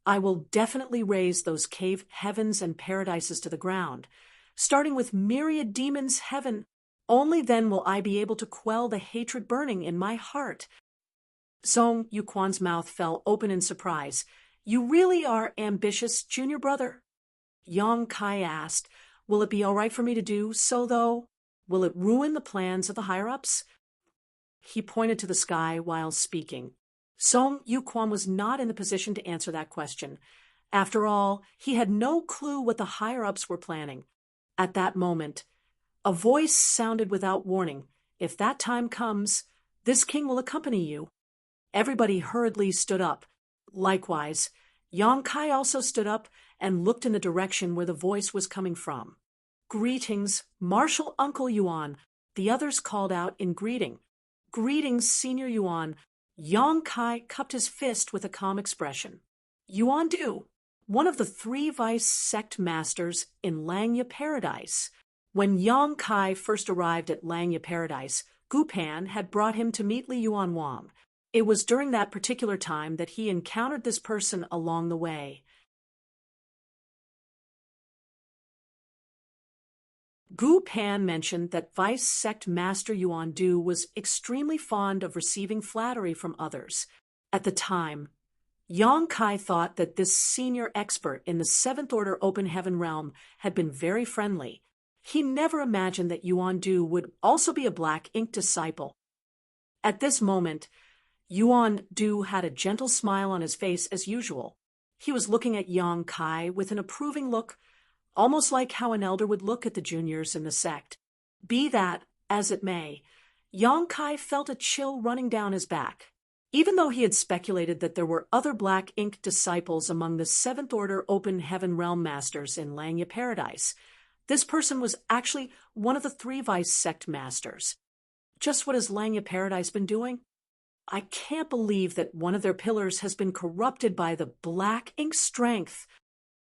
I will definitely raise those cave heavens and paradises to the ground, starting with myriad demons' heaven. Only then will I be able to quell the hatred burning in my heart." Zhong Yuquan's mouth fell open in surprise. "You really are ambitious, junior brother?" Yong Kai asked. "Will it be all right for me to do so, though? Will it ruin the plans of the higher-ups?" He pointed to the sky while speaking. Song Yuquan was not in the position to answer that question. After all, he had no clue what the higher-ups were planning. At that moment, a voice sounded without warning. "If that time comes, this king will accompany you." Everybody hurriedly stood up. Likewise, Yong Kai also stood up and looked in the direction where the voice was coming from. "Greetings, Martial Uncle Yuan," the others called out in greeting. "Greetings, Senior Yuan." Yong Kai cupped his fist with a calm expression. "Yuan Du, one of the 3 vice sect masters in Langya Paradise." When Yong Kai first arrived at Langya Paradise, Gu Pan had brought him to meet Li Yuan Wang. It was during that particular time that he encountered this person along the way. Gu Pan mentioned that Vice Sect Master Yuan Du was extremely fond of receiving flattery from others. At the time, Yong Kai thought that this senior expert in the 7th Order Open Heaven realm had been very friendly. He never imagined that Yuan Du would also be a black ink disciple. At this moment, Yuan Du had a gentle smile on his face as usual. He was looking at Yong Kai with an approving look, almost like how an elder would look at the juniors in the sect. Be that as it may, Yong Kai felt a chill running down his back. Even though he had speculated that there were other black ink disciples among the 7th Order Open Heaven Realm Masters in Langya Paradise, this person was actually one of the 3 Vice Sect Masters. Just what has Langya Paradise been doing? I can't believe that one of their pillars has been corrupted by the black ink strength.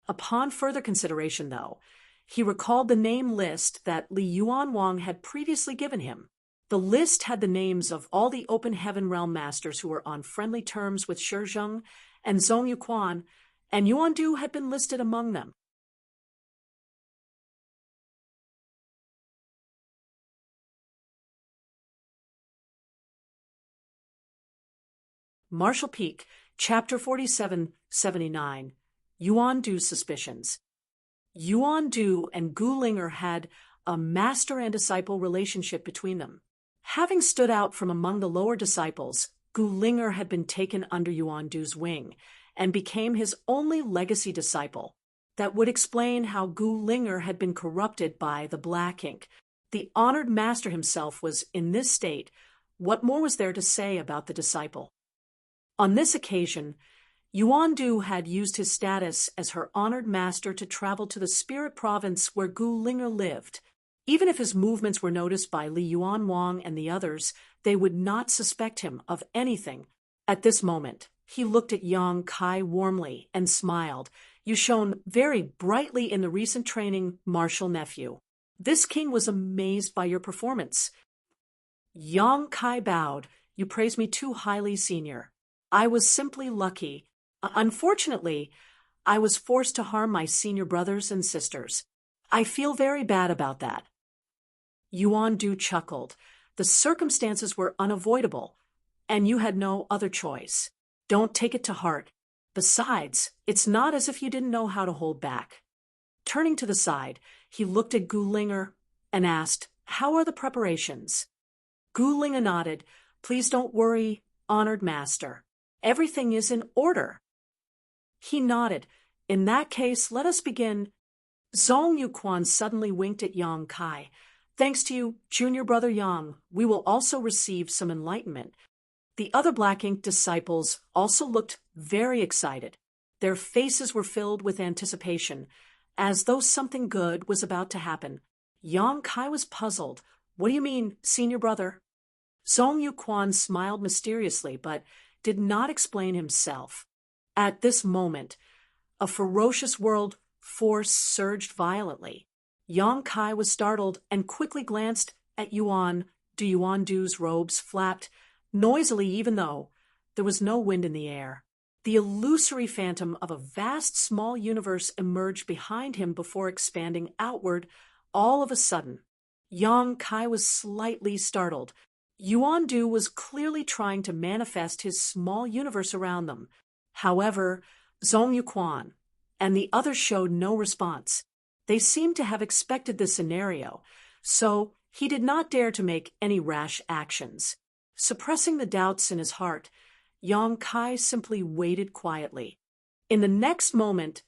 Upon further consideration, though, he recalled the name list that Li Yuan Wang had previously given him. The list had the names of all the Open Heaven Realm Masters who were on friendly terms with Shi Zheng and Zhong Yuquan, and Yuan Du had been listed among them. Martial Peak, Chapter 4779, Yuan Du's Suspicions. Yuan Du and Gu Linger had a master and disciple relationship between them. Having stood out from among the lower disciples, Gu Linger had been taken under Yuan Du's wing and became his only legacy disciple. That would explain how Gu Linger had been corrupted by the black ink. The honored master himself was in this state. What more was there to say about the disciple? On this occasion, Yuan Du had used his status as her honored master to travel to the spirit province where Gu Linger lived. Even if his movements were noticed by Li Yuan Wang and the others, they would not suspect him of anything. At this moment, he looked at Yong Kai warmly and smiled. "You shone very brightly in the recent training, martial nephew. This king was amazed by your performance." Yong Kai bowed. "You praise me too highly, senior. I was simply lucky. Unfortunately, I was forced to harm my senior brothers and sisters. I feel very bad about that." Yuan Du chuckled. "The circumstances were unavoidable, and you had no other choice. Don't take it to heart. Besides, it's not as if you didn't know how to hold back." Turning to the side, he looked at Gu Linger and asked, "How are the preparations?" Gu Linger nodded. "Please don't worry, honored master. Everything is in order." He nodded. "In that case, let us begin." Zhong Yuquan suddenly winked at Yong Kai. "Thanks to you, junior brother Yang, we will also receive some enlightenment." The other black ink disciples also looked very excited. Their faces were filled with anticipation, as though something good was about to happen. Yong Kai was puzzled. "What do you mean, senior brother?" Zhong Yuquan smiled mysteriously, but did not explain himself. At this moment, a ferocious world force surged violently. Yang Kai was startled and quickly glanced at Yuan. Yuan Du's robes flapped noisily even though there was no wind in the air. The illusory phantom of a vast small universe emerged behind him before expanding outward all of a sudden. Yang Kai was slightly startled. Yuan Du was clearly trying to manifest his small universe around them. However, Zhong Yuquan and the others showed no response. They seemed to have expected this scenario, so he did not dare to make any rash actions. Suppressing the doubts in his heart, Yang Kai simply waited quietly. In the next moment,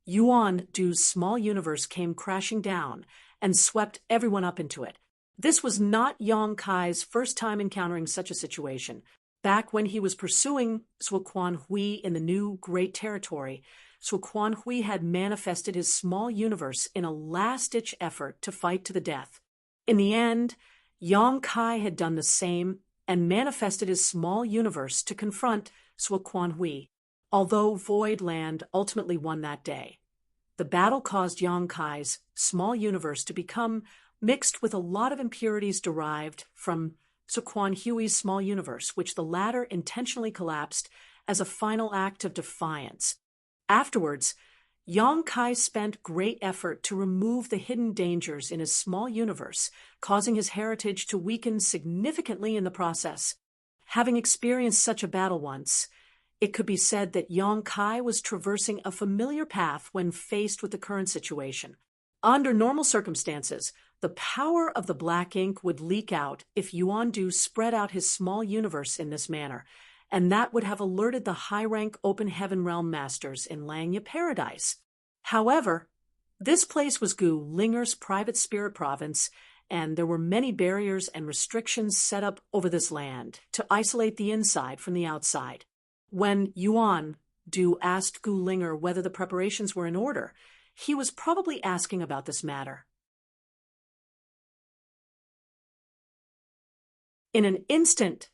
Yuan Du's small universe came crashing down and swept everyone up into it. This was not Yang Kai's first time encountering such a situation. Back when he was pursuing Zuoquan Hui in the new Great Territory, Zuoquan Hui had manifested his small universe in a last-ditch effort to fight to the death. In the end, Yang Kai had done the same and manifested his small universe to confront Zuoquan Hui, although Void Land ultimately won that day. The battle caused Yang Kai's small universe to become mixed with a lot of impurities derived from Zuoquan Hui's small universe, which the latter intentionally collapsed as a final act of defiance. Afterwards, Yang Kai spent great effort to remove the hidden dangers in his small universe, causing his heritage to weaken significantly in the process. Having experienced such a battle once, it could be said that Yang Kai was traversing a familiar path when faced with the current situation. Under normal circumstances, the power of the black ink would leak out if Yuan Du spread out his small universe in this manner, and that would have alerted the high-rank Open Heaven Realm Masters in Langya Paradise. However, this place was Gu Linger's private spirit province, and there were many barriers and restrictions set up over this land to isolate the inside from the outside. When Yuan Du asked Gu Linger whether the preparations were in order, he was probably asking about this matter. In an instant,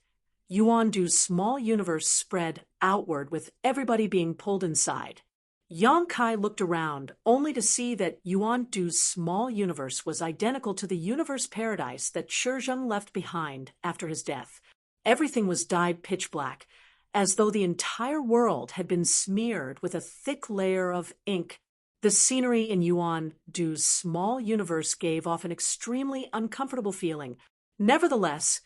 Yuan Du's small universe spread outward with everybody being pulled inside. Yang Kai looked around only to see that Yuan Du's small universe was identical to the universe paradise that Shizheng left behind after his death. Everything was dyed pitch black, as though the entire world had been smeared with a thick layer of ink. The scenery in Yuan Du's small universe gave off an extremely uncomfortable feeling. Nevertheless,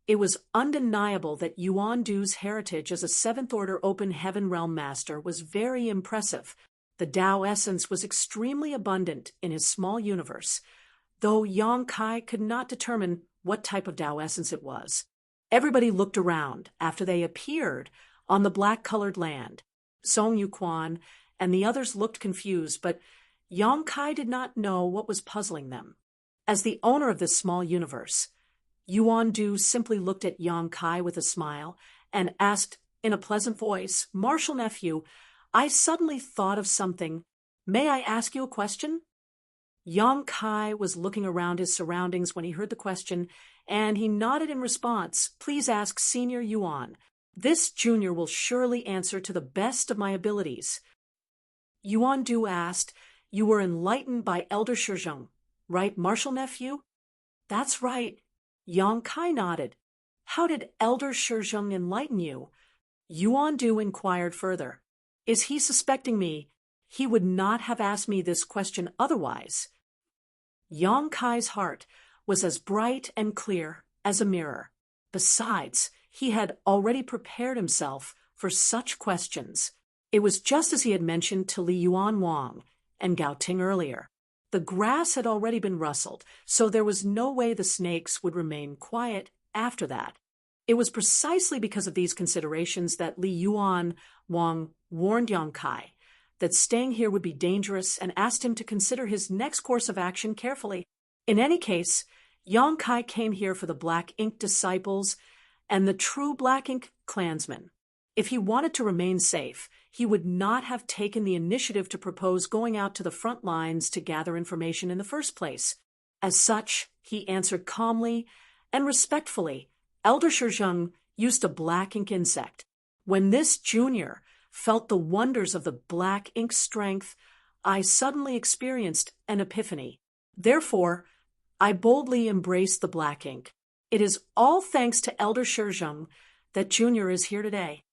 it was undeniable that Yuan Du's heritage as a seventh-order Open Heaven Realm Master was very impressive. The Tao essence was extremely abundant in his small universe, though Yang Kai could not determine what type of Tao essence it was. Everybody looked around after they appeared on the black-colored land. Zhong Yuquan and the others looked confused, but Yang Kai did not know what was puzzling them. As the owner of this small universe, Yuan Du simply looked at Yang Kai with a smile and asked in a pleasant voice, "Martial nephew, I suddenly thought of something. May I ask you a question?" Yang Kai was looking around his surroundings when he heard the question, and he nodded in response. "Please ask Senior Yuan. This junior will surely answer to the best of my abilities." Yuan Du asked, "You were enlightened by Elder Shizheng, right, Martial nephew?" "That's right." Yang Kai nodded. "How did Elder Shizheng enlighten you?" Yuan Du inquired further. "Is he suspecting me? He would not have asked me this question otherwise." Yang Kai's heart was as bright and clear as a mirror. Besides, he had already prepared himself for such questions. It was just as he had mentioned to Li Yuan Wang and Gao Ting earlier. The grass had already been rustled, so there was no way the snakes would remain quiet after that. It was precisely because of these considerations that Li Yuan Wang warned Yang Kai that staying here would be dangerous and asked him to consider his next course of action carefully. In any case, Yang Kai came here for the Black Ink disciples and the true Black Ink clansmen. If he wanted to remain safe, he would not have taken the initiative to propose going out to the front lines to gather information in the first place. As such, he answered calmly and respectfully, "Elder Shizheng used a black ink insect. When this junior felt the wonders of the black ink strength, I suddenly experienced an epiphany. Therefore, I boldly embrace the black ink. It is all thanks to Elder Shizheng that Junior is here today.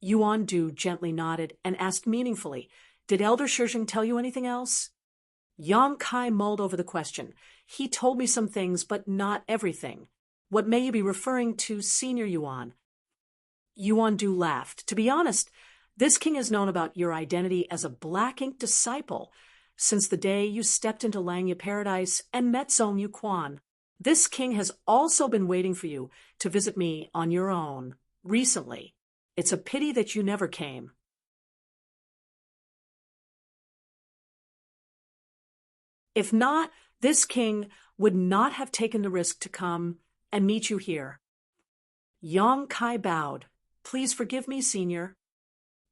Yuan Du gently nodded and asked meaningfully, "Did Elder Shizheng tell you anything else?" Yang Kai mulled over the question. "He told me some things, but not everything. What may you be referring to, Senior Yuan?" Yuan Du laughed. "To be honest, this king has known about your identity as a black ink disciple since the day you stepped into Langya Paradise and met Zhong Yuquan. This king has also been waiting for you to visit me on your own, recently. It's a pity that you never came." If not, this king would not have taken the risk to come and meet you here. Yang Kai bowed. "Please forgive me, Senior."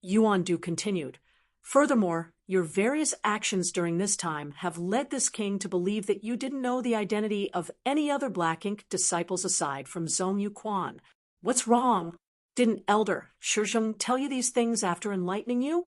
Yuan Du continued. "Furthermore, your various actions during this time have led this king to believe that you didn't know the identity of any other black ink disciples aside from Zhong Yuquan. What's wrong? Didn't Elder Shizheng tell you these things after enlightening you?"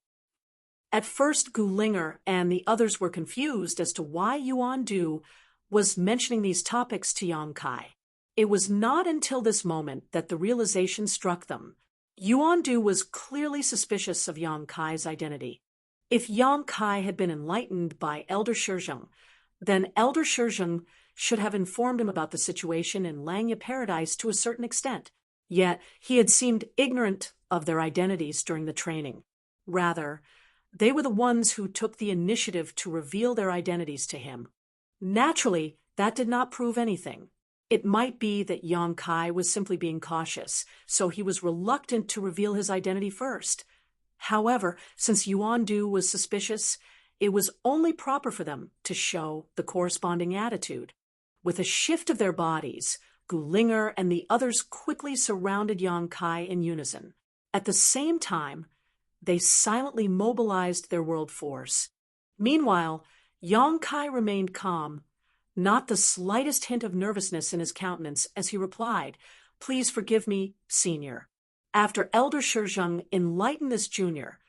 At first, Gulinger and the others were confused as to why Yuan Du was mentioning these topics to Yang Kai. It was not until this moment that the realization struck them. Yuan Du was clearly suspicious of Yang Kai's identity. If Yang Kai had been enlightened by Elder Shizheng, then Elder Shizheng should have informed him about the situation in Langya Paradise to a certain extent. Yet he had seemed ignorant of their identities during the training. Rather, they were the ones who took the initiative to reveal their identities to him. Naturally, that did not prove anything. It might be that Yang Kai was simply being cautious, so he was reluctant to reveal his identity first. However, since Yuan Du was suspicious, it was only proper for them to show the corresponding attitude. With a shift of their bodies, Gulinger and the others quickly surrounded Yang Kai in unison. At the same time, they silently mobilized their world force. Meanwhile, Yang Kai remained calm, not the slightest hint of nervousness in his countenance as he replied, "Please forgive me, Senior. After Elder Shizheng enlightened this junior,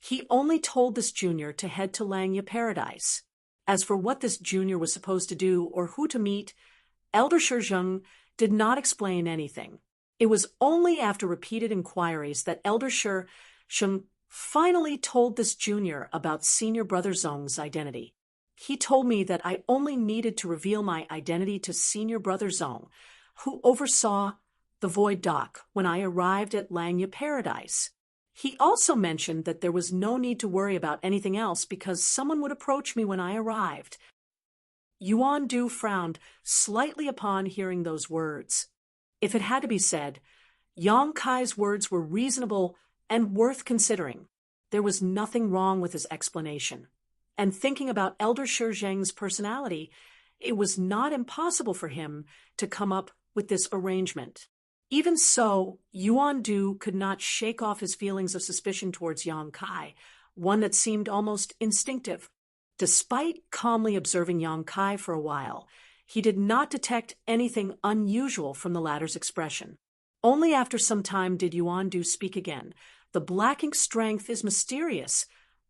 he only told this junior to head to Langya Paradise. As for what this junior was supposed to do or who to meet, Elder Shizheng did not explain anything. It was only after repeated inquiries that Elder Shizheng finally told this junior about Senior Brother Zhong's identity. He told me that I only needed to reveal my identity to Senior Brother Zhong, who oversaw the Void Dock when I arrived at Langya Paradise. He also mentioned that there was no need to worry about anything else because someone would approach me when I arrived." Yuan Du frowned slightly upon hearing those words. If it had to be said, Yang Kai's words were reasonable and worth considering. There was nothing wrong with his explanation. And thinking about Elder Shizheng's personality, it was not impossible for him to come up with this arrangement. Even so, Yuan Du could not shake off his feelings of suspicion towards Yang Kai, one that seemed almost instinctive. Despite calmly observing Yang Kai for a while, he did not detect anything unusual from the latter's expression. Only after some time did Yuan Du speak again. "The black ink strength is mysterious,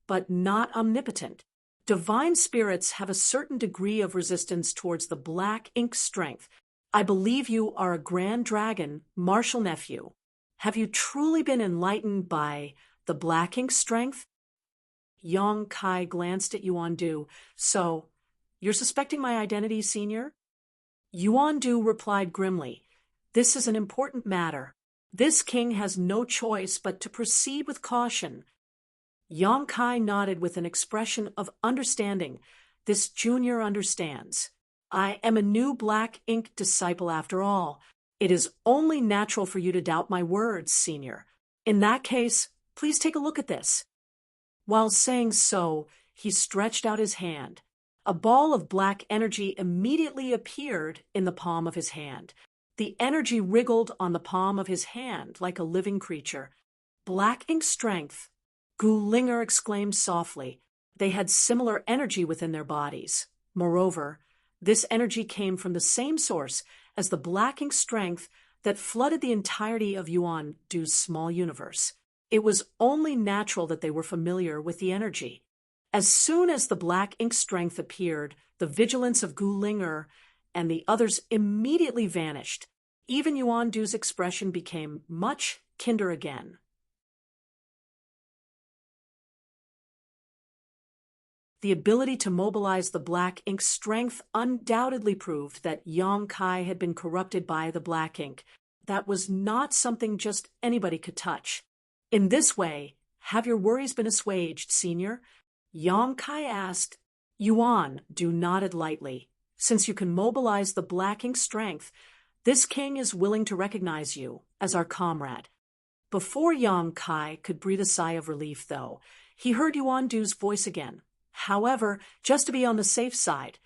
but not omnipotent. Divine spirits have a certain degree of resistance towards the black ink strength. I believe you are a grand dragon, martial nephew. Have you truly been enlightened by the black ink strength?" Yang Kai glanced at Yuan Du. "So, you're suspecting my identity, Senior?" Yuan Du replied grimly, "This is an important matter. This king has no choice but to proceed with caution." Yang Kai nodded with an expression of understanding. "This junior understands. I am a new black ink disciple after all. It is only natural for you to doubt my words, Senior. In that case, please take a look at this." While saying so, he stretched out his hand. A ball of black energy immediately appeared in the palm of his hand. The energy wriggled on the palm of his hand like a living creature. "Black ink strength," Gulinger exclaimed softly. They had similar energy within their bodies. Moreover, this energy came from the same source as the black ink strength that flooded the entirety of Yuan Du's small universe. It was only natural that they were familiar with the energy. As soon as the black ink strength appeared, the vigilance of Gulinger and the others immediately vanished. Even Yuan Du's expression became much kinder again. The ability to mobilize the black ink's strength undoubtedly proved that Yang Kai had been corrupted by the black ink. That was not something just anybody could touch. In this way, have your worries been assuaged, Senior? Yang Kai asked. Yuan Du nodded lightly. Since you can mobilize the black ink strength, this king is willing to recognize you as our comrade. Before Yang Kai could breathe a sigh of relief, though, he heard Yuan Du's voice again. However, just to be on the safe side,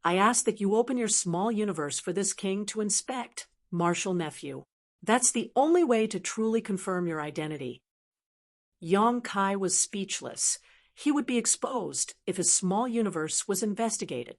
I ask that you open your small universe for this king to inspect, Marshal Nephew. That's the only way to truly confirm your identity. Yang Kai was speechless. He would be exposed if his small universe was investigated.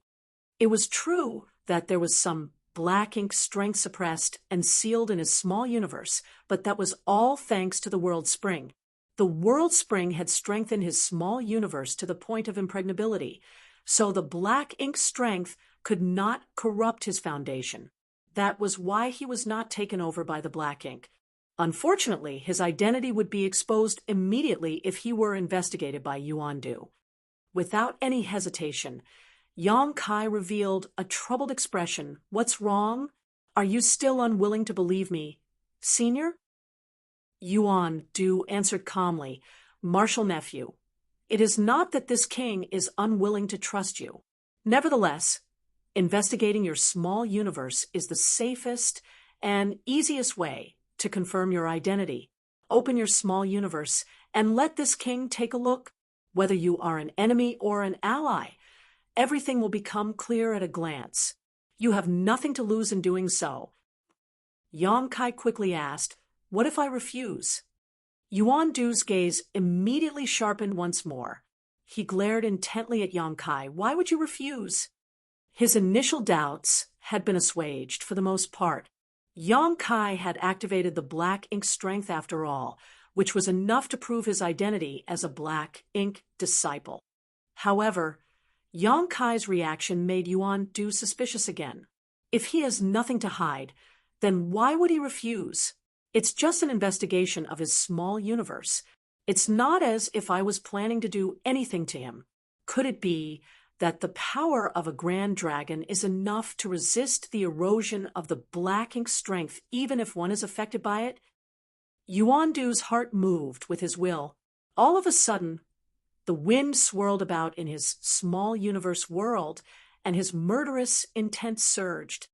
It was true that there was some black ink strength suppressed and sealed in his small universe, but that was all thanks to the World Spring. The World Spring had strengthened his small universe to the point of impregnability, so the black ink strength could not corrupt his foundation. That was why he was not taken over by the black ink. Unfortunately, his identity would be exposed immediately if he were investigated by Yuan Du. Without any hesitation, Yang Kai revealed a troubled expression. What's wrong? Are you still unwilling to believe me, Senior? Yuan Du answered calmly, Marshal Nephew, it is not that this king is unwilling to trust you. Nevertheless, investigating your small universe is the safest and easiest way to confirm your identity. Open your small universe and let this king take a look. Whether you are an enemy or an ally, everything will become clear at a glance. You have nothing to lose in doing so. Yang Kai quickly asked, what if I refuse? Yuan Du's gaze immediately sharpened once more. He glared intently at Yang Kai. Why would you refuse? His initial doubts had been assuaged for the most part. Yang Kai had activated the black ink strength after all, which was enough to prove his identity as a black ink disciple. However, Yang Kai's reaction made Yuan Du suspicious again. If he has nothing to hide, then why would he refuse? It's just an investigation of his small universe. It's not as if I was planning to do anything to him. Could it be that the power of a grand dragon is enough to resist the erosion of the black ink strength even if one is affected by it? Yuan Du's heart moved with his will. All of a sudden, the wind swirled about in his small universe world, and his murderous intent surged.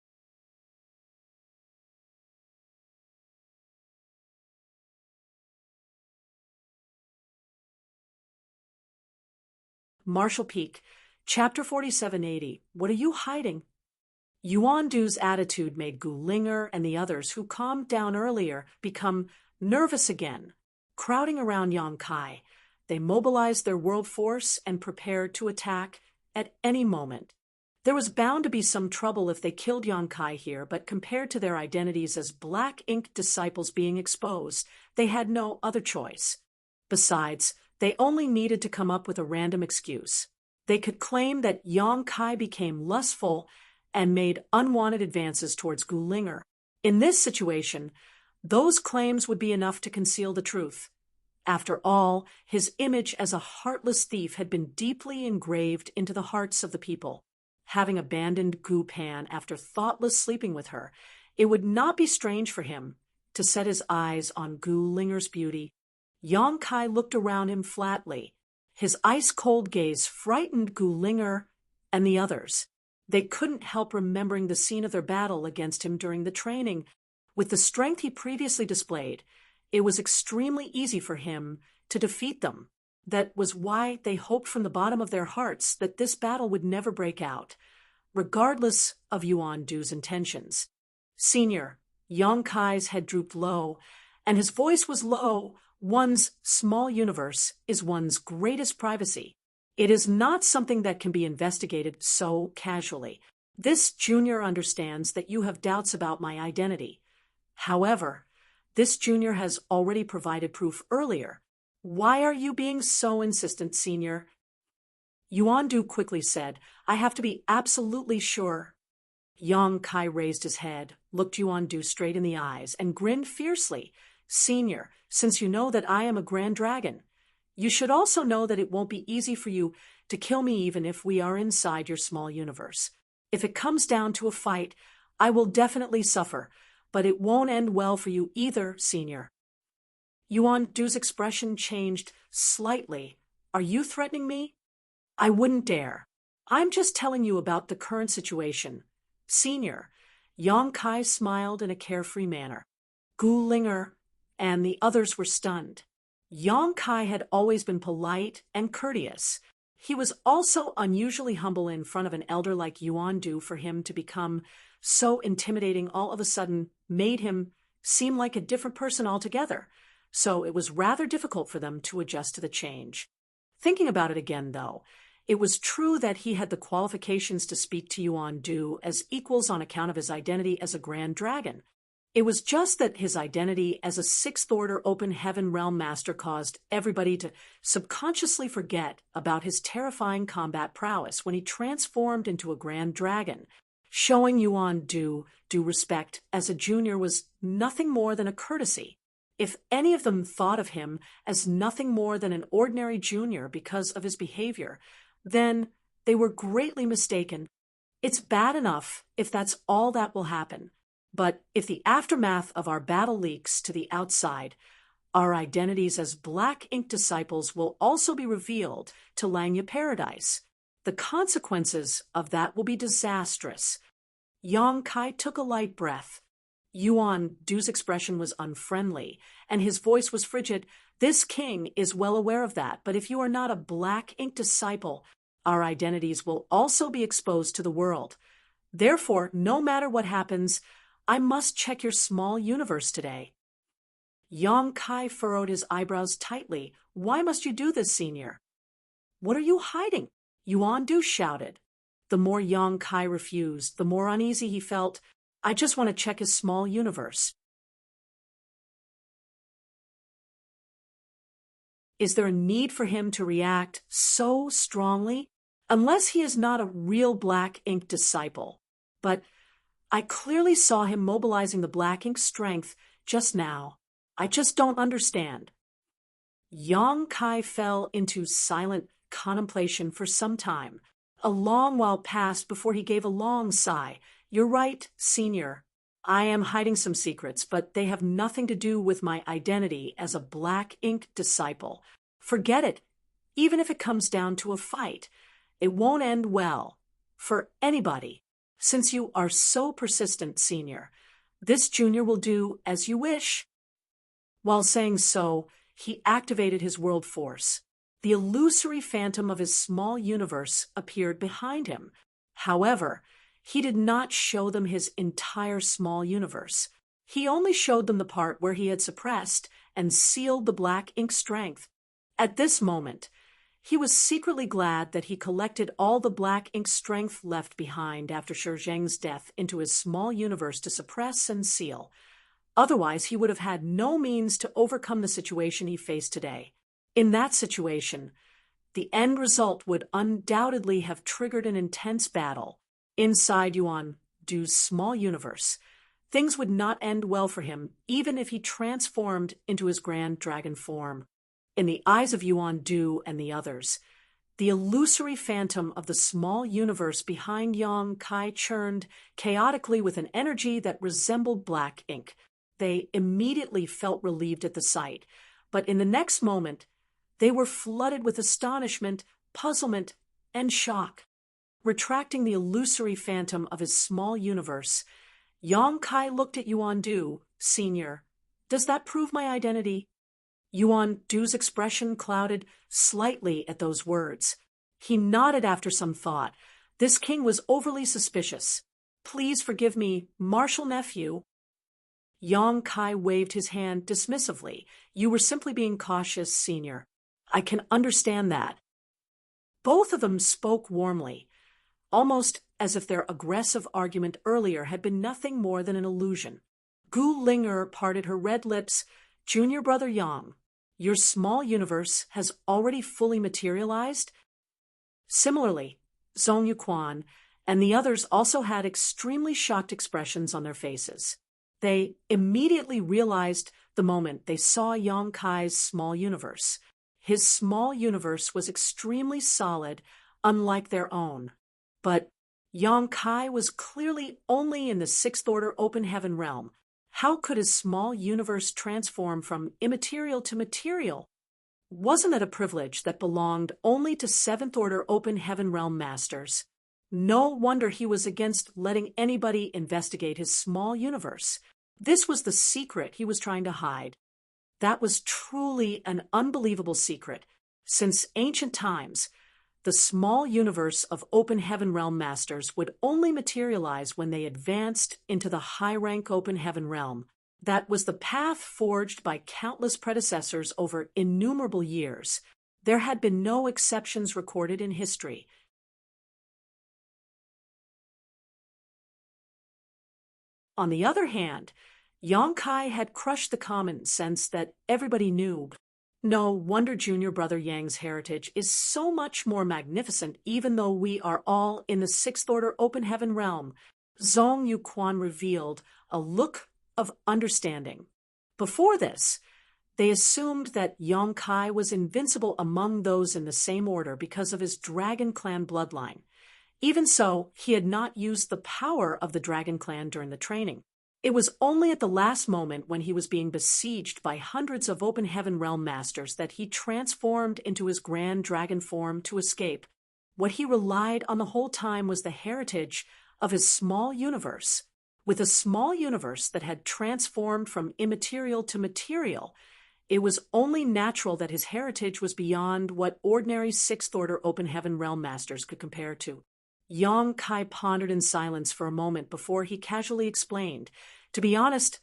Marshal Peak, Chapter 4780. What are you hiding? Yuan Du's attitude made Gulinger and the others who calmed down earlier become nervous again. Crowding around Yang Kai, they mobilized their world force and prepared to attack at any moment. There was bound to be some trouble if they killed Yang Kai here, but compared to their identities as black ink disciples being exposed, they had no other choice. Besides, they only needed to come up with a random excuse. They could claim that Yang Kai became lustful and made unwanted advances towards Gulinger. In this situation, those claims would be enough to conceal the truth. After all, his image as a heartless thief had been deeply engraved into the hearts of the people. Having abandoned Gu Pan after thoughtless sleeping with her, it would not be strange for him to set his eyes on Gulinger's beauty. Yang Kai looked around him flatly. His ice-cold gaze frightened Gulinger and the others. They couldn't help remembering the scene of their battle against him during the training. With the strength he previously displayed, it was extremely easy for him to defeat them. That was why they hoped from the bottom of their hearts that this battle would never break out, regardless of Yuan Du's intentions. Senior, Yang Kai's head drooped low, and his voice was low. One's small universe is one's greatest privacy. It is not something that can be investigated so casually. This junior understands that you have doubts about my identity. However, this junior has already provided proof earlier. Why are you being so insistent, Senior? Yuan-du quickly said, I have to be absolutely sure. Yang Kai raised his head, looked Yuan-du straight in the eyes, and grinned fiercely. Senior, since you know that I am a grand dragon, you should also know that it won't be easy for you to kill me even if we are inside your small universe. If it comes down to a fight, I will definitely suffer, but it won't end well for you either, Senior. Yuan-du's expression changed slightly. Are you threatening me? I wouldn't dare. I'm just telling you about the current situation. Senior. Yang Kai smiled in a carefree manner. Gu Linger and the others were stunned. Yang Kai had always been polite and courteous. He was also unusually humble in front of an elder like Yuan-du. For him to become so intimidating all of a sudden made him seem like a different person altogether, so it was rather difficult for them to adjust to the change. Thinking about it again, though, it was true that he had the qualifications to speak to Yuan-du as equals on account of his identity as a grand dragon. It was just that his identity as a sixth-order open heaven realm master caused everybody to subconsciously forget about his terrifying combat prowess when he transformed into a grand dragon. Showing Yuan-du due respect as a junior was nothing more than a courtesy. If any of them thought of him as nothing more than an ordinary junior because of his behavior, then they were greatly mistaken. It's bad enough if that's all that will happen. But if the aftermath of our battle leaks to the outside, our identities as Black Ink disciples will also be revealed to Langya Paradise. The consequences of that will be disastrous. Yang Kai took a light breath. Yuan-du's expression was unfriendly, and his voice was frigid. This king is well aware of that, but if you are not a Black Ink disciple, our identities will also be exposed to the world. Therefore, no matter what happens, I must check your small universe today. Yang Kai furrowed his eyebrows tightly. Why must you do this, Senior? What are you hiding? Yuan-du shouted. The more Yang Kai refused, the more uneasy he felt. I just want to check his small universe. Is there a need for him to react so strongly? Unless he is not a real Black Ink disciple. But I clearly saw him mobilizing the Black Ink strength just now. I just don't understand. Yang Kai fell into silent contemplation for some time. A long while passed before he gave a long sigh. You're right, Senior. I am hiding some secrets, but they have nothing to do with my identity as a Black Ink disciple. Forget it. Even if it comes down to a fight, it won't end well for anybody. Since you are so persistent, Senior, this junior will do as you wish. While saying so, he activated his world force. The illusory phantom of his small universe appeared behind him. However, he did not show them his entire small universe. He only showed them the part where he had suppressed and sealed the Black Ink strength. At this moment, he was secretly glad that he collected all the Black Ink strength left behind after Shi Zheng's death into his small universe to suppress and seal. Otherwise, he would have had no means to overcome the situation he faced today. In that situation, the end result would undoubtedly have triggered an intense battle. Inside Yuan-du's small universe, things would not end well for him, even if he transformed into his grand dragon form. In the eyes of Yuan-du and the others, the illusory phantom of the small universe behind Yang Kai churned chaotically with an energy that resembled Black Ink. They immediately felt relieved at the sight, but in the next moment, they were flooded with astonishment, puzzlement, and shock. Retracting the illusory phantom of his small universe, Yang Kai looked at Yuan-du. Senior, does that prove my identity? Yuan-du's expression clouded slightly at those words. He nodded after some thought. This king was overly suspicious. Please forgive me, martial nephew. Yang Kai waved his hand dismissively. You were simply being cautious, Senior. I can understand that. Both of them spoke warmly, almost as if their aggressive argument earlier had been nothing more than an illusion. Gu Linger parted her red lips. Junior brother Yang, your small universe has already fully materialized? Similarly, Zhong Yuquan and the others also had extremely shocked expressions on their faces. They immediately realized the moment they saw Yang Kai's small universe. His small universe was extremely solid, unlike their own. But Yang Kai was clearly only in the sixth order open heaven realm. How could his small universe transform from immaterial to material? Wasn't it a privilege that belonged only to seventh order open heaven realm masters? No wonder he was against letting anybody investigate his small universe. This was the secret he was trying to hide. That was truly an unbelievable secret. Since ancient times, the small universe of open heaven realm masters would only materialize when they advanced into the high-rank open heaven realm. That was the path forged by countless predecessors over innumerable years. There had been no exceptions recorded in history. On the other hand, Yang Kai had crushed the common sense that everybody knew. No wonder junior brother Yang's heritage is so much more magnificent even though we are all in the sixth order open heaven realm. Zhong Yuquan revealed a look of understanding. Before this, they assumed that Yang Kai was invincible among those in the same order because of his Dragon Clan bloodline. Even so, he had not used the power of the Dragon Clan during the training. It was only at the last moment when he was being besieged by hundreds of open heaven realm masters that he transformed into his grand dragon form to escape. What he relied on the whole time was the heritage of his small universe. With a small universe that had transformed from immaterial to material, it was only natural that his heritage was beyond what ordinary sixth order open heaven realm masters could compare to. Yang Kai pondered in silence for a moment before he casually explained, "To be honest,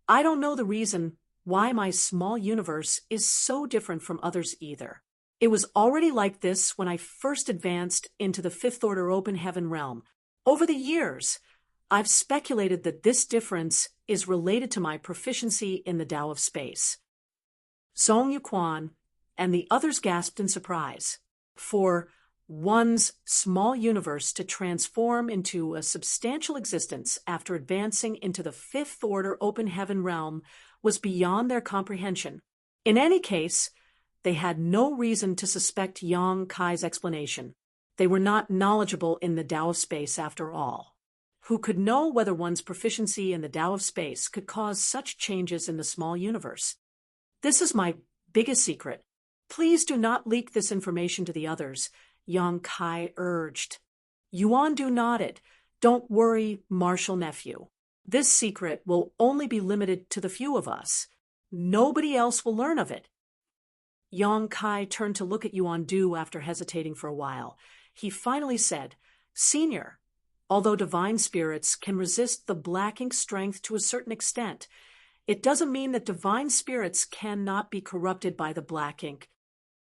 I don't know the reason why my small universe is so different from others either. It was already like this when I first advanced into the fifth order open heaven realm. Over the years, I've speculated that this difference is related to my proficiency in the Tao of space." Zhong Yuquan and the others gasped in surprise. For one's small universe to transform into a substantial existence after advancing into the fifth order open heaven realm was beyond their comprehension. In any case, they had no reason to suspect Yang Kai's explanation. They were not knowledgeable in the Tao of space after all. Who could know whether one's proficiency in the Tao of space could cause such changes in the small universe? "This is my biggest secret. Please do not leak this information to the others," Yang Kai urged. Yuan Du nodded. "Don't worry, Marshal Nephew. This secret will only be limited to the few of us. Nobody else will learn of it." Yang Kai turned to look at Yuan Du after hesitating for a while. He finally said, "Senior, although divine spirits can resist the black ink strength to a certain extent, it doesn't mean that divine spirits cannot be corrupted by the black ink."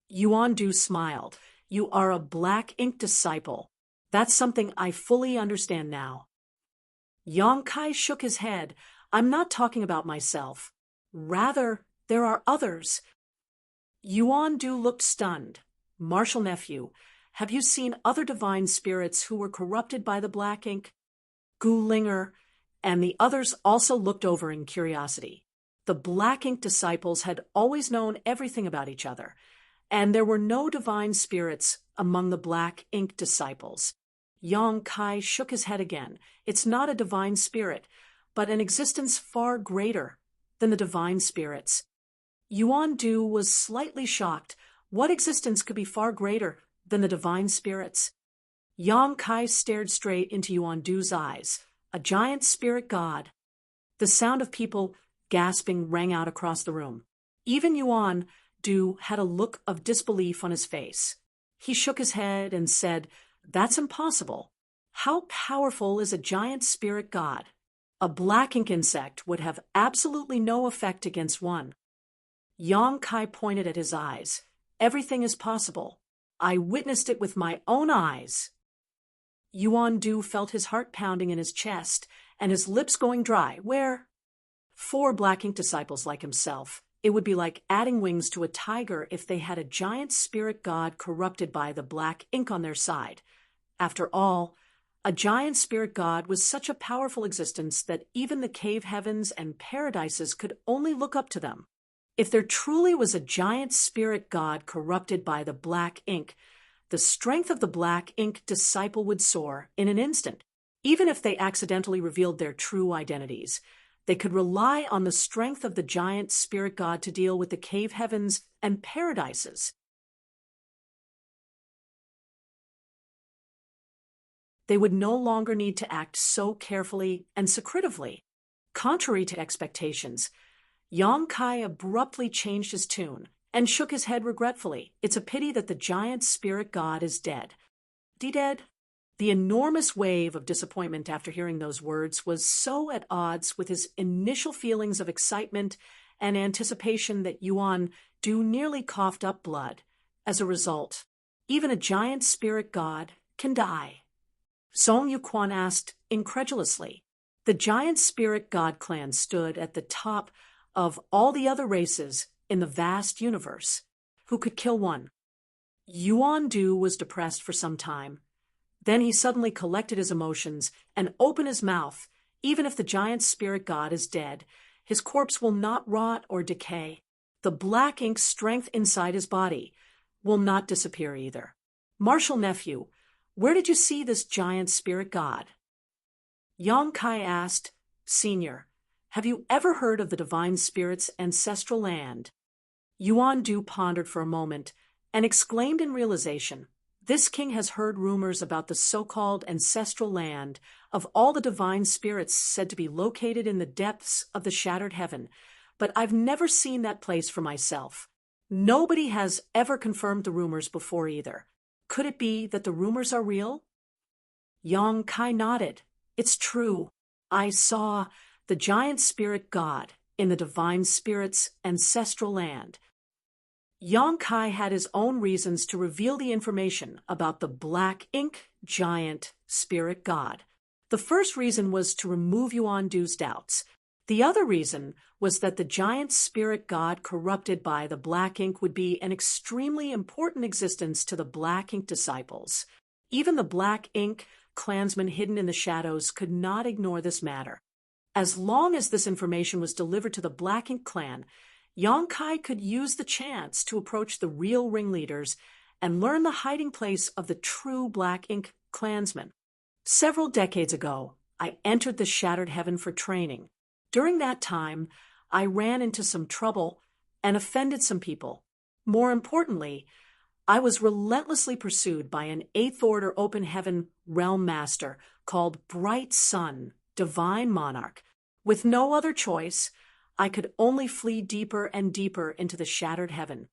Yuan Du smiled. "You are a black ink disciple. That's something I fully understand now." Yang Kai shook his head. "I'm not talking about myself. Rather, there are others." Yuan Du looked stunned. "Marshal Nephew, have you seen other divine spirits who were corrupted by the black ink?" Gu Linger and the others also looked over in curiosity. The black ink disciples had always known everything about each other, and there were no divine spirits among the black ink disciples. Yang Kai shook his head again. "It's not a divine spirit, but an existence far greater than the divine spirits." Yuan Du was slightly shocked. What existence could be far greater than the divine spirits? Yang Kai stared straight into Yuan Du's eyes. "A giant spirit god." The sound of people gasping rang out across the room. Even Yuan Du had a look of disbelief on his face. He shook his head and said, "That's impossible. How powerful is a giant spirit god? A black ink insect would have absolutely no effect against one." Yang Kai pointed at his eyes. "Everything is possible. I witnessed it with my own eyes." Yuan Du felt his heart pounding in his chest and his lips going dry. Where? 4 black ink disciples like himself It would be like adding wings to a tiger if they had a giant spirit god corrupted by the black ink on their side. After all, a giant spirit god was such a powerful existence that even the cave heavens and paradises could only look up to them. If there truly was a giant spirit god corrupted by the black ink, the strength of the black ink disciple would soar in an instant. Even if they accidentally revealed their true identities, they could rely on the strength of the giant spirit god to deal with the cave heavens and paradises. They would no longer need to act so carefully and secretively. Contrary to expectations, Yang Kai abruptly changed his tune and shook his head regretfully. It's a pity that the giant spirit god is dead. Dead? The enormous wave of disappointment after hearing those words was so at odds with his initial feelings of excitement and anticipation that Yuan Du nearly coughed up blood. As a result, even a giant spirit god can die. Song Yuquan asked incredulously. The giant spirit god clan stood at the top of all the other races in the vast universe. Who could kill one? Yuan Du was depressed for some time. Then he suddenly collected his emotions and opened his mouth. Even if the giant spirit god is dead, his corpse will not rot or decay. The black ink strength inside his body will not disappear either. Martial nephew, where did you see this giant spirit god? Yang Kai asked, Senior, have you ever heard of the divine spirit's ancestral land? Yuan Du pondered for a moment and exclaimed in realization, this king has heard rumors about the so-called ancestral land of all the divine spirits said to be located in the depths of the shattered heaven, but I've never seen that place for myself. Nobody has ever confirmed the rumors before either. Could it be that the rumors are real? Yang Kai nodded. It's true. I saw the giant spirit god in the divine spirit's ancestral land. Yang Kai had his own reasons to reveal the information about the black ink giant spirit god. The first reason was to remove Yuan Du's doubts. The other reason was that the giant spirit god corrupted by the black ink would be an extremely important existence to the black ink disciples. Even the black ink clansmen hidden in the shadows could not ignore this matter. As long as this information was delivered to the black ink clan, Yang Kai could use the chance to approach the real ringleaders and learn the hiding place of the true black ink clansmen. Several decades ago, I entered the shattered heaven for training. During that time, I ran into some trouble and offended some people. More importantly, I was relentlessly pursued by an Eighth Order Open Heaven Realm Master called Bright Sun, Divine Monarch. With no other choice, I could only flee deeper and deeper into the shattered heaven.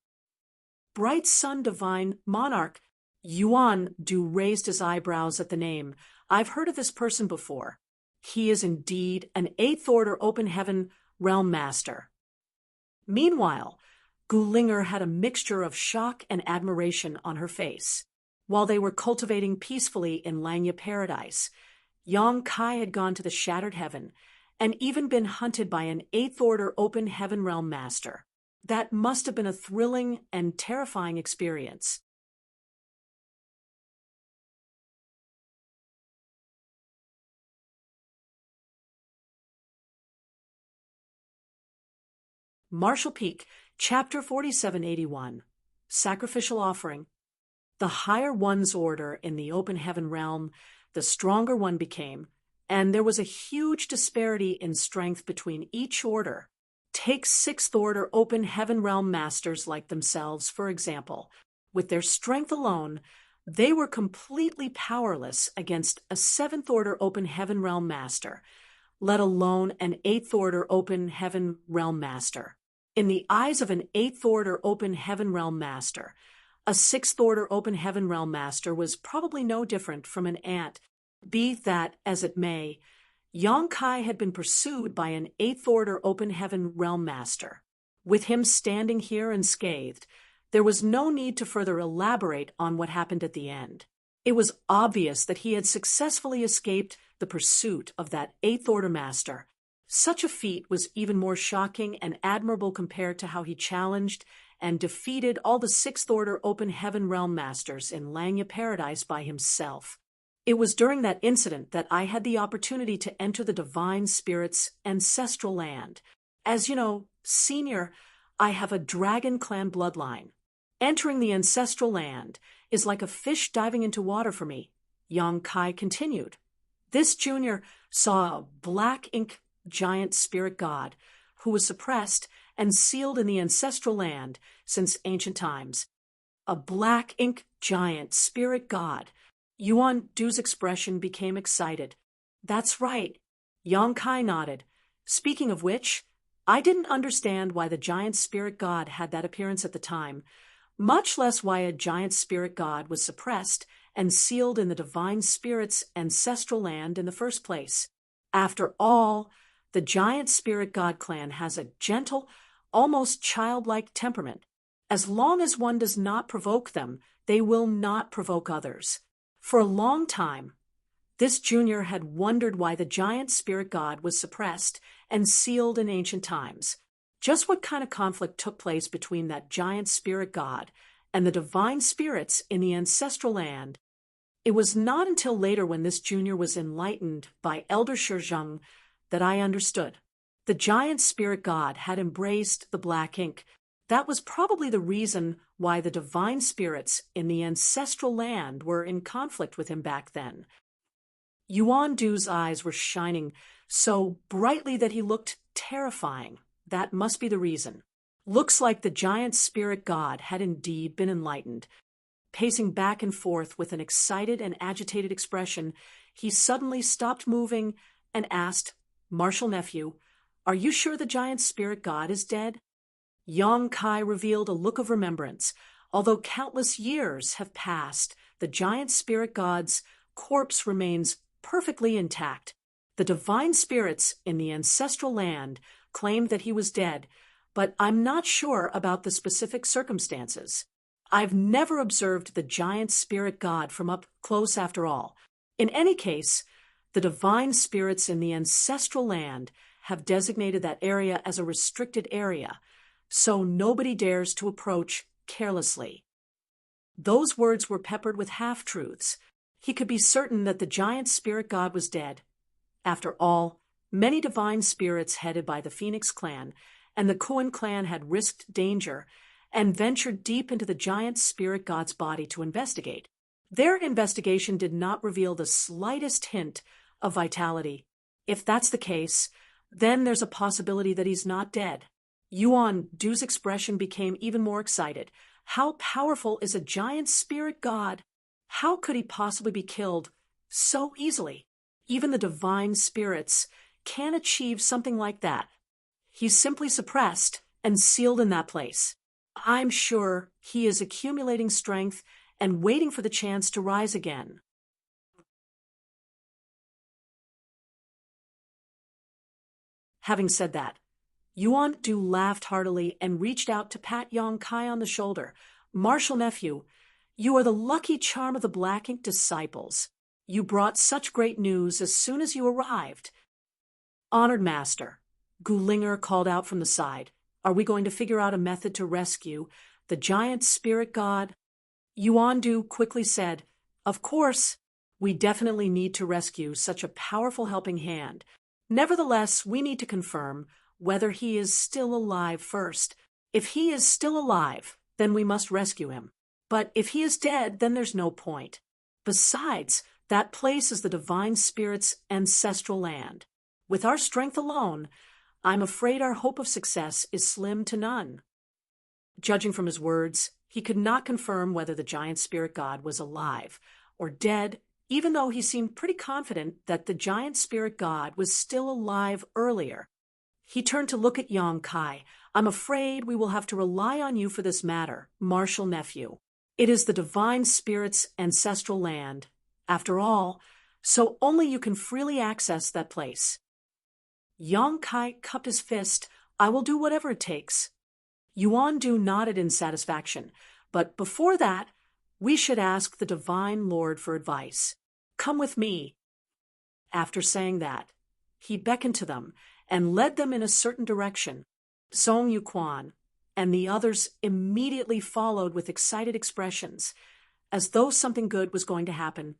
Bright Sun Divine Monarch. Yuan Du raised his eyebrows at the name. I've heard of this person before. He is indeed an Eighth Order Open Heaven Realm Master. Meanwhile, Gulinger had a mixture of shock and admiration on her face. While they were cultivating peacefully in Langya Paradise, Yang Kai had gone to the shattered heaven and even been hunted by an Eighth Order Open Heaven Realm Master. That must have been a thrilling and terrifying experience. Marshall Peak, Chapter 4781, Sacrificial Offering. The higher one's order in the open heaven realm, the stronger one became, and there was a huge disparity in strength between each order. Take Sixth Order Open Heaven Realm Masters like themselves, for example. With their strength alone, they were completely powerless against a Seventh Order Open Heaven Realm Master, let alone an Eighth Order Open Heaven Realm Master. In the eyes of an Eighth Order Open Heaven Realm Master, a Sixth Order Open Heaven Realm Master was probably no different from an ant. Be that as it may, Yang Kai had been pursued by an Eighth Order Open Heaven Realm Master. With him standing here unscathed, there was no need to further elaborate on what happened at the end. It was obvious that he had successfully escaped the pursuit of that Eighth Order Master. Such a feat was even more shocking and admirable compared to how he challenged and defeated all the Sixth Order Open Heaven Realm Masters in Langya Paradise by himself. It was during that incident that I had the opportunity to enter the Divine Spirit's ancestral land. As you know, Senior, I have a dragon clan bloodline. Entering the ancestral land is like a fish diving into water for me, Yang Kai continued. This junior saw a black ink giant spirit god who was suppressed and sealed in the ancestral land since ancient times. A black ink giant spirit god. Yuan Du's expression became excited. That's right. Yang Kai nodded. Speaking of which, I didn't understand why the giant spirit god had that appearance at the time, much less why a giant spirit god was suppressed and sealed in the divine spirit's ancestral land in the first place. After all, the giant spirit god clan has a gentle, almost childlike temperament. As long as one does not provoke them, they will not provoke others. For a long time, this junior had wondered why the giant spirit god was suppressed and sealed in ancient times. Just what kind of conflict took place between that giant spirit god and the divine spirits in the ancestral land? It was not until later, when this junior was enlightened by Elder Shizheng, that I understood. The giant spirit god had embraced the black ink. That was probably the reason why the divine spirits in the ancestral land were in conflict with him back then. Yuan Du's eyes were shining so brightly that he looked terrifying. That must be the reason. Looks like the giant spirit god had indeed been enlightened. Pacing back and forth with an excited and agitated expression, he suddenly stopped moving and asked, "Martial nephew, are you sure the giant spirit god is dead?" Yang Kai revealed a look of remembrance. Although countless years have passed, the giant spirit god's corpse remains perfectly intact. The divine spirits in the ancestral land claimed that he was dead, but I'm not sure about the specific circumstances. I've never observed the giant spirit god from up close after all. In any case, the divine spirits in the ancestral land have designated that area as a restricted area, so nobody dares to approach carelessly. Those words were peppered with half-truths. He could be certain that the giant spirit god was dead. After all, many divine spirits headed by the Phoenix clan and the Kuan clan had risked danger and ventured deep into the giant spirit god's body to investigate. Their investigation did not reveal the slightest hint of vitality. If that's the case, then there's a possibility that he's not dead. Yuan Du's expression became even more excited. How powerful is a giant spirit god? How could he possibly be killed so easily? Even the divine spirits can't achieve something like that. He's simply suppressed and sealed in that place. I'm sure he is accumulating strength and waiting for the chance to rise again. Having said that, Yuan Du laughed heartily and reached out to pat Yang Kai on the shoulder. "Martial nephew, you are the lucky charm of the Black Ink disciples. You brought such great news as soon as you arrived." "Honored Master," Gulinger called out from the side, "are we going to figure out a method to rescue the giant spirit god?" Yuan Du quickly said, "Of course, we definitely need to rescue such a powerful helping hand. Nevertheless, we need to confirm whether he is still alive first. If he is still alive, then we must rescue him. But if he is dead, then there's no point. Besides, that place is the divine spirit's ancestral land. With our strength alone, I'm afraid our hope of success is slim to none." Judging from his words, he could not confirm whether the giant spirit god was alive or dead, even though he seemed pretty confident that the giant spirit god was still alive earlier. He turned to look at Yang Kai. "I'm afraid we will have to rely on you for this matter, Martial nephew. It is the divine spirit's ancestral land, after all, so only you can freely access that place." Yang Kai cupped his fist. "I will do whatever it takes." Yuan Du nodded in satisfaction. "But before that, we should ask the Divine Lord for advice. Come with me." After saying that, he beckoned to them, and led them in a certain direction. Song Yuquan and the others immediately followed with excited expressions, as though something good was going to happen.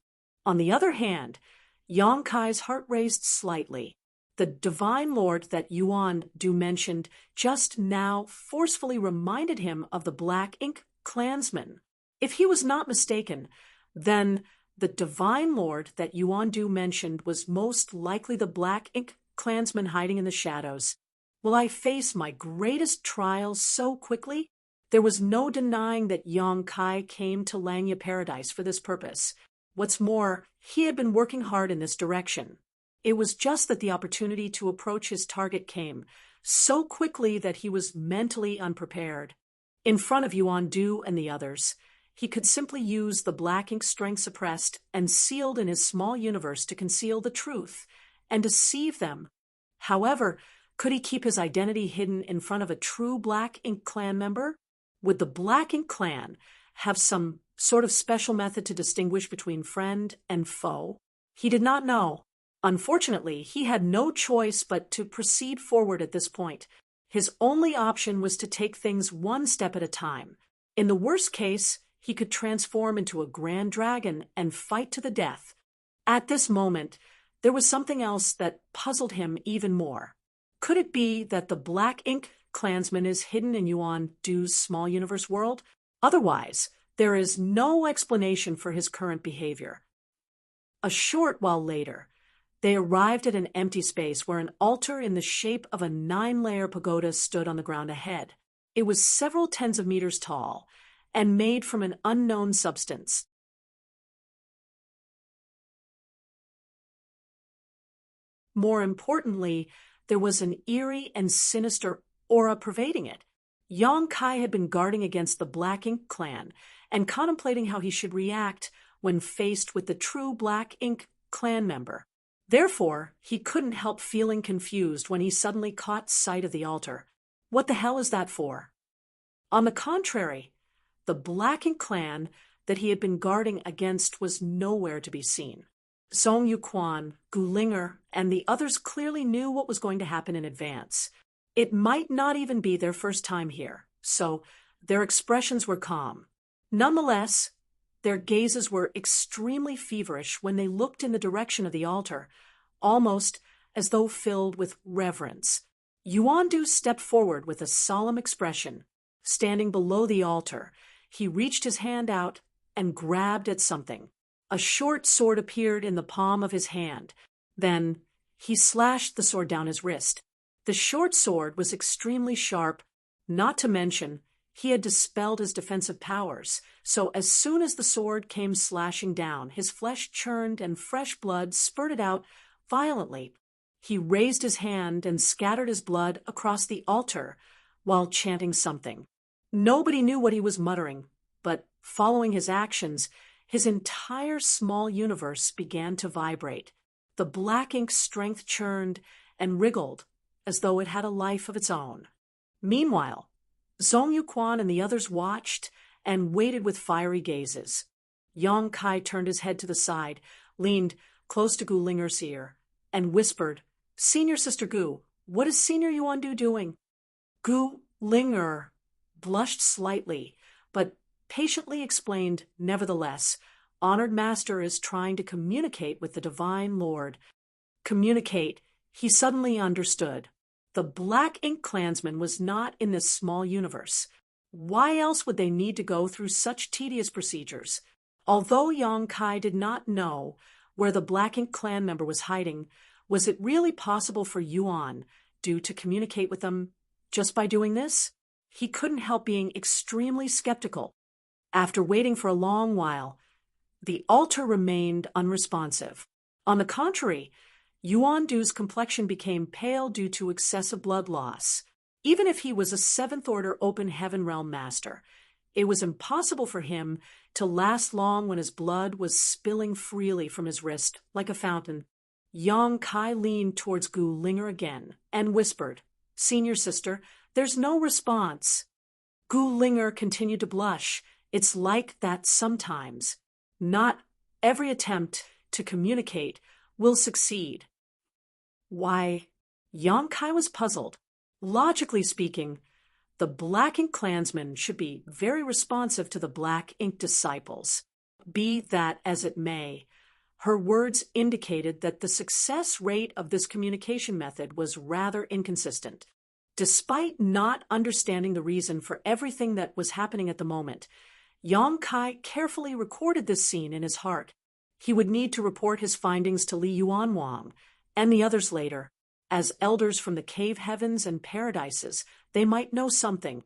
On the other hand, Yang Kai's heart raised slightly. The divine lord that Yuan Du mentioned just now forcefully reminded him of the Black Ink clansman. If he was not mistaken, then the divine lord that Yuan Du mentioned was most likely the Black Ink clansman hiding in the shadows. Will I face my greatest trials so quickly? There was no denying that Yang Kai came to Langya Paradise for this purpose. What's more, he had been working hard in this direction. It was just that the opportunity to approach his target came so quickly that he was mentally unprepared. In front of Yuan Du and the others, he could simply use the Black Ink strength suppressed and sealed in his small universe to conceal the truth and deceive them. However, could he keep his identity hidden in front of a true Black Ink clan member? Would the Black Ink clan have some sort of special method to distinguish between friend and foe? He did not know. Unfortunately, he had no choice but to proceed forward at this point. His only option was to take things one step at a time. In the worst case, he could transform into a grand dragon and fight to the death. At this moment, there was something else that puzzled him even more. Could it be that the Black Ink clansman is hidden in Yuan Du's small universe world? Otherwise, there is no explanation for his current behavior. A short while later, they arrived at an empty space where an altar in the shape of a 9-layer pagoda stood on the ground ahead. It was several tens of meters tall and made from an unknown substance. More importantly, there was an eerie and sinister aura pervading it. Yang Kai had been guarding against the Black Ink clan and contemplating how he should react when faced with the true Black Ink clan member. Therefore, he couldn't help feeling confused when he suddenly caught sight of the altar. What the hell is that for? On the contrary, the Black Ink clan that he had been guarding against was nowhere to be seen. Song Yuquan, Gulinger, and the others clearly knew what was going to happen in advance. It might not even be their first time here, so their expressions were calm. Nonetheless, their gazes were extremely feverish when they looked in the direction of the altar, almost as though filled with reverence. Yuan Du stepped forward with a solemn expression. Standing below the altar, he reached his hand out and grabbed at something. A short sword appeared in the palm of his hand. Then he slashed the sword down his wrist. The short sword was extremely sharp, not to mention he had dispelled his defensive powers, so as soon as the sword came slashing down, his flesh churned and fresh blood spurted out violently. He raised his hand and scattered his blood across the altar while chanting something. Nobody knew what he was muttering, but following his actions, his entire small universe began to vibrate. The Black Ink strength churned and wriggled as though it had a life of its own. Meanwhile, Song Yuquan and the others watched and waited with fiery gazes. Yang Kai turned his head to the side, leaned close to Gu Linger's ear, and whispered, "Senior Sister Gu, what is Senior Yuan Du doing?" Gu Linger blushed slightly, but patiently explained, "Nevertheless, Honored Master is trying to communicate with the Divine Lord." Communicate, he suddenly understood. The Black Ink clansman was not in this small universe. Why else would they need to go through such tedious procedures? Although Yang Kai did not know where the Black Ink clan member was hiding, was it really possible for Yuan Du to communicate with them just by doing this? He couldn't help being extremely skeptical. After waiting for a long while, the altar remained unresponsive. On the contrary, Yuan Du's complexion became pale due to excessive blood loss. Even if he was a 7th-order open heaven realm master, it was impossible for him to last long when his blood was spilling freely from his wrist like a fountain. Yang Kai leaned towards Gu Linger again and whispered, "Senior Sister, there's no response." Gu Linger continued to blush. It's like that sometimes. Not every attempt to communicate will succeed. Why, Yong-kai was puzzled. Logically speaking, the Black Ink clansmen should be very responsive to the Black Ink disciples. Be that as it may, her words indicated that the success rate of this communication method was rather inconsistent. Despite not understanding the reason for everything that was happening at the moment, Yong-kai carefully recorded this scene in his heart. He would need to report his findings to Li Yuanwang and the others later. As elders from the cave heavens and paradises, they might know something.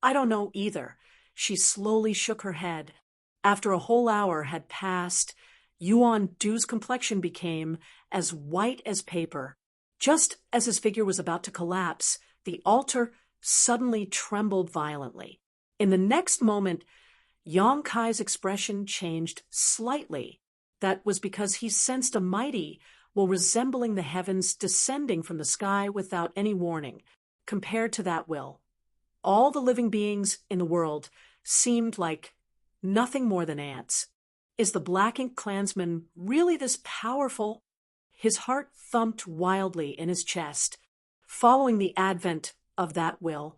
I don't know either. She slowly shook her head. After a whole hour had passed, Yuan Du's complexion became as white as paper. Just as his figure was about to collapse, the altar suddenly trembled violently. In the next moment, Yong-kai's expression changed slightly. That was because he sensed a mighty, while resembling the heavens descending from the sky without any warning. Compared to that will, all the living beings in the world seemed like nothing more than ants. Is the Black Ink clansman really this powerful? His heart thumped wildly in his chest. Following the advent of that will,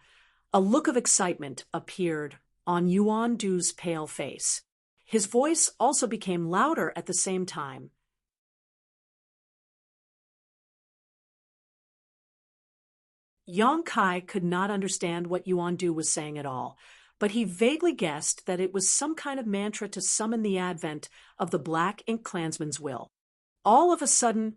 a look of excitement appeared on Yuan Du's pale face. His voice also became louder at the same time. Yong-kai could not understand what Yuan Du was saying at all, but he vaguely guessed that it was some kind of mantra to summon the advent of the Black Ink clansman's will. All of a sudden,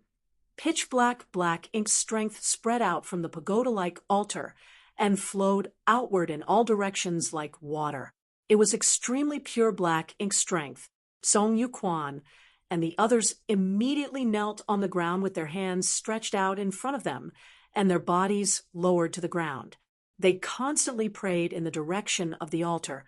pitch-black Black Ink strength spread out from the pagoda-like altar and flowed outward in all directions like water. It was extremely pure Black Ink strength. Song Yuquan and the others immediately knelt on the ground with their hands stretched out in front of them and their bodies lowered to the ground. They constantly prayed in the direction of the altar.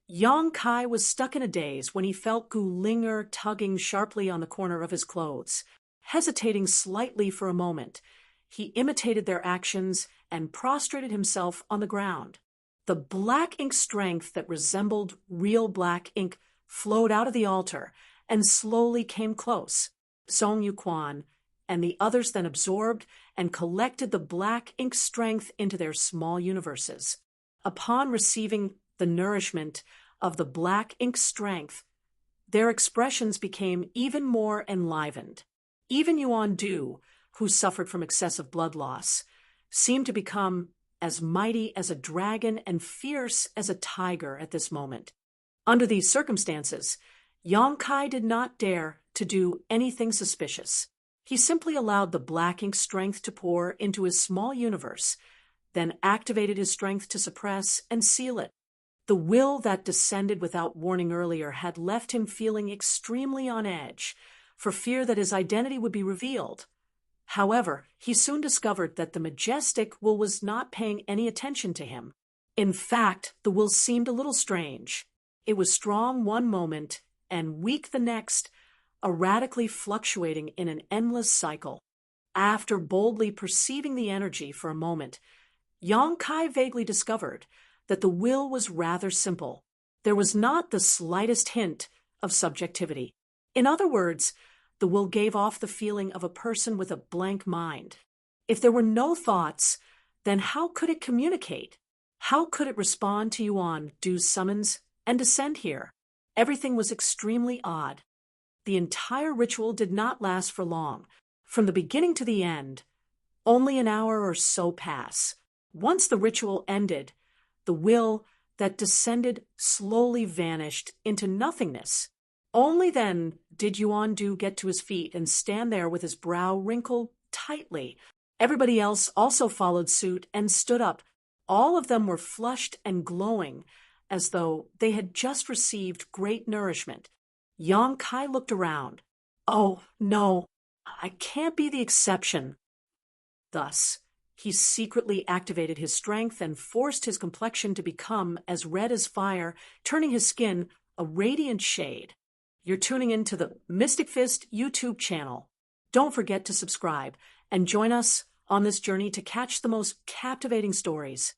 Yong-kai was stuck in a daze when he felt Gu Linger tugging sharply on the corner of his clothes. Hesitating slightly for a moment, he imitated their actions and prostrated himself on the ground. The Black Ink strength that resembled real Black Ink flowed out of the altar and slowly came close. Song Yuquan and the others then absorbed and collected the Black Ink strength into their small universes. Upon receiving the nourishment of the Black Ink strength, their expressions became even more enlivened. Even Yuan Du, who suffered from excessive blood loss, seemed to become as mighty as a dragon and fierce as a tiger at this moment. Under these circumstances, Yong-kai did not dare to do anything suspicious. He simply allowed the Black Ink strength to pour into his small universe, then activated his strength to suppress and seal it. The will that descended without warning earlier had left him feeling extremely on edge, for fear that his identity would be revealed. However, he soon discovered that the majestic will was not paying any attention to him. In fact, the will seemed a little strange. It was strong one moment and weak the next, erratically fluctuating in an endless cycle. After boldly perceiving the energy for a moment, Yong-kai vaguely discovered that the will was rather simple. There was not the slightest hint of subjectivity. In other words, the will gave off the feeling of a person with a blank mind. If there were no thoughts, then how could it communicate? How could it respond to Yuan Du's summons and descend here? Everything was extremely odd. The entire ritual did not last for long. From the beginning to the end, only an hour or so passed. Once the ritual ended, the will that descended slowly vanished into nothingness. Only then did Yuan Du get to his feet and stand there with his brow wrinkled tightly. Everybody else also followed suit and stood up. All of them were flushed and glowing, as though they had just received great nourishment. Yong-kai looked around. Oh, no, I can't be the exception. Thus, he secretly activated his strength and forced his complexion to become as red as fire, turning his skin a radiant shade. You're tuning into the Mystic Fist YouTube channel. Don't forget to subscribe and join us on this journey to catch the most captivating stories.